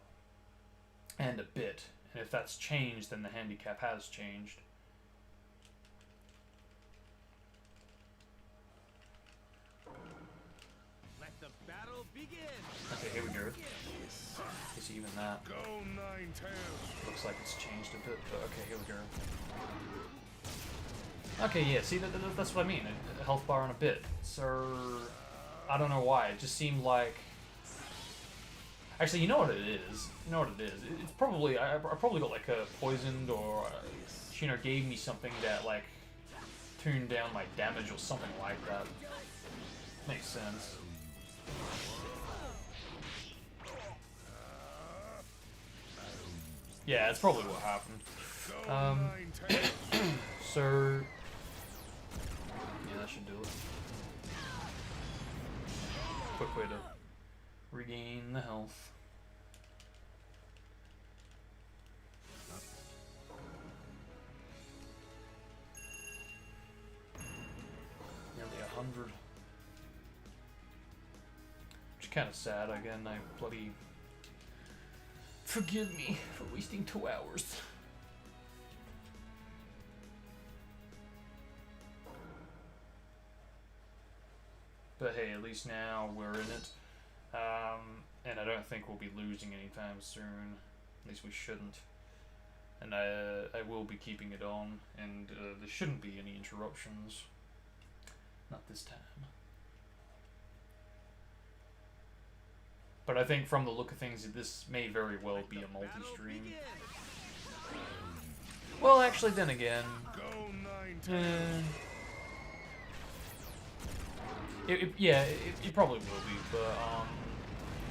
and a bit, and if that's changed, then the handicap has changed. Okay, here we go. Is even that? Looks like it's changed a bit, but okay, here we go. Okay, yeah, see, that's what I mean. A health bar and a bit. So, I don't know why. It just seemed like... Actually, you know what it is? You know what it is? It's probably... I probably got, like, poisoned or... Shino gave me something that, like, tuned down my damage or something like that. Makes sense. Yeah, that's probably what happened. So... Yeah, that should do it. Quick way to regain the health. Nearly 100. Which is kind of sad. Again, I bloody... Forgive me for wasting 2 hours. But hey, at least now we're in it. And I don't think we'll be losing anytime soon. At least we shouldn't. And I will be keeping it on, and there shouldn't be any interruptions. Not this time. But I think from the look of things, this may very well be a multi-stream. Well, actually, then again... It probably will be, but I'm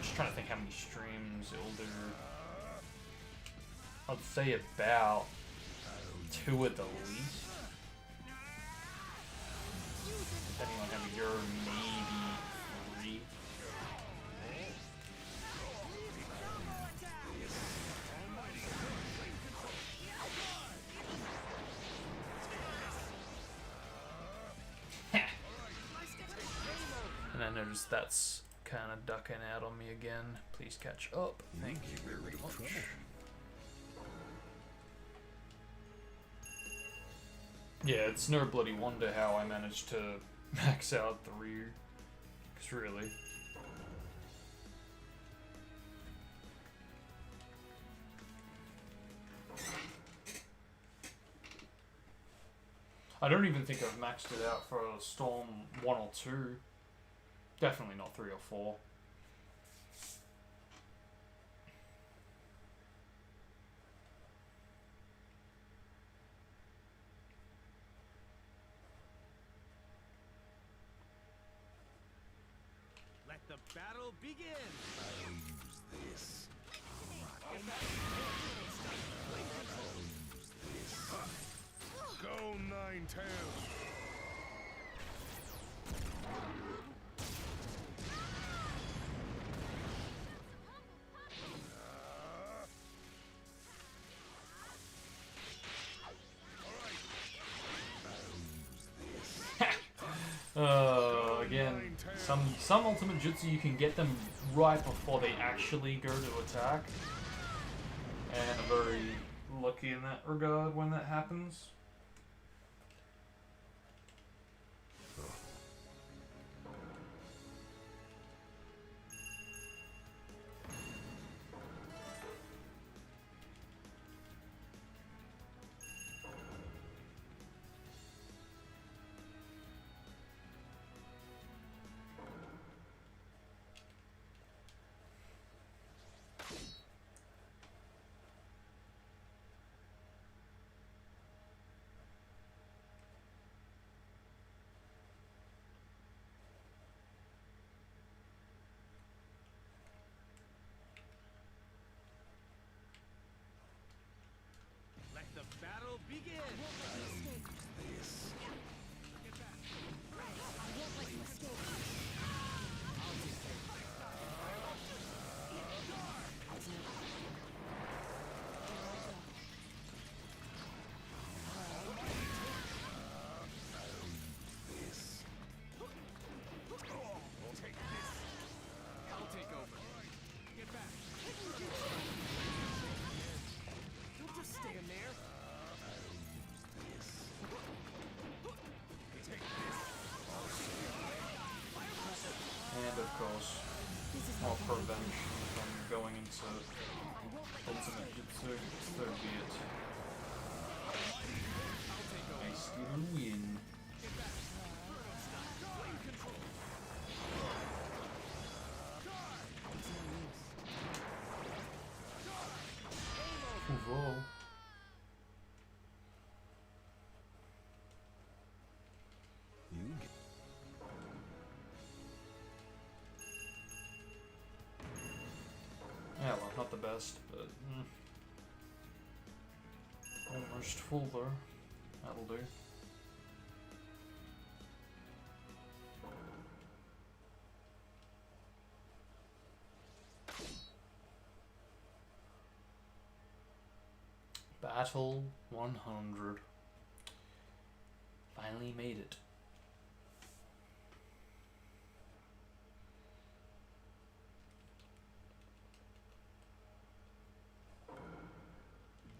just trying to think how many streams it'll do. I'd say about 2 at the least. Depending on how many you're, maybe 3. And I noticed that's kind of ducking out on me again. Please catch up. Thank you very much. Yeah, it's no bloody wonder how I managed to max out the rear. Because really. I don't even think I've maxed it out for Storm 1 or 2. Definitely not 3 or 4. Let the battle begin. I'll use this. Go Nine Tails. again, some ultimate jutsu you can get them right before they actually go to attack, and I'm very lucky in that regard when that happens. Let the battle begin. I'll take over. Get back. Don't just stand there. And of course, more prevention from going into ultimate jutsu, so be it. I still win. Whoa. You get Yeah, well, not the best, but almost full though. That'll do. Battle 100. Finally made it.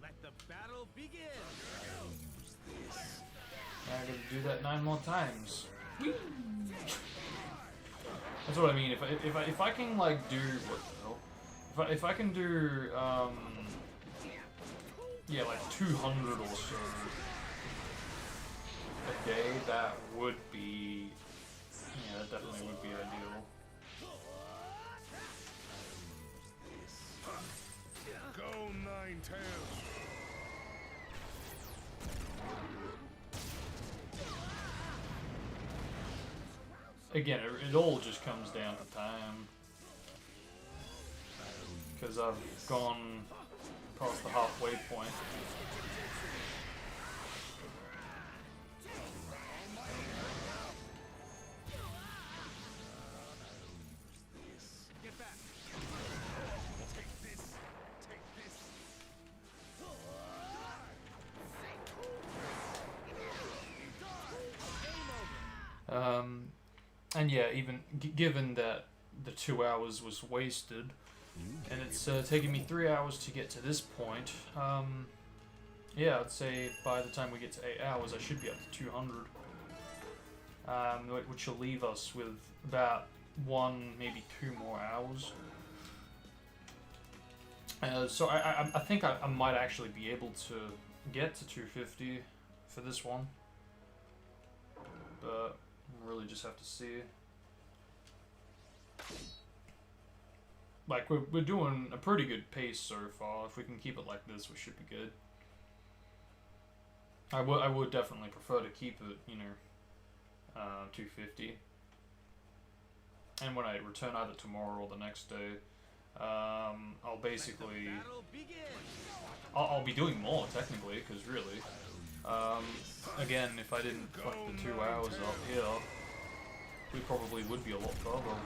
Let the battle begin. I gotta do that 9 more times. That's what I mean. If I can like do what the hell? If I can do yeah, like 200 or so a day, that would be, yeah, that definitely would be ideal. go 9-tails. Again, it all just comes down to time. Because I've gone past the halfway point. Get back. Take this. Take this. And yeah, even given that the 2 hours was wasted, and it's taken me 3 hours to get to this point, yeah, I'd say by the time we get to 8 hours, I should be up to 200. Which will leave us with about 1, maybe 2 more hours. So I think I might actually be able to get to 250 for this one. But we'll really just have to see. Like, we're doing a pretty good pace so far. If we can keep it like this, we should be good. I would definitely prefer to keep it, you know, 250. And when I return either tomorrow or the next day, I'll basically... I'll be doing more, technically, because really... again, if I didn't fuck the 2 hours up here, we probably would be a lot further.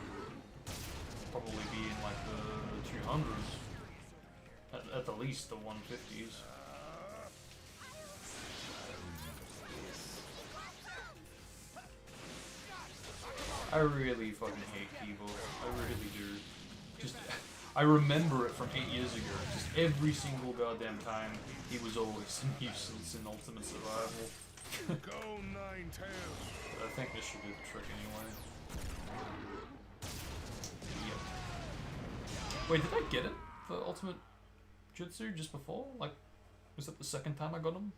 Probably be in like the 200s. At the least the 150s. I really fucking hate Kibo. I really do. Just, I remember it from 8 years ago. Just every single goddamn time, he was always useless in Ultimate Survival. Go Ninetales. I think this should do the trick anyway. Yep. Wait, did I get it? The Ultimate Jutsu just before? Like, was that the second time I got him?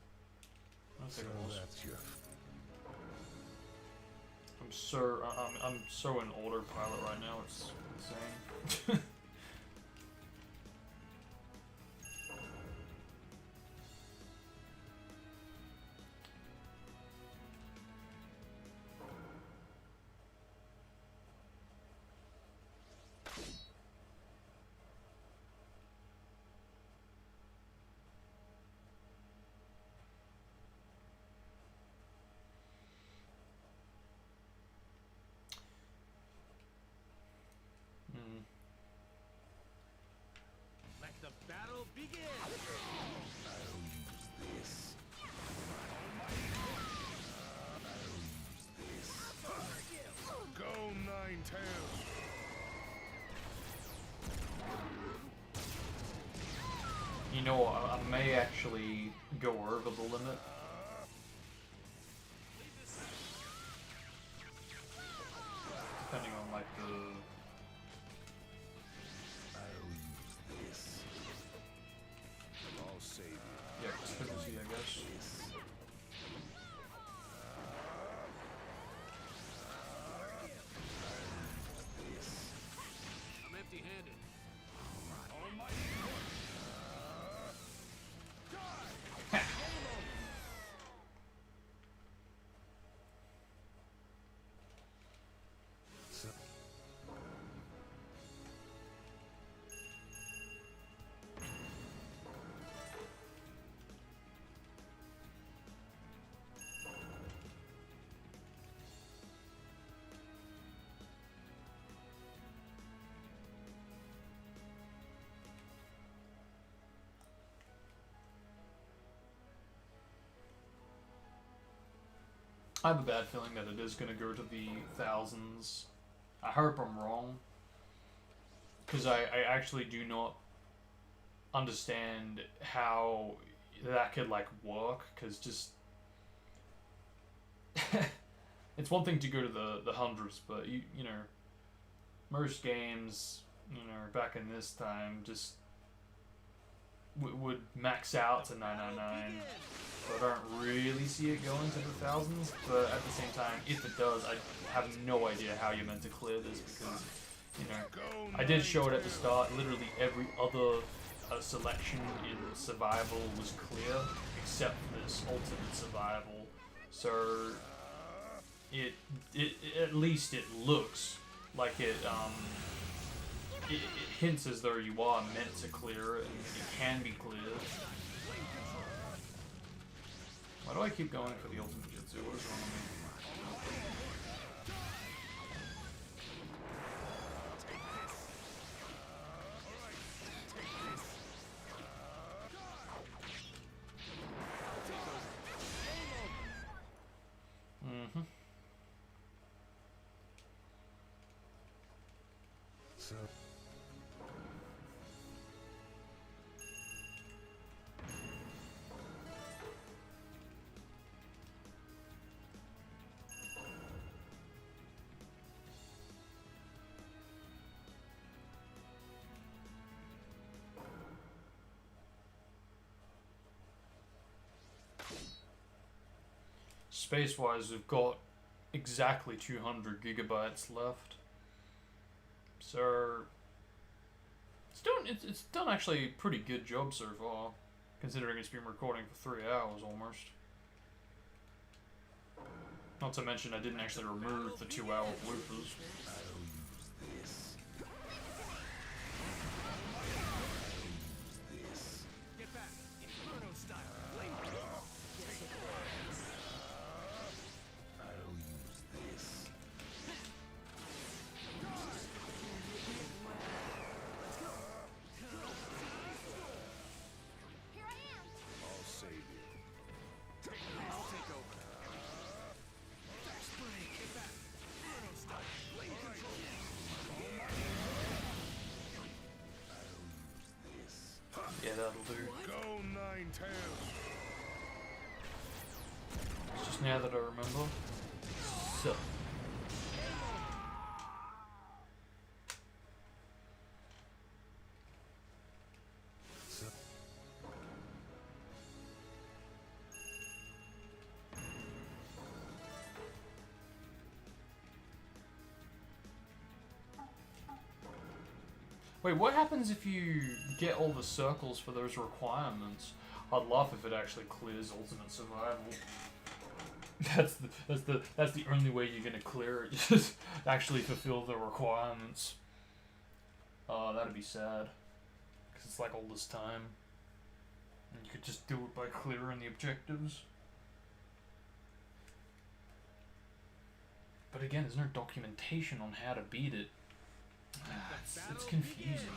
I don't So think it was. that's your I'm so in autopilot right now, it's insane. Let the battle begin. I'll use this. I'll use this. Go Ninetales. You know, I may actually go over the limit. Depending on, like, the... I'll use this. I'll save you. Yeah, efficiency, I guess. I'm empty-handed. So, I have a bad feeling that it is going to go to the thousands. I hope I'm wrong. Because I actually do not understand how that could, like, work. Because just... it's one thing to go to the hundreds, but, you know... most games, you know, back in this time, just... would max out to 999. So I don't really see it going to the thousands, but at the same time, if it does, I have no idea how you're meant to clear this because, you know, I did show it at the start. Literally every other selection in survival was clear except for this ultimate survival. So it at least it looks like it hints as though you are meant to clear it and it can be cleared. Why do I keep going for the ultimate jutsu? What is wrong with me? Mm-hmm. so. Space-wise, we've got exactly 200 gigabytes left. So it's done actually a pretty good job so far, considering it's been recording for 3 hours almost. Not to mention I didn't actually remove the 2-hour bloopers. Get back. Inferno style. Flame. I'll use this. I'll save you. I'll take over. Spring. Get back. Inferno style. that'll do. Go Ninetales. It's just now that I remember. So. Wait, what happens if you get all the circles for those requirements? I'd love if it actually clears Ultimate Survival. That's the only way you're gonna clear it. Just actually fulfill the requirements. Oh, that'd be sad. Cause it's like all this time, and you could just do it by clearing the objectives. But again, there's no documentation on how to beat it. It's confusing.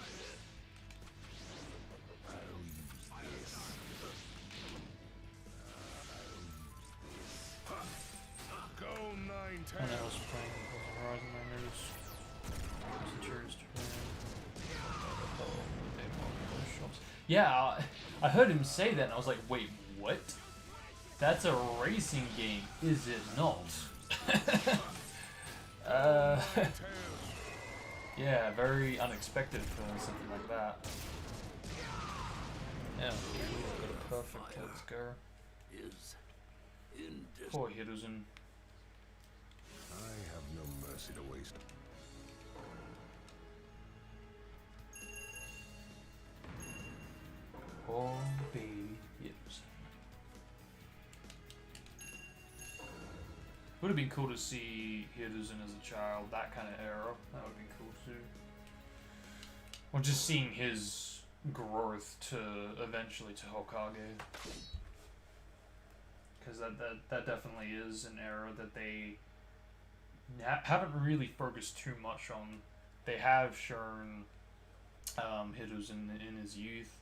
Go Ninetales. And I was playing Horizon Miners. Yeah, I heard him say that and I was like, wait, what? That's a racing game, is it not? Yeah, very unexpected for something like that. Yeah, got a perfect let's go. Poor Hiruzen. I have no mercy to waste. Poor baby Hiruzen. Would have been cool to see Hiruzen as a child, that kind of era. That would have been cool too. Or just seeing his growth to eventually to Hokage. Because that definitely is an era that they haven't really focused too much on. They have shown Hiruzen in his youth,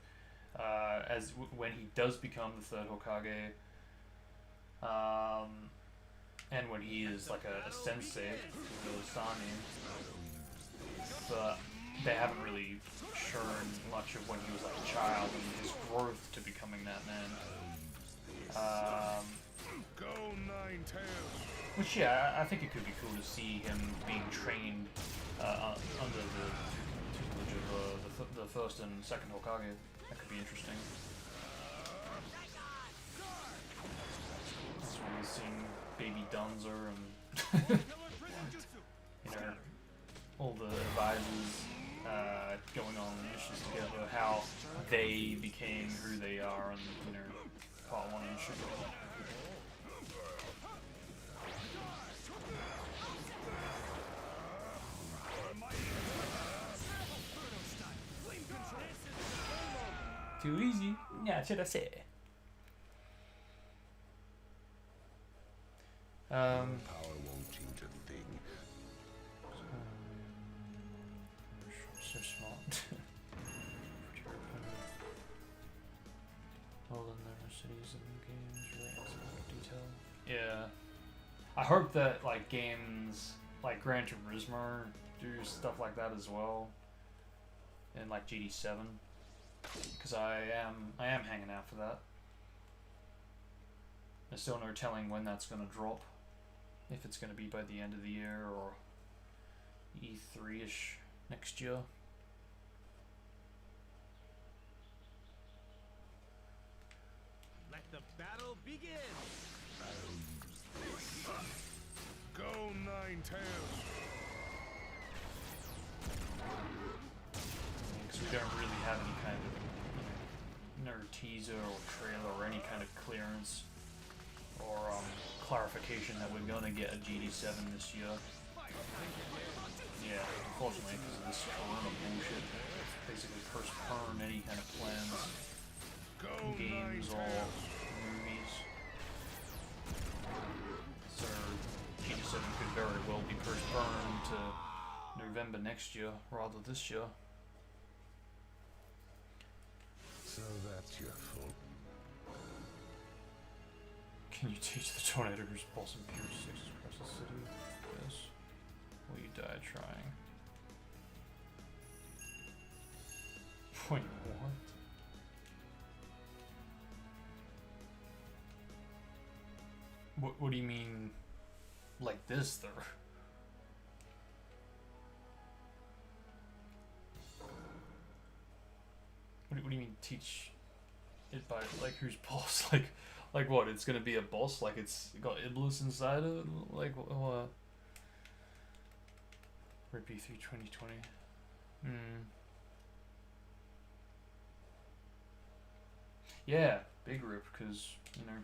when he does become the third Hokage, and when he is like a sensei, the Sani. But they haven't really shown much of when he was like a child and his growth to becoming that man. Go Ninetales. Which, yeah, I think it could be cool to see him being trained under the tutelage of the first and second Hokage. That could be interesting. That's when we've seen baby Danzer and you know, all the advisors going on missions together, how they became who they are, and you know, part one and shit. Too easy. Yeah, should I say? Power won't change a thing. So smart. All in their cities and games, really excellent detail. Yeah. I hope that like games like Gran Turismo do stuff like that as well. And like GD7. Because I am hanging out for that. There's still no telling when that's gonna drop. If it's gonna be by the end of the year or E3-ish next year. Let the battle begin. Go Ninetales. Because we don't really have any kind of no teaser or trailer or any kind of clearance or clarification that we're gonna get a GD7 this year. Yeah, unfortunately, because of this corona bullshit, basically postpone any kind of plans, games or movies. So GD7 could very well be postponed to November next year rather this year. So that's your fault. Can you teach the tornado whose pulse and pierce sixes across the city? Yes. Will you die trying? Wait, what? What do you mean, like this, though? What do you mean teach it by, like, who's boss? Like what? It's gonna be a boss? Like it's got Iblis inside of it? Like what? Rippy through 2020. Yeah, big rip, because, you know.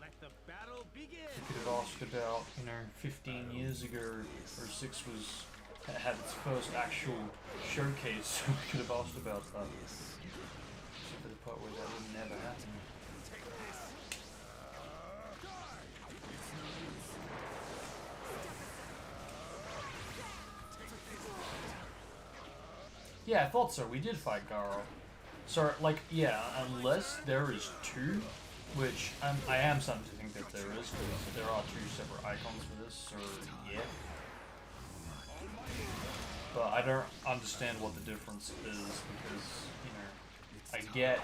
Let the battle begin. You could have asked about, you know, 15 years ago, or 6 had its first actual showcase, so we could have asked about that. Except for the part where that would never happen. Yeah, I thought so. We did fight Garo. So, like, yeah, unless there is 2, which I am starting to think that there is, because there are 2 separate icons for this, or yeah. But I don't understand what the difference is, because, you know, I get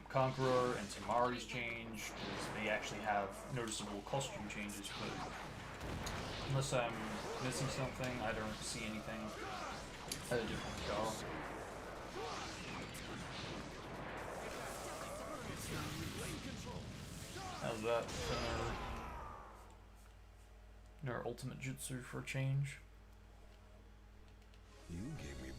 Conqueror and Tamari's change, because they actually have noticeable costume changes, but unless I'm missing something, I don't see anything different with Garo. How's that? Our ultimate jutsu for change. You gave me.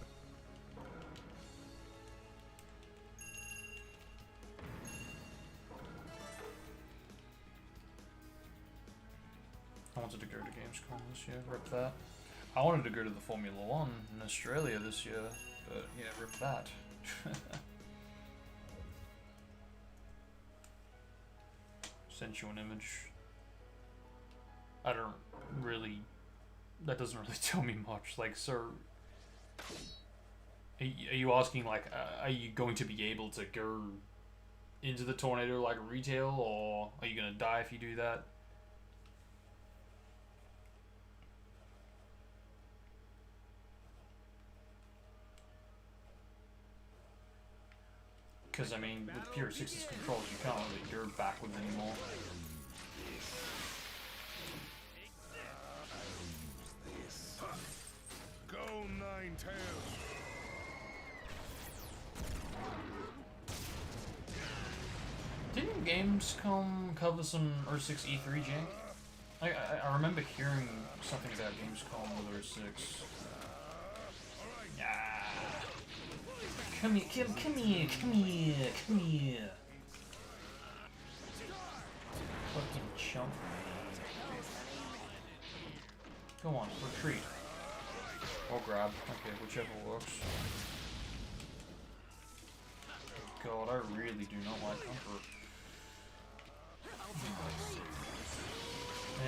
I wanted to go to Gamescom this year, rip that. I wanted to go to the Formula 1 in Australia this year, but yeah, rip that. Sent you an image. I don't really... That doesn't really tell me much. Like, sir... Are you asking, like, are you going to be able to go into the tornado like retail, or are you going to die if you do that? Because, I mean, with Pure 6's controls, you can't really go backwards anymore. Go Nine-Tails. Didn't Gamescom cover some 06 E3 jank? I remember hearing something about Gamescom with 06. Yeah. Come here, come here, come here, come here. Fucking chump. Go on, retreat. Or grab. Okay, whichever works. God, I really do not like comfort.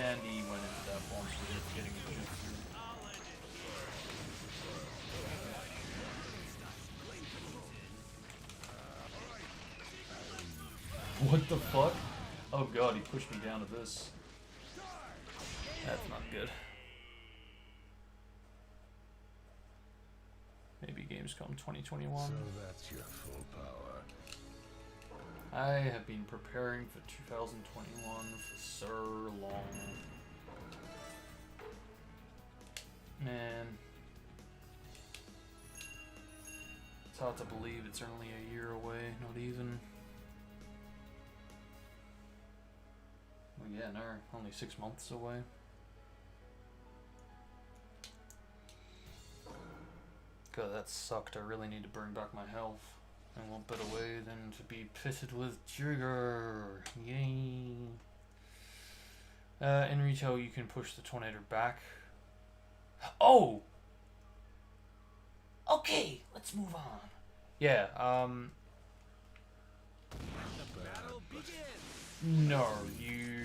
And he went into that bomb, so he's getting a jutsu. What the fuck? Oh god, he pushed me down to this. That's not good. Maybe Gamescom 2021. So that's your full power. I have been preparing for 2021 for so long. Man. It's hard to believe it's only a year away, not even. Well, yeah, no, only 6 months away. God, that sucked. I really need to bring back my health. And what better way than to be pitted with Trigger? Yay! In retail, you can push the tornado back. Oh! Okay, let's move on. Yeah, The battle begins. no, you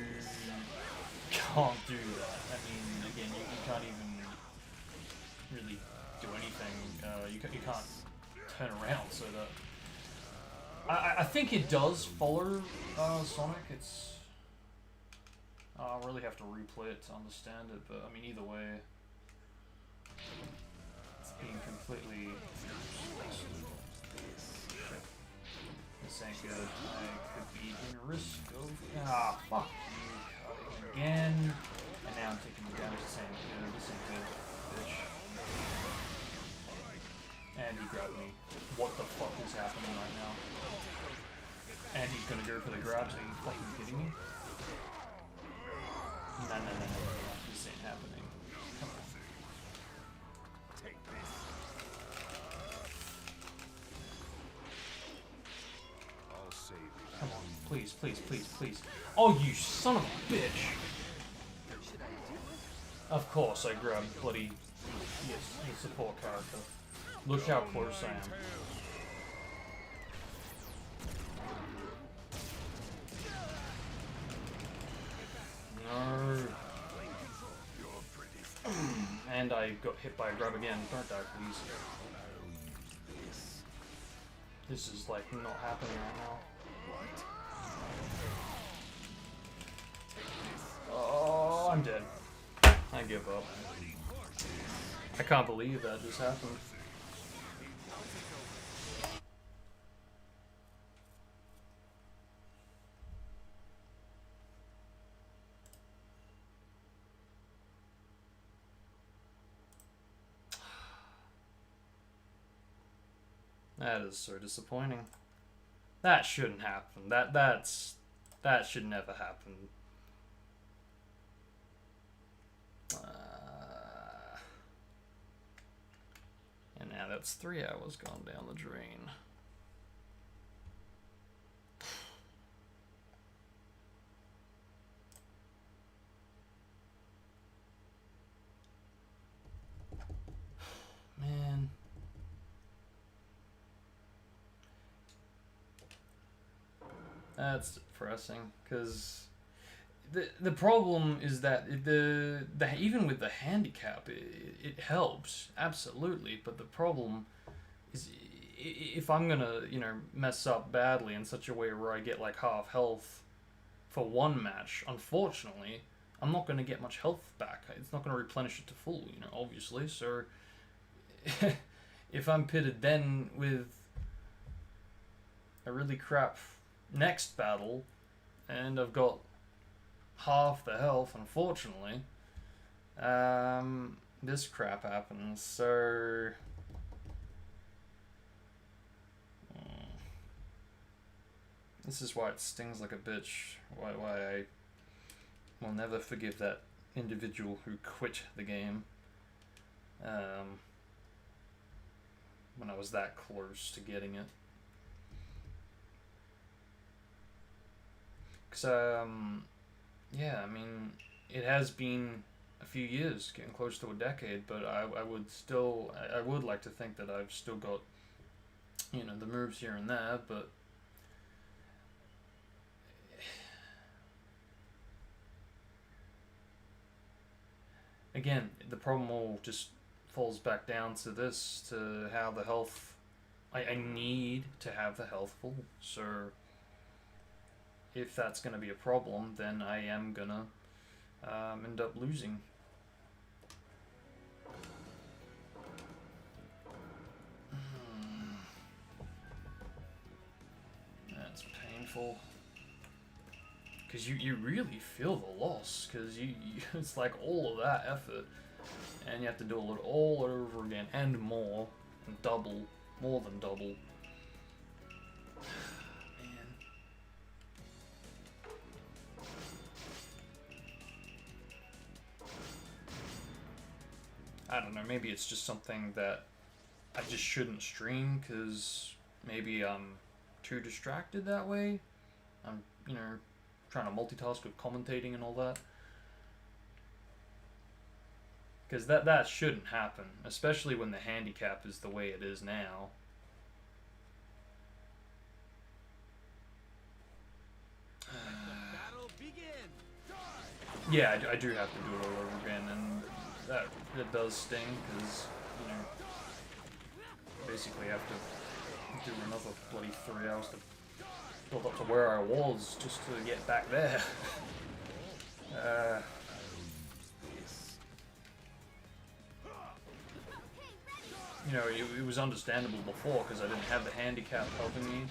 can't do that. I mean, again, you can't even really do anything. You can't turn around, so that... I think it does follow Sonic. It's... I'll really have to replay it to understand it, but I mean, either way, it's being completely... This ain't good. I could be in risk of... Ah, fuck you. Cutting again. And now I'm taking the damage. This ain't good. This ain't good, bitch. And he grabbed me. What the fuck is happening right now? And he's gonna go for the grabs. Are you fucking kidding me? No. This ain't happening. Come on. I'll save you. Come on. Please. Oh, you son of a bitch! Of course I grabbed bloody... Yes, the support character. Look how close I am. No. And I got hit by a grab again. Don't die, please. This is like not happening right now. Oh, I'm dead. I give up. I can't believe that just happened. That is so disappointing. That shouldn't happen. That should never happen. And now that's 3 hours gone down the drain. Man. That's depressing, because the problem is that even with the handicap, it helps, absolutely, but the problem is if I'm gonna, mess up badly in such a way where I get like half health for one match, unfortunately, I'm not gonna get much health back. It's not gonna replenish it to full, obviously, so if I'm pitted then with a really crap next battle, and I've got half the health, unfortunately, this crap happens, so... This is why it stings like a bitch, why I will never forgive that individual who quit the game, when I was that close to getting it. Yeah, I mean, it has been a few years, getting close to a decade, but I would like to think that I've still got, the moves here and there, but again, the problem all just falls back down to this, to how the health, I need to have the health full, so if that's going to be a problem, then I am going to end up losing. That's painful. Because you really feel the loss, because it's like all of that effort, and you have to do it all over again, and more, and double, more than double. I don't know, maybe it's just something that I just shouldn't stream, because maybe I'm too distracted that way. I'm, trying to multitask with commentating and all that. Because that shouldn't happen, especially when the handicap is the way it is now. Yeah, I do have to do it all over again, and that does sting, because, basically have to do another bloody 3 hours to build up to where I was, just to get back there. It was understandable before, because I didn't have the handicap helping me.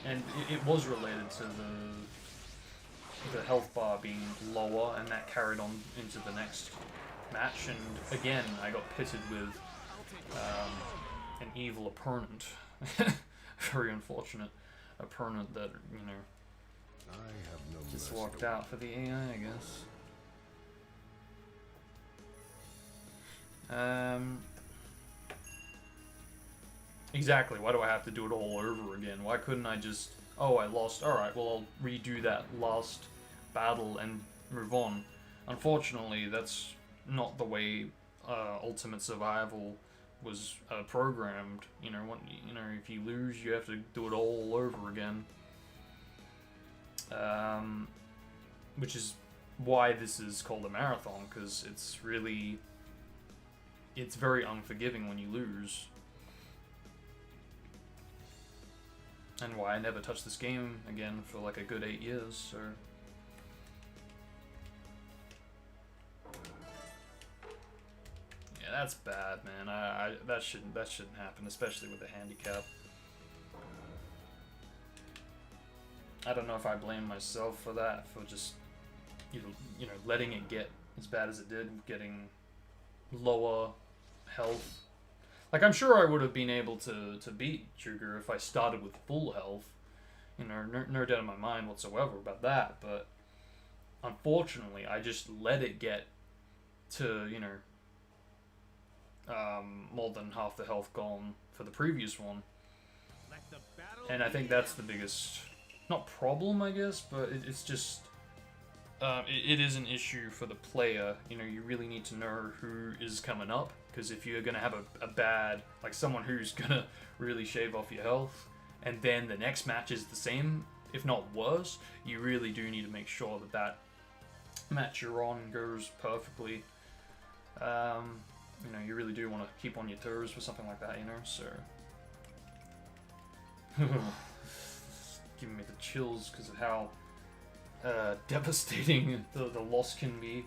and it was related to the health bar being lower, and that carried on into the next match. And again, I got pitted with an evil opponent, very unfortunate opponent that, you know, I have no just mercy. walked out for the AI, I guess. Exactly, why do I have to do it all over again? Why couldn't I just, oh, I lost, alright, well, I'll redo that last battle and move on. Unfortunately, that's not the way Ultimate Survival was programmed. You know, if you lose, you have to do it all over again. Which is why this is called a marathon, because it's very unforgiving when you lose. And why I never touched this game again for like a good 8 years, so... Yeah, that's bad, man. That shouldn't happen, especially with the handicap. I don't know if I blame myself for that, for just, you know, letting it get as bad as it did, getting lower health. Like, I'm sure I would have been able to beat Trigger if I started with full health. You know, no doubt in my mind whatsoever about that, but unfortunately, I just let it get to, you know, more than half the health gone for the previous one. And I think that's the biggest, not problem, I guess, but it's just, it is an issue for the player. You know, you really need to know who is coming up, because if you're going to have a bad, like someone who's going to really shave off your health, and then the next match is the same, if not worse, you really do need to make sure that that match you're on goes perfectly. You know, you really do want to keep on your toes with something like that, you know, so... Giving me the chills because of how devastating the loss can be.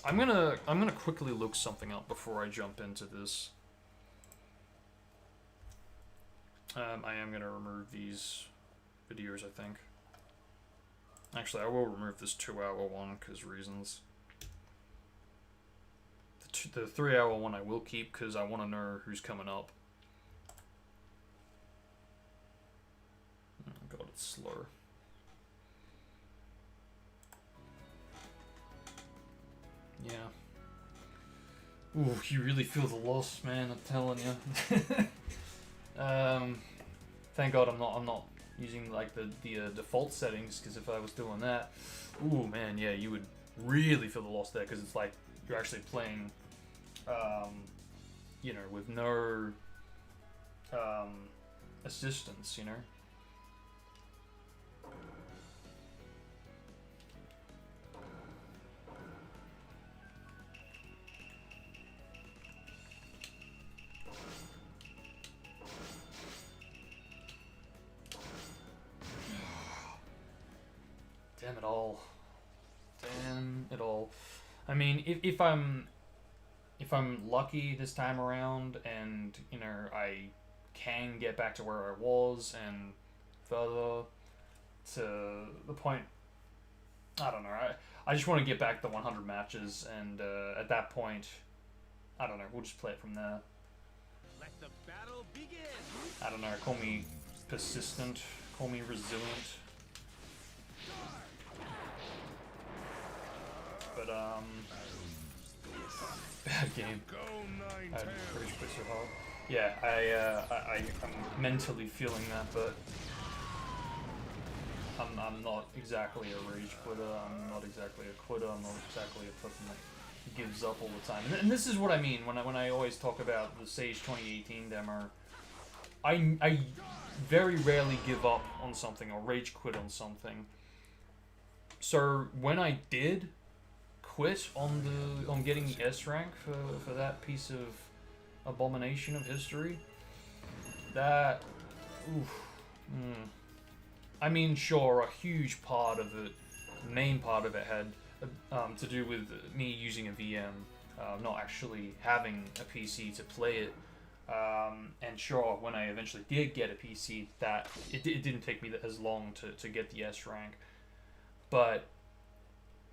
I'm gonna quickly look something up before I jump into this. I am gonna remove these videos, I think. Actually, I will remove this 2-hour one because reasons. The 3-hour one I will keep because I want to know who's coming up. Oh god, it's slow. Yeah. Ooh, you really feel the loss, man, I'm telling you. Thank god I'm not using like the default settings, because if I was doing that, ooh man, yeah, you would really feel the loss there, because it's like you're actually playing, you know, with no assistance, you know. Damn it all. Damn it all. I mean, if I'm lucky this time around, and you know I can get back to where I was and further to the point, I don't know. I just want to get back the 100 matches, and at that point, I don't know. We'll just play it from there. Let the battle begin. I don't know. Call me persistent. Call me resilient. But bad game. I had rage quit so hard. Yeah, I'm mentally feeling that, but I'm not exactly a rage quitter. I'm not exactly a quitter. I'm not exactly a person that gives up all the time. And this is what I mean when I always talk about the Sage 2018 demo. I very rarely give up on something or rage quit on something. So when I did quit on getting the S rank for that piece of abomination of history, that, oof, I mean, sure, a huge part of it main part of it had to do with me using a VM, not actually having a PC to play it. And sure, when I eventually did get a PC, that it didn't take me as long to get the S rank. But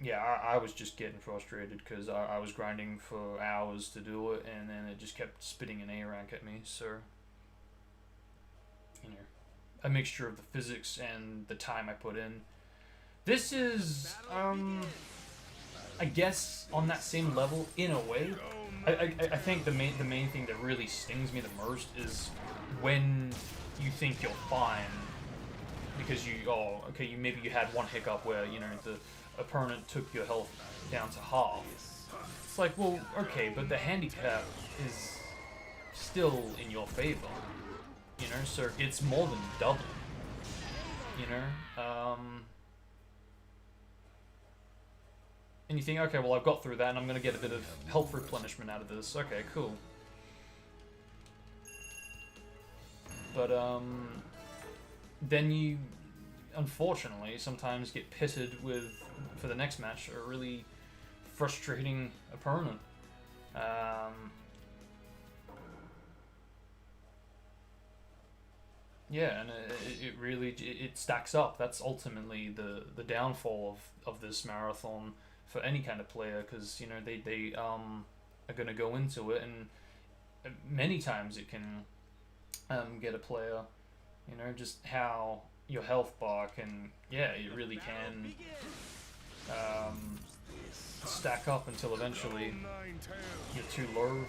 yeah, I was just getting frustrated because I was grinding for hours to do it, and then it just kept spitting an A rank at me. So, you know, a mixture of the physics and the time I put in. This is, I guess, on that same level in a way. I think the main thing that really stings me the most is when you think you're fine because maybe you had one hiccup where, you know, the opponent took your health down to half. It's like, well, okay, but the handicap is still in your favor, you know, so it's more than double, you know. And you think, okay, well, I've got through that, and I'm going to get a bit of health replenishment out of this. Okay, cool. But, then you, unfortunately, sometimes get pitted with, for the next match, a really frustrating opponent. Yeah, and it really, it stacks up. That's ultimately the downfall of this marathon for any kind of player, because, you know, they are going to go into it, and many times it can get a player, you know, just how your health bar can, yeah, it really can stack up until eventually you're too low,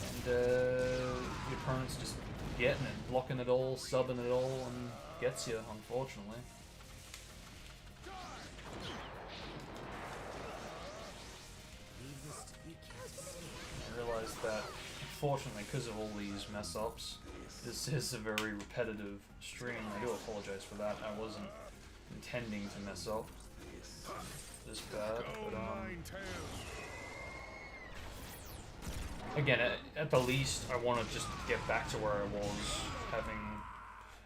and your opponent's just getting it, blocking it all, subbing it all, and gets you, unfortunately. I realized that, unfortunately, because of all these mess ups, this is a very repetitive stream. I do apologize for that. I wasn't intending to mess up this bad, but again, at the least, I want to just get back to where I was having.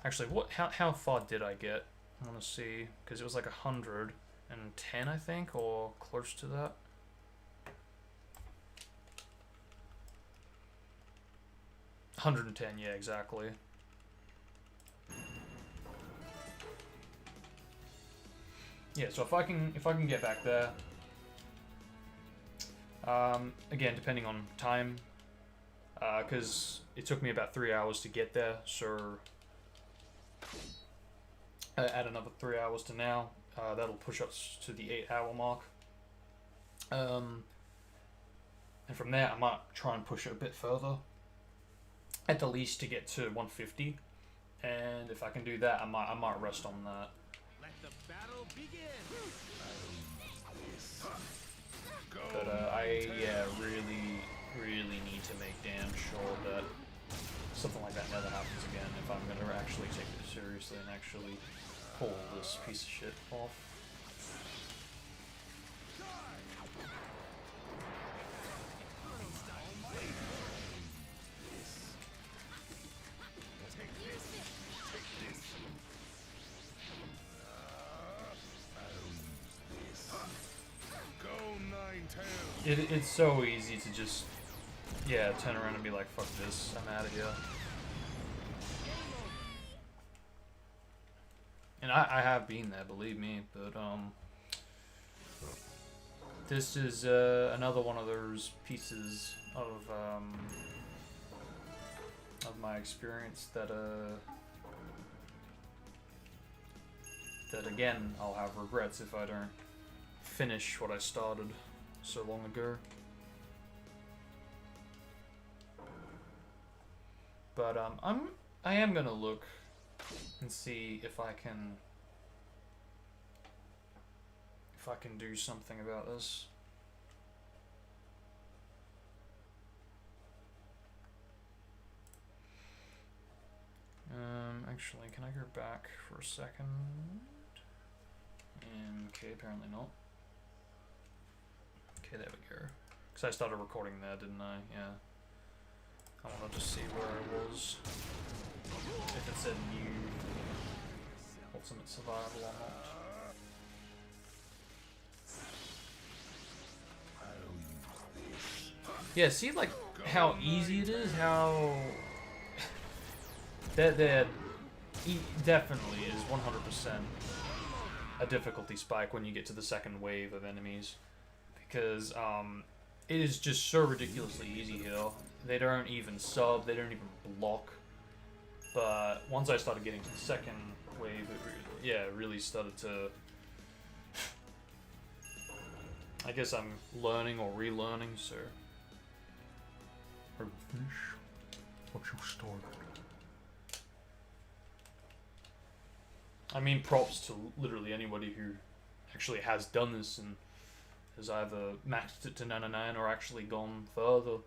Actually, how far did I get? I want to see, because it was like 110, I think, or close to that. 110, yeah, exactly. Yeah, so if I can get back there, again, depending on time, because it took me about 3 hours to get there, so add another 3 hours to now, that'll push us to the 8-hour mark. And from there, I might try and push it a bit further, at the least to get to 150, and if I can do that, I might rest on that. Let the battle begin. But I really need to make damn sure that something like that never happens again if I'm gonna actually take it seriously and actually pull this piece of shit off. It's so easy to just, yeah, turn around and be like, fuck this, I'm out of here. And I have been there, believe me, but this is another one of those pieces of my experience that again, I'll have regrets if I don't finish what I started so long ago. But I am gonna look and see if I can do something about this. Actually, can I go back for a second? And okay, apparently not. Okay, there we go. Because I started recording there, didn't I? Yeah. I want to just see where I was. If it said new. Hold ultimate survival or not. Yeah, see like how easy it is, how that definitely is 100% a difficulty spike when you get to the second wave of enemies, because it is just so ridiculously easy here. They don't even sub, they don't even block. But once I started getting to the second wave, it really started to. I guess I'm learning or relearning, so. Or finish what you started. I mean, props to literally anybody who actually has done this and has either maxed it to 99 or actually gone further.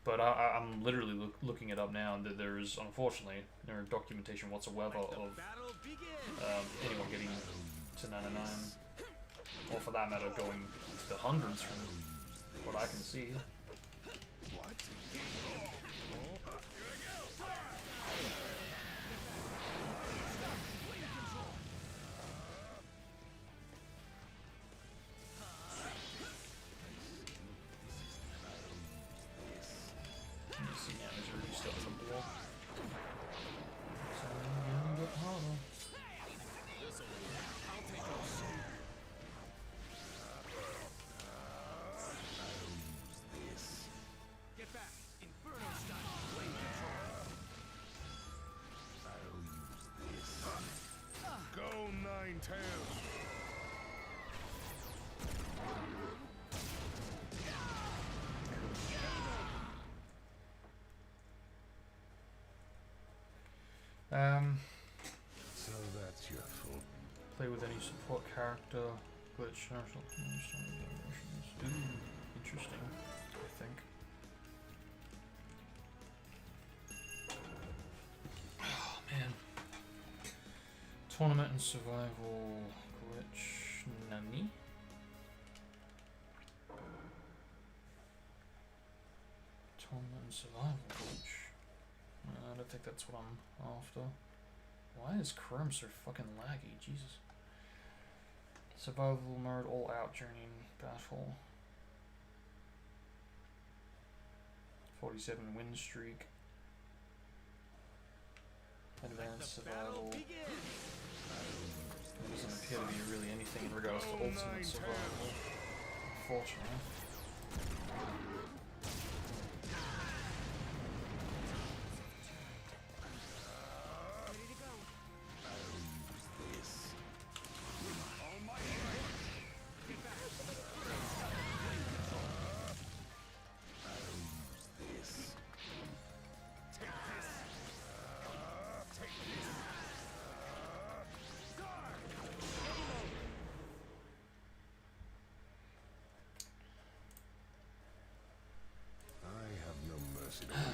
But I'm literally looking it up now, and there is, unfortunately, no documentation whatsoever of anyone getting to 99. Or for that matter, going to the hundreds from what I can see. See now, there's already stuff in the block. So I'm gonna get harder. Get back! Inferno style! Blade control! Go Nine-Tails! So that's your full. Play with any support character, glitch, national generations. Ooh, interesting, I think. Oh man. Tournament and survival glitch. Nani? Tournament and survival glitch. I don't think that's what I'm after. Why is Chrome so fucking laggy? Jesus. Survival mode, all out journey battle. 47 win streak. Advanced survival. There doesn't appear to be really anything in regards to ultimate survival, unfortunately.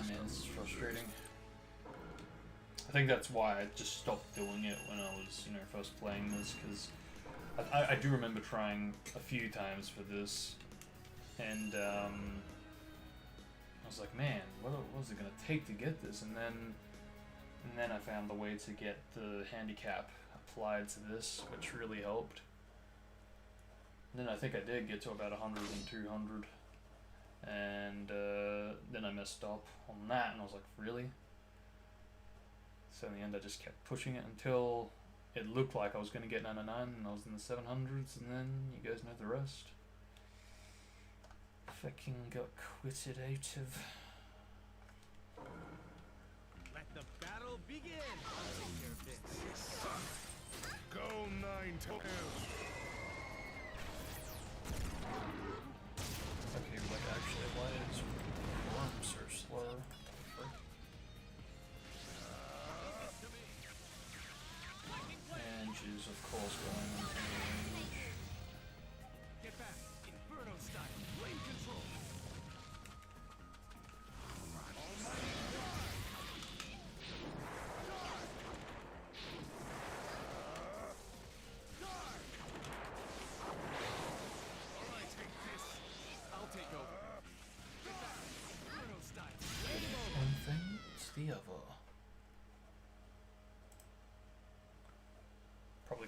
Man, this is frustrating. I think that's why I just stopped doing it when I was, first playing this, because I do remember trying a few times for this, and I was like, man, what was it gonna take to get this? And then I found the way to get the handicap applied to this, which really helped. And then I think I did get to about 100 and 200. And then I messed up on that, and I was like, really? So in the end I just kept pushing it until it looked like I was going to get 99, and I was in the 700s, and then you guys know the rest. Fucking got quitted out of. Let the battle begin! I'll take care of this. Go Nine-Tails! Okay, like actually, why is worms so slow? Frick. And she's of course going into range. Get back! Inferno style! Blade control! One thing, it's the other.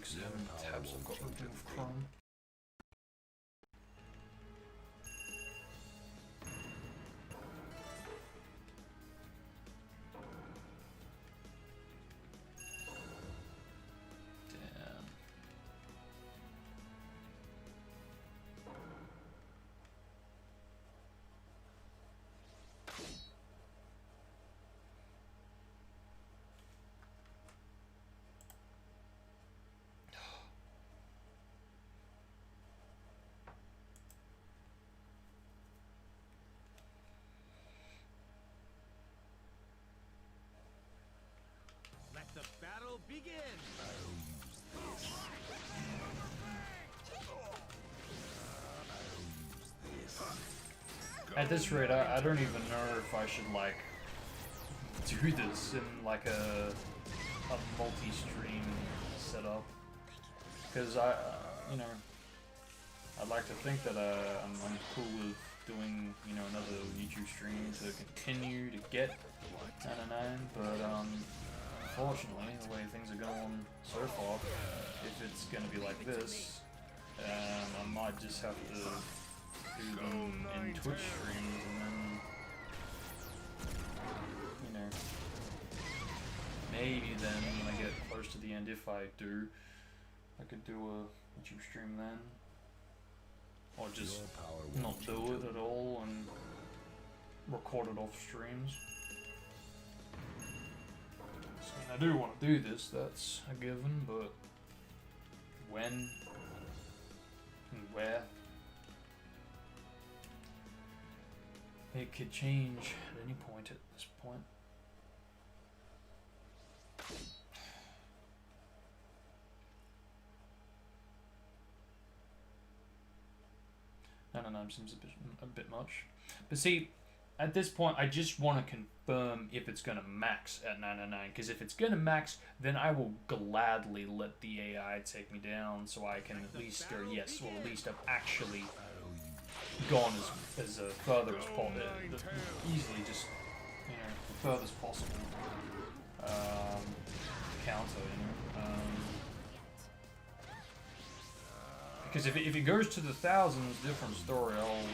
clicks and tabs I've got open with Chrome. Damn. Let the battle begin. At this rate, I don't even know if I should like do this in like a multi-stream setup, because you know, I'd like to think that I'm cool with doing, you know, another YouTube stream to continue to get 99, but unfortunately, the way things are going so far, if it's gonna be like this, I might just have to do them in Twitch streams, and then, you know, maybe then when I get close to the end, if I do, I could do a YouTube stream then, or just not do it at all and record it off streams. So, I do want to do this, that's a given, but when and where? It could change at any point at this point. No, seems a bit much. But see, at this point, I just want to confirm if it's going to max at 999. Because if it's going to max, then I will gladly let the AI take me down, so I can at least, or yes, or at least I've actually gone as further as possible, easily just, you know, the furthest possible counter, you know. Because if it goes to the thousands, different story. I'll,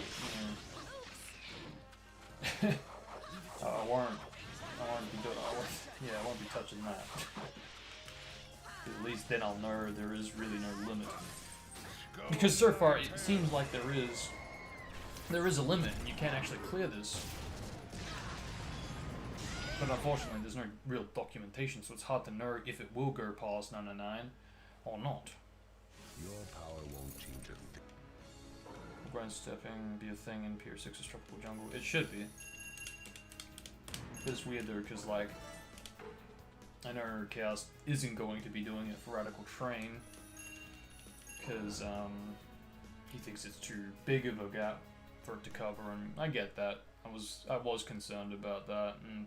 you know, I won't be doing. I won't be touching that. At least then I'll know there is really no limit. Because so far it seems like there is a limit, and you can't actually clear this. But unfortunately, there's no real documentation, so it's hard to know if it will go past 999 or not. Your power won't change a thing. Grind stepping be a thing in Pier 6's Tropical Jungle. It should be. It's weird though, because like, I know Chaos isn't going to be doing it for Radical Train, because he thinks it's too big of a gap for it to cover, and I get that. I was concerned about that, and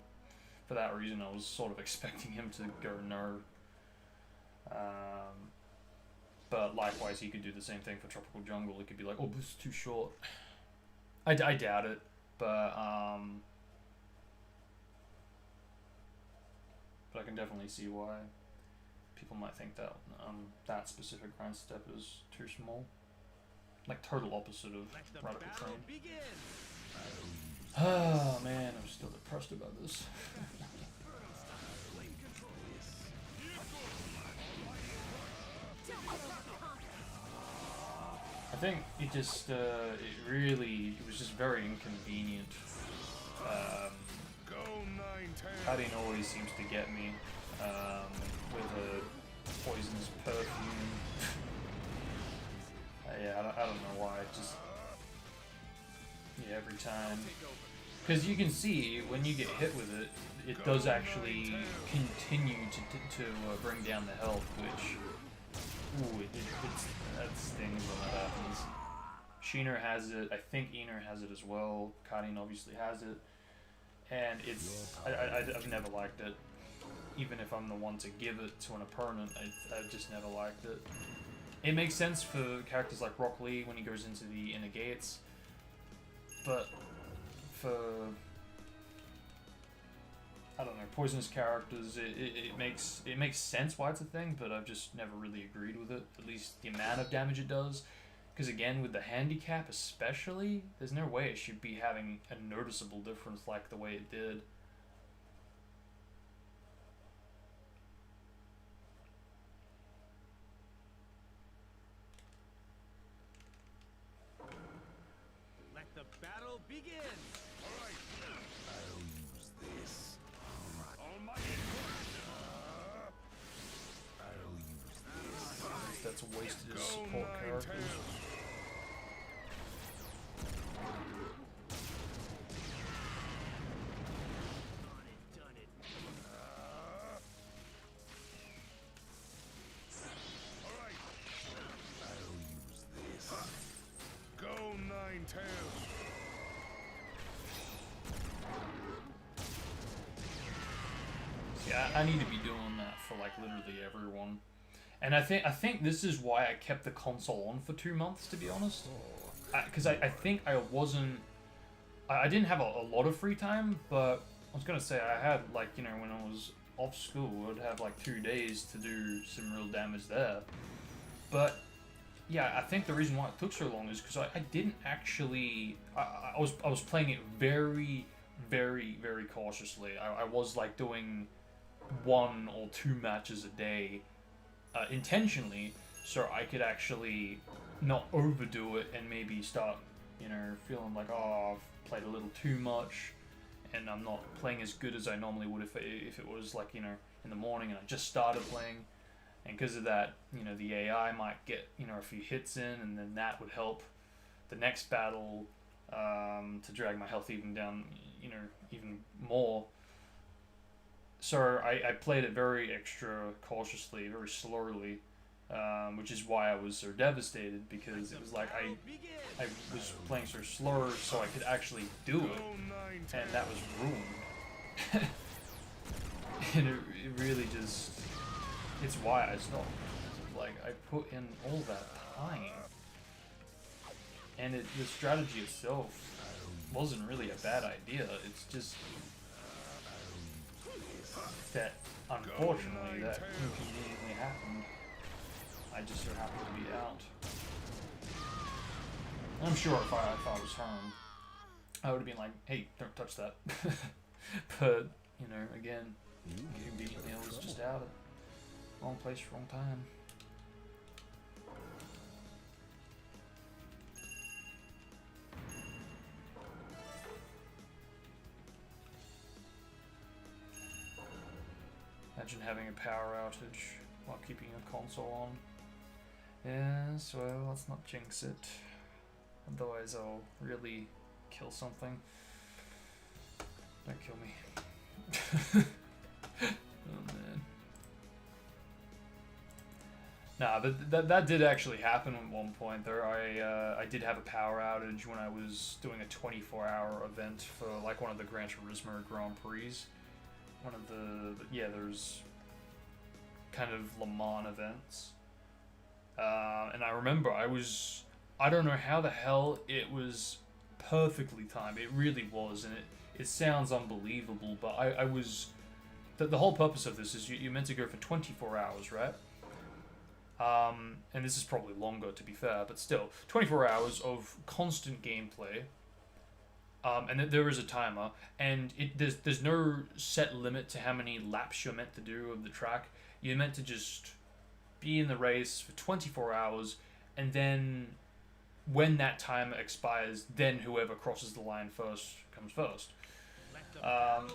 for that reason I was sort of expecting him to go no. But likewise, he could do the same thing for Tropical Jungle. He could be like, oh, this is too short. I doubt it, but I can definitely see why people might think that that specific grind step is too small. Like total opposite of Radical Train. Oh man, I'm still depressed about this. I think it just, it was just very inconvenient. Cutting always seems to get me with a poisonous perfume. Yeah, I don't know why. Just every time, because you can see when you get hit with it, it does actually continue to bring down the health, which that stings when that happens. Sheener has it. I think Ener has it as well. Kadin obviously has it. And it's, I've never liked it. Even if I'm the one to give it to an opponent, I've just never liked it. It makes sense for characters like Rock Lee when he goes into the inner gates, but for I don't know, poisonous characters. It makes sense why it's a thing, but I've just never really agreed with it. At least the amount of damage it does. Because again, with the handicap especially, there's no way it should be having a noticeable difference like the way it did. Let the battle begin. I'll use this. Almighty. I'll use this. That's wasted as Go support nine characters. tails. Done it. All right. I'll use this. Go nine tails. Yeah, I need to be doing that for like literally everyone. And I think this is why I kept the console on for 2 months, to be honest. Because I think I wasn't... I didn't have a lot of free time, but I was going to say I had, like, you know, when I was off school, I'd have like 2 days to do some real damage there. But, yeah, I think the reason why it took so long is because I didn't actually... I was playing it very, very, very cautiously. I was, like, doing 1 or 2 matches a day intentionally, so I could actually not overdo it and maybe start, you know, feeling like, oh, I've played a little too much and I'm not playing as good as I normally would if it was like, you know, in the morning and I just started playing. And because of that, you know, the AI might get, you know, a few hits in, and then that would help the next battle to drag my health even down, you know, even more. So I played it very extra cautiously, very slowly, which is why I was so devastated, because it was like I was playing so slow so I could actually do it, and that was ruined. And it really just, it's why I stopped. Like, I put in all that time, and the strategy itself wasn't really a bad idea. It's just that, unfortunately, that inconveniently happened. I just so happened to be out. I'm sure if I was home, I would have been like, hey, don't touch that. But, you know, again, conveniently I was just out at wrong place, wrong time. Imagine having a power outage while keeping a console on. Yes, well, let's not jinx it. Otherwise I'll really kill something. Don't kill me. Oh man. Nah, but that did actually happen at one point there. I did have a power outage when I was doing a 24-hour event for like one of the Gran Turismo Grand Prix. One of there's kind of Le Mans events. And I remember I don't know how the hell it was perfectly timed. It really was, and it sounds unbelievable, but I was... The whole purpose of this is you're meant to go for 24 hours, right? And this is probably longer, to be fair, but still, 24 hours of constant gameplay. And there is a timer, and there's no set limit to how many laps you're meant to do of the track. You're meant to just be in the race for 24 hours, and then when that timer expires, then whoever crosses the line first comes first.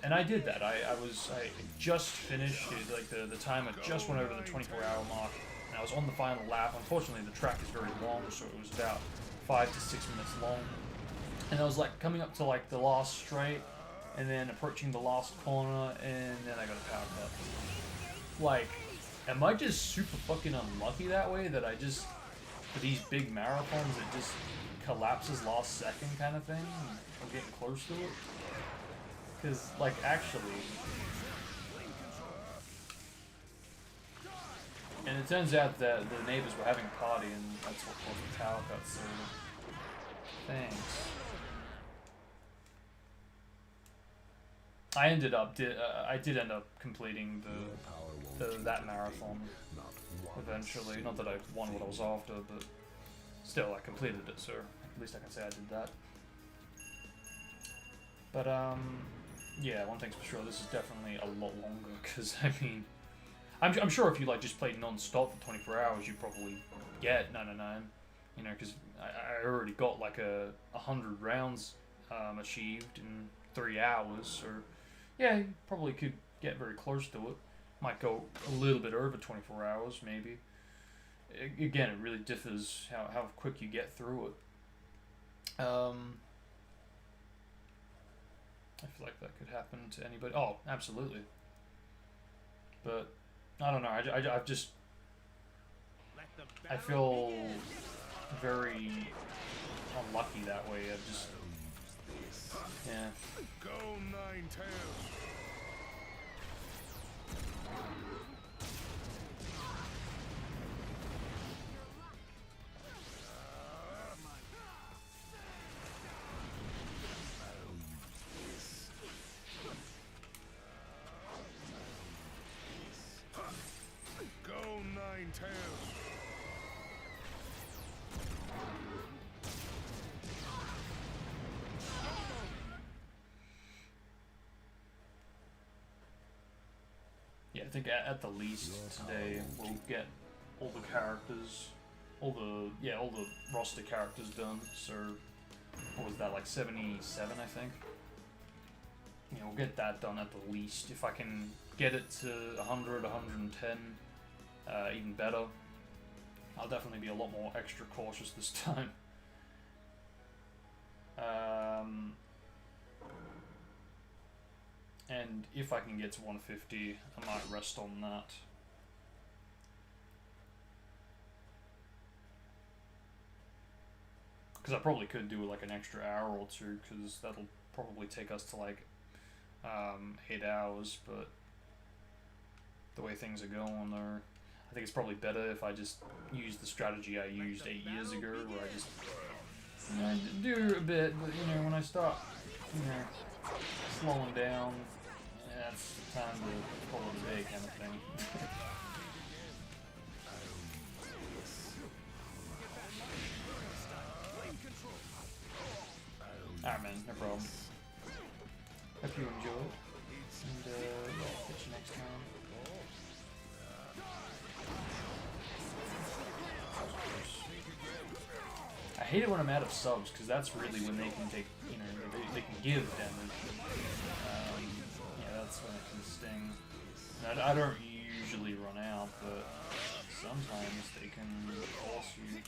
And I did that. I just finished it, like the timer just went over the 24-hour mark, and I was on the final lap. Unfortunately, the track is very long, so it was about 5 to 6 minutes long. And I was like coming up to like the last straight, and then approaching the last corner, and then I got a power cut. Like, am I just super fucking unlucky that way, that I just, for these big marathons, it just collapses last second kind of thing? I'm getting close to it. Because, like, actually... And it turns out that the neighbors were having a party, and that's what caused the power cut, so... Thanks. I ended up I did end up completing Your power won't that keep marathon not once. eventually. Not that I won what I was after, but still I completed it, so at least I can say I did that. But yeah, one thing's for sure, this is definitely a lot longer because I mean, I'm sure if you like just played non-stop for 24 hours, you probably get 999. You know, because I already got like 100 rounds achieved in 3 hours, so yeah, you probably could get very close to it. Might go a little bit over 24 hours, maybe. Again, it really differs how quick you get through it. I feel like that could happen to anybody. Oh, absolutely. But I don't know. I've just I feel very unlucky that way. I've just yeah. Go Nine-Tails. Go Nine-Tails. Yeah, I think at the least today we'll get all the characters, all the roster characters done. So what was that, like 77, I think? You know, we'll get that done at the least. If I can get it to 100, 110, even better. I'll definitely be a lot more extra cautious this time. And if I can get to 150, I might rest on that. Because I probably could do like an extra hour or two, because that'll probably take us to like 8 hours, but the way things are going there, I think it's probably better if I just use the strategy I used 8 years ago, where I just do a bit, but you know, when I start, you know, slowing down, that's the time to call it a day kind of thing. Alright man, no problem. Hope you enjoyed, and yeah, I'll catch you next time. I hate it when I'm out of subs, because that's really when they can take, you know, they can give damage. Yeah, that's when it can sting. And I don't usually run out, but sometimes they can force you.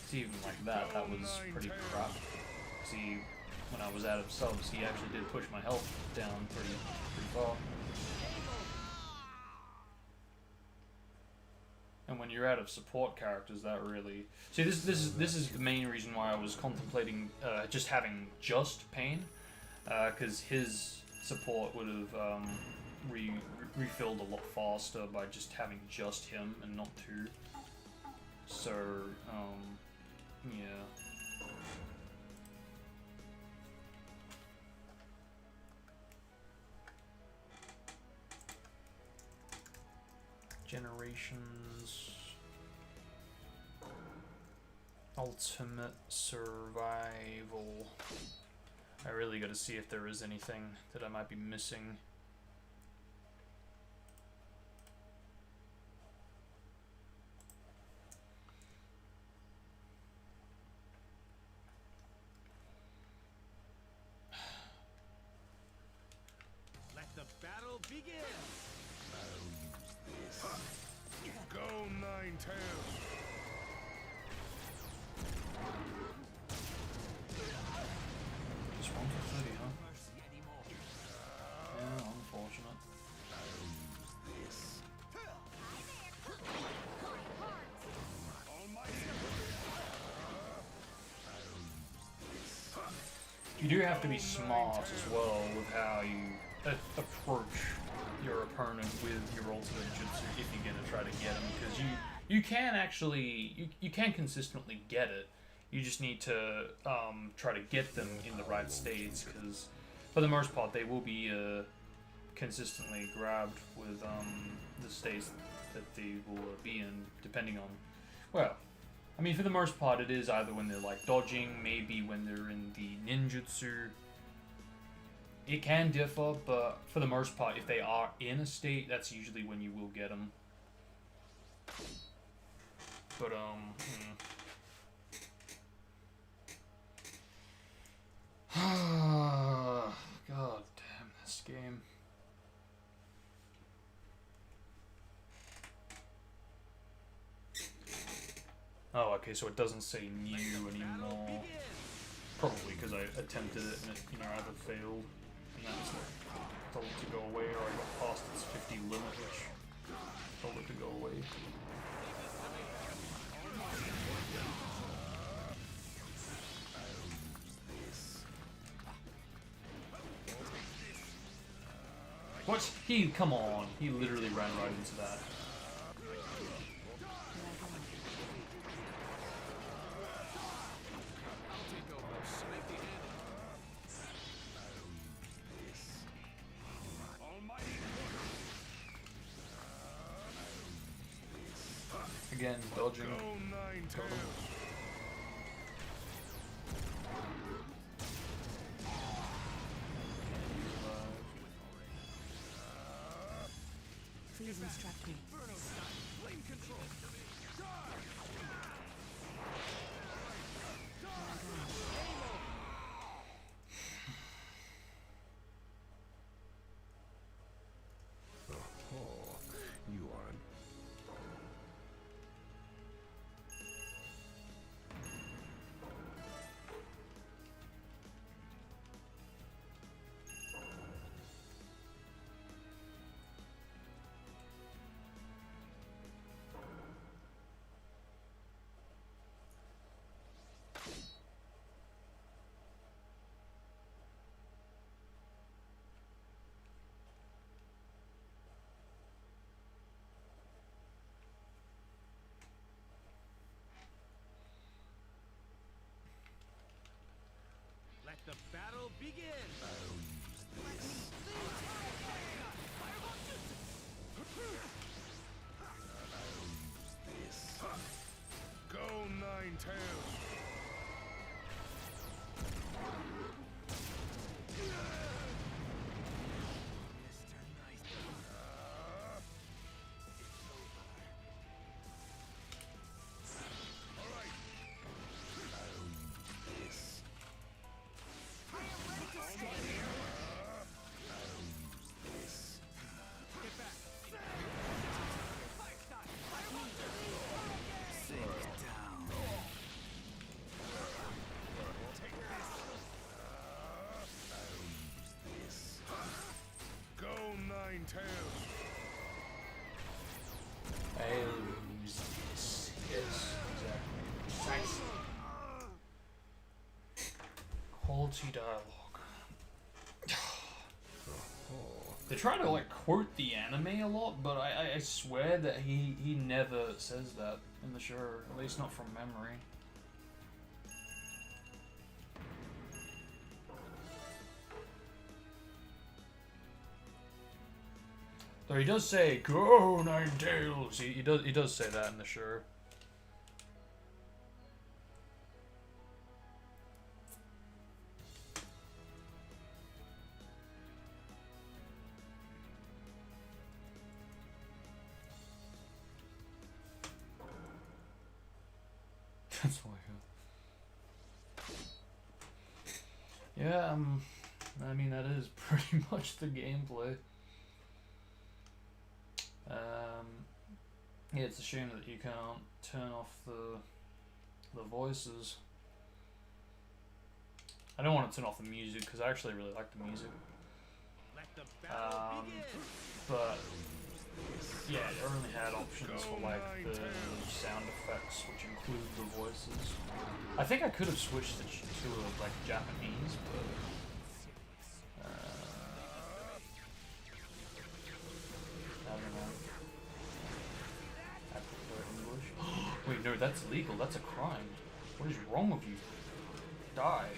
See, even like that was pretty crap. See, when I was out of subs, he actually did push my health down pretty far. And when you're out of support characters, that really... See, this is the main reason why I was contemplating just having just Pain, because his support would have refilled a lot faster by just having just him and not two. So, yeah. Generations. Ultimate Survival. I really gotta see if there is anything that I might be missing. Battle begins! I'll use this. Go Nine-Tails. Just 1 for 30, huh? Yeah, unfortunate. I'll use this. you do have to be smart as well with how you approach your opponent with your ultimate jutsu if you're gonna try to get him, because you can actually you can consistently get it. You just need to try to get them in the right states, because for the most part they will be consistently grabbed with the states that they will be in, depending on, well, I mean, for the most part it is either when they're like dodging, maybe when they're in the ninjutsu. It can differ, but for the most part, if they are in a state, that's usually when you will get them. But, God damn this game. Oh, okay, so it doesn't say new anymore. Probably because I attempted it and it, either failed, and that's told it to go away, or I got past its 50 limit, which told it to go away. What? Come on. He literally ran right into that. Again, dodging. Please instruct me. Oh, you are. Let the battle begin. Go Nine Tails. Tails. I'll use this. Yes, exactly. Nice. Quality dialogue. They try to like quote the anime a lot, but I swear that he never says that in the show, at least not from memory. Though he does say, "Go Nine Tails." He does say that in the show. That's all I got. Yeah, I mean that is pretty much the gameplay. Yeah, it's a shame that you can't turn off the voices. I don't want to turn off the music because I actually really like the music. Let the battle begin. But Yeah, it only had options for like the sound effects, which include the voices. I think I could have switched it to like Japanese, but I don't know. I prefer English. Wait, no, that's illegal. That's a crime. What is wrong with you? Die.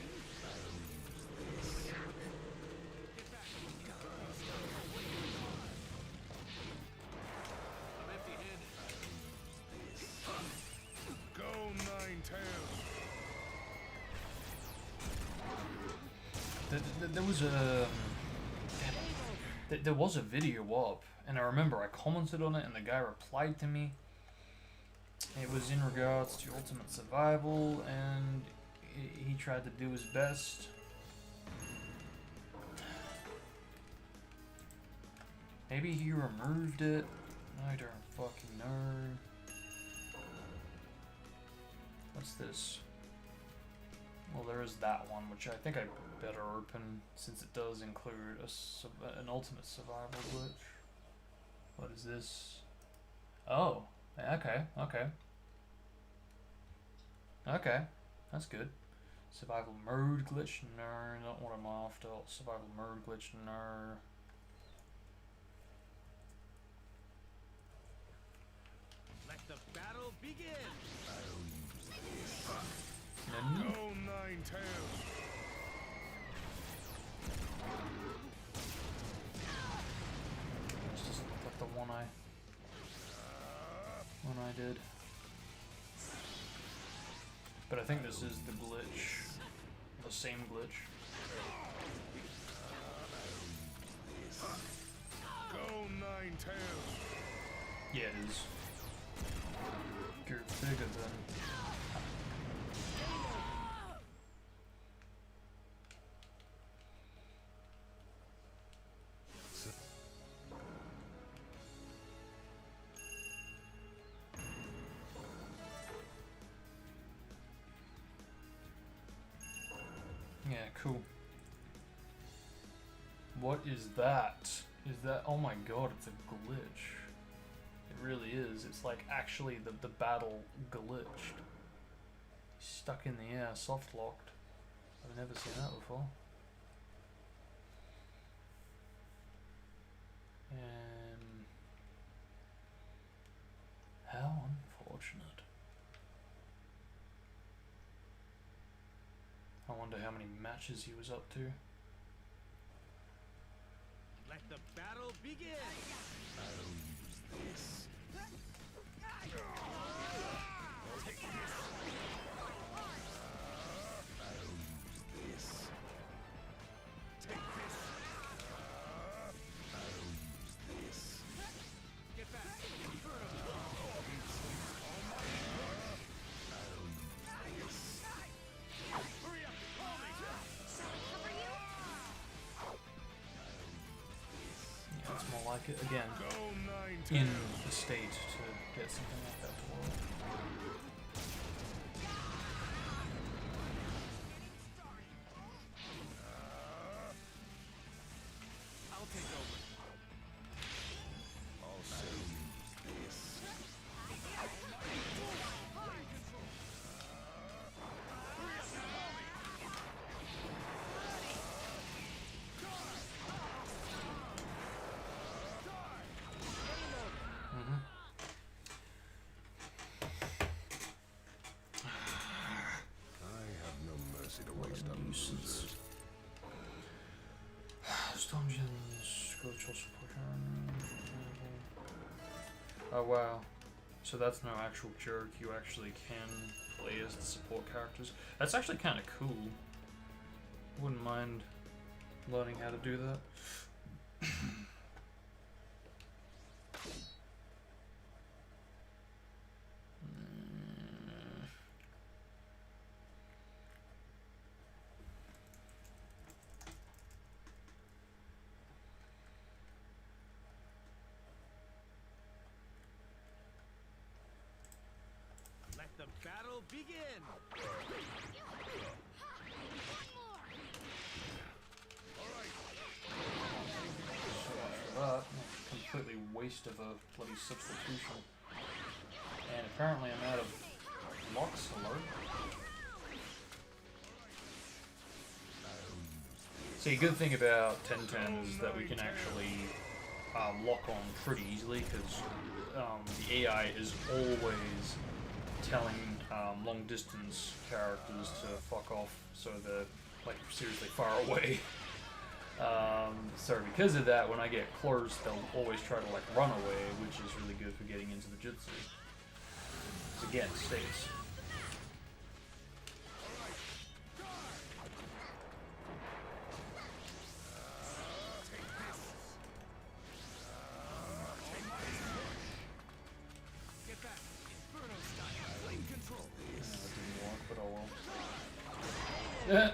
There was a there was a video up, and I remember I commented on it, and the guy replied to me. It was in regards to Ultimate Survival, and he tried to do his best. Maybe he removed it. I don't fucking know. What's this? Well, there is that one, which I think I better open, since it does include an Ultimate Survival glitch. What is this? Oh, okay, okay. Okay, that's good. Survival mode glitch? No, not what I'm after. Survival mode glitch? No. Let the battle begin. No. Go nine tails. This doesn't look like the one I did. But I think this is the glitch. The same glitch. Go nine tails. Yeah, it is. You're bigger than. Yeah, cool. What is that? Is that? Oh my god, it's a glitch. It really is. It's like actually the battle glitched. Stuck in the air, soft locked. I've never seen that before. How unfortunate. I wonder how many matches he was up to. Let the battle begin. I'll use this. Get back. Hurry up. Call me. Yeah, it's more like it again. Go nine In tails. the state to get something like that to work. I'll take over. Also use this. I have no mercy to waste on losers. Dungeons, spiritual support. Oh wow. So that's no actual joke, you actually can play as the support characters. That's actually kind of cool. Wouldn't mind learning how to do that. Let the battle begin. So much for that. Completely waste of a bloody substitution. And apparently I'm out of locks. Hello? See, a good thing about 1010 is that we can actually lock on pretty easily, because the AI is always telling long distance characters to fuck off, so they're like seriously far away. So because of that, when I get close, they'll always try to like run away, which is really good for getting into the jutsu. So again, states.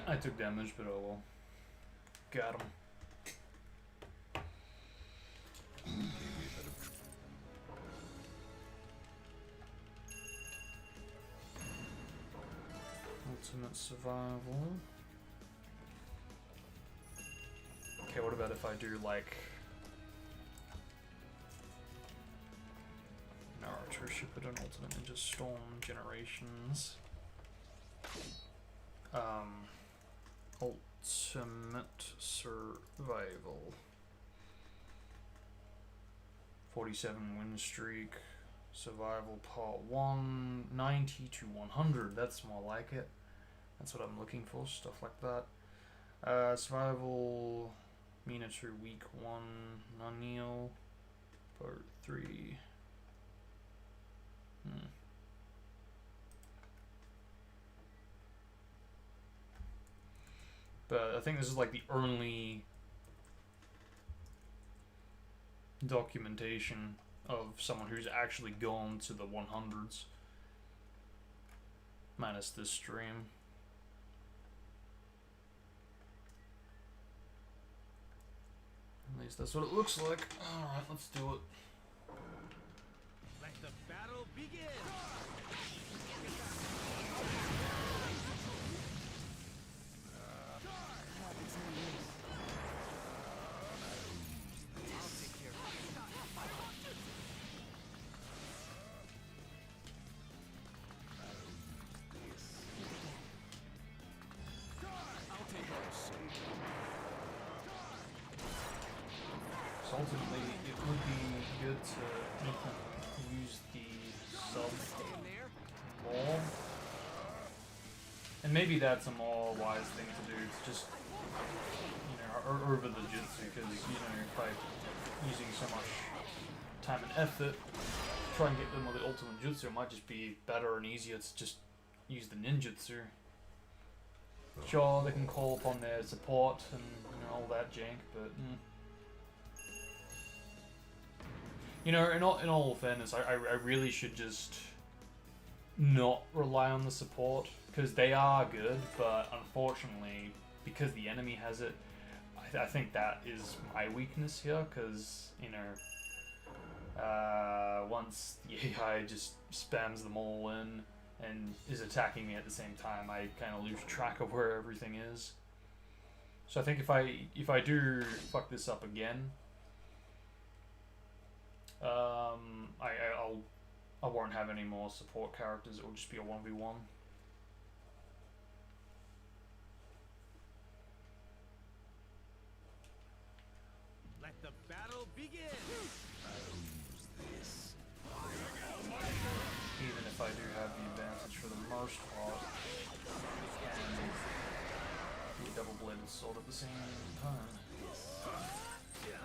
I took damage, but oh well. Got him. Ultimate survival. Okay, what about if I do like Naruto Shippuden Ultimate Ninja Storm Generations? Ultimate Survival. 47 win streak. Survival part 1. 90 to 100. That's more like it. That's what I'm looking for. Stuff like that. Survival. Minato week 1. Nanio. Part 3. But I think this is like the only documentation of someone who's actually gone to the 100s. Minus this stream. At least that's what it looks like. Alright, let's do it. Let the battle begin. So ultimately, it would be good to use the sub more. And maybe that's a more wise thing to do. It's just, you know, over the jutsu, because, you know, by using so much time and effort to try and get them with the ultimate jutsu, it might just be better and easier to just use the ninjutsu. Sure, they can call upon their support and, you know, all that jank, but you know, in all fairness, I really should just not rely on the support, because they are good, but unfortunately, because the enemy has it, I think that is my weakness here, because, you know, once the AI just spams them all in and is attacking me at the same time, I kind of lose track of where everything is. So I think if I do fuck this up again, I won't have any more support characters. It will just be a 1v1. Let the battle begin. Even if I do have the advantage for the most part, and the double-bladed sword at the same time.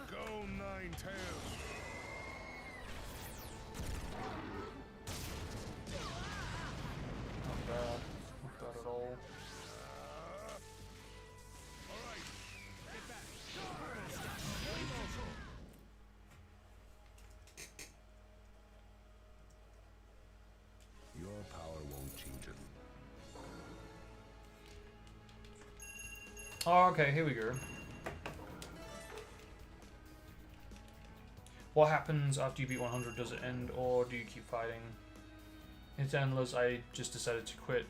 Go 9-tails. Not bad. Not bad at all. Your power won't change it. Oh, okay, here we go. What happens after you beat 100? Does it end, or do you keep fighting? It's endless. I just decided to quit.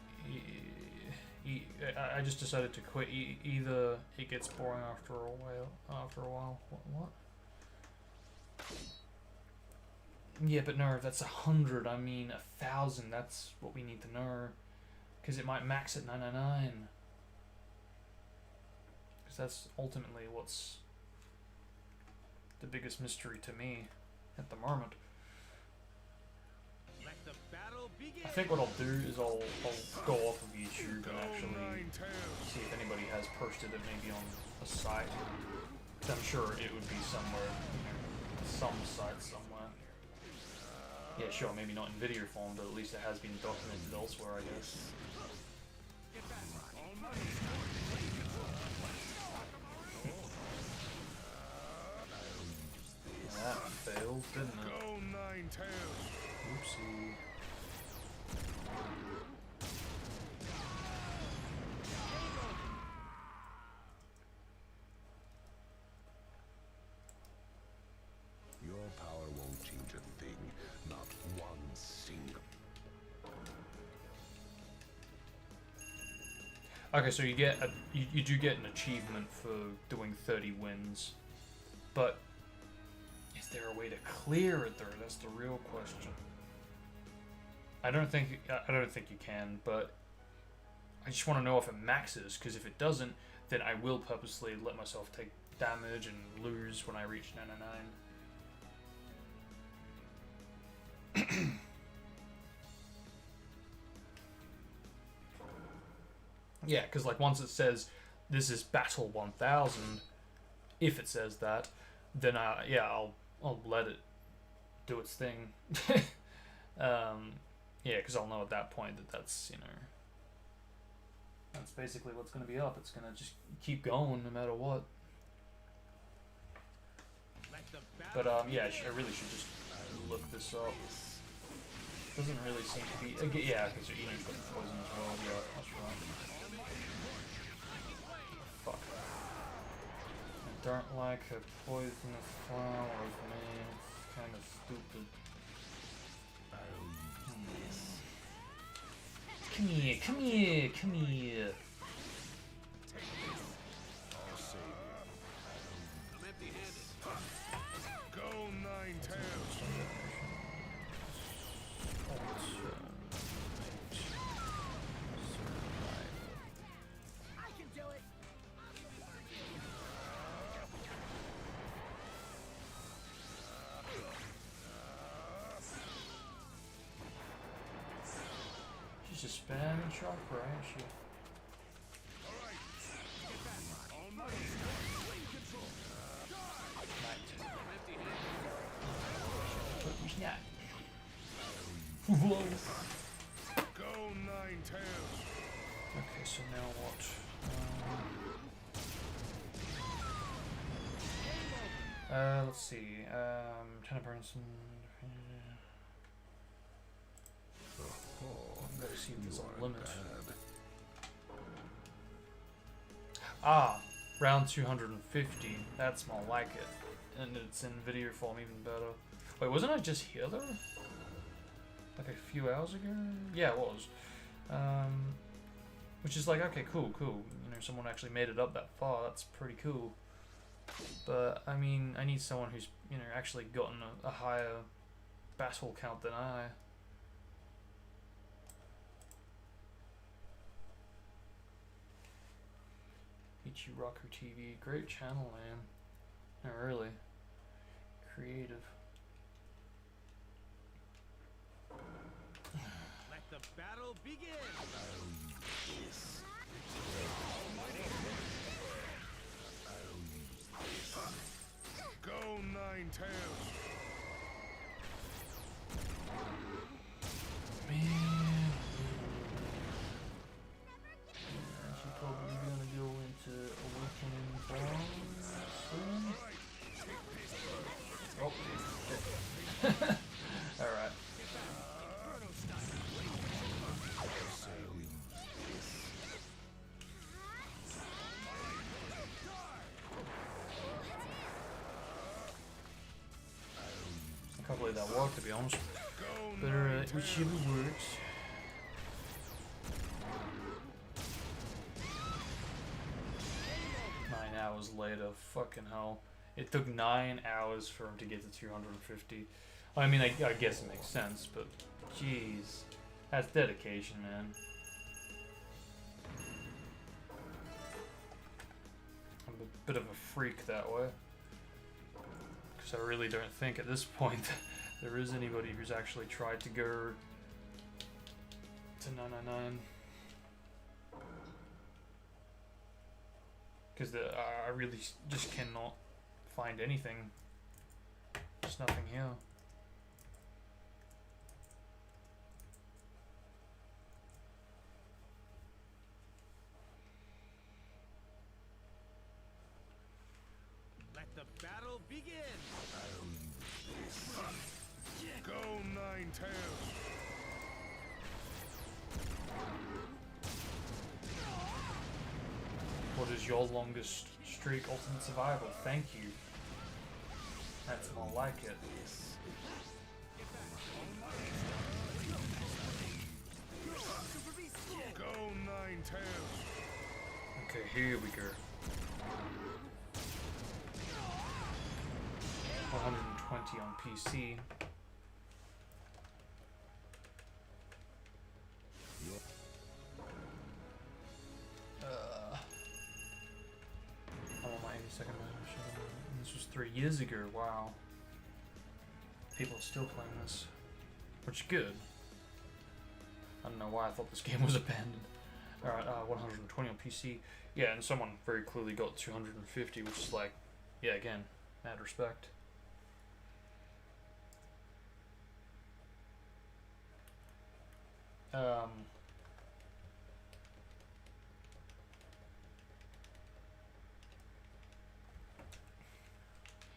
I just decided to quit. Either it gets boring after a while. What? Yeah, but no, that's 100. I mean 1,000. That's what we need to know, because it might max at 999. Because that's ultimately what's the biggest mystery to me at the moment. Let the battle begin. I think what I'll do is I'll go off of YouTube and actually see if anybody has posted it maybe on a site. 'Cause I'm sure it would be somewhere, you know, some site somewhere. Yeah, sure, maybe not in video form, but at least it has been documented elsewhere, I guess. That failed, didn't it? Go Nine-Tails. Oopsie. Your power won't change a thing, not one single. Okay, so you get you do get an achievement for doing 30 wins, but is there a way to clear it there? That's the real question. I don't think you can, but I just want to know if it maxes, because if it doesn't, then I will purposely let myself take damage and lose when I reach 999. Yeah, because like once it says this is battle 1000, if it says that, then I'll let it do its thing. Yeah, because I'll know at that point that that's, you know, that's basically what's going to be up. It's going to just keep going no matter what. But yeah, I really should just look this up. Doesn't really seem to be. Yeah, because you're eating got poison as well. Yeah, that's right. Fuck. I don't like her poisonous flowers, man. It's kind of stupid. Come here, come here, come here. I'm empty-handed. Go Nine-Tails. I can do it. She's just spamming chakra, ain't she? Right. Whoa. Go Nine-Tails. Okay, so now what? Let's see. Trying to burn some. Let's see if there's a limit. Ah, round 250. That's more like it, and it's in video form even better. Wait, wasn't I just here though? Like a few hours ago? Yeah, it was. Which is like, okay, cool. You know, someone actually made it up that far. That's pretty cool. But I mean, I need someone who's, you know, actually gotten a higher battle count than I. Ichi Rocker TV, great channel, man. No, really. Creative. Let the battle begin. Go Nine-Tails. Man. She's probably gonna go into Awakening Bones soon. Oh, shit. Alright. I can't believe that worked, to be honest. But alright, whichever works. Hours later, fucking hell. It took 9 hours for him to get to 250. I mean, I guess it makes sense, but jeez, that's dedication, man. I'm a bit of a freak that way, because I really don't think at this point there is anybody who's actually tried to go to 999. Because I really just cannot find anything. There's nothing here. Let the battle begin. Go, Nine-Tails. What is your longest streak? Ultimate survival. Thank you. That's more like it. Go, Nine-Tails. Okay, here we go. 120 on PC. I'm on my 82nd version. This was 3 years ago. Wow. People are still playing this, which is good. I don't know why I thought this game was abandoned. Alright, 120 on PC. Yeah, and someone very clearly got 250, which is like, yeah, again, mad respect.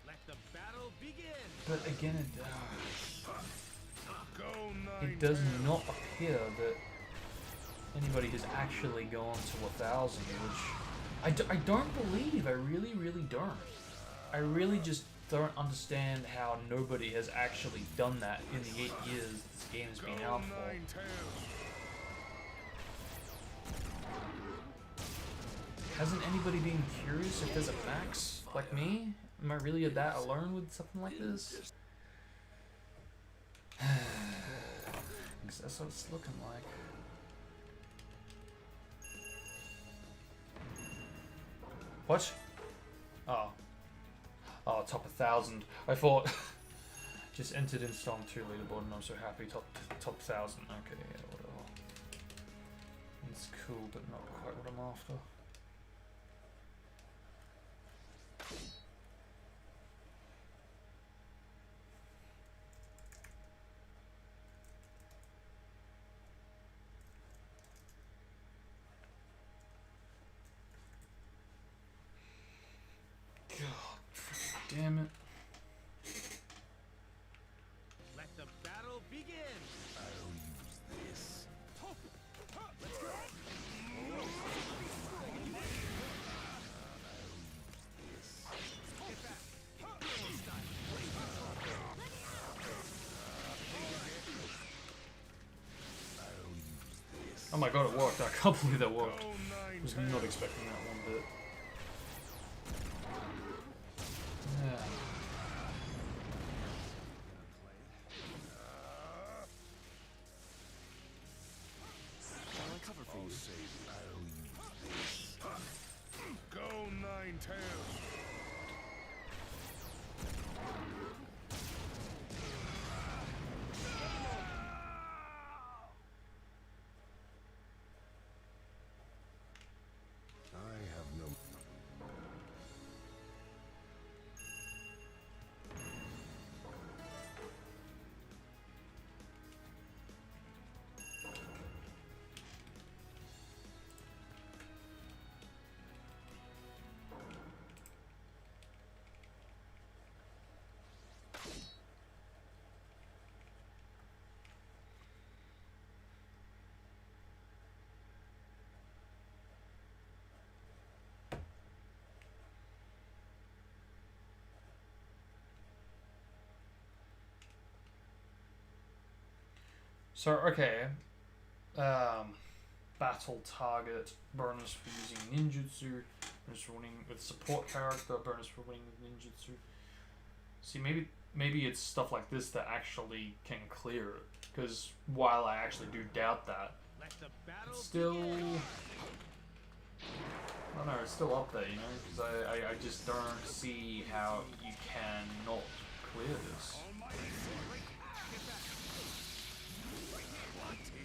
Let the battle begin. But again, Go, it does Nine-Tails. not appear that anybody has actually gone to 1,000, which I don't believe. I really, really don't. I really just don't understand how nobody has actually done that in the 8 years this game has been Go, out for. Nine-Tails. Hasn't anybody been curious if there's a max like me? Am I really that alone with something like this? Because that's what it's looking like. What? Oh. Oh, top 1,000. I thought just entered in Storm 2 leaderboard and I'm so happy. Top 1,000. Okay, yeah, whatever. It's cool, but not quite what I'm after. God, damn it. Let the battle begin. I'll use this. Oh my god, it worked. I can't believe that worked. Go, I was Nine-Tails. not expecting that one bit. Yeah. Shall I cover for you? I'll use this. Go, Nine-Tails. I have no. So, okay. Battle target, bonus for using ninjutsu, bonus for winning with support character, bonus for winning with ninjutsu. See, maybe maybe it's stuff like this that actually can clear it. Because while I actually do doubt that, it's still, I don't know, it's still up there, you know, because I just don't see how you can not clear this.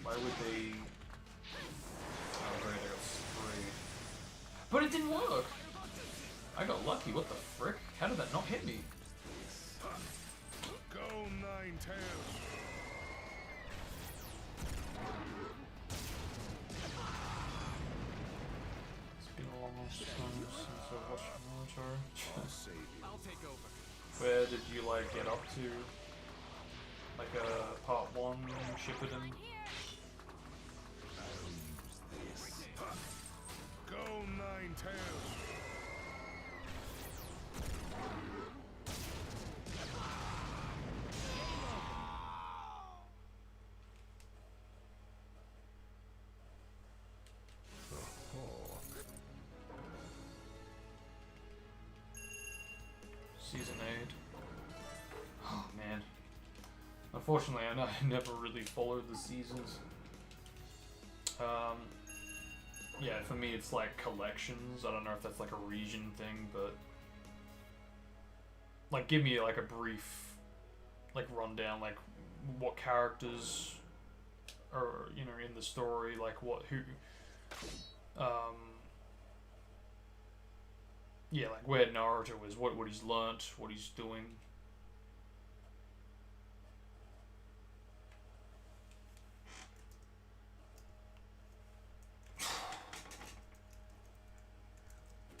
Why would they? Oh great, I got sprayed. But it didn't work! I got lucky, what the frick? How did that not hit me? Go Ninetales. It's been a long time since I watched Naruto. I'll save you. I'll take over. Where did you like get up to? Like part 1 Shippuden? Go Ninetales. Season 8. Oh man. Unfortunately, I never really followed the seasons. Yeah, for me it's like collections. I don't know if that's like a region thing, but like give me like a brief like rundown, like what characters are, you know, in the story, like yeah, like where Naruto is, what he's learnt, what he's doing.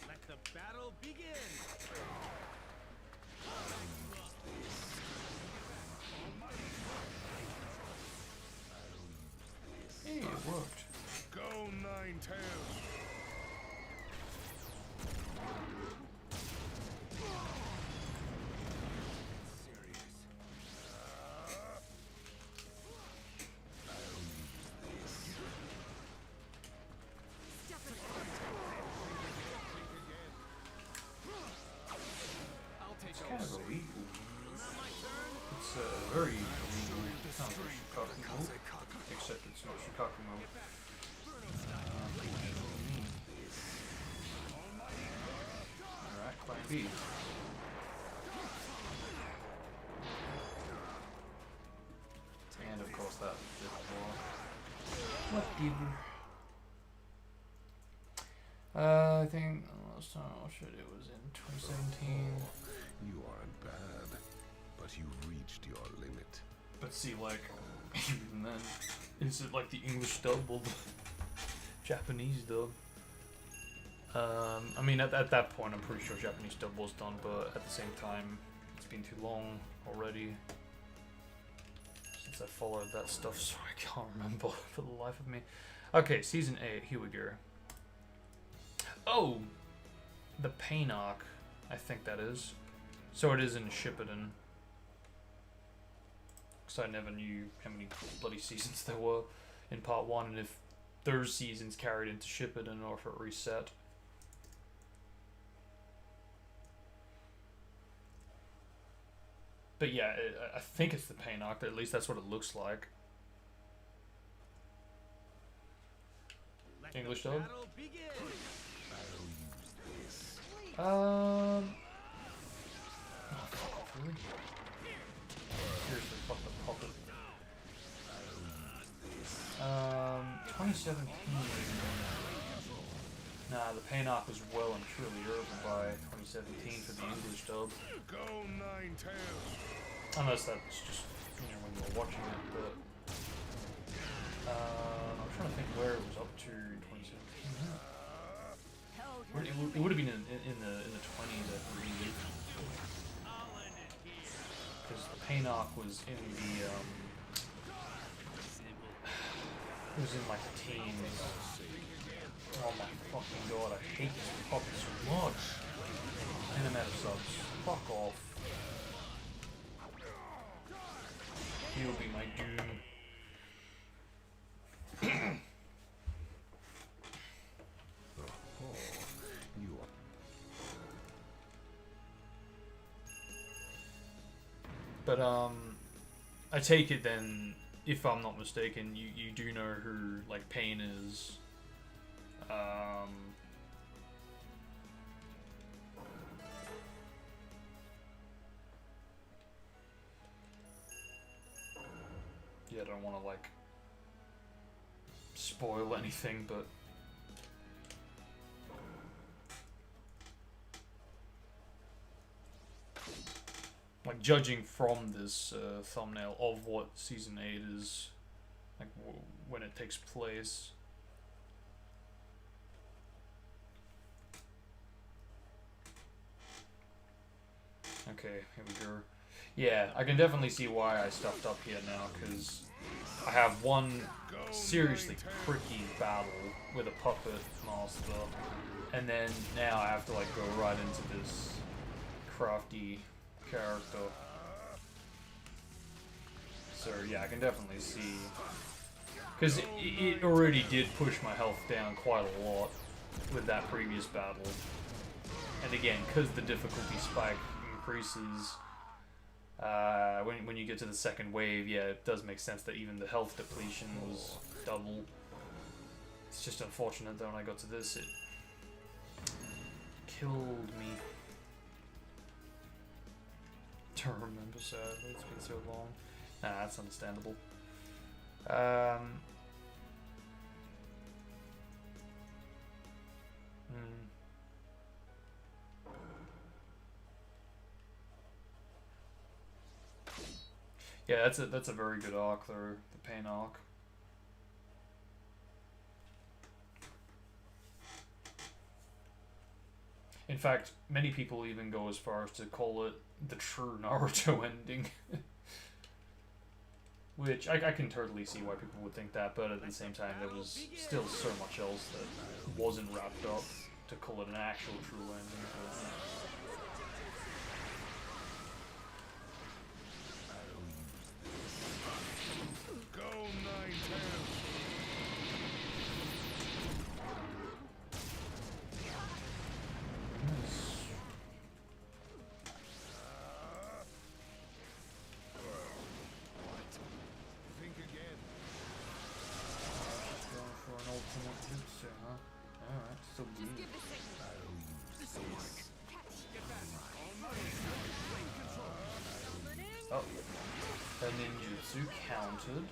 Let the battle begin. Hey, it worked. Go Ninetales. I'll take It's over. kind of illegal. It's very illegal. It sounds like Shikaku mode, except it's not Shikaku mode. Alright, Plan B. And of course that did more. Whatever. I think last time I watched it, it was in 2017. You aren't bad, but you've reached your limit. But see, like, even then, is it like the English dub or the Japanese dub? I mean, at that point, I'm pretty sure Japanese dub was done, but at the same time, it's been too long already since I followed that stuff, so I can't remember for the life of me. Okay, season 8, here we go. Oh! The Pain arc, I think that is. So it is in Shippuden. Because I never knew how many bloody seasons there were in part 1, and if those seasons carried into Shippuden or if it reset. But yeah, I think it's the Pain arc, at least that's what it looks like. Let English the dub? battle begin. Oh, fuck off, really? Seriously, fuck the puppet. 2017. Nah, the Pain arc was well and truly over by 2017 for the English dub. Go Ninetales. Unless that's just, you know, when you were watching it, but... I'm trying to think where it was up to in 2017. It would have been in the 20s, I believe. Because the Pain arc was in the, it was in like the teens. Oh my fucking god, I hate this puppet so much. And I'm out of subs. Fuck off. He'll be my doom. You are. But I take it then, if I'm not mistaken, you do know who like Pain is. Yeah, I don't want to like spoil anything, but like judging from this thumbnail of what season 8 is, like when it takes place. Okay, here we go. Yeah, I can definitely see why I stuffed up here now, because I have one seriously tricky battle with a puppet master, and then now I have to like go right into this crafty character. So yeah, I can definitely see, because it already did push my health down quite a lot with that previous battle, and again, because the difficulty spike increases when you get to the second wave, yeah, it does make sense that even the health depletion was double. It's just unfortunate that when I got to this, it killed me. Don't remember, sadly, it's been so long. Nah, that's understandable. Yeah, that's a very good arc though, the Pain arc. In fact, many people even go as far as to call it the true Naruto ending. Which, I can totally see why people would think that, but at the same time, there was still so much else that wasn't wrapped up to call it an actual true ending. But, oh, the ninjutsu countered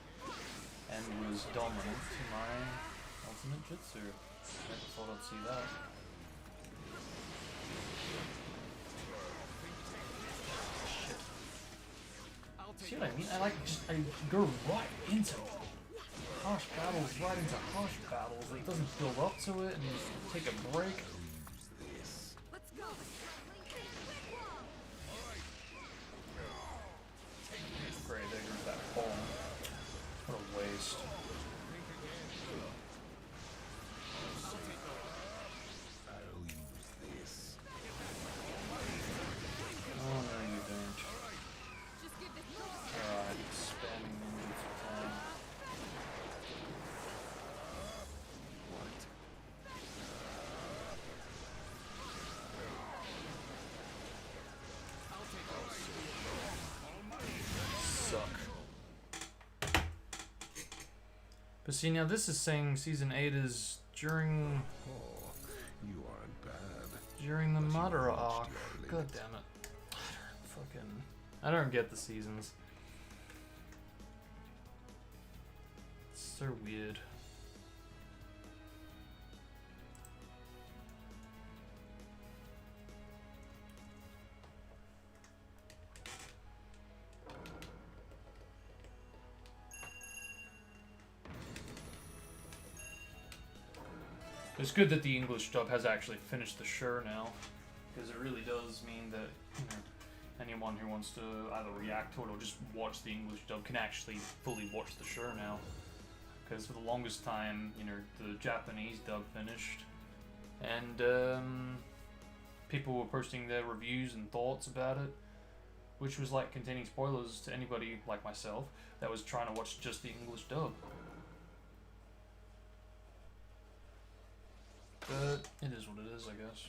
and was dominant to my ultimate jutsu. Never thought I'd see that. Shit. See what I mean? I go right into harsh battles, right into harsh battles. It doesn't build up to it and you just take a break. Great, there goes that bomb. What a waste. Oh, no, you don't. Alright, spamming ninjutsu time. Suck. But see, now this is saying season 8 is during You aren't bad. during the Madara arc. God damn it. I don't get the seasons. It's so weird. It's good that the English dub has actually finished the show now, because it really does mean that, you know, anyone who wants to either react to it or just watch the English dub can actually fully watch the show now. Because for the longest time, you know, the Japanese dub finished, and people were posting their reviews and thoughts about it, which was like containing spoilers to anybody like myself that was trying to watch just the English dub. But it is what it is, I guess.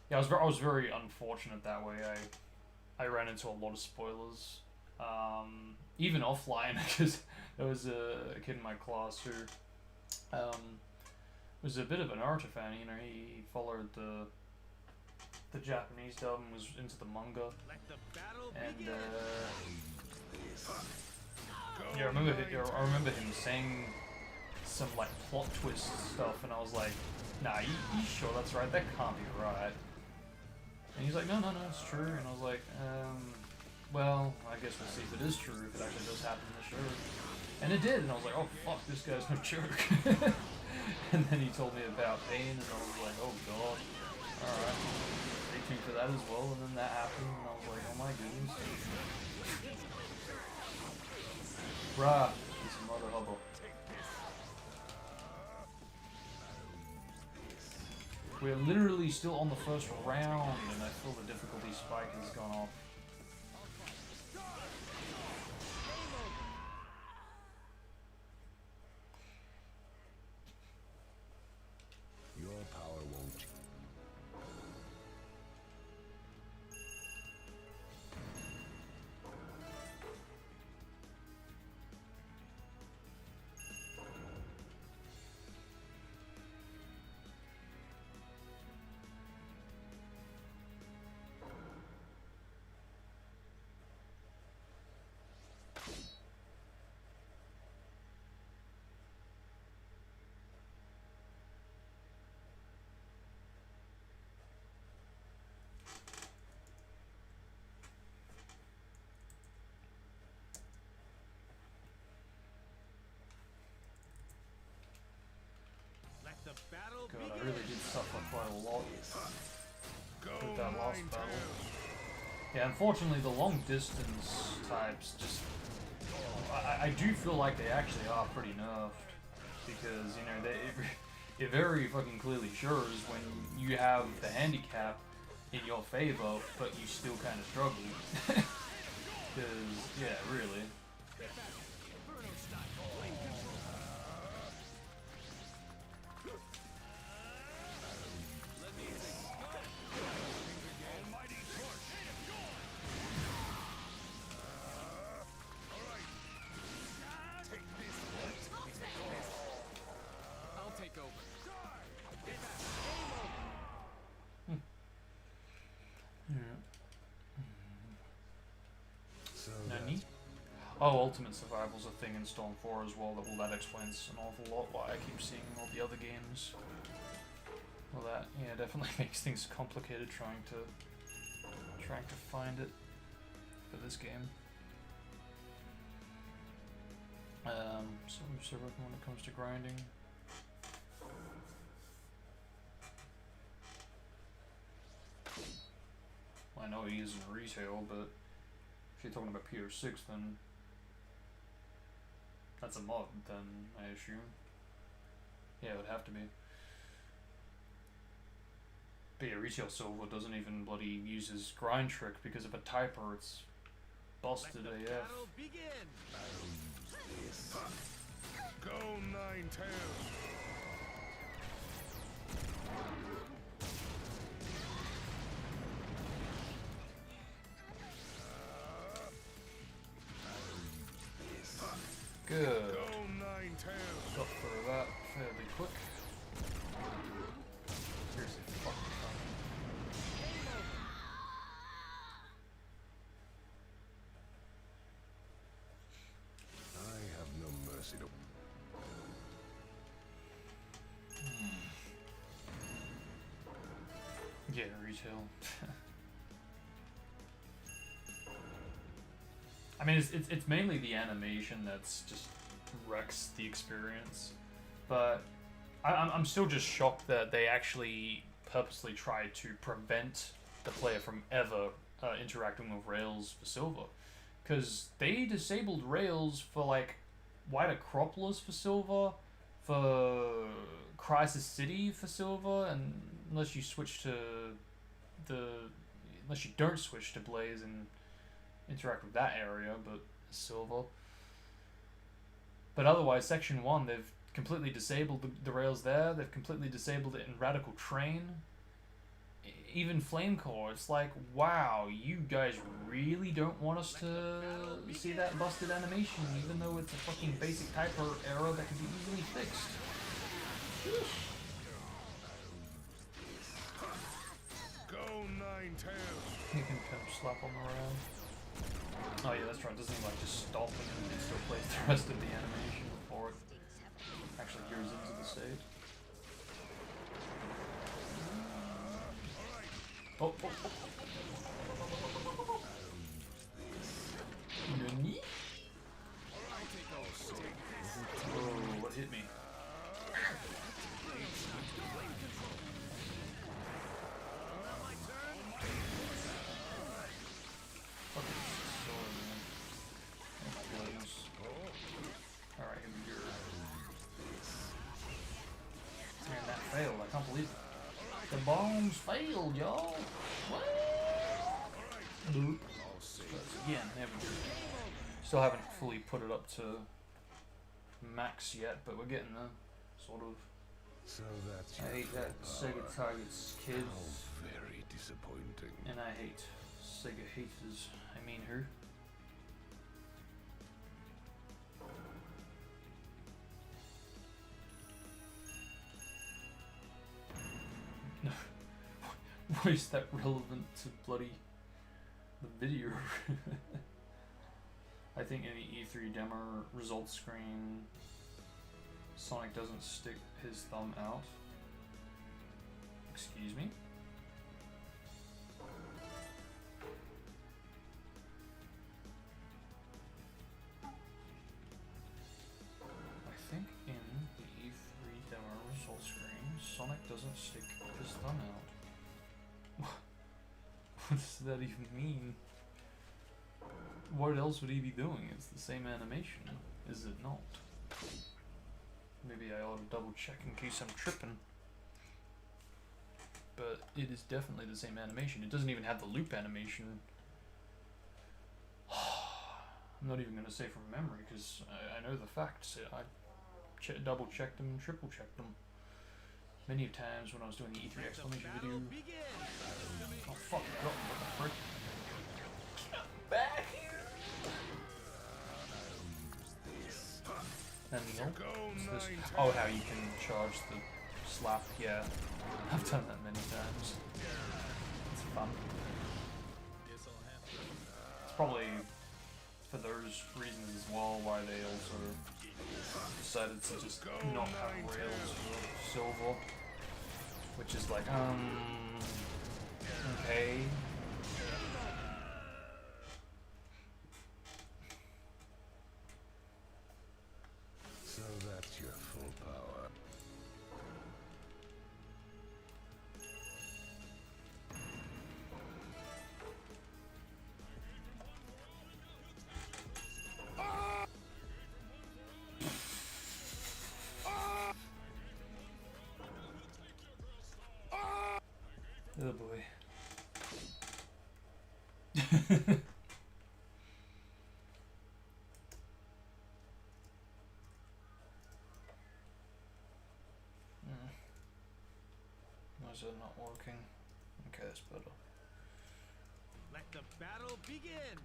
Yeah, I was very unfortunate that way. I ran into a lot of spoilers, even offline, because there was a kid in my class who was a bit of an Naruto fan. You know, he followed the Japanese dub and was into the manga, and yeah, I remember him saying some like plot twist stuff, and I was like, nah, you sure that's right? That can't be right. And he's like, no, it's true. And I was like, well, I guess we'll see if it is true, if it actually does happen in the show. And it did, and I was like, oh fuck, this guy's no joke. And then he told me about Pain, and I was like, oh god, alright, stay tuned for that as well. And then that happened, and I was like, oh my goodness. Bruh, it's a mother hubble. We're literally still on the first round, and I feel the difficulty spike has gone off. Your power won't. God, I really did suffer quite a lot with that last battle. Yeah, unfortunately the long distance types just... I do feel like they actually are pretty nerfed. Because, you know, it very fucking clearly shows when you have the handicap in your favor, but you still kind of struggle. Because, yeah, really. Nani? Oh, Ultimate Survival's a thing in Storm 4 as well. That explains an awful lot why I keep seeing all the other games. Well, that definitely makes things complicated trying to find it for this game. So I'm still working when it comes to grinding. Well, I know he is in retail, but if you're talking about PS6, then that's a mod, then I assume. Yeah, it would have to be. But yeah, Retail Silver doesn't even bloody use his grind trick because of a typer. It's busted AF. Go Nine-Tails. Good. Go Nine-Tails. Got through that fairly quick. Seriously, fucking fun. I have no mercy to. Yeah, retail. I mean, it's mainly the animation that's just wrecks the experience, but I'm still just shocked that they actually purposely tried to prevent the player from ever interacting with rails for Silver, because they disabled rails for like White Acropolis for Silver, for Crisis City for Silver, and unless you don't switch to Blaze and interact with that area, but Silver. But otherwise, Section 1, they've completely disabled the rails there. They've completely disabled it in Radical Train. even Flamecore, it's like, wow, you guys really don't want us to see that busted animation, even though it's a fucking basic type or error that can be easily fixed. Go Nine-Tails. You can kind of slap on the round. Oh yeah, that's right. Doesn't he like just stop and then still plays the rest of the animation before it actually gears into the stage? Oh, oh, oh. Nani? Oh, what hit me? Fucking sword, man. Oh my goodness. Alright, here we go. Man, that failed. I can't believe it. The bombs failed, y'all. What? Boop. Again, there we go. Still haven't fully put it up to max yet, but we're getting there. Sort of. So that's I your hate that full Sega power. targets kids, How very disappointing. and I hate Sega haters. I mean who? No. Why is that relevant to bloody the video? I think in the E3 demo results screen, Sonic doesn't stick his thumb out. Excuse me? I think in the E3 demo results screen, Sonic doesn't stick his thumb out. What does that even mean? What else would he be doing? It's the same animation, is it not? Maybe I ought to double check in case I'm tripping. But it is definitely the same animation. It doesn't even have the loop animation. I'm not even going to say from memory because I know the facts. I double checked them and triple checked them many times when I was doing the E3 explanation video. Oh fuck, what the frick? Back here! And the this. Oh, how you can charge the slap. Yeah, I've done that many times. It's fun. It's probably for those reasons as well why they also decided to just not have rails for silver, which is like okay. So that's your full power. Oh boy. Why is that not working? Okay, that's better. Let the battle begin.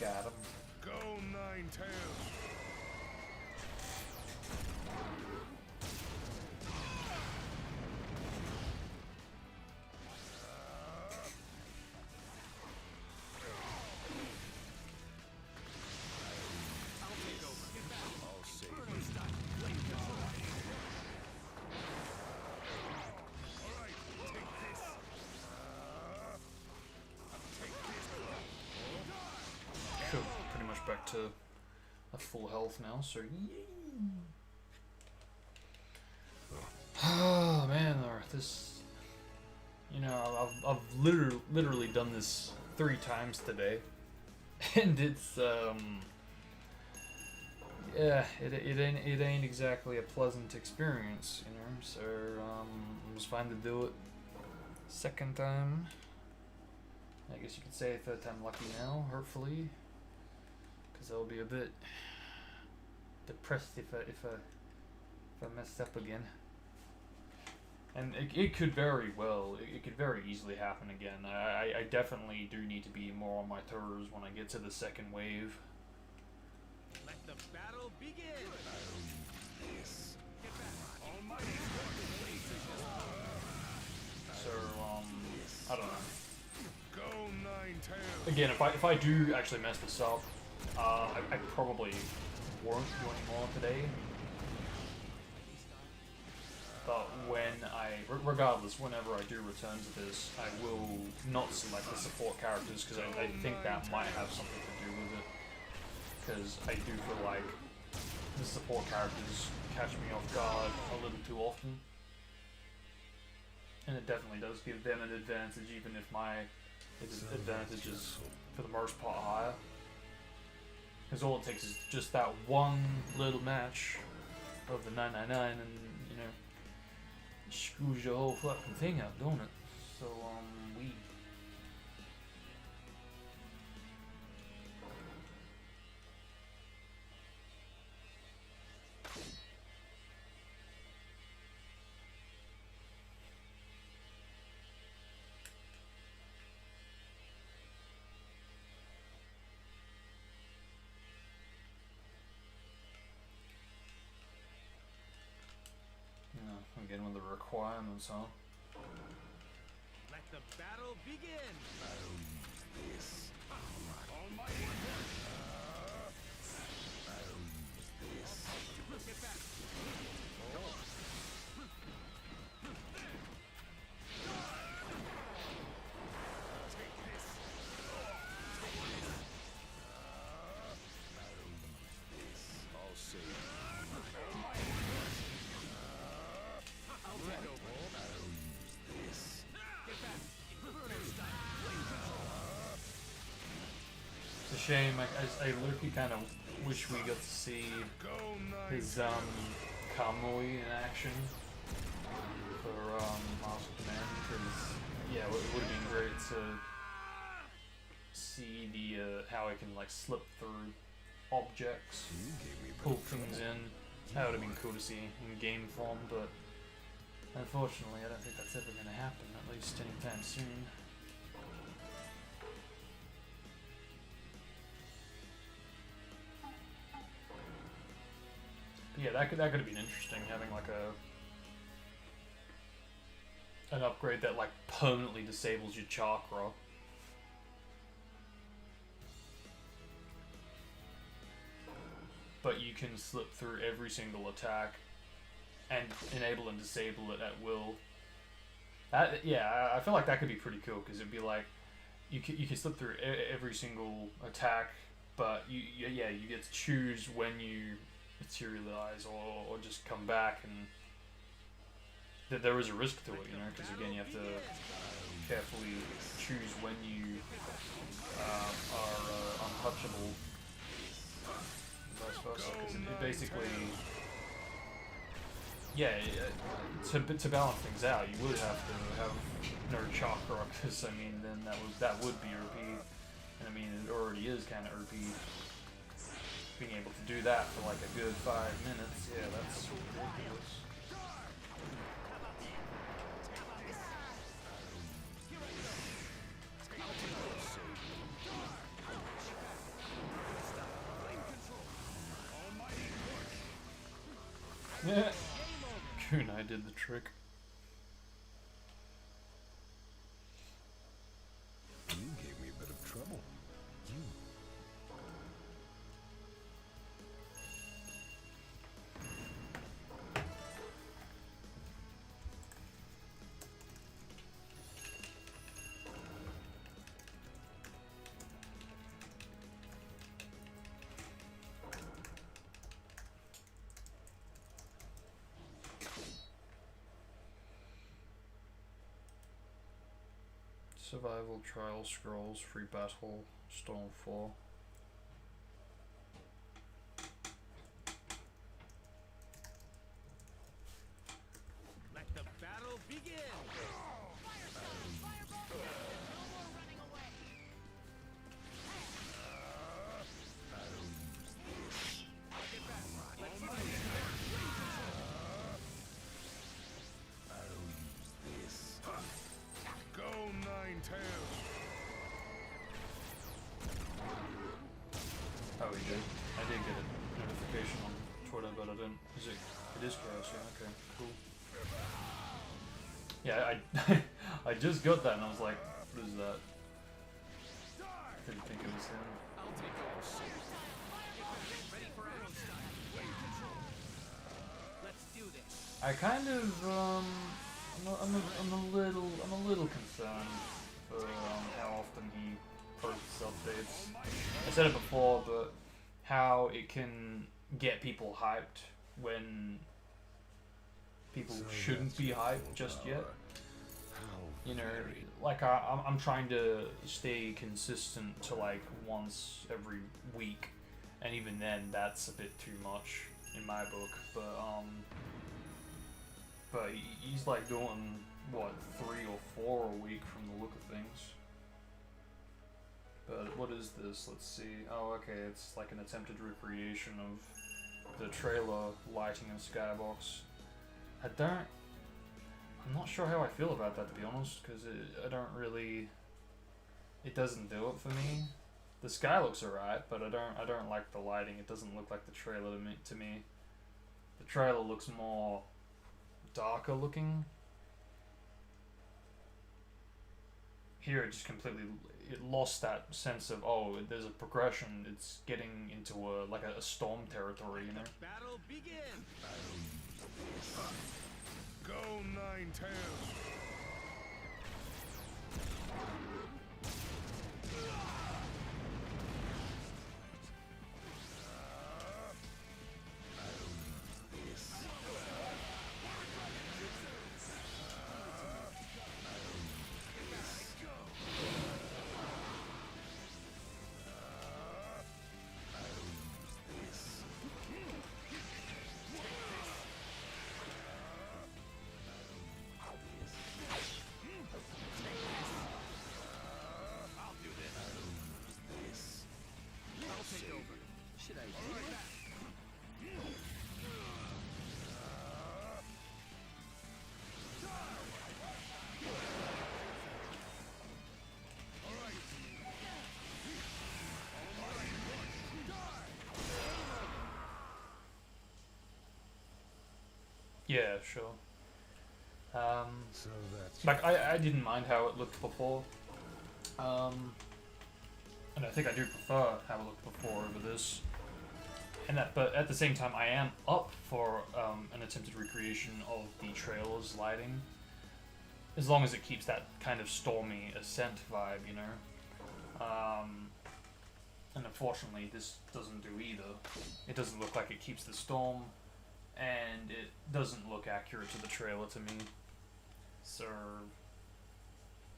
Got him. Go Nine-Tails. I'll save you. Cool. Pretty much back to a full health now, so yay. Oh man, this, you know, I've literally done this 3 times today, and it's yeah, it ain't exactly a pleasant experience, you know. So it was fine to do it Second time. I guess you could say third time lucky now, hopefully. Because I'll be a bit depressed if I mess up again. And it could very well, it could very easily happen again. I definitely do need to be more on my toes when I get to the second wave. Let the battle begin. So, I don't know. Go nine-tails. Again, if I do actually mess this up, I probably won't do any more today. But regardless, whenever I do return to this, I will not select the support characters because I think that might have something to do with it. Because I do feel like the support characters catch me off guard a little too often. And it definitely does give them an advantage, even if my advantage is, for the most part, higher. Because all it takes is just that one little match of the 999 and, you know, screws your whole fucking thing up, don't it? So, we... Again with the requirements, huh? Let the battle begin. Get back. I'll save It's a shame. I literally kind of wish we got to see his Kamui in action for Master Command, because yeah, it would have been great to see the how I can like slip through objects, pull things in. That would have been cool to see in game form, but unfortunately, I don't think that's ever going to happen, at least anytime soon. But yeah, that could have been interesting, having like an upgrade that like permanently disables your chakra. But you can slip through every single attack and enable and disable it at will. Yeah, I feel like that could be pretty cool, because it'd be like you can slip through every single attack, but you get to choose when you materialize or just come back, and there is a risk to it, you know, because again you have to carefully choose when you are untouchable. Vice versa, because it basically, yeah, to balance things out, you would have to have no chakra, because I mean, then that would be OP, and I mean, it already is kind of OP. Being able to do that for like a good 5 minutes, yeah, that's ridiculous. Yeah. Kunai did the trick. You gave me a bit of trouble. Survival Trial Scrolls, Free Battle, Storm 4. Let the battle begin. but I don't. Is it? It is chaos. Yeah. Okay. Cool. Yeah, I I just got that and I was like, what is that? Didn't think it was him. I'll take over. Ready for action. Let's do this. I kind of I'm a little concerned for how often he posts updates. I said it before, but how it can get people hyped when people shouldn't be hyped just yet. You know, like I'm trying to stay consistent to like once every week, and even then that's a bit too much in my book. But he's like doing what 3 or 4 a week from the look of things. But what is this? Let's see. Oh, okay, it's like an attempted recreation of the trailer lighting in Skybox. I'm not sure how I feel about that, to be honest, because I don't really. It doesn't do it for me. The sky looks alright, but I don't like the lighting. It doesn't look like the trailer to me. The trailer looks more darker looking. Here, it just completely lost that sense of, oh, there's a progression. It's getting into like a storm territory, you know. Battle begin. Go 9-tails. Should I do it? Yeah, sure. So that's Like I didn't mind how it looked before. And I think I do prefer how it looked before over this. But at the same time, I am up for an attempted recreation of the trailer's lighting, as long as it keeps that kind of stormy ascent vibe, you know. And unfortunately, this doesn't do either. It doesn't look like it keeps the storm, and it doesn't look accurate to the trailer to me. So,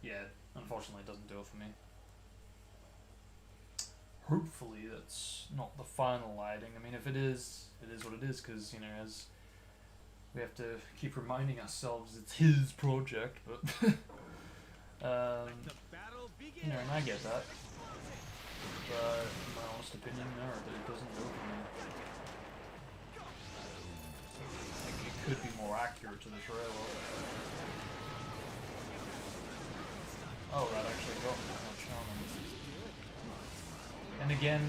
yeah, unfortunately, it doesn't do it for me. Hopefully that's not the final lighting. I mean, if it is what it is, because, you know, as we have to keep reminding ourselves it's his project, but, The battle you begins. know, and I get that. But, in my honest opinion, no, it doesn't do it for me. Like, it could be more accurate to the trailer. Oh, that actually got me. Oh, charming. And again,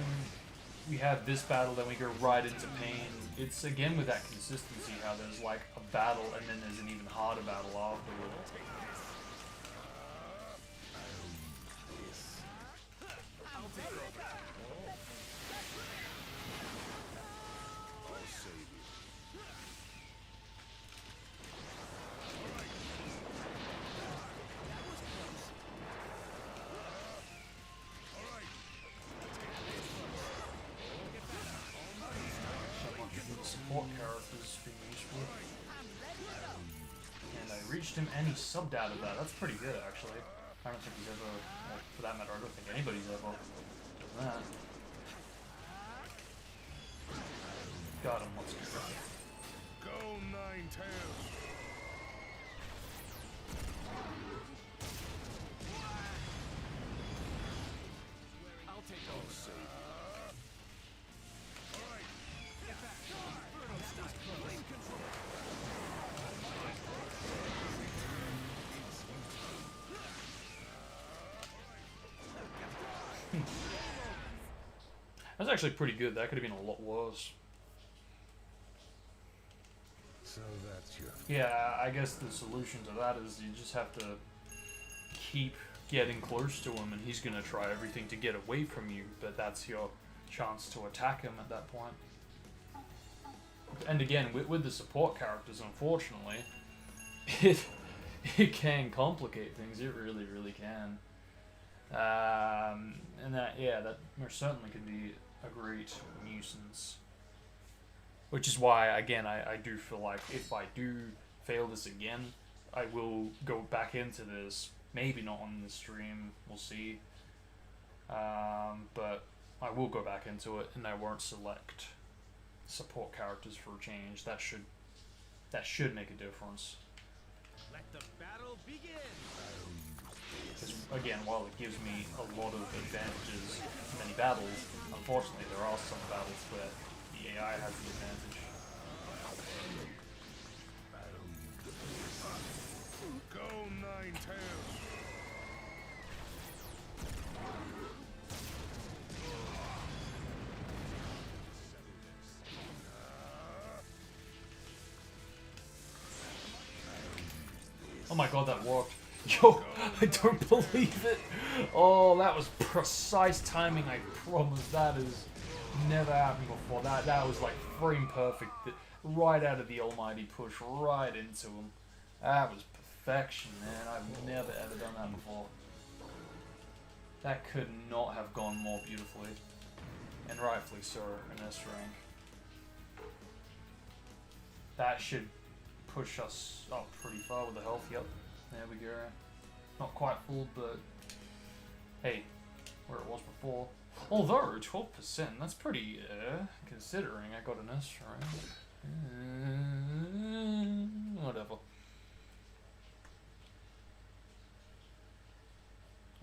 we have this battle, then we go right into pain. It's again with that consistency, how there's like a battle and then there's an even harder battle afterward. Support characters being useful. And I reached him and he subbed out of that. That's pretty good, actually. I don't think he's ever, well, for that matter, I don't think anybody's ever done that. Got him, let's go. go 9-tails. I'll take over. That's actually pretty good. That could have been a lot worse. So that's your Yeah, I guess the solution to that is you just have to keep getting close to him, and he's gonna try everything to get away from you, but that's your chance to attack him at that point. And again, with the support characters, unfortunately, it can complicate things. It really, really can. And that most certainly can be a great nuisance. Which is why, again, I do feel like if I do fail this again, I will go back into this. Maybe not on the stream, we'll see. But I will go back into it, and I won't select support characters for a change. That should make a difference. Let the battle begin. Because again, while it gives me a lot of advantages in many battles, unfortunately there are some battles where the AI has the advantage. Go Nine Tails. Oh my god, that worked. Yo, I don't believe it. Oh, that was precise timing, I promise. That has never happened before. That was like frame perfect. Right out of the almighty push, right into him. That was perfection, man. I've never ever done that before. That could not have gone more beautifully. And rightfully so, an S rank. That should push us up pretty far with the health. Yep, there we go. Not quite full, but hey, where it was before. Although 12%, that's pretty considering I got an S rank. Whatever.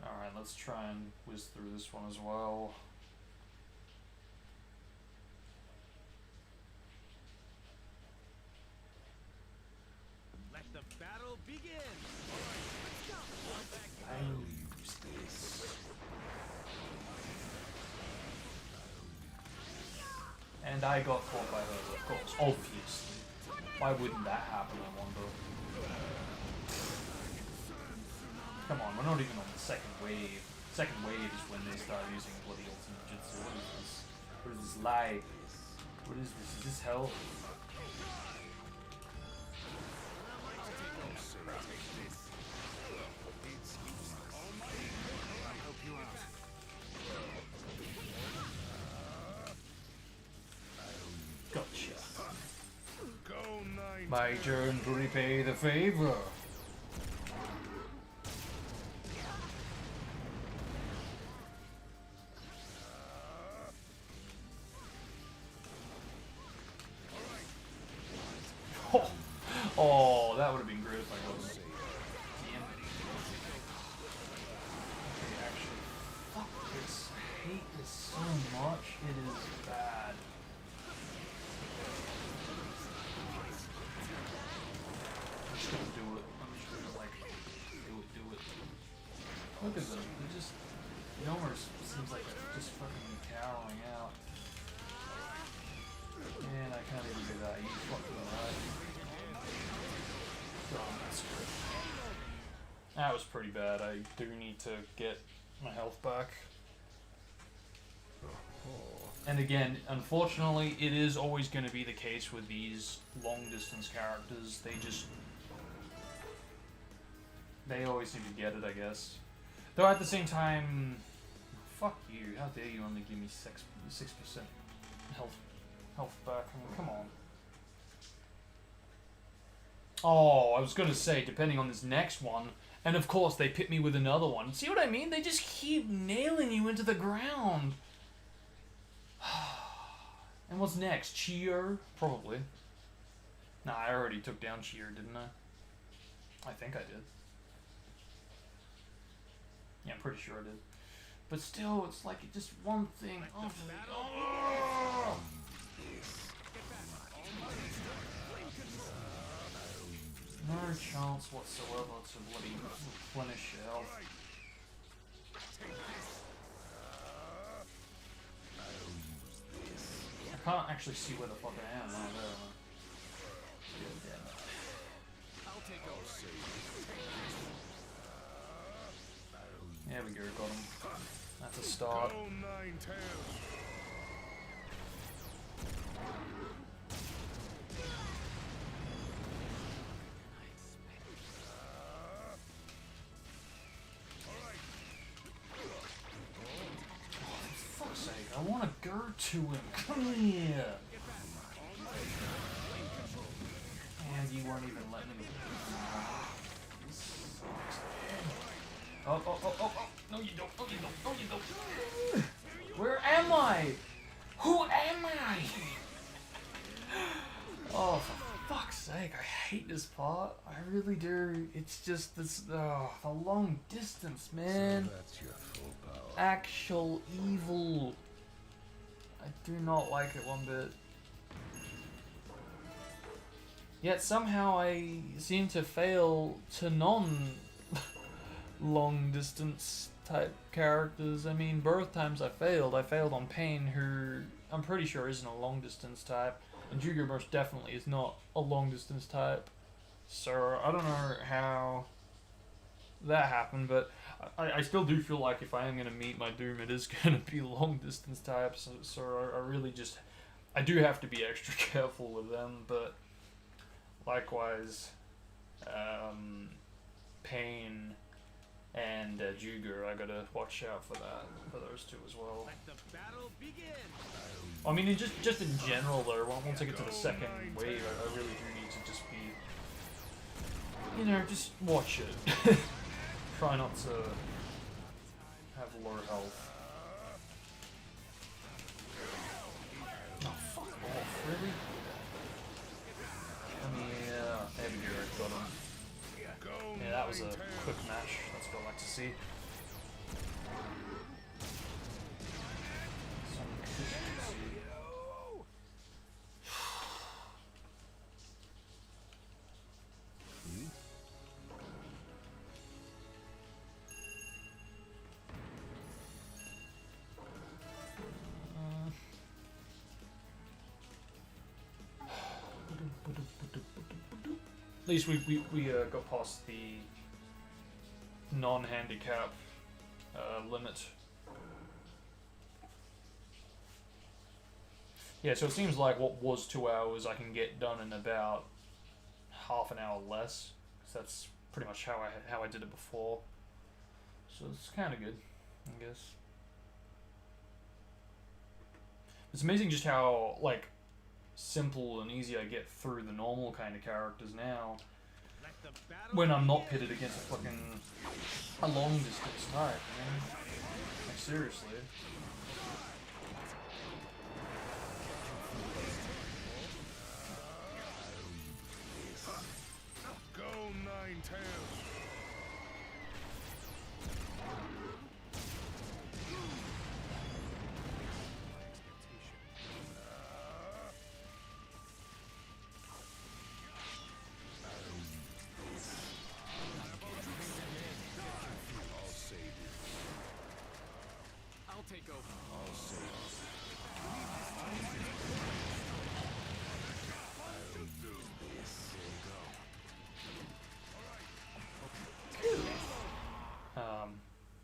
Alright, let's try and whiz through this one as well. Let the battle begin. I'll use this. And I got caught by her, of course, obviously. Why wouldn't that happen, I wonder? Come on, we're not even on the second wave. Second wave is when they start using bloody ultimate jutsu. What is this? What is this lie? What is this? Is this hell? Gotcha. My turn to repay the favor. Oh, that would have been great if I wasn't. Damn it. Okay, actually, fuck this. I hate this so much. It is bad. I'm just gonna do it. I'm just gonna, like, do it. Look at them. They're just... Yomer seems like they're just fucking cowering out. And I can't even do that. You fucking right. That was pretty bad. I do need to get my health back. And again, unfortunately, it is always going to be the case with these long-distance characters. They always seem to get it, I guess. Though at the same time, fuck you. How dare you only give me 6% health back? I mean, come on. Oh, I was going to say, depending on this next one, and of course they pit me with another one. See what I mean? They just keep nailing you into the ground. And what's next? Cheer? Probably. Nah, I already took down Cheer, didn't I? I think I did. Yeah, I'm pretty sure I did. But still, it's like just one thing after the other. No chance whatsoever to bloody replenish your health. I can't actually see where the fuck I am. Oh, there. I'll take over. There we go, got him. That's a start. Go nine tails. For fuck's sake, I want to go to him. Come here. And you weren't even letting me. This sucks. Oh. No, you don't. No, you don't. No, you don't. Where am I? Who am I? Oh, for fuck's sake, I hate this part. I really do. It's just this, the long distance, man. So that's your full power. Actual evil. I do not like it one bit. Yet somehow I seem to fail to long distance type characters. I mean, both times I failed on Pain, who I'm pretty sure isn't a long distance type, and Jugo most definitely is not a long distance type. So I don't know how that happened, but I still do feel like if I am going to meet my doom, it is going to be long distance types. So I really just, I do have to be extra careful with them, but likewise, Pain and Jugo, I gotta watch out for that, for those two as well. Let the battle begin. I mean, just in general though, once I get to the second wave, I really do need to just be, you know, just watch it. Try not to have low health. Oh, fuck off, really? I mean, there we go, got him. Yeah, that was a quick match. That's what I like to see. Some efficiency. At least we got past the non-handicap limit. Yeah, so it seems like what was 2 hours I can get done in about half an hour less. 'Cause that's pretty much how I did it before. So it's kind of good, I guess. It's amazing just how like simple and easy I get through the normal kind of characters now Let the battle when I'm not pitted against a long distance type, man. Like seriously. Go nine tails. I'll take over.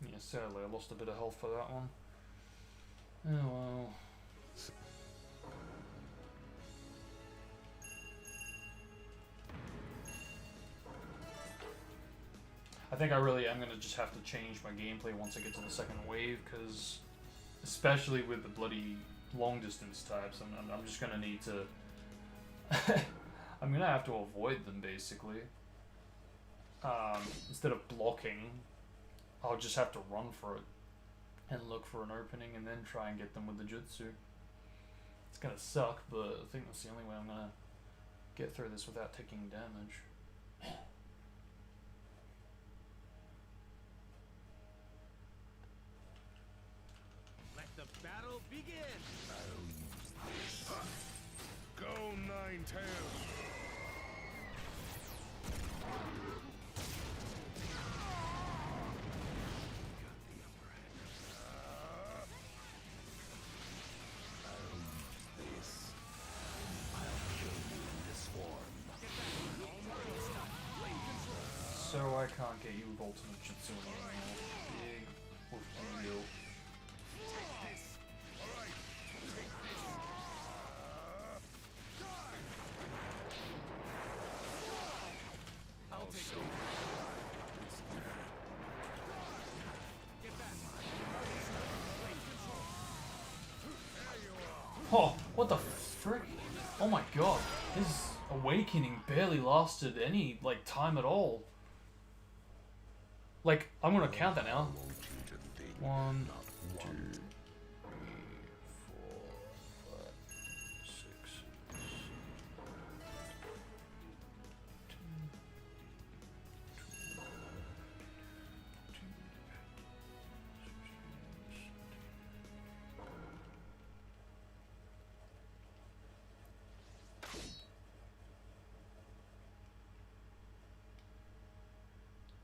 Yeah, sadly I lost a bit of health for that one. Oh well. I think I really am going to just have to change my gameplay once I get to the second wave, because especially with the bloody long distance types, I'm just going to need to I'm going to have to avoid them basically. Instead of blocking, I'll just have to run for it and look for an opening and then try and get them with the jutsu. It's going to suck, but I think that's the only way I'm going to get through this without taking damage. Let the battle begin. Go nine tails. I can't get you with ultimate jutsu anymore. Big wolf deal. Oh, what the frick? Oh my god, his awakening barely lasted any, like, time at all. Like, I'm gonna count that now. 1, 2, 3, 4, 5, 6.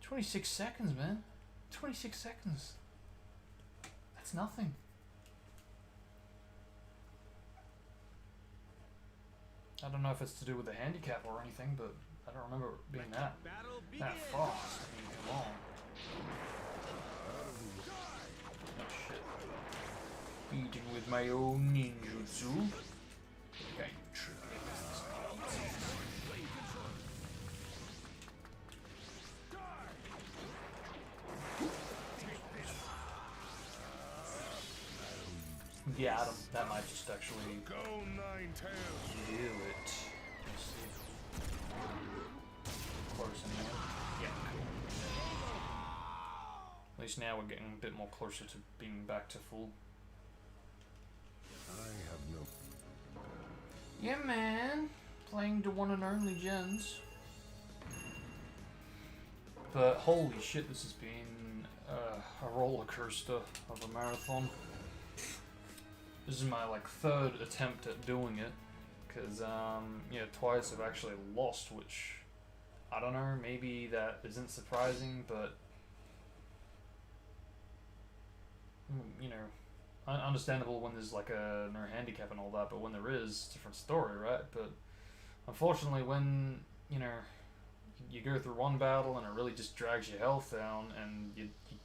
26 seconds, man. 26 seconds. That's nothing. I don't know if it's to do with the handicap or anything, but I don't remember it being that fast. I mean, come on. Oh shit. Eating with my own ninjutsu. Okay, true. Yeah, Adam, that might just actually Go Nine-Tails. do it. Let's see. Close in there. Yeah, cool. At least now we're getting a bit more closer to being back to full. I have no. Yeah, man. Playing the one and only gens. But holy shit, this has been a roller coaster of a marathon. This is my like third attempt at doing it, because yeah, twice I've actually lost, which I don't know, maybe that isn't surprising, but you know, understandable when there's like no handicap and all that, but when there is, different story, right? But unfortunately, when you know you go through one battle and it really just drags your health down, and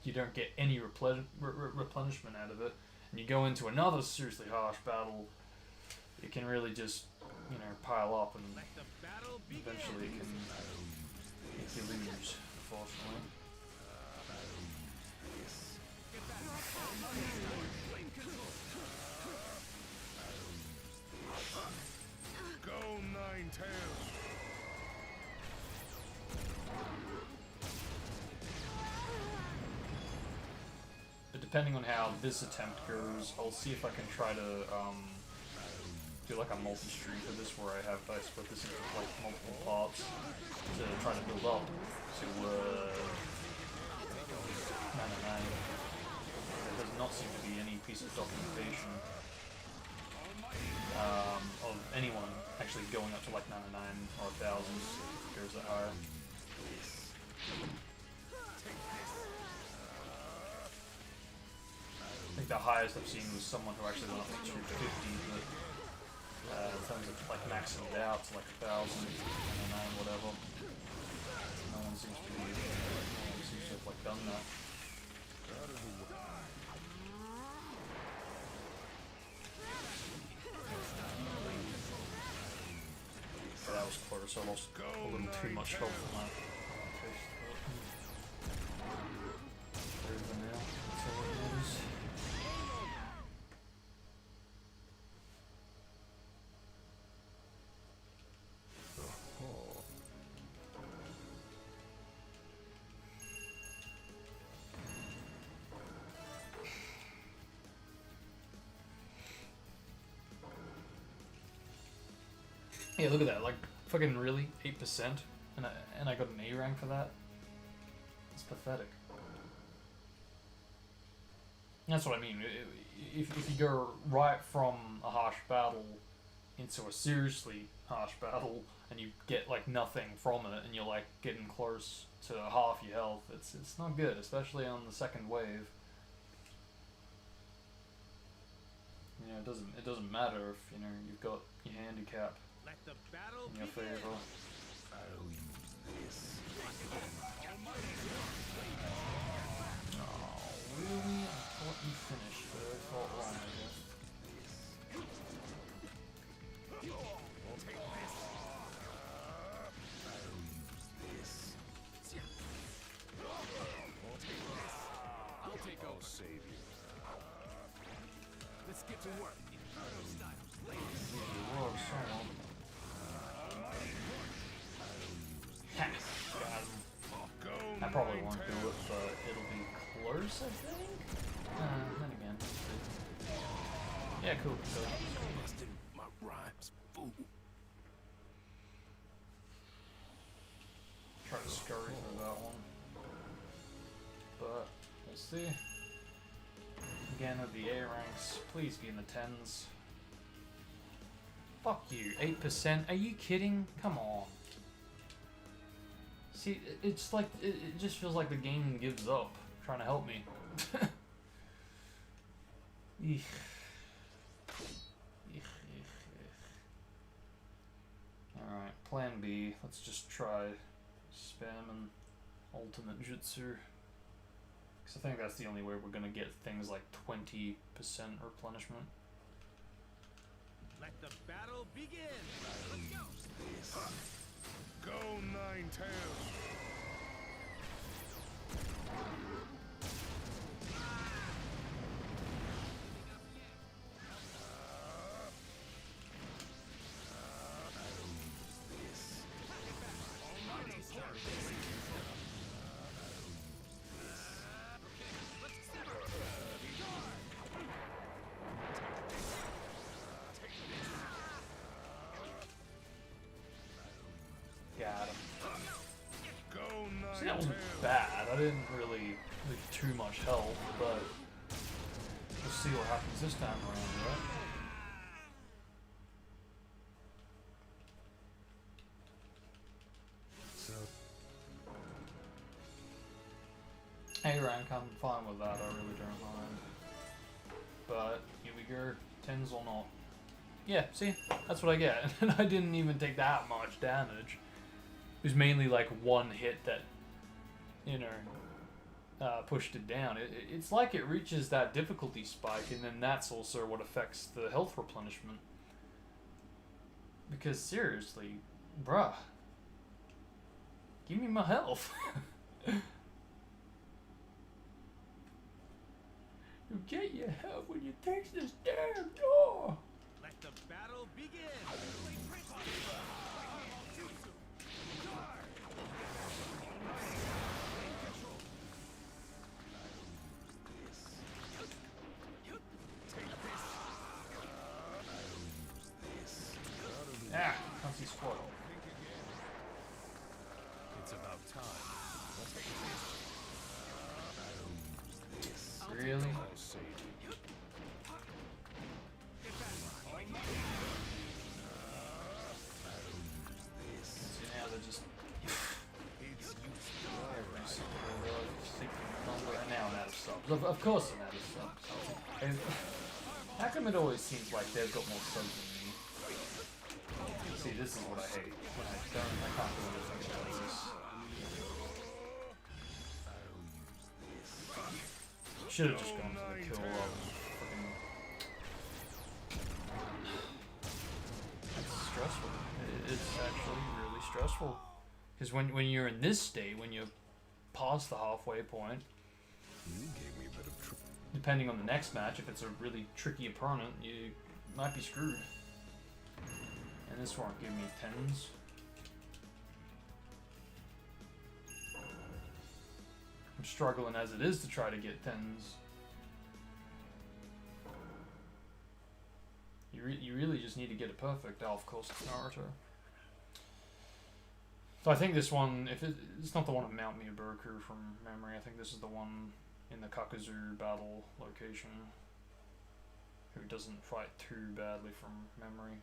you don't get any replenishment out of it. And you go into another seriously harsh battle, it can really just, you know, pile up and eventually it can make you lose, unfortunately. Go Nine-Tails. But depending on how this attempt goes, I'll see if I can try to do like a multi-stream for this, where I split this into like multiple parts to try to build up to 999. There does not seem to be any piece of documentation of anyone actually going up to like 99 or 1000 if it goes that high. I think the highest I've seen was someone who actually went up to 250, but in terms of like maxing it out to like 1000, 99, whatever, no one seems to have like done that. But that was close. I lost a little too much health from that. Over now. That's all it is. Yeah, look at that, like, fucking really, 8%, and I got an A rank for that? It's pathetic. That's what I mean, if you go right from a harsh battle into a seriously harsh battle, and you get, like, nothing from it, and you're, like, getting close to half your health, it's not good, especially on the second wave. You know, it doesn't matter if, you know, you've got your handicap in your favor. I'll use Oh, really? I thought you finished, but I thought wrong, I guess. I'll take over. Save you. Let's get to work. Whoa, someone. Ha! Got him. I probably won't do it, but it'll be close, I think? Then again. Yeah, cool. Busting my rhymes, fool. Try to scurry through that one. But, we'll see. Again with the A ranks, please be in the 10s. Fuck you, 8%? Are you kidding? Come on. See, it's like, it just feels like the game gives up trying to help me. Eek. Alright, plan B. Let's just try spamming ultimate jutsu. Because I think that's the only way we're going to get things like 20% replenishment. Let the battle begin. Let's go. Go Nine-Tails. Got him. Go See, that wasn't Nine-Tails. bad. I didn't really leave too much health, but we'll see what happens this time around, right? So, Hey rank, I'm fine with that, I really don't mind. But, here we go, 10s or not. Yeah, see? That's what I get. And I didn't even take that much damage. It was mainly like one hit that, you know, pushed it down. It's like it reaches that difficulty spike, and then that's also what affects the health replenishment. Because seriously, bruh, give me my health. You get your health when you take this damn door. Let the battle begin. Ah, can't see squat. it's about time. Really? I'll save you. See now they're just It's useful. every single sleeping thunder, and now I'm out of subs. Of course I'm out of subs. And how come it always seems like they've got more subs than me? See, this is what I hate. When I can't do anything about this. Should have just gone for the kill. It's stressful. It's actually really stressful. Because when you're in this state, when you're past the halfway point, You gave me a bit of trouble. depending on the next match, if it's a really tricky opponent, you might be screwed. And this won't give me 10s. I'm struggling as it is to try to get 10s. You really just need to get it perfect. Oh, of course, it's Naruto. So I think this one, if it's not the one of Mount Miyabuku from memory, I think this is the one in the Kakuzu battle location, who doesn't fight too badly from memory.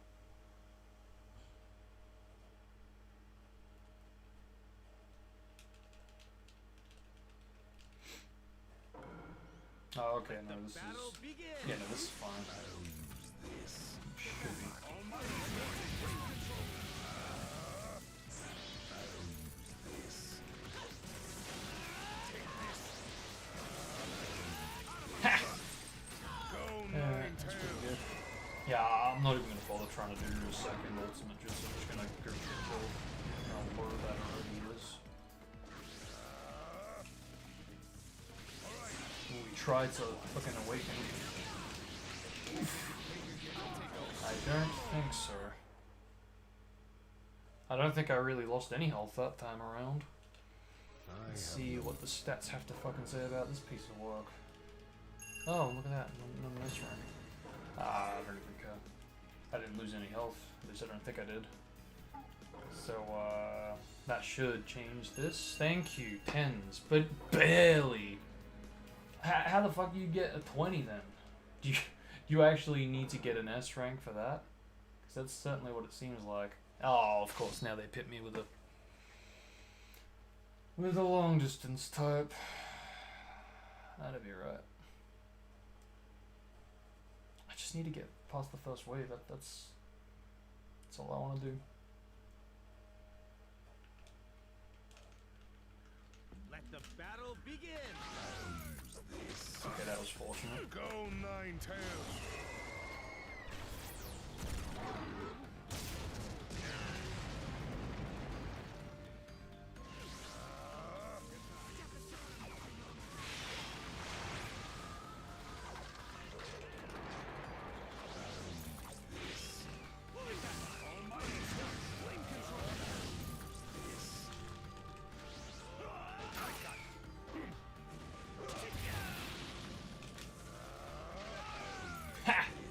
Oh, okay, no, this is... Battle begin. Yeah, no, this is fine. Should be. trying to do a second ultimate jutsu. I'm just gonna go for kill. I'll blur that already is. Ooh, he tried to fucking awaken. I don't think so. I don't think I really lost any health that time around. Let's see what the stats have to fucking say about this piece of work. Oh, look at that. No miss rank. Ah, I don't even care. I didn't lose any health. At least I don't think I did. So, that should change this. Thank you, 10s. But barely. How the fuck do you get a 20 then? Do you actually need to get an S rank for that? Because that's certainly what it seems like. Oh, of course, now they pit me with a long distance type. That'd be right. I just need to get past the first wave. That's all I want to do. Let the battle begin. Okay, that was fortunate. Go Nine-Tails.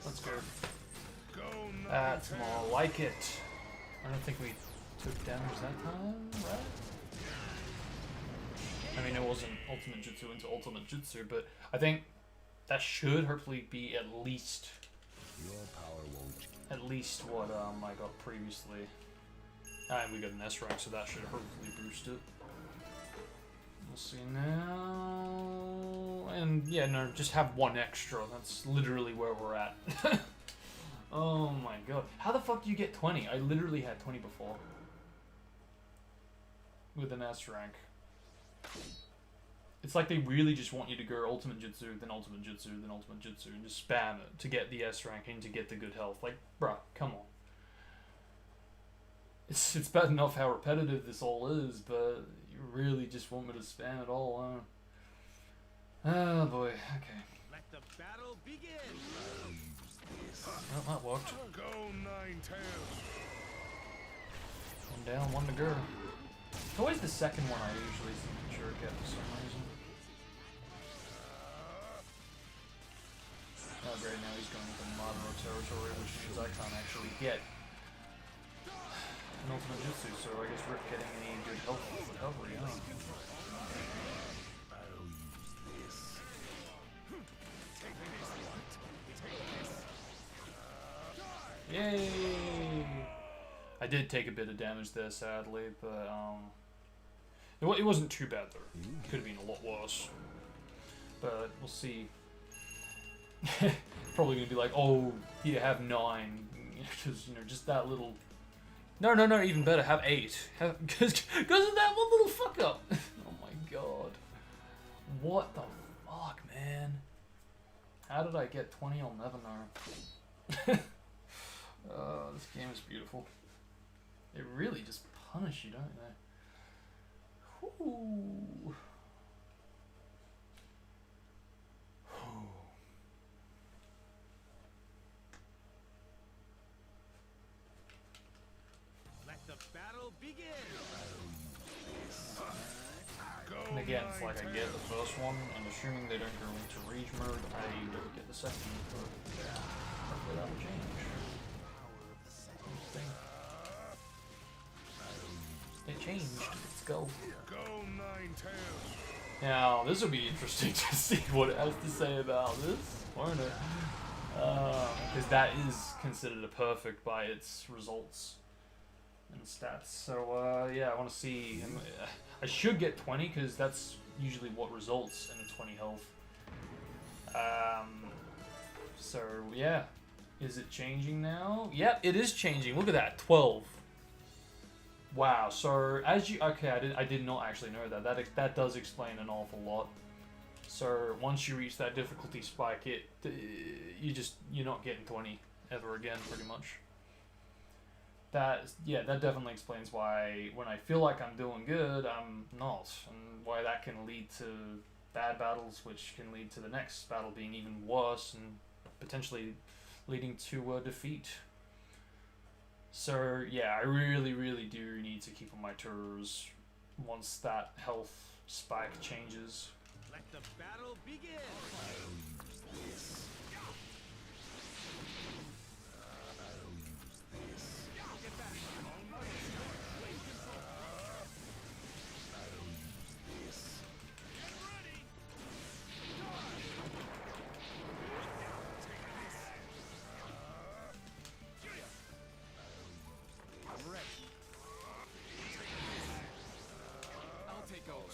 Let's go. That's more like it. I don't think we took damage that time, right? I mean, it wasn't ultimate jutsu into ultimate jutsu, but I think that should hopefully be at least what I got previously. And we got an S rank, so that should hopefully boost it. We'll see now. And yeah, no, just have one extra. That's literally where we're at. Oh my god. How the fuck do you get 20? I literally had 20 before. With an S rank. It's like they really just want you to go ultimate jutsu, then ultimate jutsu, then ultimate jutsu, and just spam it to get the S rank and to get the good health. Like, bruh, come on. It's bad enough how repetitive this all is, but you really just want me to spam it all, huh? Oh boy, okay. Let the battle begin. Well, that worked. Go Nine-Tails. One down, one to go. It's always the second one I usually seem to jerk at for some reason. Oh great, now he's going into Madara territory, which means I can't actually get an ultimate jutsu, so I guess Rip getting any good health recovery, huh? Yay! I did take a bit of damage there, sadly, but it wasn't too bad though. Could have been a lot worse. But we'll see. Probably gonna be like, oh, here, have 9, because you know, just that little. No, even better, have 8. Because of that one little fuck up. Oh my god. What the fuck, man? How did I get 20? I'll never know. This game is beautiful. They really just punish you, don't they? Whew. Let the battle begin. And again, it's like I get the first one, and assuming they don't go into rage mode, I don't get the second one. Hopefully that'll change. It changed. Let's go. Go Nine-Tails. Now, this will be interesting to see what it has to say about this, won't it? Because that is considered a perfect by its results and stats. So, yeah, I want to see. I should get 20, because that's usually what results in a 20 health. So, yeah. Is it changing now? Yep, it is changing. Look at that, 12. Wow. So as you I did not actually know that. That does explain an awful lot. So once you reach that difficulty spike, you're not getting 20 ever again, pretty much. that definitely explains why when I feel like I'm doing good, I'm not, and why that can lead to bad battles, which can lead to the next battle being even worse and potentially leading to defeat. So yeah, I really, really do need to keep on my toes once that health spike changes. Let the battle begin. I'm ready. I'll take over.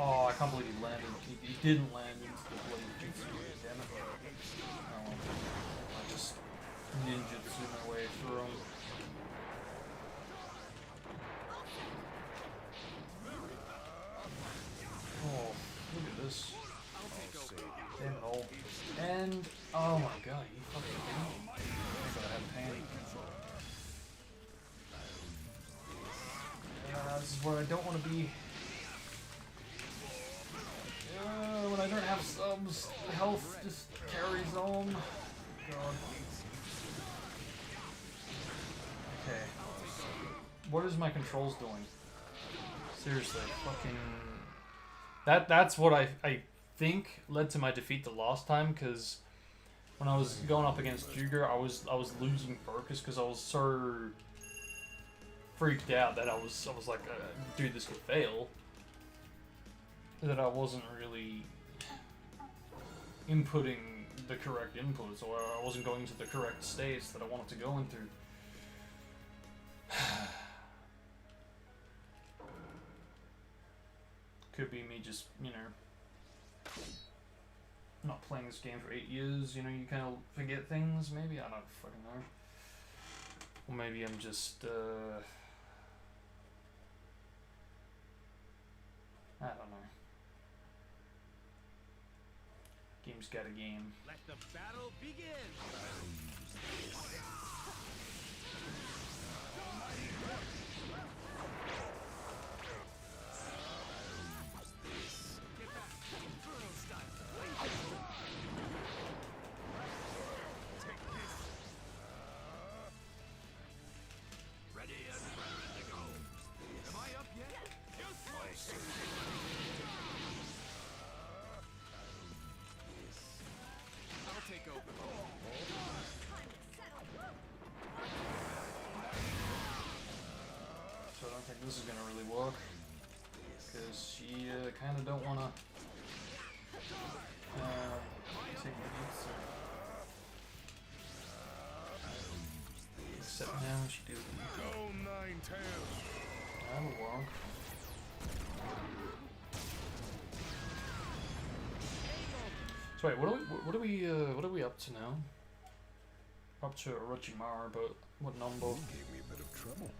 Oh, I can't believe he landed. He didn't land into the blade jutsu. Damn it. Oh, well. I just ninjutsu my way through him. Oh, look at this. Damn it all. And, oh my god, you fucking kidding me? I gotta have pain. This is where I don't want to be. When I don't have subs, the health just carries on. God. Okay. What is my controls doing? Seriously, fucking... That's what I think led to my defeat the last time, because when I was going up against Juger, I was losing focus because I was so freaked out that I was like, dude, this could fail. That I wasn't really inputting the correct inputs, or I wasn't going to the correct states that I wanted to go into. Could be me just, you know, not playing this game for 8 years, you know, you kind of forget things, maybe? I don't fucking know. Or maybe I'm just, I don't know. Game's got a game. Let the battle begin. Ready and raring to go. Am I up yet? I'll take over. So I don't think this is gonna really work, because she kind of don't want to take the hits. Except now she do. Go nine tails. That'll work. So wait, what are we up to now? Up to Orochimaru, but what number? You gave me a bit of trouble.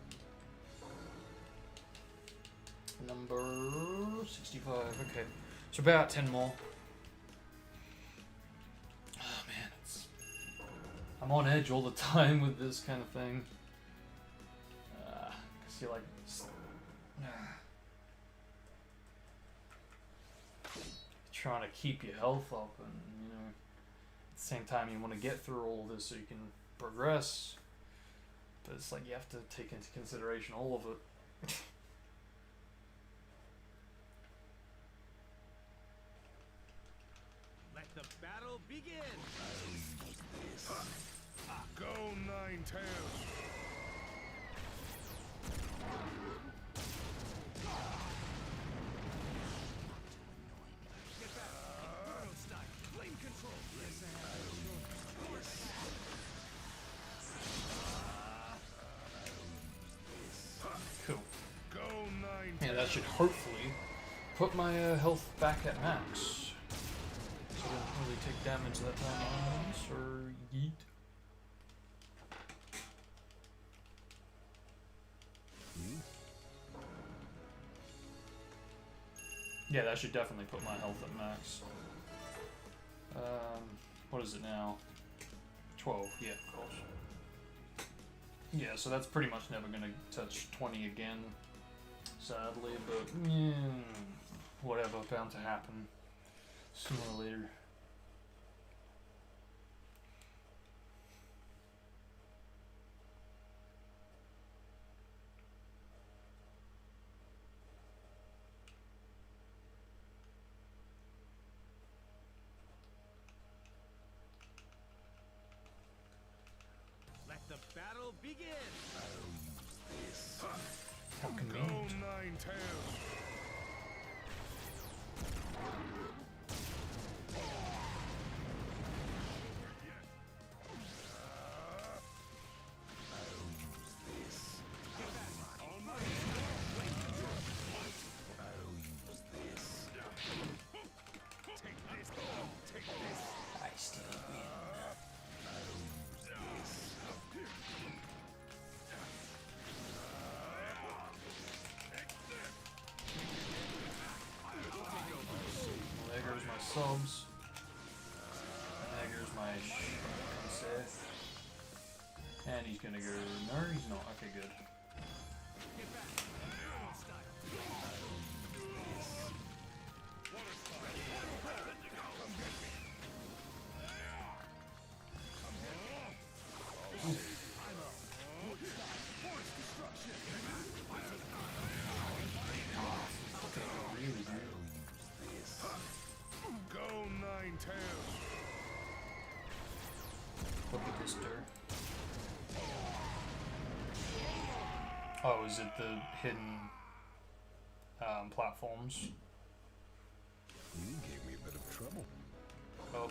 Number 65. Okay, so about 10 more. Oh man, I'm on edge all the time with this kind of thing. 'Cause you're like, trying to keep your health up, and you know, at the same time you want to get through all of this so you can progress. But it's like you have to take into consideration all of it. Let the battle begin. Go nine tails. Get back. Inferno style. Flame control. Yes, I have. Cool. Go nine Yeah, that should hopefully put my health back at max. So I don't really take damage that time. Or yeet. Yeah, that should definitely put my health at max. What is it now? 12, yeah, of course. Yeah, so that's pretty much never gonna touch 20 again, sadly, but whatever, bound to happen sooner or later. Let the battle begin. How Go convenient. nine tails. I still win. Well, there goes my subs. And there goes my Seth. And he's gonna go. No, he's not. Okay, good. Really good. Go nine tails. Look at this dirt. Oh, is it the hidden platforms? You gave me a bit of trouble. Oh.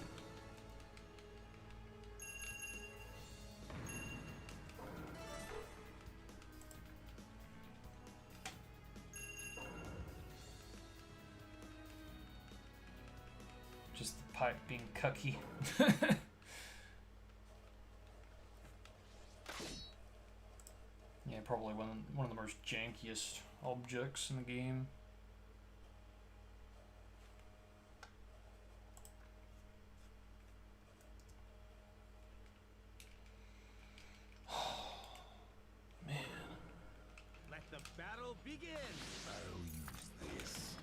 Just the pipe being cucky. Yeah, probably one of the most jankiest objects in the game. Man. Let the battle begin. I'll use this.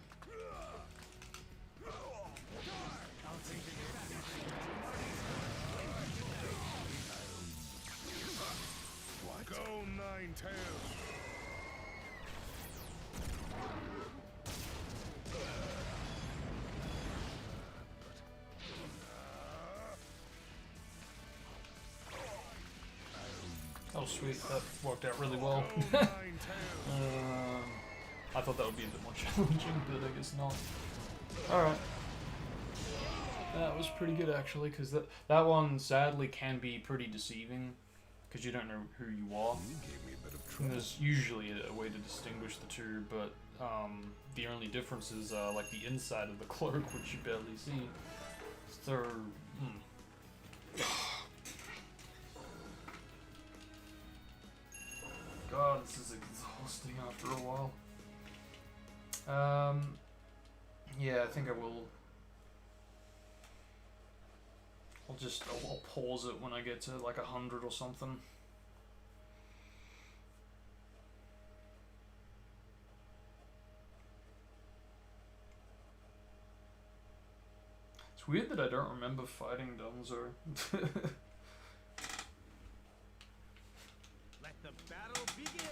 What? Go nine tails. Oh sweet, that worked out really well. Go nine tails. I thought that would be a bit more challenging, but I guess not. Alright. That was pretty good actually, because that one sadly can be pretty deceiving, because you don't know who you are. You gave me a bit of And trouble. there's usually a way to distinguish the two, but the only difference is like the inside of the cloak, which you barely see. So, God, this is exhausting after a while. Yeah, I think I will. I'll pause it when I get to like 100 or something. It's weird that I don't remember fighting Dunzo. Let the battle begin.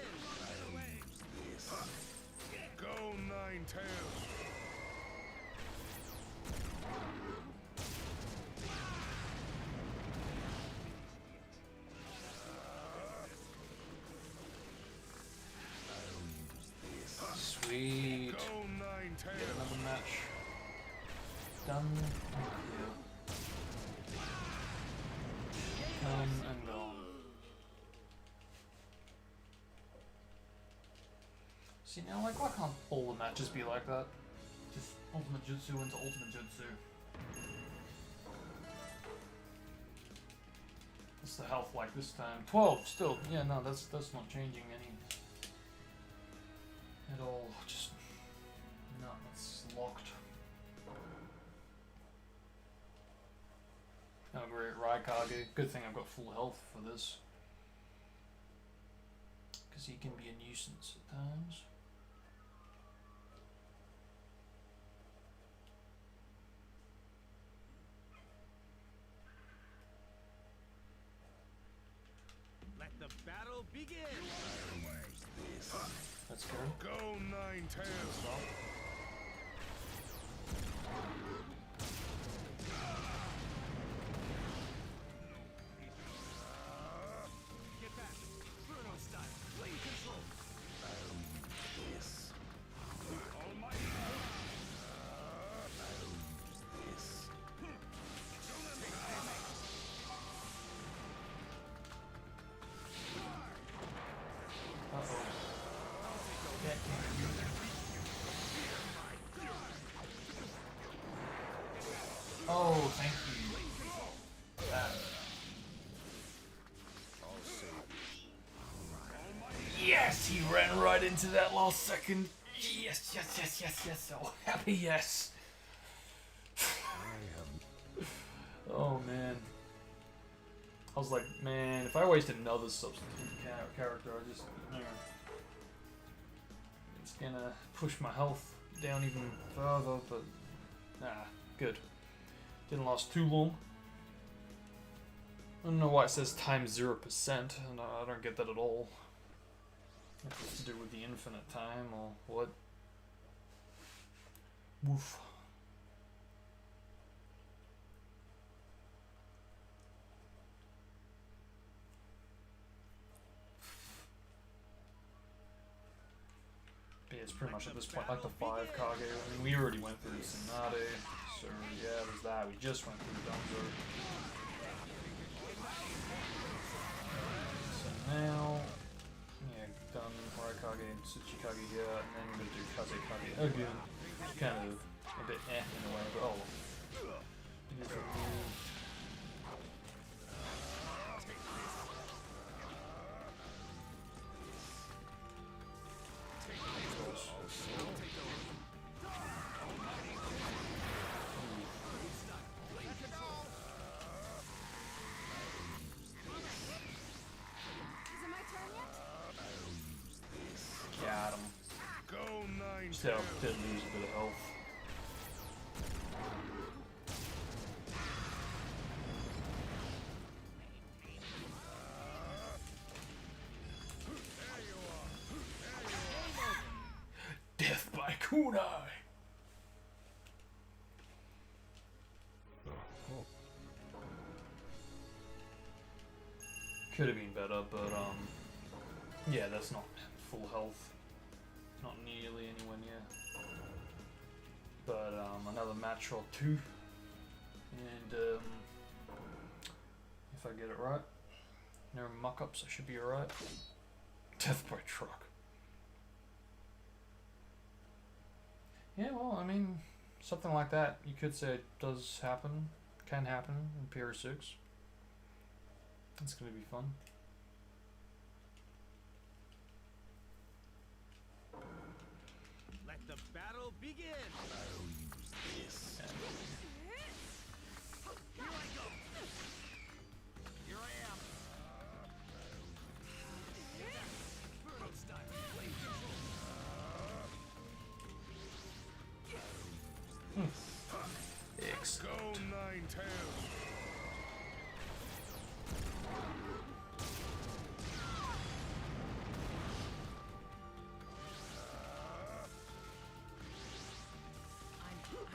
Go nine tails. Sweet. Go nine Get tails. another match done. Come and gone. See now, like, why can't all the matches be like that? Just ultimate jutsu into ultimate jutsu. What's the health like this time? 12 still. Yeah, no, that's not changing any at all. Just no, it's locked. Raikage. Good thing I've got full health for this. Because he can be a nuisance at times. Let the battle begin. Let's go. Go Nine Tails. Get back. Bruno style. Blade control. This. Almighty. This. Uh-oh. Oh, thank you. I'll save Yes, he ran right into that last second. Yes, yes, yes, yes, yes. Oh, happy yes. I have Oh, man. I was like, man, if I waste another substitute character, I just, you know, it's gonna push my health down even further, but, nah, good. Didn't last too long. I don't know why it says times 0%, and I don't get that at all. If it's to do with the infinite time, or what? Woof. But yeah, it's pretty much at this point like the 5 Kage. I mean, we already went through Tsunade, so yeah, there's that. We just went through Dunzo. So now, yeah, done Raikage and Tsuchikage here, and then we're gonna do Kazekage again. It's kind of a bit in a way, but oh. It is a move. Is it my turn yet? Got him. Go Nine Still Tails. did lose a bit of health. Death by kunai. Could have been better, but yeah, that's not full health. Not nearly anywhere near. But another match or two, and if I get it right, no muck-ups, I should be alright. Death by truck. Yeah, well, I mean, something like that, you could say it does happen, can happen in PR6. It's gonna be fun. Let the battle begin. Here I go. Here I am. Bruno style. Blade control. Excellent. Go Nine Tails.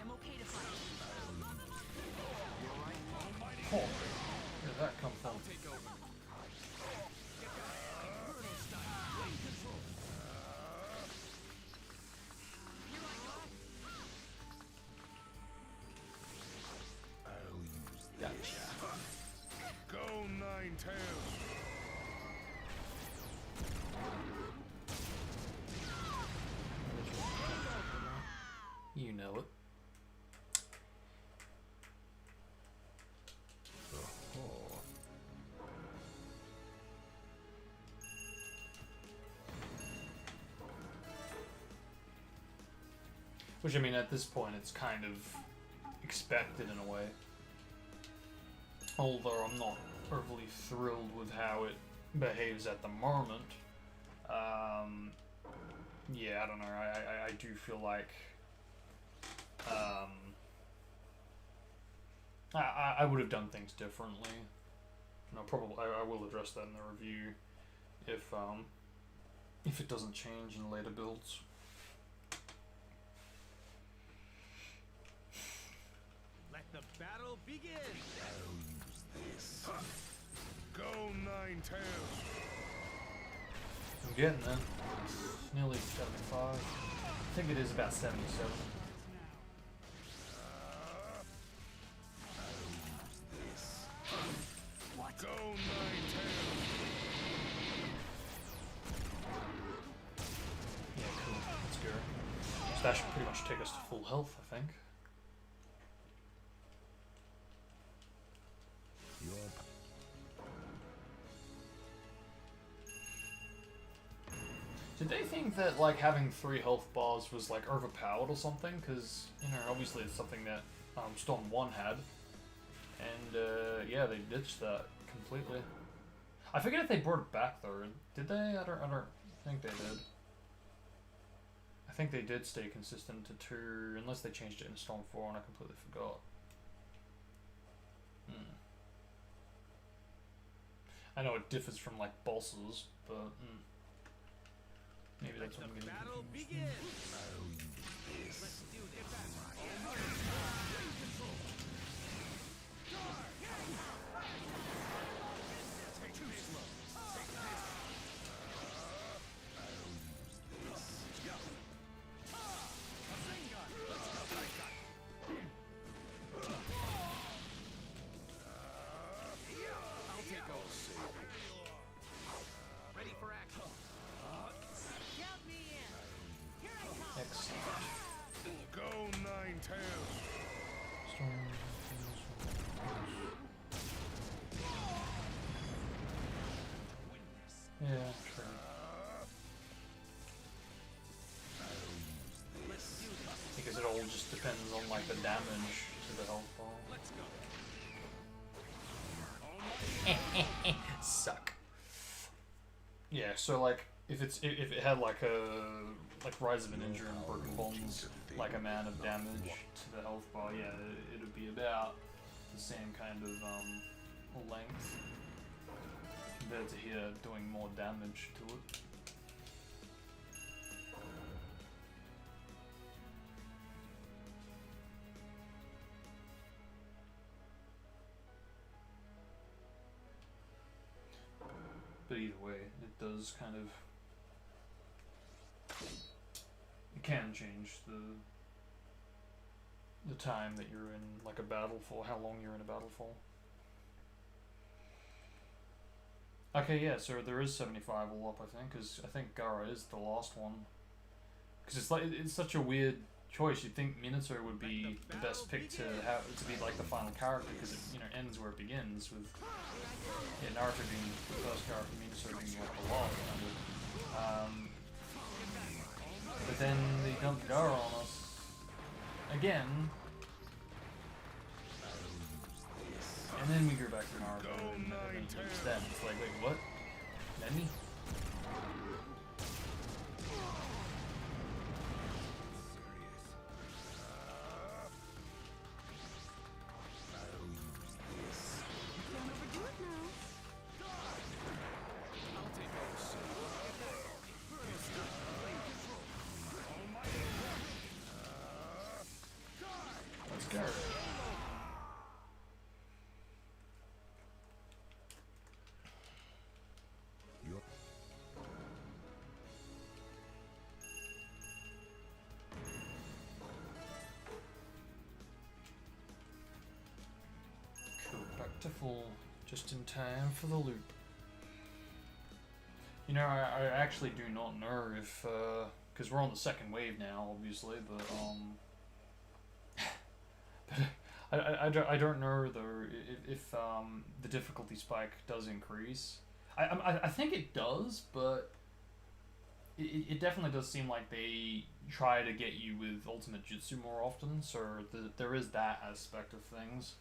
I'm okay to fight. Oh, where did that come from? Take over. Bruno style. Blade control. I'll use this. Gotcha. Go Nine Tails. You know it. Oh. Which, I mean, at this point, it's kind of expected in a way. Although I'm not overly thrilled with how it behaves at the moment. Yeah, I don't know. I do feel like I would have done things differently. No, probably I will address that in the review if it doesn't change in later builds. Let the battle begin. I'll use this. Go Nine-Tails. I'm getting there. It's nearly 75. I think it is about 77. Go Nine-Tails. Yeah, cool. Let's go. So that should pretty much take us to full health, I think. Your Did they think that like having 3 health bars was like overpowered or something? Because you know, obviously it's something that Storm 1 had, and yeah, they ditched that completely. I forget if they brought it back though. Did they? I don't think they did. I think they did stay consistent to 2, unless they changed it in Storm 4 and I completely forgot. I know it differs from like bosses, but maybe that's what I'm getting Battle confused. begin. I'll use this. Let's do this. I'll take over. Ready for action. Count me in. Here I come. Excellent. Go Nine-Tails. Storm. Yeah, sure. Because it all just depends on like the damage to the health ball. Let's go. Suck. Yeah, so like if it had like a Rise of an Ninja and Broken Bones, like amount of damage to the health bar, yeah, it would be about the same kind of length compared to here doing more damage to it. But either way, it does kind of... It can change the time that you're in like a battle for, how long you're in a battle for. Okay, yeah, so there is 75 all up, I think, because I think Gara is the last one. Because it's like, it's such a weird choice. You'd think Minato would be the best pick to have to be like the final character, because it, you know, ends where it begins, with Naruto being the first character, Minato being like the last, kind of. But then they dumped Gara on us again, and then we go back to Naruto, and then it's them. It's like, wait, what? Nani? Don't overdo it now. I'll take over. Let's go. Your Cool, back to full, just in time for the loop. You know, I actually do not know if, because we're on the second wave now, obviously, but, but I don't know, though, if the difficulty spike does increase. I think it does, but it definitely does seem like they try to get you with ultimate jutsu more often, so there is that aspect of things.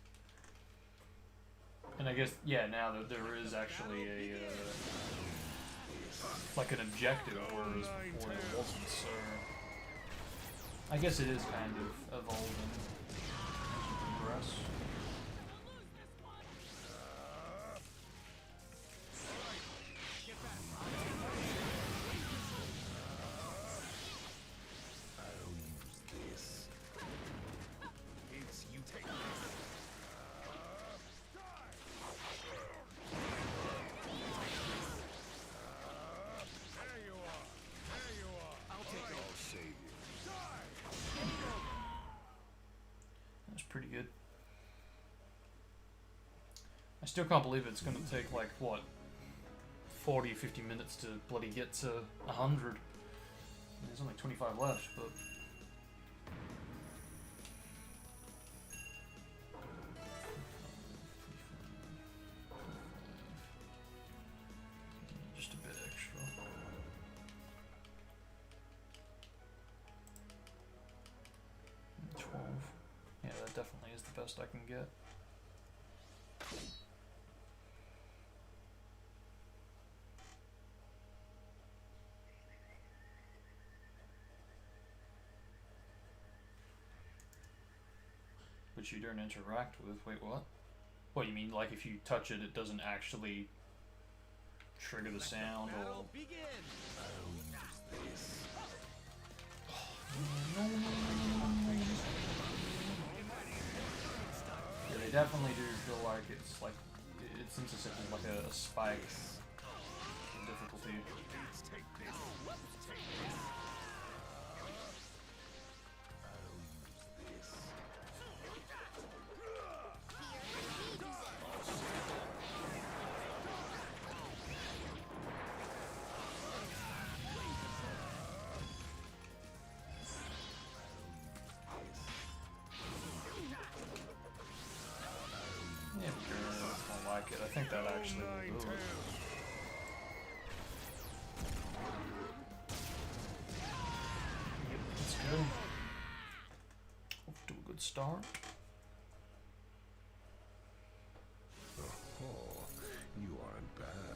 And I guess, yeah, now that there is actually a, like an objective, whereas before there wasn't, so... I guess it is kind of evolving as you progress. Pretty good. I still can't believe it's gonna take like what 40 50 minutes to bloody get to 100. There's only 25 left, but just a bit extra. Yeah, that definitely is the best I can get. Which you don't interact with. Wait, what? What, you mean like if you touch it, it doesn't actually trigger the sound or... Yeah, they definitely do feel like it's like it's sensitive to like a spike in difficulty. I think that actually will do it. Yep, let's go. Off to a good start. Oh, you aren't bad.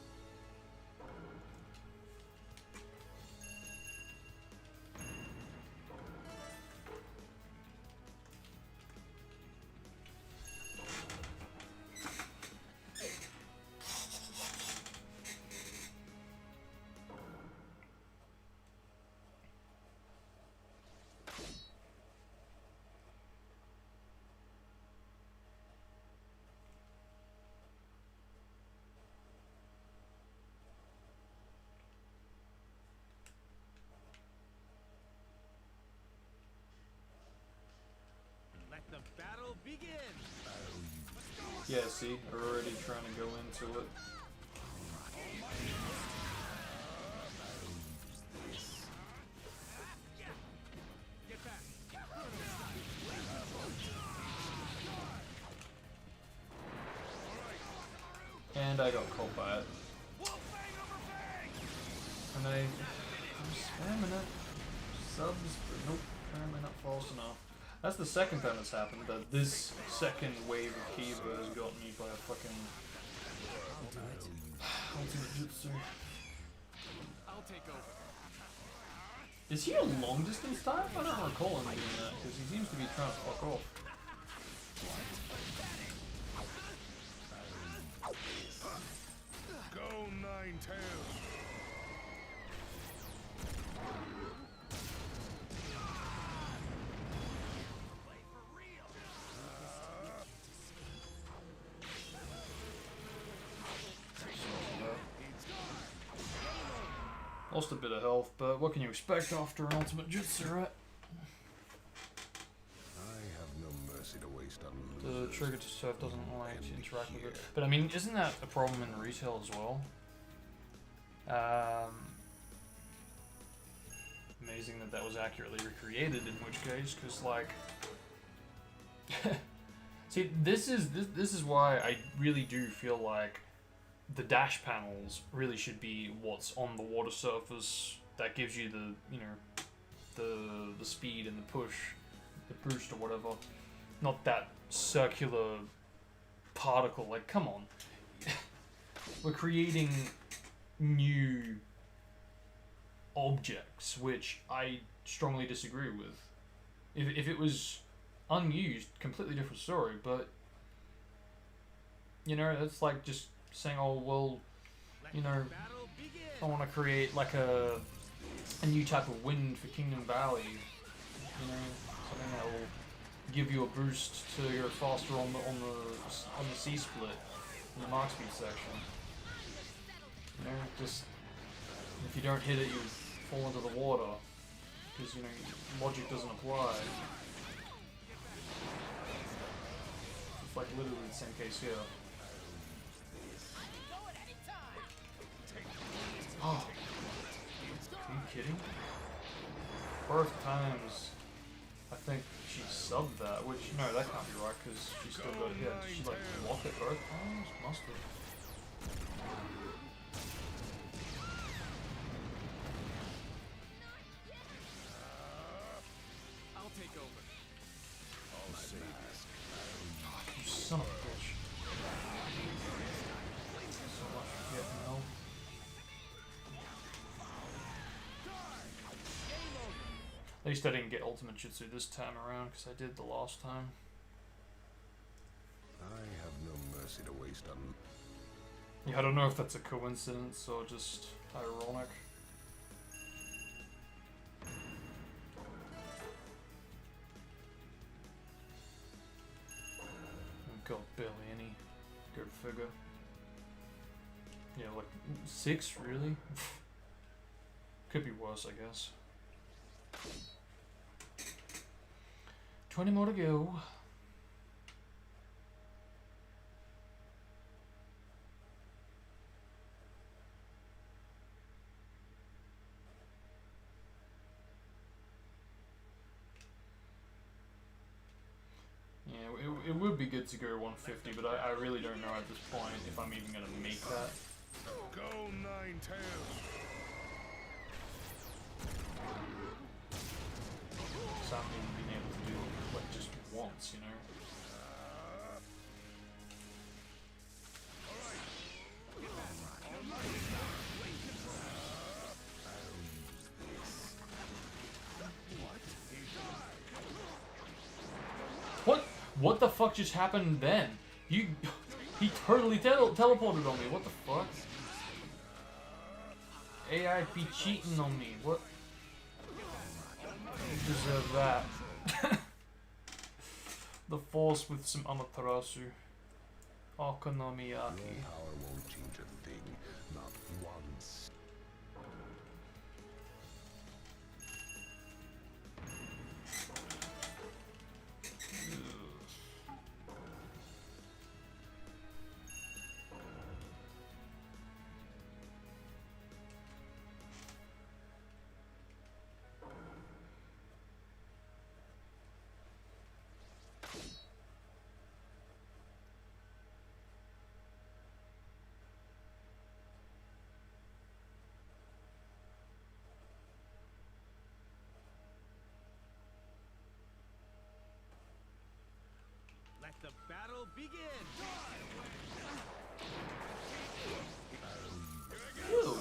Let the battle begin. Yeah, see, we're already trying to go into it. And I got caught by it. And I'm spamming it. Subs, but nope, apparently not fast enough. That's the second time it's happened, that this second wave of Kiva has gotten me by a fucking ultimate jutsu. I'll take over. Is he a long distance type? I don't recall him doing that, because he seems to be trying to fuck off. Go Nine-Tails. Lost a bit of health, but what can you expect after an ultimate jutsu, right? I have no mercy to waste on The losers. trigger to surf doesn't like to interact with it. But I mean, isn't that a problem in retail as well? Amazing that that was accurately recreated, in which case, because like... See, this is why I really do feel like the dash panels really should be what's on the water surface that gives you the, you know, the speed and the push, the boost or whatever. Not that circular particle. Like, come on. We're creating new objects, which I strongly disagree with. If it was unused, completely different story, but you know, it's like just saying, oh well, you know, I want to create like a new type of wind for Kingdom Valley, you know, something that will give you a boost to go faster on the C split in the Mach speed section. You know, just if you don't hit it, you fall into the water because you know logic doesn't apply. It's like literally the same case here. Oh, are you kidding? Both times, I think she subbed that, which, no, that can't be right, because she still got a hit. Did she, like, block it both times? Must have. I'll take over. I'll say this. You son of a bitch. So much for getting help. At least I didn't get Ultimate Jutsu this time around, because I did the last time. I have no mercy to waste on. Yeah, I don't know if that's a coincidence or just ironic. God, barely any. Go figure. Yeah, like 6, really? Could be worse, I guess. 20 more to go. Yeah, it would be good to go 150, but I really don't know at this point if I'm even going to make that. Go Nine Tails. Something being able to do it like just once, you know. What the fuck just happened then? He totally teleported on me. What the fuck? AI be cheating on me. What? You deserve that. The Force with some Amaterasu. Okonomiyaki. Your power won't change a thing, not once. Let the battle begin. Ew.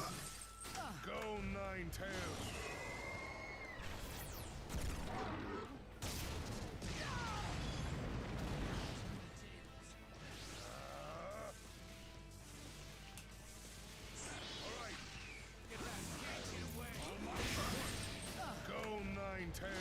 Go Nine Tails. Go Nine Tails.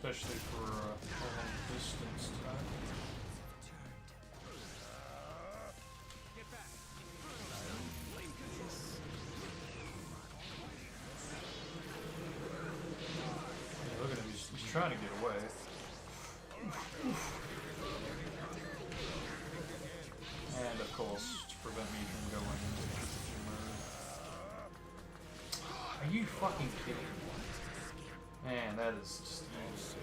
especially for a long distance time. Yeah, look at him, he's trying to get away. And of course, to prevent me from going into execution mode. Are you fucking kidding me? Man, that is just easy.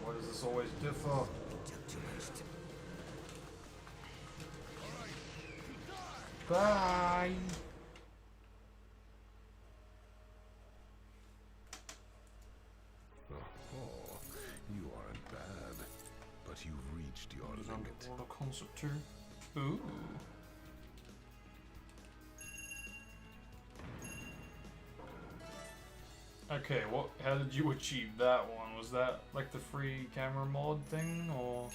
Why does this always differ? Bye! Oh, you aren't bad, but you've reached your There's limit. underwater concept too. Ooh. Okay, how did you achieve that one? Was that like the free camera mod thing, or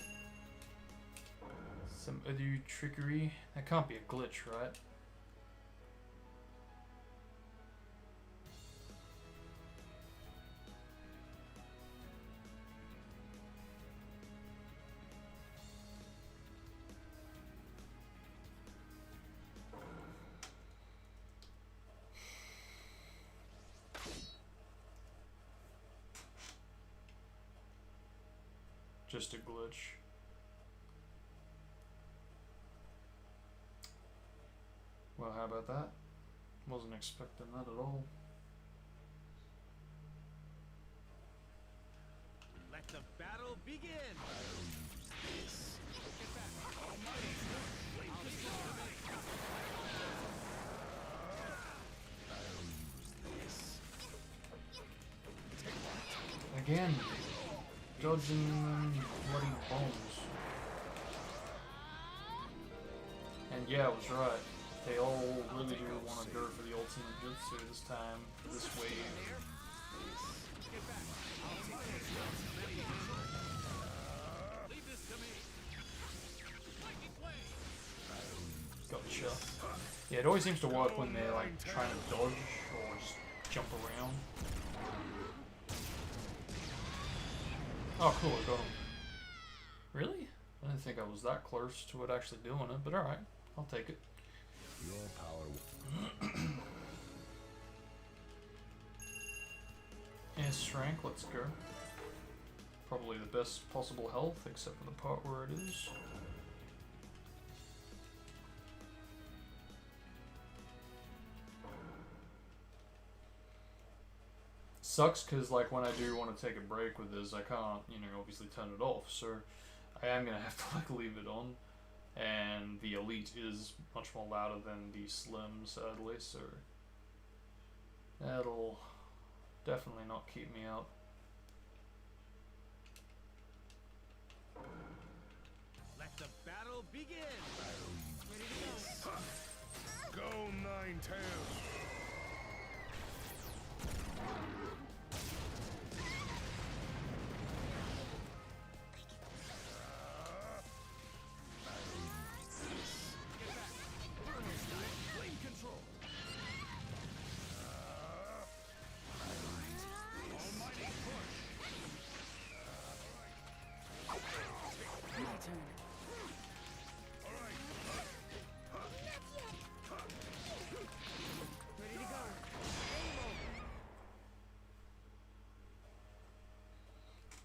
some other trickery? That can't be a glitch, right? Just a glitch. Well, how about that? Wasn't expecting that at all. Let the battle begin. Again, dodging bloody bombs. And yeah, I was right. They all really do want to go for the ultimate jutsu this time, for this wave. Gotcha. Yeah, it always seems to work when they're like trying to dodge or just jump around. Oh cool, I got him. Really? I didn't think I was that close to it actually doing it, but alright, I'll take it. Your power. S rank, let's go. Probably the best possible health, except for the part where it is. Sucks because like when I do want to take a break with this, I can't, you know, obviously turn it off, so I am gonna have to like leave it on. And the elite is much more louder than the slim, sadly, so that'll definitely not keep me out. Let the battle begin. Go, Nine-Tails!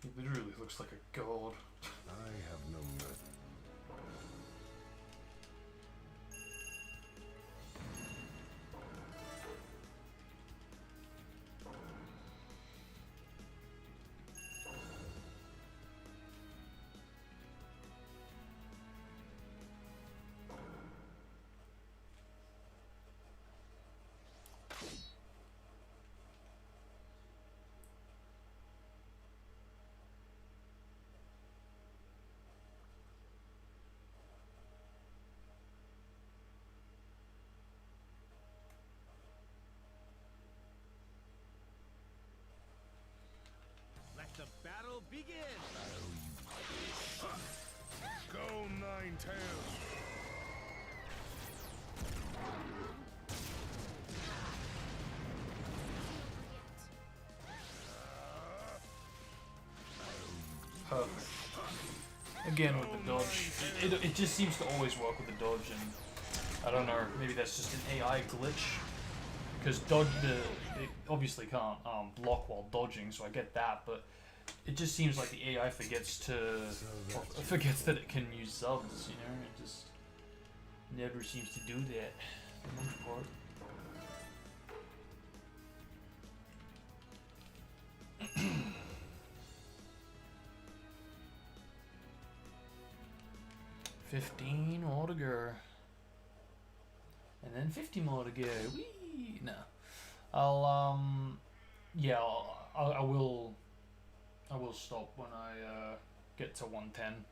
He literally looks like a god. I have no mercy. tails. Perfect. Again with the dodge, it just seems to always work with the dodge, and I don't know, maybe that's just an AI glitch. Because it obviously can't block while dodging, so I get that, but it just seems like the AI forgets that it can use subs, you know? It just never seems to do that for the most part. $15 more to go. And then 50 more to go. Whee! No. I'll, yeah, I will stop when I, get to 110.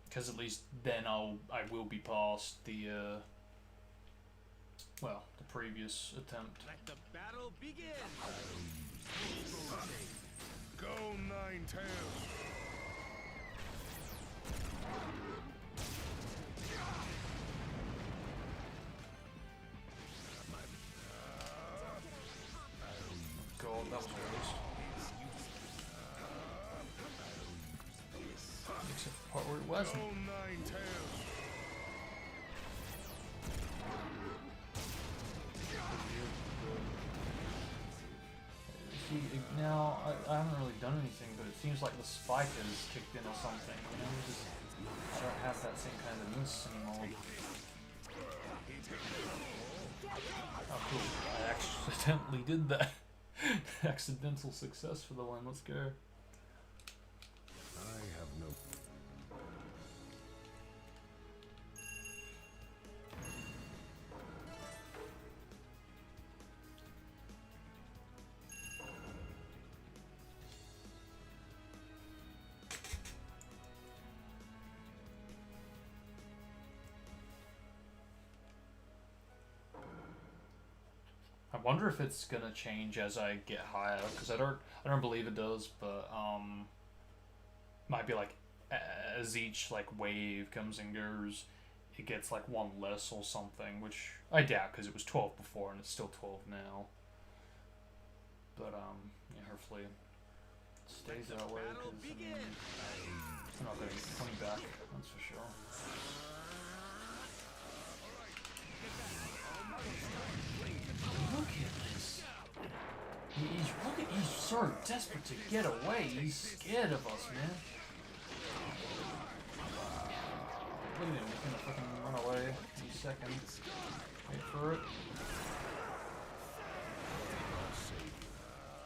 Because at least then I will be past the, well, the previous attempt. Let the battle begin. Go Nine Tails. God, that was close. Except the part where it wasn't. Go Nine Tails. See, now, I haven't really done anything, but it seems like the spike has kicked in or something, you know? Just, I don't have that same kind of miss anymore. Oh, cool. I accidentally did that. Accidental success for the one. Let's go. I have no. I wonder if it's gonna change as I get higher, because I don't believe it does, but might be like as each like wave comes and goes, it gets like one less or something, which I doubt because it was 12 before and it's still 12 now. But yeah, hopefully it stays that way, because I mean, I'm not gonna get 20 back, that's for sure. Look at this. He's so desperate to get away. He's scared of us, man. Look at him. He's gonna fucking run away any second. Wait for it.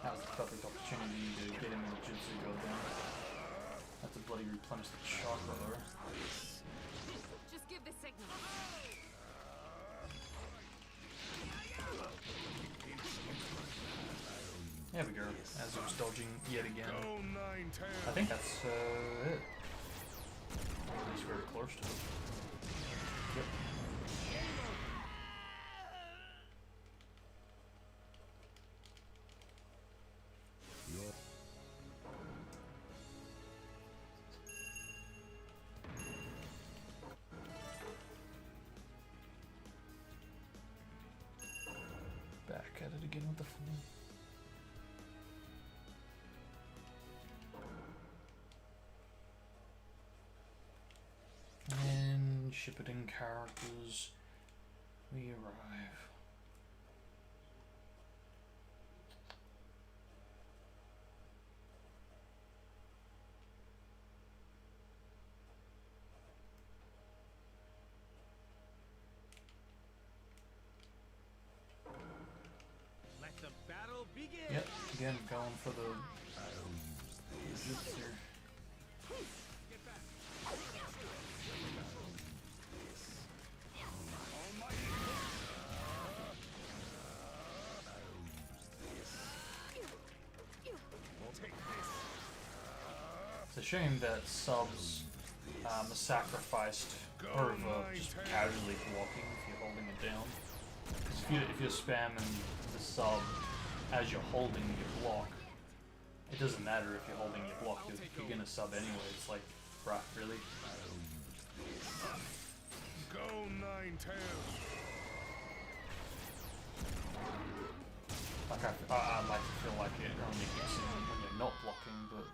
That was the perfect opportunity to get him in the jutsu, goddamn. That's a bloody replenish the chakra though. Just give the signal. There we go. As it was dodging yet again. Go Nine Tails. I think that's it. At least very close to it. Yep. Back at it again with the fool. And ship it in characters. We arrive. Let the battle begin. Yep, again going for the jutsu. It's a shame that subs are sacrificed over just casually blocking if you're holding it down. Because if you're spamming the sub as you're holding your block, it doesn't matter if you're holding your block, you're gonna sub anyway. It's like Bruh, really? Go Nine Tails. Like I like to feel like it only kicks in when you're not blocking, but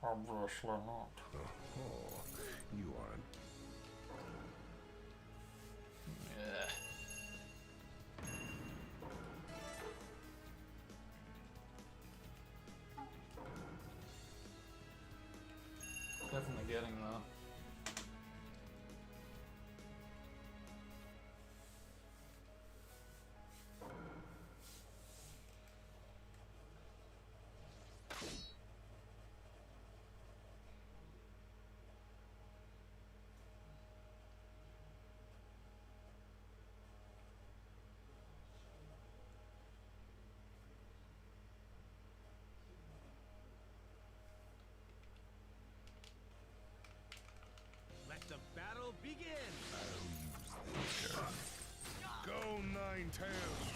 obviously not. Oh, you aren't. Yeah. Definitely getting there. Let the battle begin. Go Nine Tails.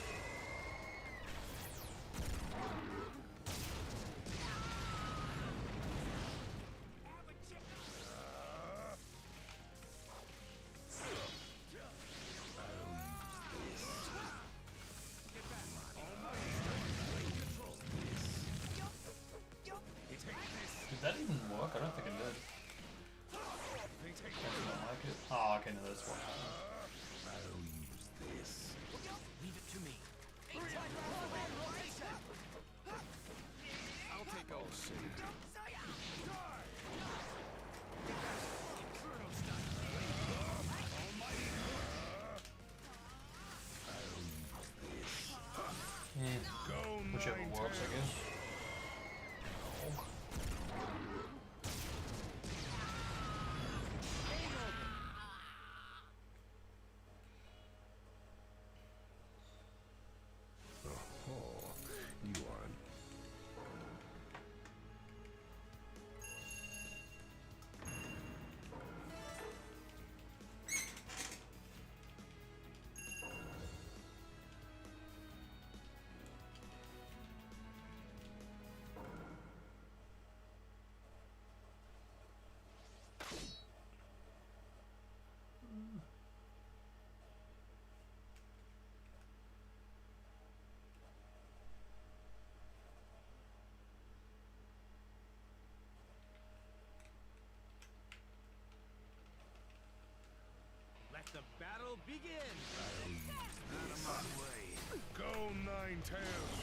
Did that even work? I don't think it did. I don't like it. Oh, okay, no, that's what happened. I'll use this. Leave it to me. I'll take all shit. Go Whichever Nine works, I Tails. guess. Oh, you aren't. Let the battle begin. Out of my way. Go Nine Tails.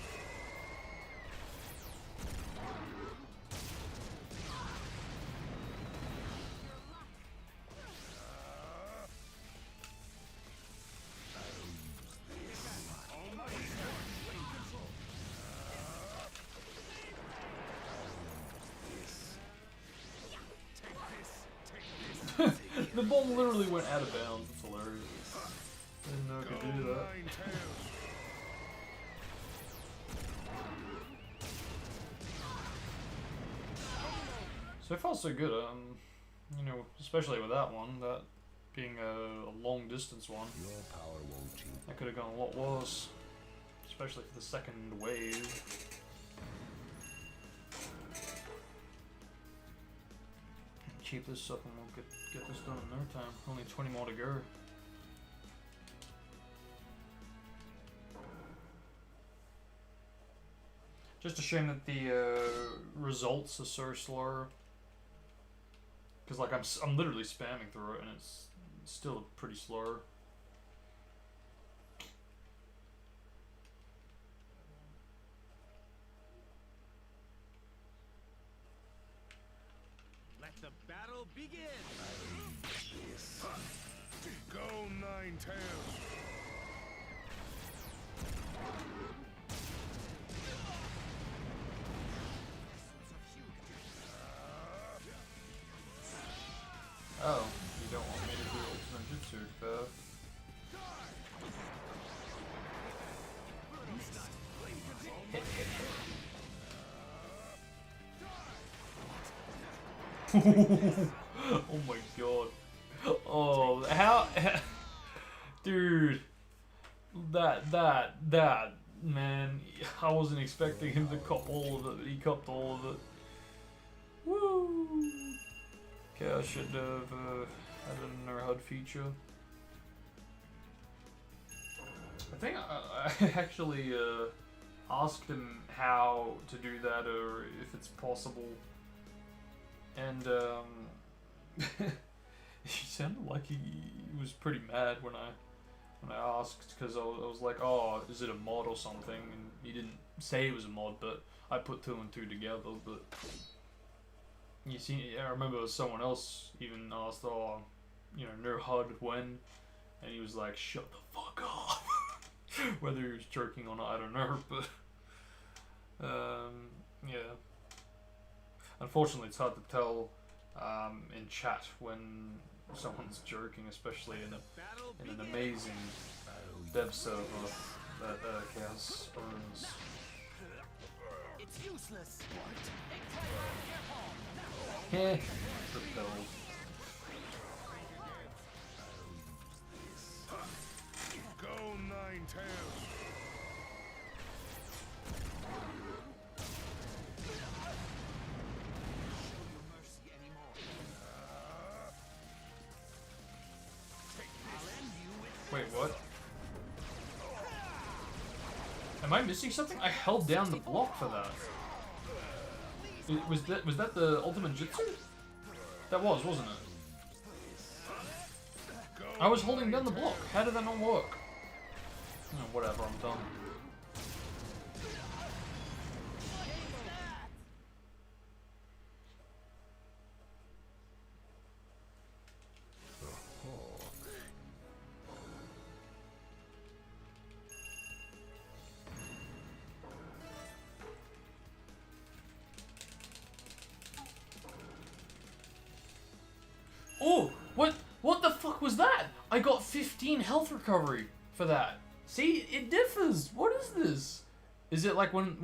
The bomb literally went out of bounds. It's hilarious. I didn't know it Go could do that. Nine Tails. So far, so good. You know, especially with that one, that being a long distance one, Your power won't change. that could have gone a lot worse. Especially for the second wave. Keep this up and we'll get this done in no time. Only 20 more to go. Just a shame that the results are so slow. Because like I'm literally spamming through it and it's still pretty slow. Let the battle begin. Go Nine Tails. Oh, you don't want me to do ultimate jutsu, fair. Hit, hit, hit. Oh my god. Oh, how... Dude. That, man. I wasn't expecting him to cop all of it, but he copped all of it. Okay, I should have added another HUD feature. I think I actually asked him how to do that or if it's possible. And he sounded like he was pretty mad when I asked, because I was like, oh, is it a mod or something? And he didn't say it was a mod, but I put two and two together. But you see, I remember someone else even asked, oh, you know, no HUD when, and he was like, shut the fuck up. Whether he was jerking or not, I don't know, but yeah. Unfortunately, it's hard to tell in chat when someone's joking, especially in an amazing dev server that Chaos owns. It's useless. Heh, repelled. Go Nine-Tails. Wait, what? Am I missing something? I held down the block for that. Was that the ultimate jutsu? That was, wasn't it? I was holding down the block. How did that not work? Oh, whatever, I'm done. Oh, what the fuck was that? I got 15 health recovery for that. See, it differs. What is this? Is it like when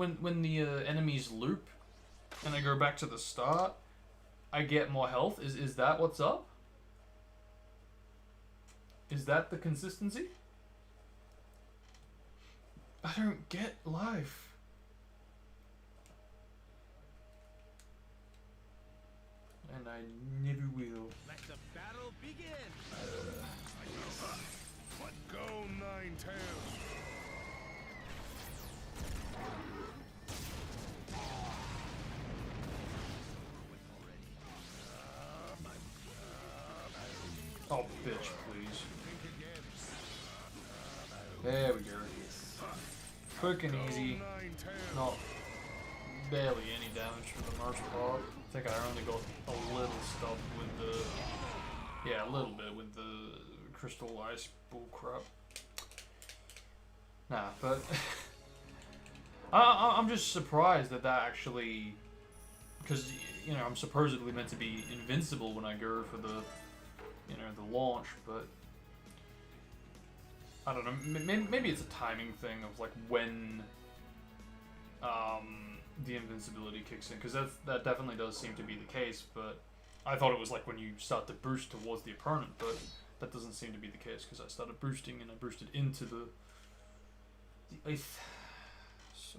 the enemies loop and I go back to the start, I get more health? Is that what's up? Is that the consistency? I don't get life. And I never will. Let the battle begin. Go Nine-Tails. Oh, bitch, please. There we go. Quick and easy. Not barely any damage for the most part. I think I only got a little stuff with the... Yeah, a little bit with the crystal ice bullcrap. Nah, but... I'm just surprised that actually... Because, you know, I'm supposedly meant to be invincible when I go for the... You know, the launch, but... I don't know, maybe it's a timing thing of, like, when... the invincibility kicks in, because that definitely does seem to be the case, but I thought it was like when you start to boost towards the opponent, but that doesn't seem to be the case, because I started boosting and I boosted into the ice. So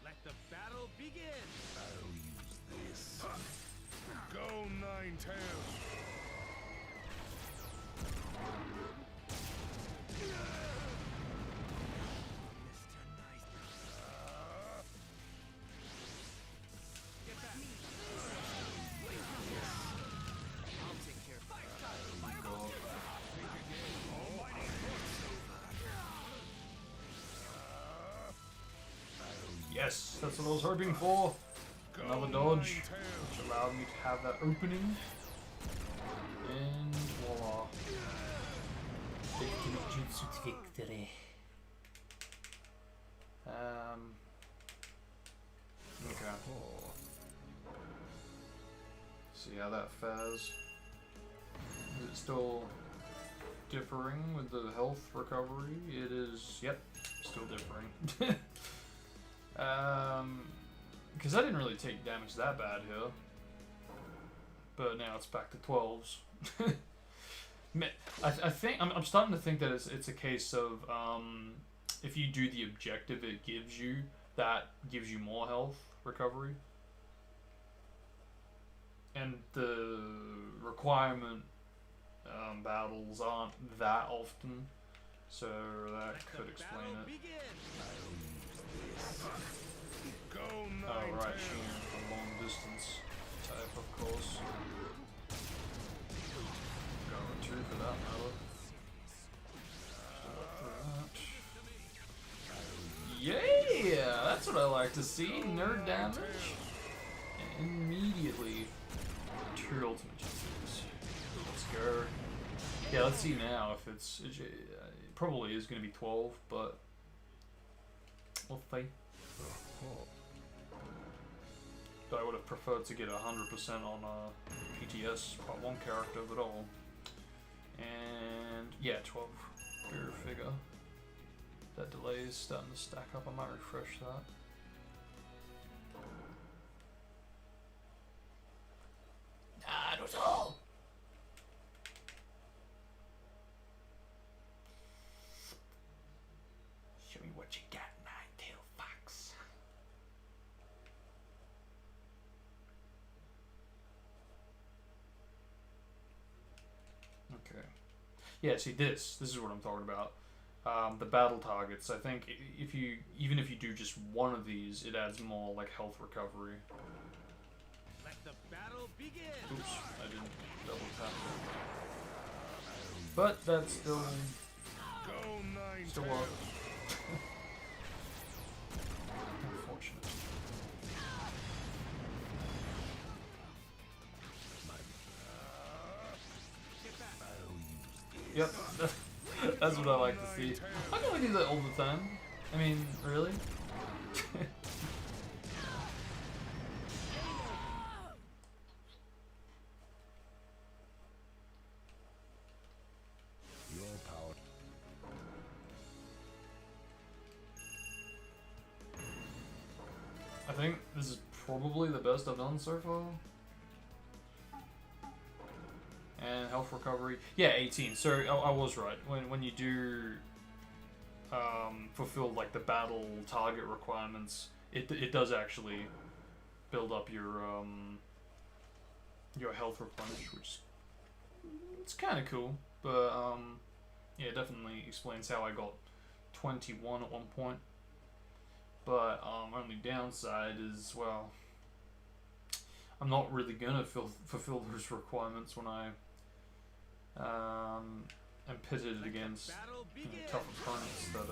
Let the battle begin. I'll use this. Go Nine-Tails. yes, that's what I was hoping for. Another dodge, which allowed me to have that opening. And voila. Victory, jutsu victory. Okay. See how that fares. Is it still differing with the health recovery? It is, yep, still differing. Because I didn't really take damage that bad here. But now it's back to 12s. I think I'm starting to think that it's a case of if you do the objective it gives you more health recovery, and the requirement battles aren't that often, so that could explain it. Oh right, shooting a long distance type, of course. Going two for that matter. Yeah, that's what I like to see. Nerd damage. And immediately 2 ultimate juices. Let's go. Yeah, let's see now if it probably is going to be 12, but we'll see. I would have preferred to get 100% on PTS Part 1 character, but all. And yeah, 12. Beer figure. That delay is starting to stack up. I might refresh that. Naruto! Show me what you got, Nine-Tail Fox. Okay. Yeah, see this is what I'm talking about. The battle targets. I think even if you do just one of these, it adds more like health recovery. Let the battle begin. Oops, I didn't double tap it. But that's still work. Unfortunate. Yep, that's what I like to see. How can we do that all the time? I mean, really? Your power. I think this is probably the best I've done so far. And health recovery, yeah, 18. So I was right. When you do fulfill like the battle target requirements, it does actually build up your health replenish, which it's kind of cool. But yeah, it definitely explains how I got 21 at one point. But only downside is, well, I'm not really gonna fulfill those requirements when I am pitted against tough opponents that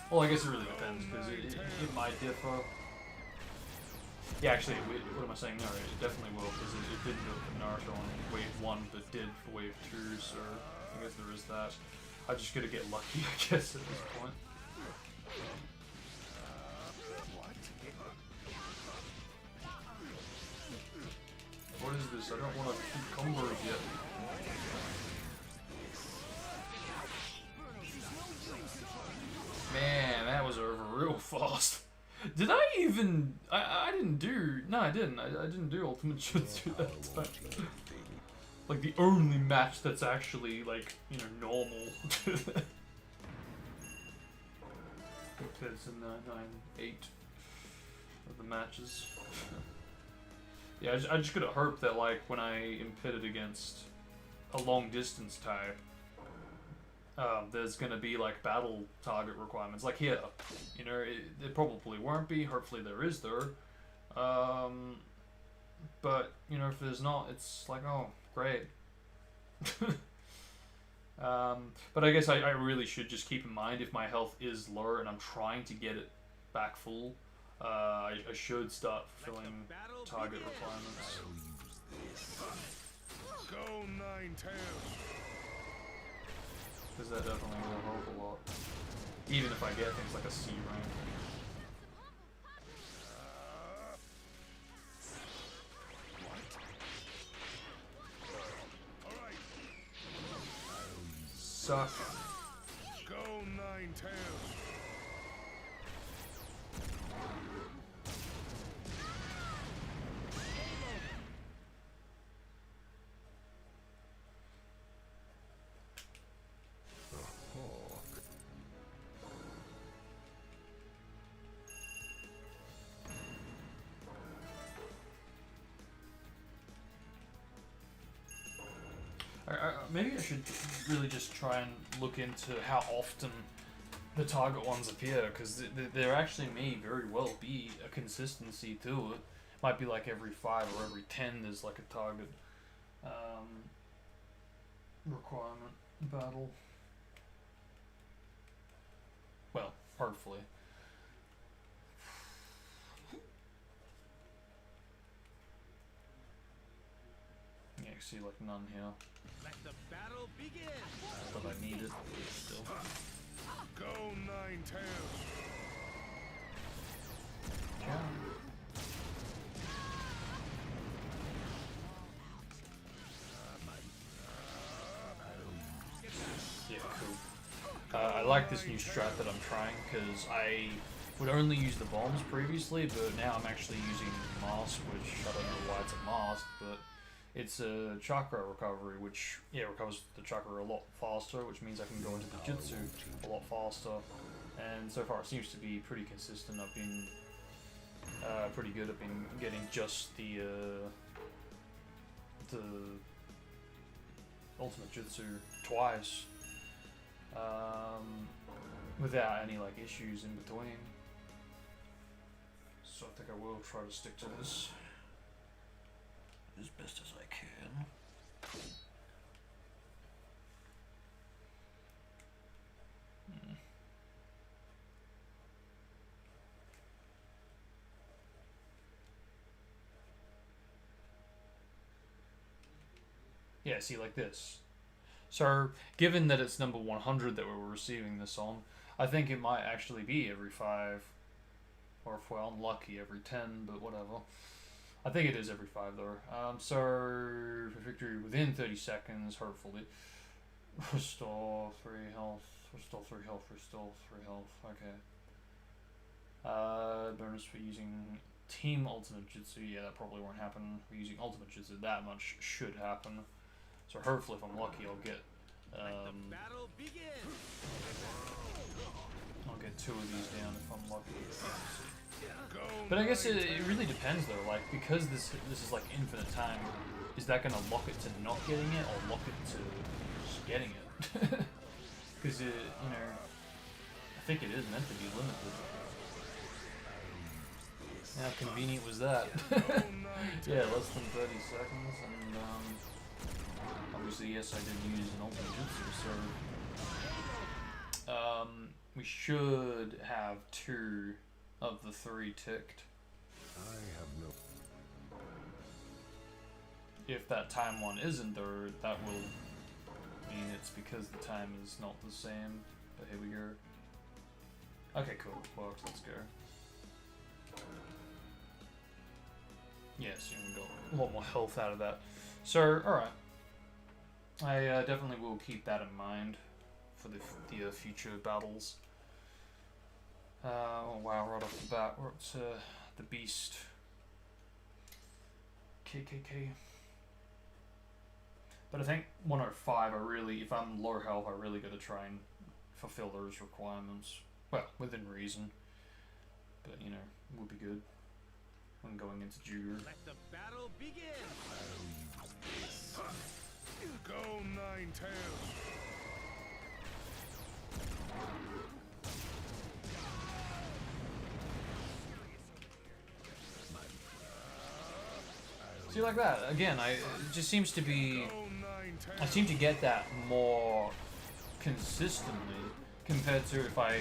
well, I guess it really depends, because it might differ. Yeah, actually, what am I saying? No, it definitely will, because it didn't do it for Naruto on wave 1, but did for wave 2, so I guess there is that. I just gotta get lucky, I guess, at this point. What is this? I don't want to keep combos yet. Man, that was over real fast. Did I even... I didn't do... No, I didn't. I didn't do Ultimate Jutsu that time. Like, the only match that's actually, like, you know, normal. Compared to 9-8 of the matches. Yeah, I just gotta hope that, like, when I am pitted against a long distance type, there's gonna be, like, battle target requirements. Like here, you know, it probably won't be. Hopefully there is, though. But, you know, if there's not, it's like, oh, great. But I guess I really should just keep in mind if my health is low and I'm trying to get it back full, I should start fulfilling target requirements. Go Nine-Tails. Because that definitely will help a lot. Even if I get things like a C rank. Suck. Go Nine-Tails. maybe I should really just try and look into how often the target ones appear, because there actually may very well be a consistency to it. Might be like every 5 or every 10 there's like a target requirement battle. Well, hopefully. Yeah, you see like none here. Let the battle begin. But I need it still. Go Nine Tails. Yeah. Yeah, cool. I like this new strat that I'm trying, because I would only use the bombs previously, but now I'm actually using Mask, which I don't know why it's a Mask, but it's a chakra recovery, which, yeah, recovers the chakra a lot faster, which means I can go into the jutsu a lot faster. And so far it seems to be pretty consistent. I've been pretty good at been getting just the ultimate jutsu twice without any like issues in between. So I think I will try to stick to this as best as I can. Yeah, see, like this. So, given that it's number 100 that we're receiving this on, I think it might actually be every 5, or if we're unlucky, every 10, but whatever. I think it is every 5 though. So, for victory within 30 seconds, hopefully. Restore 3 health, restore 3 health, restore 3 health, okay. Bonus for using Team Ultimate Jutsu, yeah, that probably won't happen. For using Ultimate Jutsu, that much should happen. So hopefully if I'm lucky I'll get Battle begin. I'll get 2 of these down if I'm lucky. But I guess it really depends though, like, because this is like infinite time, is that gonna lock it to not getting it or lock it to just getting it? Because it, you know, I think it is meant to be limited. How convenient was that? Yeah, less than 30 seconds, and obviously, yes, I did use an ultimate jutsu, so we should have 2 of the 3 ticked. I have no. If that time one isn't there, that will mean it's because the time is not the same. But here we go. Okay, cool. Works. Let's go. Yes, you can go a lot more health out of that. So, alright. I definitely will keep that in mind for the future battles. Oh wow, right off the bat, we're up to the Beast. KKK. But I think 105, if I'm low health, I really gotta try and fulfill those requirements. Well, within reason. But, you know, would be good when going into Junior. Let the battle begin. Go Nine Tails. See, like that again. It just seems to be. Go Nine Tails. I seem to get that more consistently compared to if I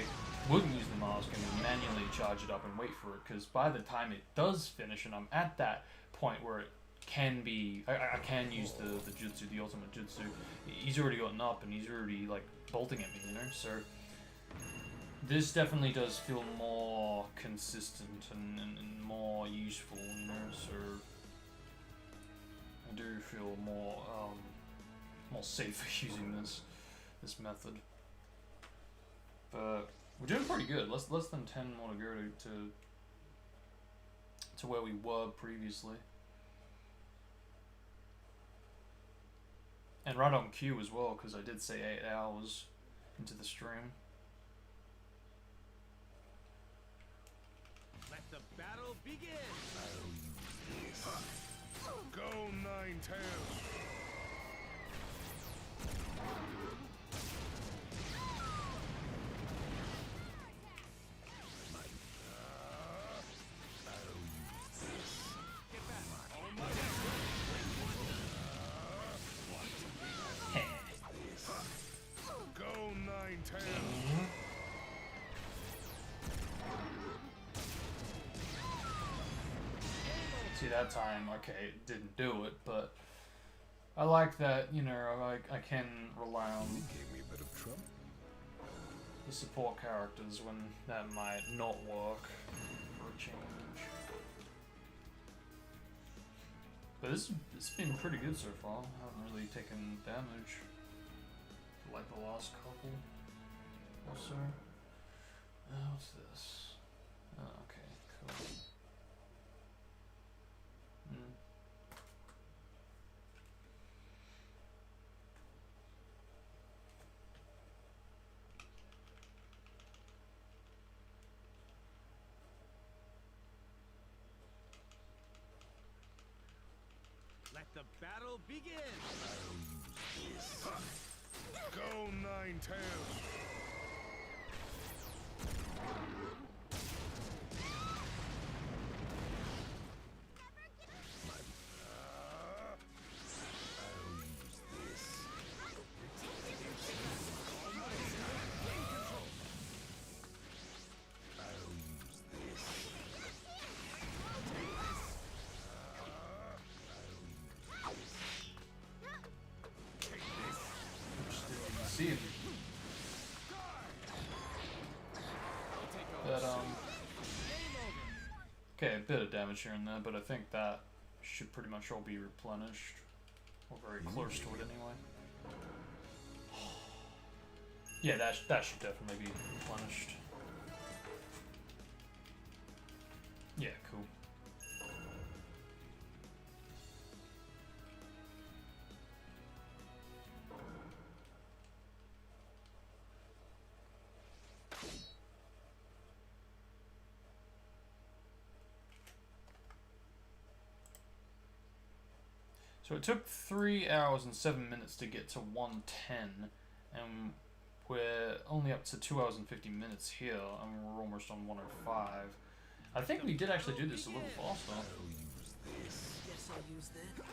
wouldn't use the mask and manually charge it up and wait for it. Because by the time it does finish, and I'm at that point where it can be, I can use the jutsu, the ultimate jutsu. He's already gotten up and he's already like bolting at me, you know. So this definitely does feel more consistent and more useful, you know. So I do feel more safer using this method. But we're doing pretty good. Less than 10 more to go to where we were previously. And right on cue as well, because I did say 8 hours into the stream. Let the battle begin. Go Nine Tails. Go Ninetales. See, that time, okay, it didn't do it, but I like that, you know, I can rely on Gave me a bit of trouble. the support characters when that might not work for a change. But it's been pretty good so far. I haven't really taken damage for like the last couple or so. What's this? Oh, okay, cool. Let the battle begin. Go Ninetales. See it. But okay, a bit of damage here and there, but I think that should pretty much all be replenished, or very close to it anyway. Yeah, that should definitely be replenished. Yeah, cool. So it took 3 hours and 7 minutes to get to 110, and we're only up to 2 hours and 50 minutes here, and we're almost on 105. I think we did actually do this a little faster. Guess I'll use that.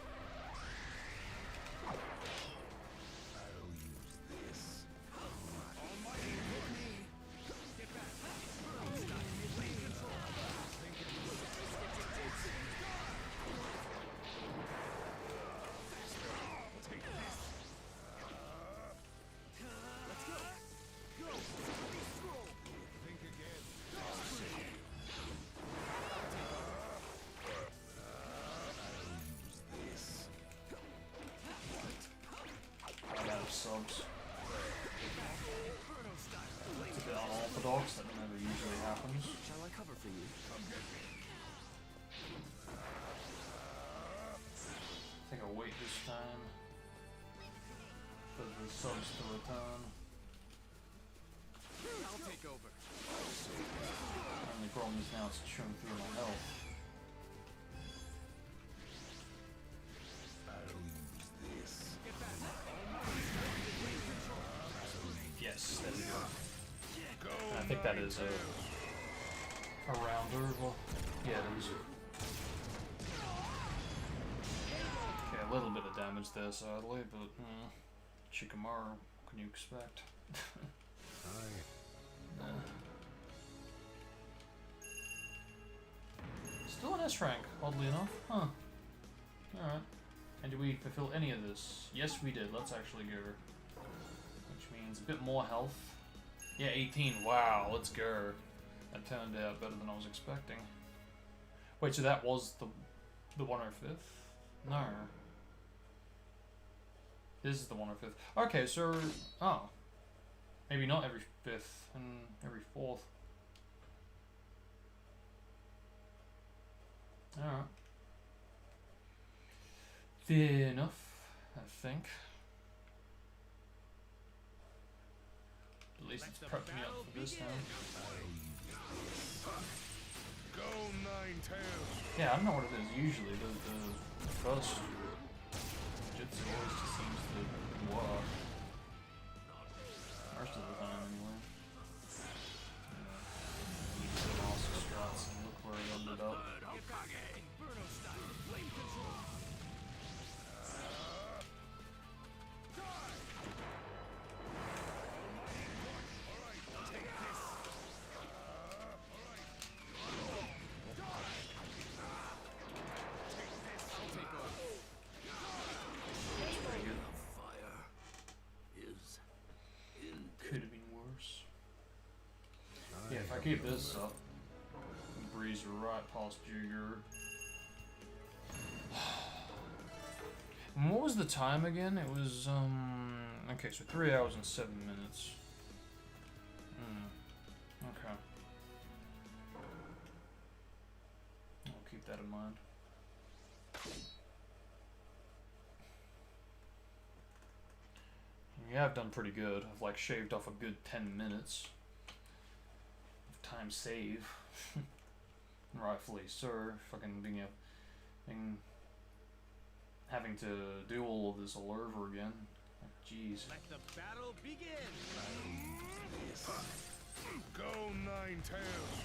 Subs. It's a bit unorthodox, that never usually happens. Shall I cover for you? I think I'll wait this time for the subs to return. I'll take over. The only problem is now it's chewing through my health. Yes, there we go. I think that is a rounder. Well, yeah, it is. Okay, a little bit of damage there, sadly, but Shikamaru, what can you expect? Still an S rank, oddly enough. Huh. Alright. And did we fulfill any of this? Yes, we did. Let's actually go. Which means a bit more health. Yeah, 18. Wow, let's go. That turned out better than I was expecting. Wait, so that was the 105th? No. This is the 105th. Okay, so... Oh. Maybe not every 5th and every 4th. Alright. Fair enough, I think. At least it's prepped me up for this now. Go Ninetales. Yeah, I don't know what it is usually. The first Jitsu always just seems to work. Most of the time, anyway. He did awesome struts and look where he ended up. Could have been worse. Yeah, if I keep this up, breeze right past Jigger. And what was the time again? It was, okay, so 3 hours and 7 minutes. Okay. I'll keep that in mind. Yeah, I've done pretty good. I've like shaved off a good 10 minutes of time save. Rightfully so. Fucking having to do all of this all over again. Like, jeez. Let the battle begin. Go Nine-Tails.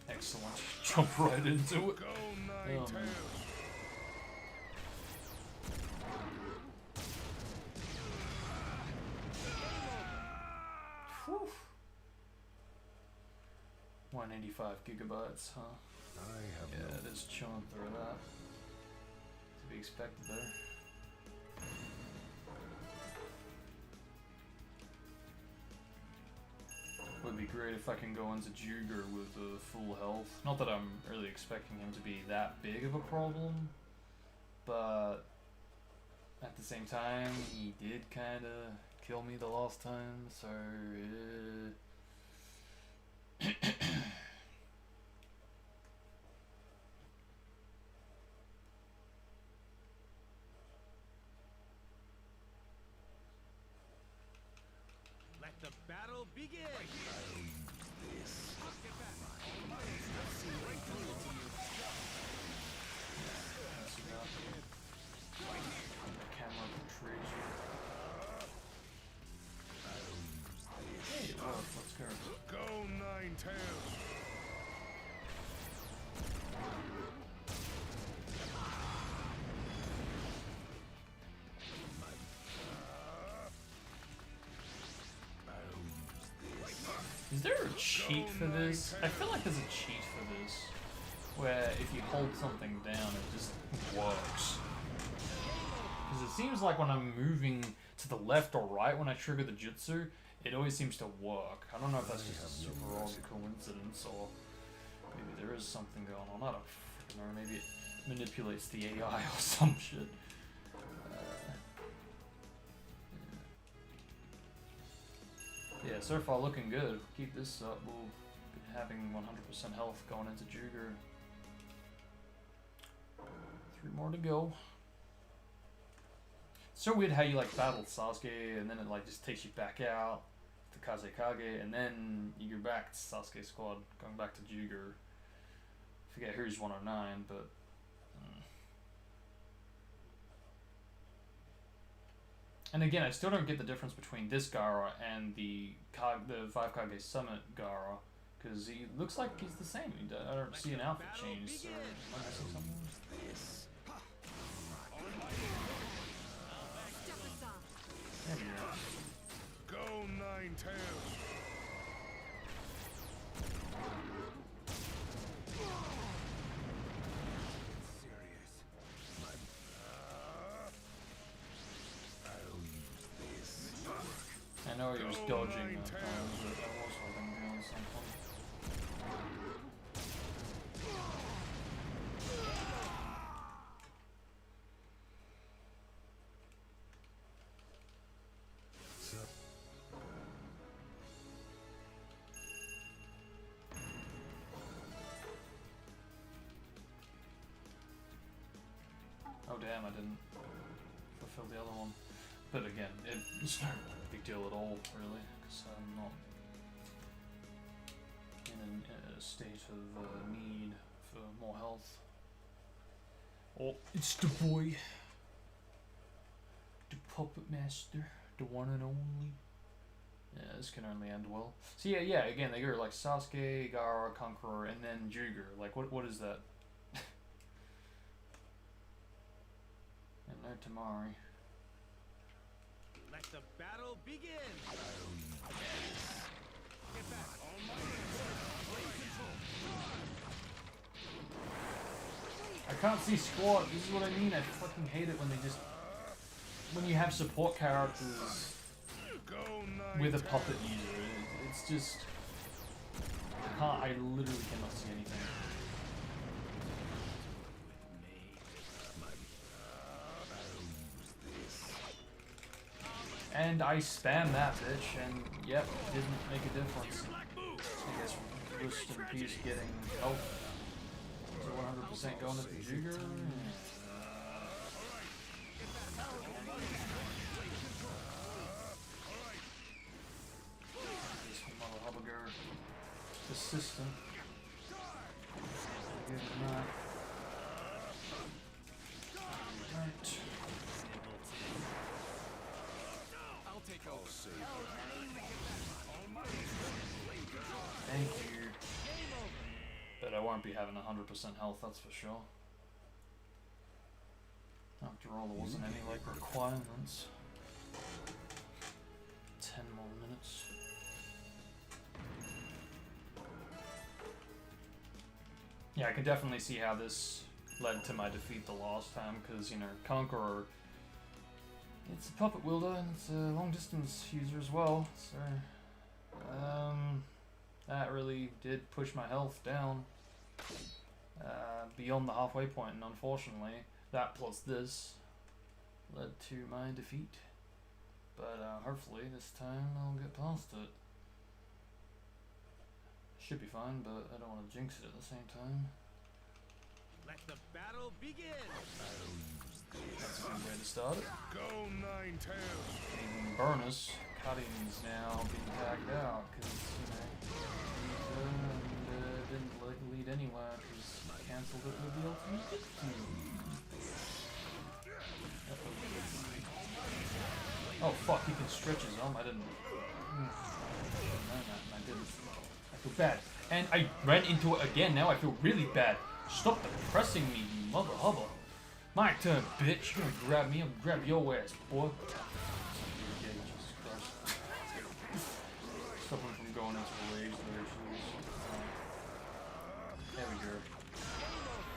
Excellent. Jump right into it. Go Nine-Tails. Whew. 185 gigabytes, huh? I have Yeah, no it is chilling through that. To be expected there. Would be great if I can go into Juger with full health. Not that I'm really expecting him to be that big of a problem, but at the same time, he did kind of kill me the last time, so Let the battle begin. the camera portrays you. Hey, oh, let's go. Go Nine-Tails. Is there a cheat for this? I feel like there's a cheat for this, where if you hold something down, it just works. Because it seems like when I'm moving to the left or right when I trigger the jutsu, it always seems to work. I don't know if that's just a super odd coincidence, or maybe there is something going on. I don't freaking know. Maybe it manipulates the AI or some shit. Yeah, so far looking good. Keep this up, we'll be having 100% health going into Juger. 3 more to go. It's so weird how you like battle Sasuke and then it like just takes you back out to Kazekage and then you're back to Sasuke squad, going back to Juger. Forget who's 109, but and again, I still don't get the difference between this Gaara and the 5 Kage Summit Gaara, because he looks like he's the same. I don't see an outfit change, so am I missing something? There we go. Go Nine-Tails. I know he was dodging that time, but I was hoping doing something. damn, I didn't fulfill the other one. But again, it's no big deal at all, really, because I'm not in a state of need for more health. Oh, it's the boy. The puppet master. The one and only. Yeah, this can only end well. So yeah, again, they go like Sasuke, Gaara, Conqueror, and then Juger. Like, what is that? And no Tamari. Let the battle begin. Get back. I can't see squat. This is what I mean. I fucking hate it when they just... When you have support characters with a puppet user. It's just... I literally cannot see anything. And I spam that bitch, and yep, didn't make a difference. I guess rest in peace getting health. Is it 100% going to the Jigger? This mother hubbager assistant. Give him that. Right. I'll take over. Thank you. But I won't be having 100% health, that's for sure. After all, there wasn't any like requirements. 10 more minutes. Yeah, I can definitely see how this led to my defeat the last time, because, you know, Conqueror, it's a puppet wielder and it's a long distance user as well, so that really did push my health down beyond the halfway point, and unfortunately that plus this led to my defeat. But hopefully this time I'll get past it. Should be fine, but I don't want to jinx it at the same time. Let the battle begin. That's a good way to start it. Go nine tails. Even Burnus, Cutting's now being tagged out because, you know, he didn't lead anywhere because he cancelled it with the ultimate team. Oh fuck, he can stretch his arm. I didn't. No, I didn't. I feel bad. And I ran into it again. Now I feel really bad. Stop depressing me, you mother hubba. My turn, bitch. You're gonna grab me. I'm gonna grab your ass, boy. Yeah, Jesus Christ. Stop him from going into the rage there, There we go.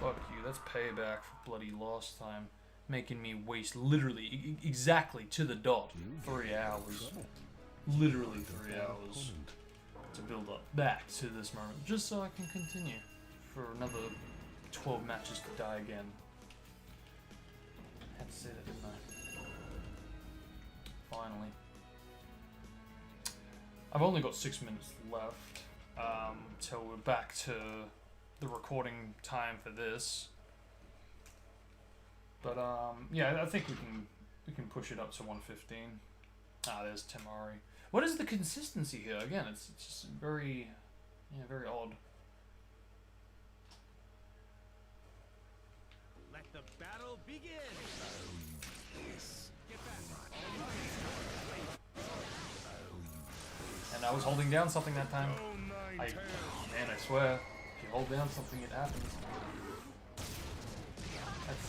Fuck you. That's payback for bloody last time. Making me waste literally, exactly to the dot, 3 hours. Literally 3 hours to build up back to this moment, just so I can continue for another 12 matches to die again. Had to say that, didn't I? Finally. I've only got 6 minutes left till we're back to the recording time for this. But yeah, I think we can push it up to 115. Ah, there's Tamari. What is the consistency here? Again, it's just very, yeah, very odd. Let the battle begin. Get back. And I was holding down something that time. Man, I swear, if you hold down something, it happens. That's,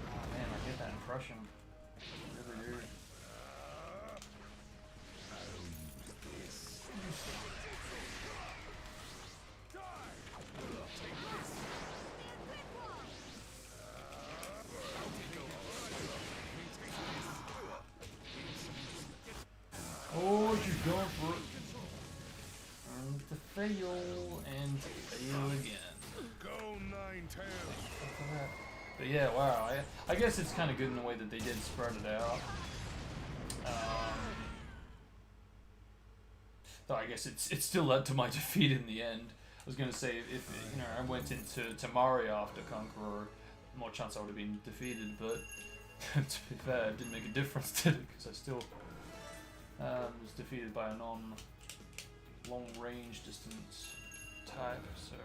oh man, I get that impression. Really weird. Oh, you're going for it. And to fail, and to fail again. Go nine tails. But yeah, wow. I guess it's kind of good in the way that they did spread it out. Though I guess it still led to my defeat in the end. I was gonna say if you know I went into Tamari after Conqueror, more chance I would have been defeated, but to be fair, it didn't make a difference, did it? Because I still was defeated by a non-long range distance type, so...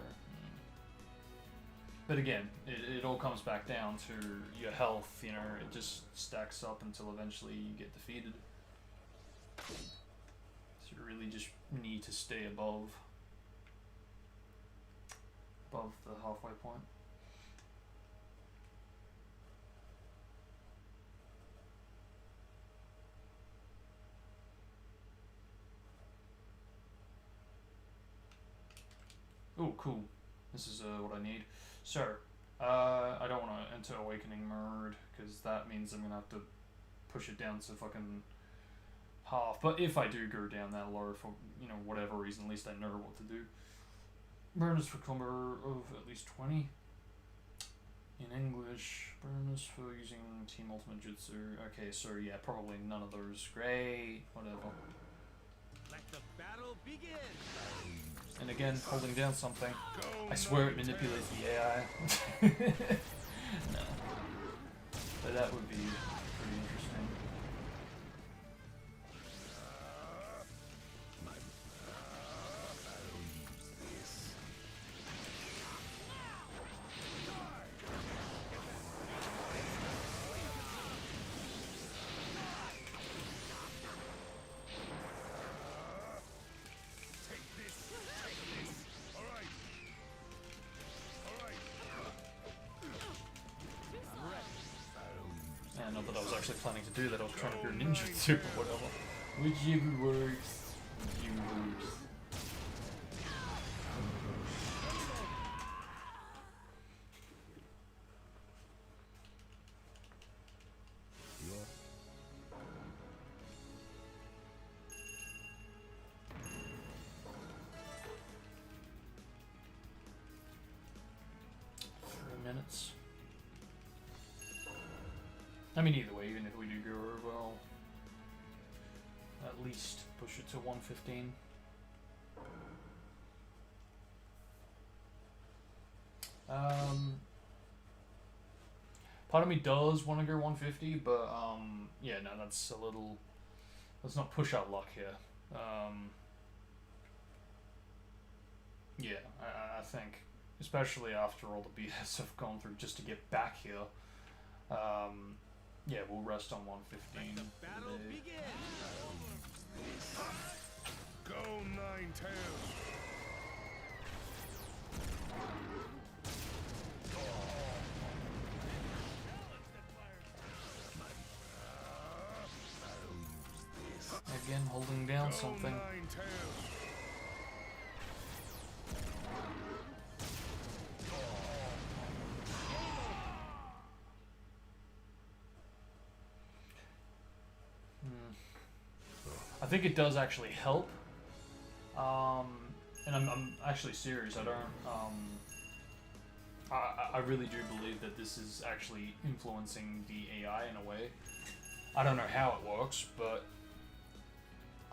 But again, it all comes back down to your health, you know, it just stacks up until eventually you get defeated. So you really just need to stay above the halfway point. Oh, cool. This is what I need. So, I don't want to enter Awakening mode, because that means I'm going to have to push it down to fucking half. But if I do go down that low for, you know, whatever reason, at least I know what to do. Bonus for combo of at least 20. In English, bonus for using Team Ultimate Jutsu. Okay, so yeah, probably none of those. Great, whatever. Let the battle begin. And again, holding down something. I swear it manipulates the AI. No. But that would be pretty interesting. Not that I was actually planning to do that, I was trying to do ninjutsu or whatever. Whichever works. Whichever works. Minutes. I mean, either way, even if we do go over, I'll at least push it to 115. Part of me does want to go 150, but yeah, no, that's a little. Let's not push our luck here. Yeah, I think, especially after all the BS I've gone through just to get back here. Yeah, we'll rest on 115. Let the battle begin. Go 9-tails. Again, holding down something. I think it does actually help, and I'm actually serious. I don't. I really do believe that this is actually influencing the AI in a way. I don't know how it works, but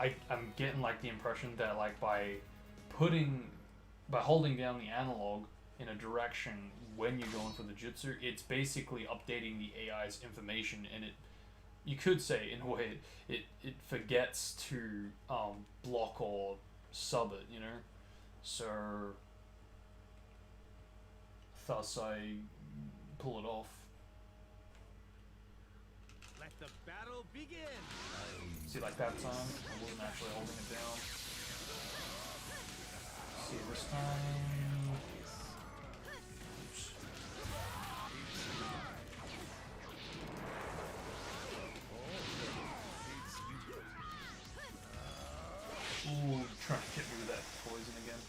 I'm getting like the impression that like by holding down the analog in a direction when you're going for the jutsu, it's basically updating the AI's information, and you could say, in a way, it forgets to block or sub it, you know? So, thus I pull it off. Let the battle begin. See, like that time, I wasn't actually holding it down. See, this time... Oops. Ooh, trying to get rid of that poison again.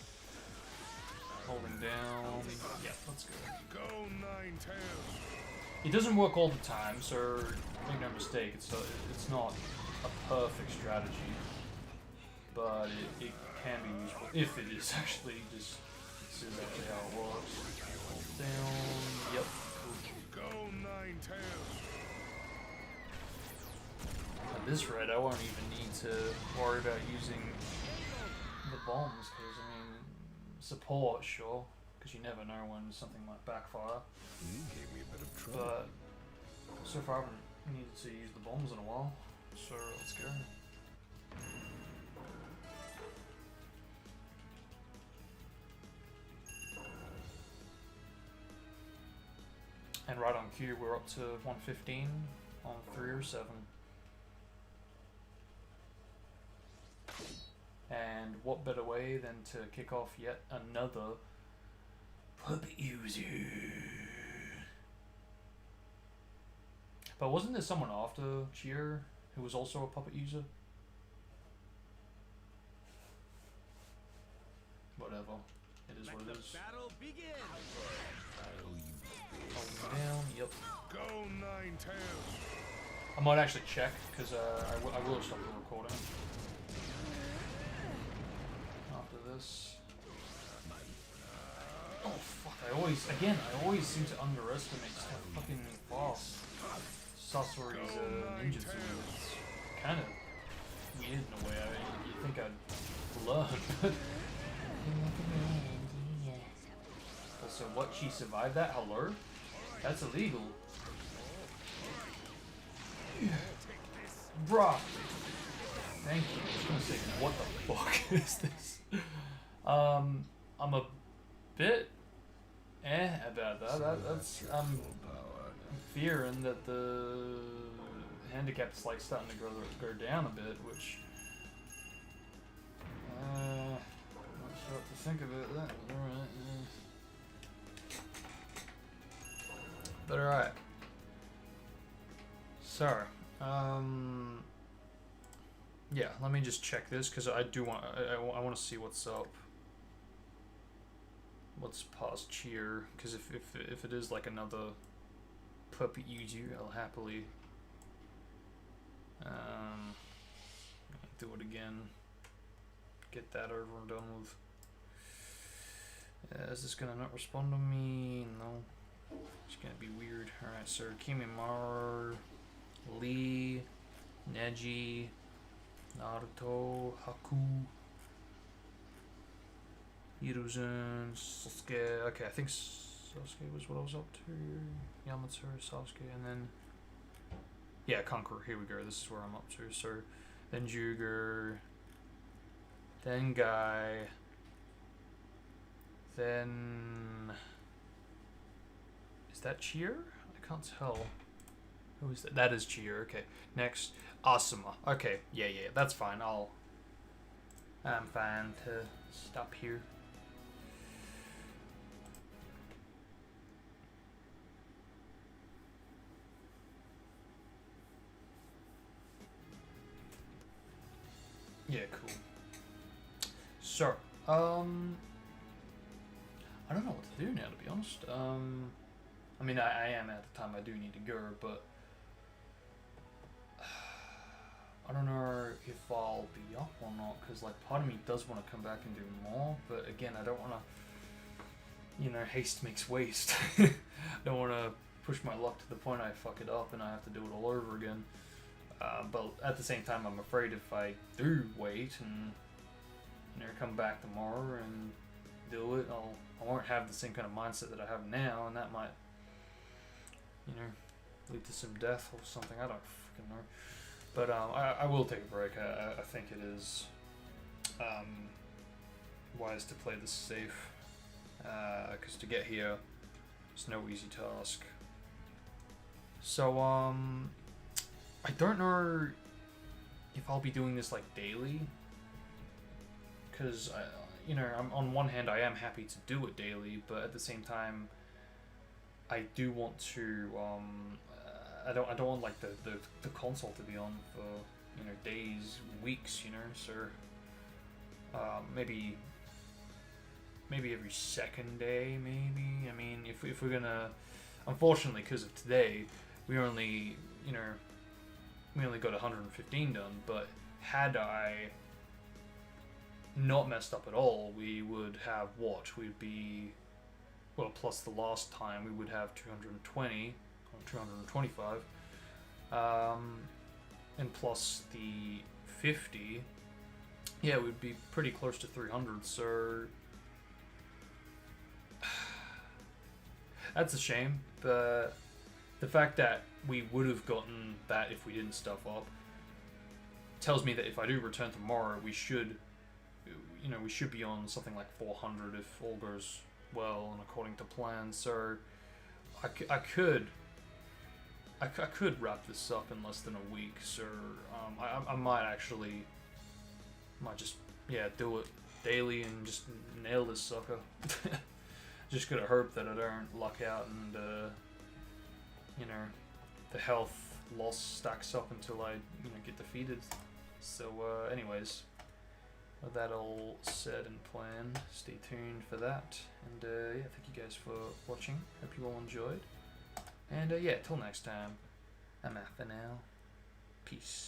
Holding down. Yeah, let's go. Go 9-tails. It doesn't work all the time, so make no mistake, it's not a perfect strategy, but it can be useful if it is actually just. This is actually how it works. Hold down. Yep. Go 9-tails. At this rate, I won't even need to worry about using the bombs, because I mean, support, sure, because you never know when something might backfire. You gave me a bit of trouble. But so far, I haven't needed to use the bombs in a while, so let's go. And right on cue, we're up to 115 on 3 or 7. And what better way than to kick off yet another puppet user? But wasn't there someone after Cheer who was also a puppet user? Whatever. It is what it is. Battle begins. Hold me down. Yep. Go 9-tails. I might actually check because I will stop the recording after this. Oh fuck! I always seem to underestimate how fucking fast Sasori's ninjutsu is. Kind of weird in a way. I mean, you think I'd learn, but also, what? She survived that? Hello? That's illegal. Bruh. Thank you. I was gonna say, what the fuck is this? I'm a bit about that. That's I'm fearing that the handicap's like starting to go down a bit, which not sure what to think about that. But alright. But alright. So, yeah, let me just check this because I do want I want to see what's up. What's past Cheer? Because if it is like another puppet user, I'll happily do it again. Get that over and done with. Is this gonna not respond to me? No. It's gonna be weird. Alright, so Kimimaro, Lee, Neji, Naruto, Haku, Hiruzen, Sasuke. Okay, I think Sasuke was what I was up to. Yamato, Sasuke, and then yeah, Conqueror. Here we go. This is where I'm up to. So then Juger, then Guy, then is that Cheer? I can't tell. Who is that? That is Cheer. Okay. Next, Asuma. Okay. Yeah, that's fine. I'm fine to stop here. Yeah, cool. So, I don't know what to do now, to be honest. I mean, I am at the time I do need to go, but I don't know if I'll be up or not, because like part of me does want to come back and do more, but again, I don't want to, you know, haste makes waste. Don't want to push my luck to the point I fuck it up and I have to do it all over again. But at the same time, I'm afraid if I do wait and, you know, come back tomorrow and do it, I won't have the same kind of mindset that I have now, and that might, you know, lead to some death or something. I don't freaking know. But I will take a break. I think it is wise to play this safe, because to get here, it's no easy task. So I don't know if I'll be doing this like daily, because you know, on one hand I am happy to do it daily, but at the same time I do want to I don't want like the console to be on for, you know, days, weeks, you know. So maybe every second day, maybe. I mean, if we're gonna, unfortunately, because of today, we only got 115 done. But had I not messed up at all, we would have what? We'd be, well, plus the last time we would have 220 or 225, and plus the 50, yeah, we'd be pretty close to 300. So That's a shame, but the fact that we would have gotten that if we didn't stuff up tells me that if I do return tomorrow, we should, you know, we should be on something like 400 if all goes well and according to plan. So I could wrap this up in less than a week. So I might just do it daily and just nail this sucker. Just gotta hope that I don't luck out and you know, the health loss stacks up until I get defeated. So anyways, with that all said and planned, stay tuned for that. And yeah, thank you guys for watching. Hope you all enjoyed. And yeah, till next time, I'm out for now. Peace.